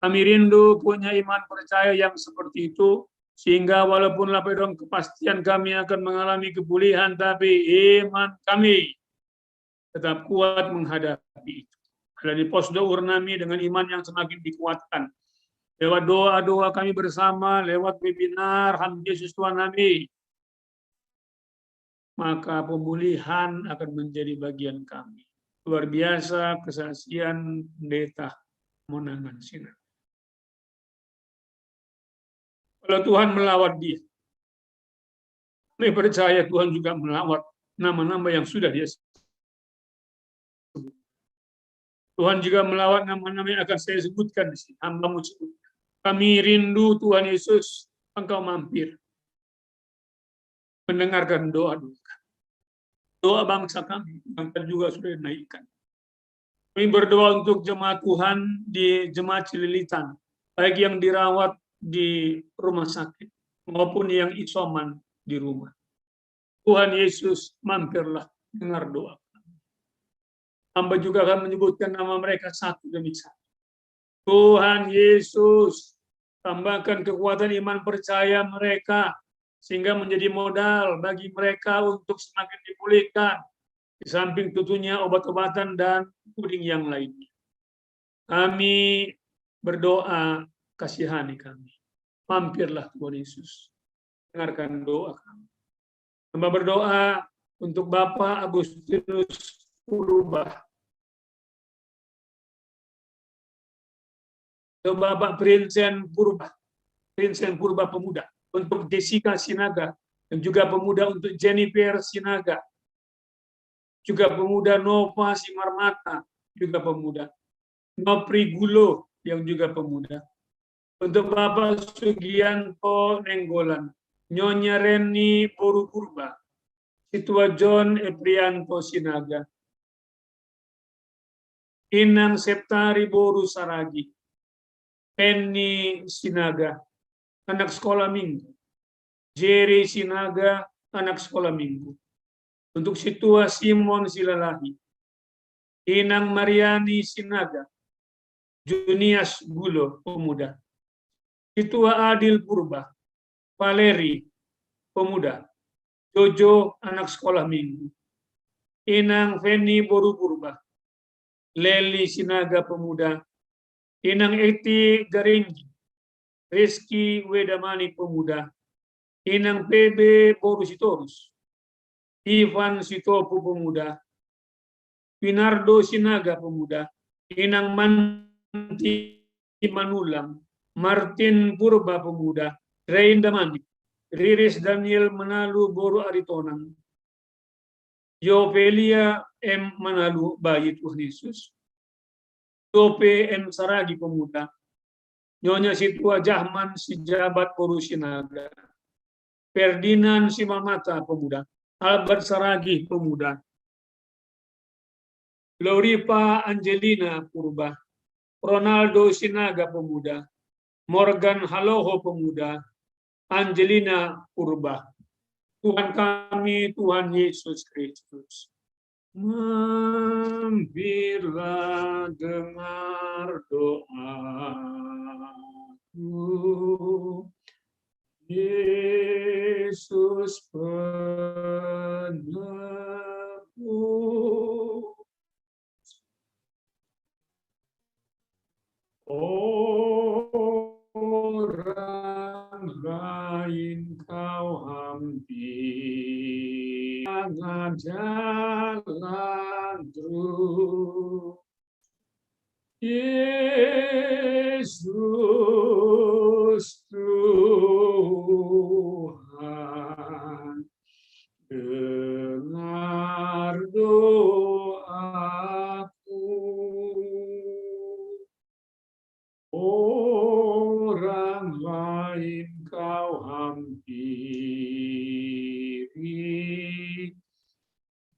Kami rindu punya iman percaya yang seperti itu, sehingga walaupun lapedong kepastian kami akan mengalami kepulihan, tapi iman kami tetap kuat menghadapi itu. Dan di posdo urnami dengan iman yang semakin dikuatkan. Lewat doa-doa kami bersama, lewat webinar, ham Yesus Tuhan kami, maka pemulihan akan menjadi bagian kami. Luar biasa kesaksian pendeta Monangan Sinar. Kalau Tuhan melawat dia, kami percaya Tuhan juga melawat nama-nama yang sudah dia sebut. Tuhan juga melawat nama-nama yang akan saya sebutkan di sini. Hamba-Mu sebut. Kami rindu Tuhan Yesus, Engkau mampir mendengarkan doa bangsa kami yang juga sudah dinaikkan. Kami berdoa untuk jemaat Tuhan di jemaat Cililitan, baik yang dirawat di rumah sakit maupun yang isoman di rumah. Tuhan Yesus mampirlah dengar doa. Hamba juga akan menyebutkan nama mereka satu demi satu. Tuhan Yesus, tambahkan kekuatan iman percaya mereka sehingga menjadi modal bagi mereka untuk semakin dipulihkan. Di samping tentunya obat-obatan dan puding yang lainnya. Kami berdoa, kasihani kami. Mampirlah Tuhan Yesus. Dengarkan doa kami. Hamba berdoa untuk Bapak Agustinus Purba. Bapak Princen Purba Pemuda. Untuk Jessica Sinaga. Dan juga pemuda untuk Jennifer Sinaga. Juga pemuda Nova Simarmata, juga pemuda. Nopri Gulo, yang juga pemuda. Untuk Bapak Sugianto Nenggolan, Nyonya Reni Boru Purba, Situa John Eprianto Sinaga, Inang Septari Boru Saragi, Penny Sinaga, anak sekolah minggu. Jerry Sinaga, anak sekolah minggu. Untuk Situa Simon Silalahi, Inang Mariani Sinaga, Junias Gulo, pemuda. Situa Adil Purba, Valeri, pemuda. Jojo, anak sekolah minggu. Inang Feni Boru Purba, Leli Sinaga, pemuda. Inang Eti Garinggi, Rizky Wedamani, pemuda. Inang PB Boru Sitorus, Ivan Sitopo, pemuda. Pinardo Sinaga, pemuda. Inang Manti Manulang, Martin Purba, pemuda. Rein Damani, Riris Daniel Manalu Boru Aritonang, Yovelia M. Manalu, bayi Tuhan Yesus. Yope M. Saragi, pemuda. Nyonya Situa Jahman Sijabat Boru Sinaga. Ferdinand Simamata, pemuda. Albert Saragi, pemuda. Loripa Angelina Purba. Ronaldo Sinaga, pemuda. Morgan Haloho, pemuda. Angelina Purba. Tuhan kami, Tuhan Yesus Kristus. Mampirlah dengar doaku. Yesus Yesus penebus. Orang lain kau hampir, jangan jalan terus. Yesus Tuhan, dengar doaku. Orang lain kau hampiri,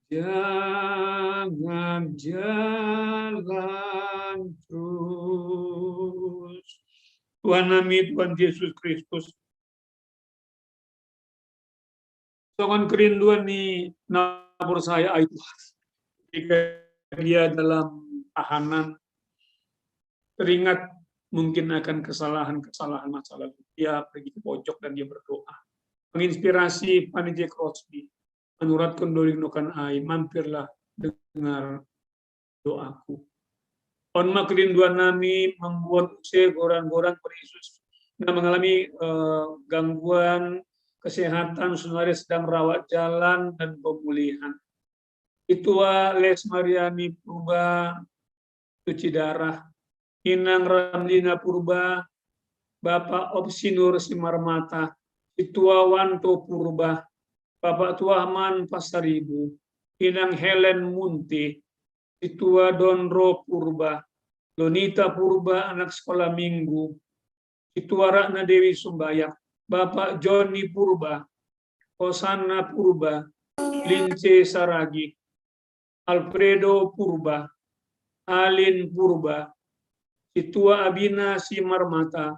jangan jalan terus. Tuhan kami, Tuhan Yesus Kristus, jangan kerinduan ni nabur saya itu ketika dia dalam tahanan teringat mungkin akan kesalahan-kesalahan masa lalu. Dia pergi ke pojok dan dia berdoa. Menginspirasi Pani J. Crosby, menuratkan dolingnokan ai, mampirlah dengar doaku. Onma kerinduan nami membuat usia goran-goran Yesus yang mengalami gangguan kesehatan, saudara sedang rawat jalan dan pemulihan. Itua Les Mariani Purba, cuci darah. Inang Ramlina Purba, Bapak Opsinur Simarmata, Itua Wanto Purba, Bapak Tuahman Pasaribu, Inang Helen Munti, Itua Donro Purba, Donita Purba anak sekolah minggu, Itua Ratna Dewi Sumbayak, Bapak Joni Purba, Osana Purba, Lince Saragi, Alfredo Purba, Alin Purba, Itua Abina Simarmata,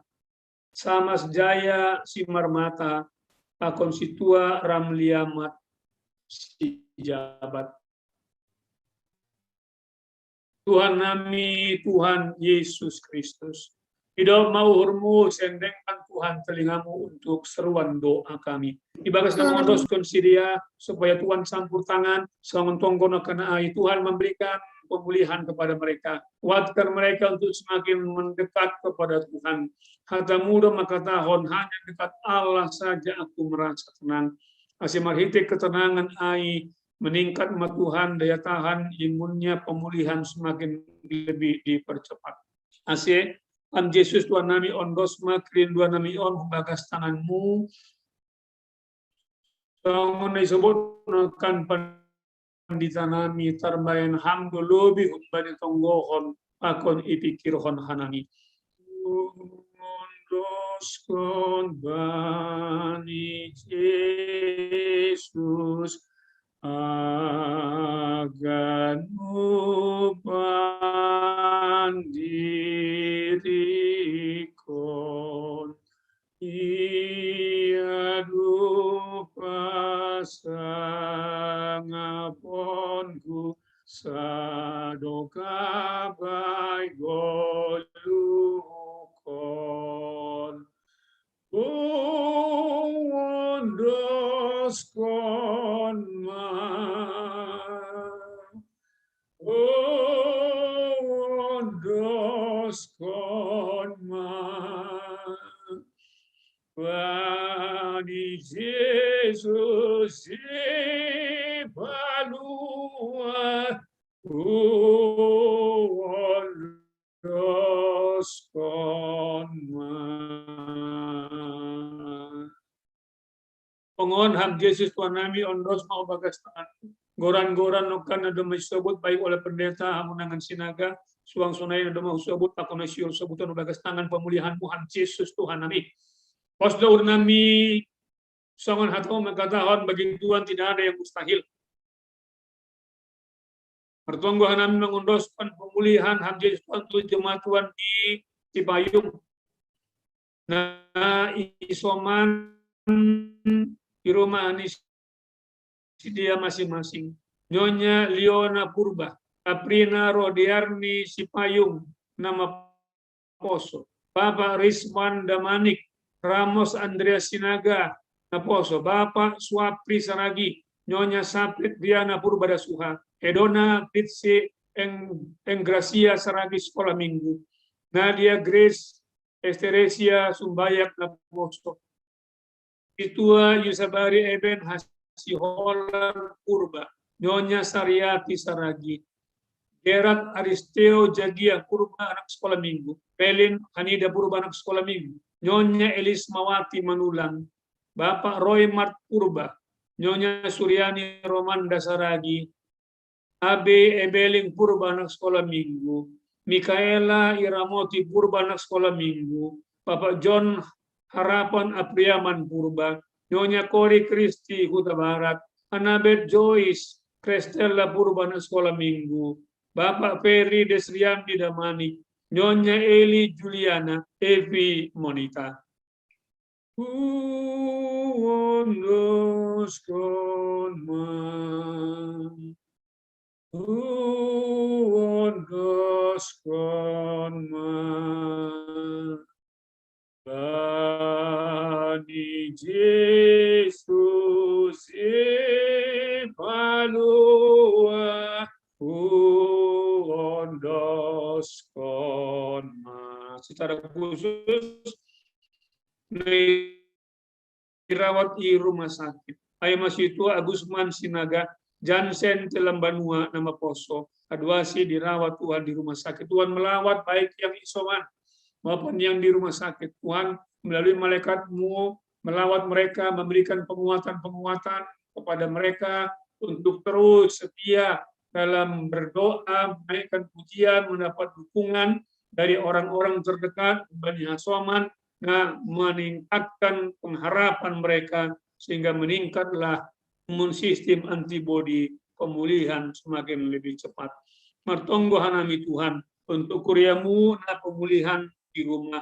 Samas Jaya Simarmata, Pakon Situa Ramliamat Sijabat. Tuhan kami, Tuhan Yesus Kristus, tidak mau hurmu sendengkan Tuhan telingamu untuk seruan doa kami. Ibagas nama ngondoskan si dia supaya Tuhan campur tangan, sangon tonggono kena ai Tuhan memberikan pemulihan kepada mereka. Kuatkan mereka untuk semakin mendekat kepada Tuhan. Kata muda maka tahun hanya dekat Allah saja aku merasa tenang. Asyik marhite ketenangan ai meningkat sama Tuhan, daya tahan imunnya, pemulihan semakin lebih dipercepat. Asyik Am Yesus Tuhan nami on dosma kerinduan nami on bagas tanganmu. Sangon disebut kan pandita nami tarbayan hamdu lobi humbani tonggohon akon ipikirhon hanami. Mondoskon bani Yesus agan upan dirikon ia dupa sangaponku sadoka bai golukon wondoskon ma wondoskon ma Bani Jesus balua wondoskon ma Pengon ham Yesus Tuhan nami ondos mau bagas tangan. Goran-goran nokan ada disebut baik oleh pendeta hamunangan sinaga. Suang sunai ada mau sebut pakon siul sebutan bagas tangan pemulihanmu ham Yesus Tuhan nami. Posdaur nami sangon hatau mengatakan bagi Tuhan tidak ada yang mustahil. Pertungguhan nami mengundoskan pemulihan ham Yesus Tuhan untuk jemaat Tuhan di Cipayung. Nah, isoman di rumah Anis dia masing-masing. Nyonya Liona Purba, Aprina Rodiarni Sipayung, nama Poso. Bapak Rizwan Damanik, Ramos Andreas Sinaga, Naposo, Bapak Swapri Saragi, Nyonya Saprit Diana Purbada Suha, Edona Pitsi Gracia Saragi Sekolah Minggu, Nadia Grace Esteresia Sumbayak Naposo, Itua Yusabari Eben Hasiholan Purba, Nyonya Sariati Saragi, Gerard Aristeo Jagia Purba anak sekolah minggu, Pelin Hanida Purba anak sekolah minggu, Nyonya Elis Mawati Manulang, Bapak Roy Mart Purba, Nyonya Suryani Romanda Saragi, Abe Ebeling Purba anak sekolah minggu, Mikaela Iramoti Purba anak sekolah minggu, Bapak John Harapan Apriaman Purba, Nyonya Kori Kristi Huta Barat, Anabet Joyce Kristella Purba anak sekolah minggu, Bapak Ferry Desriandi Damani, Nyonya Eli Juliana, Evi Monica. Wondros konman, wondros konman, Bani Jesus Evalua, wondros konman. Secara khusus dirawat di rumah sakit. Ayah masih tua Agusman Sinaga, Jansen Telambanua nama Poso, Aduasi dirawat Tuhan di rumah sakit. Tuhan melawat baik yang isoman maupun yang di rumah sakit. Tuhan melalui malaikat-Mu melawat mereka, memberikan penguatan-penguatan kepada mereka untuk terus setia dalam berdoa, menaikkan pujian, mendapat dukungan dari orang-orang terdekat, Bani Hasoman, meningkatkan pengharapan mereka sehingga meningkatlah imun sistem antibodi, pemulihan semakin lebih cepat. Martonggo hanami Tuhan untuk kuryamu na pemulihan di rumah.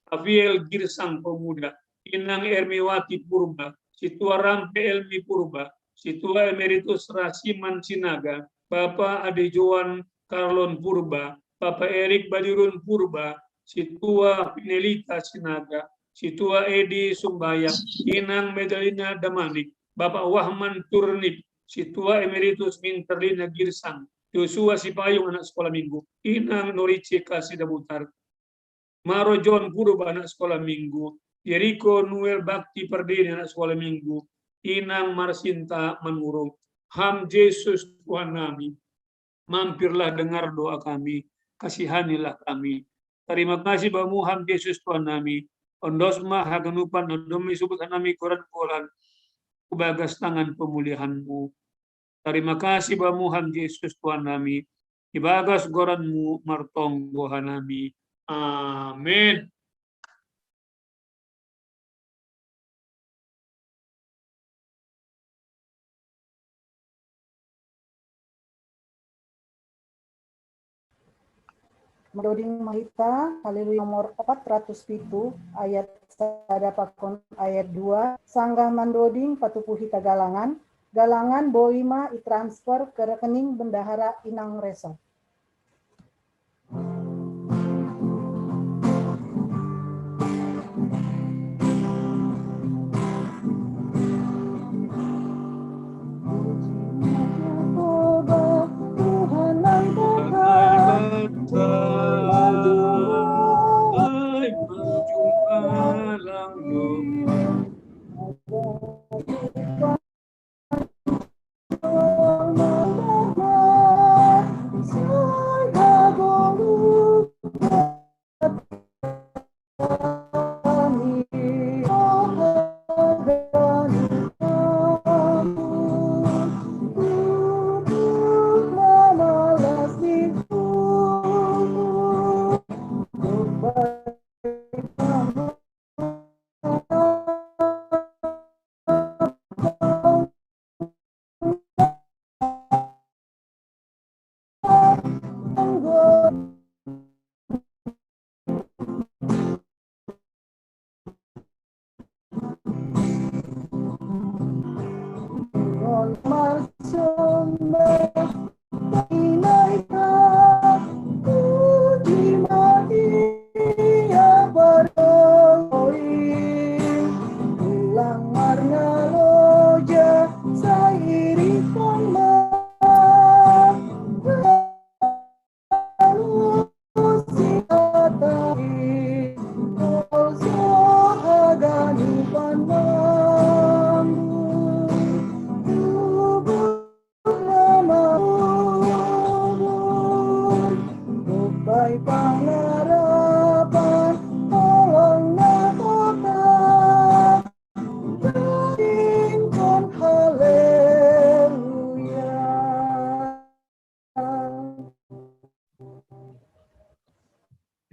Aviel Girsang Pemuda, Inang Ermiwati Purba, Situa Rampe Elmi Purba, Situa Emeritus Rasiman Sinaga, Bapak Adejoan Karlon Purba, Bapak Erik Badirun Purba, Situa Pinelita Sinaga, Situa Edi Sumbayak, Inang Medalina Damanik, Bapak Wahman Turnip, Situa Emeritus Minterlina Girsang, Yosua Sipayung anak sekolah minggu, Inang Norice Kasidabutar, Maro John Purba anak sekolah minggu, Yeriko Noel Bakti Perdini anak sekolah minggu, Inang Marsinta Manurung, Ham Yesus Tuhan kami, mampirlah dengar doa kami, kasihanilah kami. Terima kasih Bamu Ham Yesus Tuhan kami, ondosma haganupan domi subut nami koran-koran, kubagas tangan pemulihan-Mu. Terima kasih Bamu Ham Yesus Tuhan kami, ibagas goran-Mu martonggo hanami. Amin. Mendoding Mahita, Haleluya nomor 407, ayat sada pakon ayat 2, sanggah mandoding patupuhita galangan, galangan boima i-transfer ke rekening bendahara Inang Resa.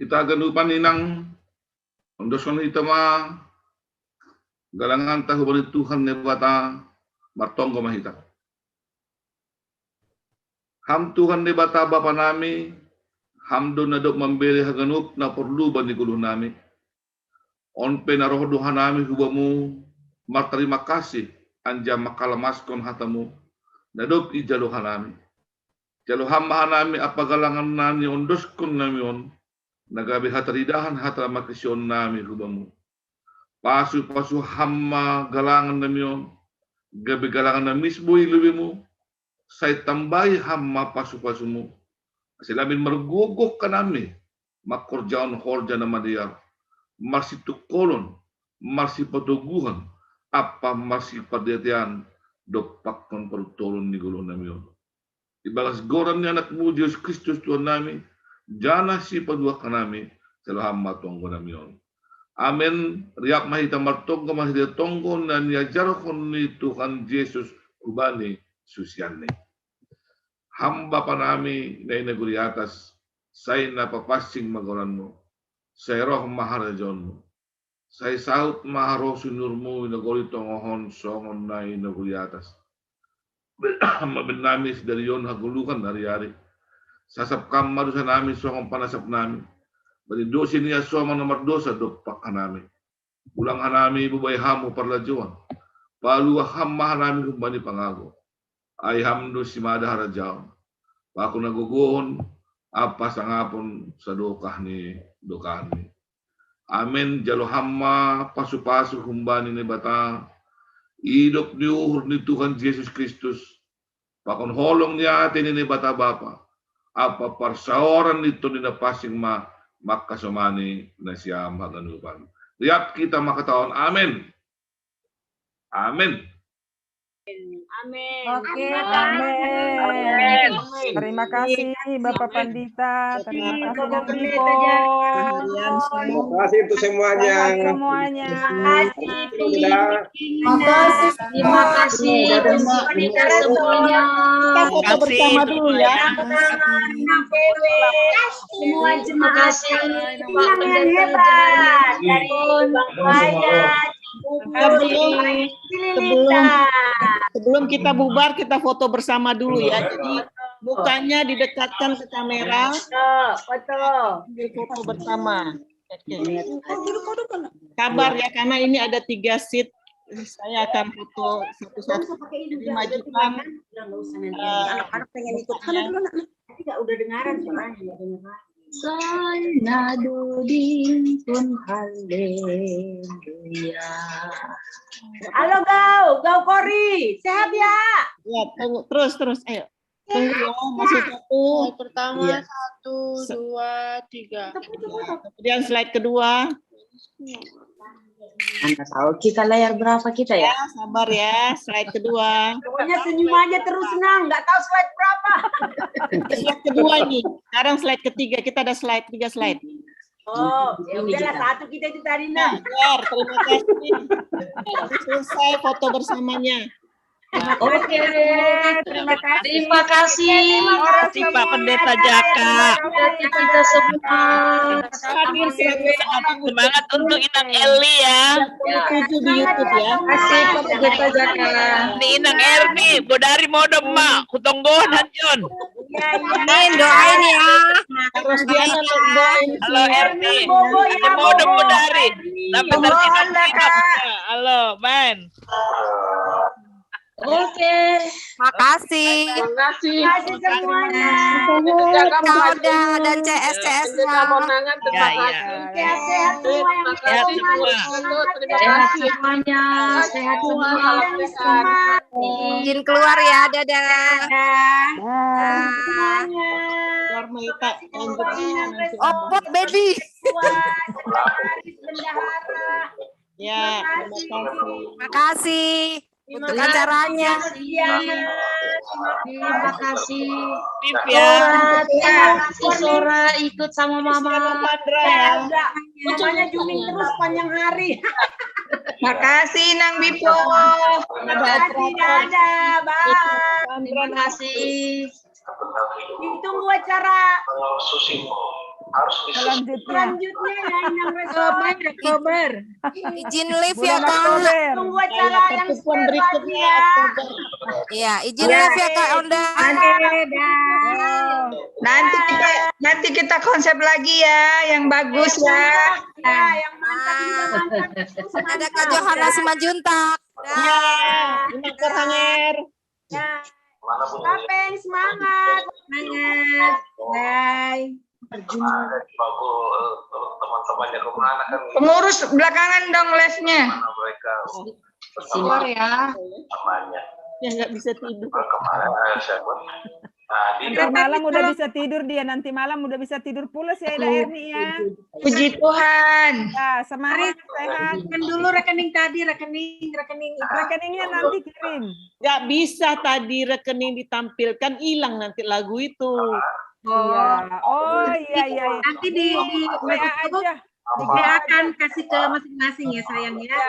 Kita ganupan inang ondoskan hitama galangan tahu bani Tuhan nebata martonggo mahita. Ham Tuhan nebata Bapa nami, ham do nadok membeli haganup na perlu bani guluh nami. On penaroh Tuhan nami hubamu, terima kasih anja makalamaskon hatamu, nadok ijaluhan nami. Jaluhan nami apa galangan nani ondoskon nami on, nagabi hataridahan hatama kision nami hubamu. Pasu hamma galangan nami on, gabi galangan nami misbui lubimu, saya tambahi hamma pasu-pasumu. Silamin mergogok ka nami, makorjaon horja nama dia. Masih tukolon, masih patuguhan, apa masih padetian, dopakon pertolon ni gulong namion. Ibalas goran ni anakmu Yesus Kristus Tuhan nami, jana si padua ka nami, selahama tonggo namion. Amen. Riap mahita martonggo mahita tonggo na niajarokon ni Tuhan Yesus kubani susianne. Hamba pa nami na inaguri atas, say napapasing magoranmu. Saya roh maharajonmu. Saya saut maharo sunurmu inagori tongohon songon na inaguri atas. Mabinamis dari yon hagulukan hari-hari. Sasap kamar dosa nami songon panasap nami. Bagi dosa niya soma nomor dosa dopak hanami. Ulang hanami bubay hamu parlajuan. Paluah hamah hanami kumbani pangago. Ay hamdo si mada harajaw. Paku naguguhon. Apa sangapun sadokah ni dokah ni. Amin jalo hamma pasu-pasu humbani ni bata. Hidup ni uhur ni Tuhan Yesus Kristus. Pakon holong niya atin ni bata bapa. Apa parsaoran nito ni napasing makasumani na siyam haganupan. Riap kita makataon. Amin. Amin. Amin. Oke, amin. Terima kasih Bapak Pandita, terima kasih Bang Bipo. Terima kasih untuk semuanya. Semuanya. Terima kasih wanita semuanya. Kita foto bersama dulu ya. Semua terima kasih Pak Pendeta dari Bang Maya. Sebelum kita bubar, kita foto bersama dulu ya. Jadi mukanya didekatkan ke kamera. Foto bersama. Kabar ya, karena ini ada 3 seat. Saya akan foto satu-satu. Jadi majukan. Anak-anak pengen ikut. Tidak udah dengaran soalnya. Sanadu pun haleluya. Halo Gau Kori, sehat ya? Ya, terus, ayo. Tunggu ya, masih satu. Pertama, ya. 1, 2, 3. Kemudian slide kedua. Anda tahu kita layar berapa kita ya? Sabar ya, slide kedua. Pokoknya senyum aja terus senang, nggak tahu slide berapa. Slide kedua nih, sekarang slide ketiga, kita ada 3 slide. Oh, ya udahlah satu kita itu tadi nah. Terima kasih. Selesai foto bersamanya. Oke, terima kasih. Terima kasih Pak Pendeta Jaka. Kita semua. Hadir Semangat untuk Inang Eli ya. di YouTube ya. Kasih Pak Pendeta Jaka. Ini Inang Erni, bodari modem mak, kutonggohan Hanjon. Amin, doain ya. Terus Diana doain. Halo Erni, ini modem bodari. Sampai tersinap. Halo, main. Oke. Makasih. Terima kasih semuanya. Kauda dan CS semua. Sehat semua yang Sehat semua. Sehat semuanya. Sehat semua. Izin keluar ya. Dadah. semuanya. Opot baby. Ya, Makasih untuk acaranya. Terima kasih. Ya. Sora ikut sama mama. Namanya Jumin terus panjang hari. Makasih Nang Bipo. Makasih dadah, bye. Terima kasih. Ditunggu acara Selanjutnya. ya Inang Oktober. Izin live Bulan ya Kak. Oktober. Tunggu acara yang Pertemuan berikutnya ya. Oktober. Iya, izin live ya Kak Onda. Nanti kita konsep lagi ya, yang bagus ya. Yang mantap Ada Kak Johanna Simanjuntak. Ya, terima kasih Hanger. Ya. Kapeng, semangat. Semangat. Bye. Teman-temannya kemana kan? Pengurus belakangan dong live-nya. Mereka Keluar ya. namanya. Ya nggak bisa tidur. Kemana siapa? Nanti malam udah bisa tidur dia. Nanti malam udah bisa tidur pulas ya Ida Erni ya. Puji Tuhan. Ya, semangat sehat. Kan dulu rekening tadi, rekening. Rekeningnya nanti kirim. Nggak bisa tadi rekening ditampilkan, hilang nanti lagu itu. Iya. Oh iya. Nanti di WA aja. Dia akan kasih ke masing-masing ya sayang ya.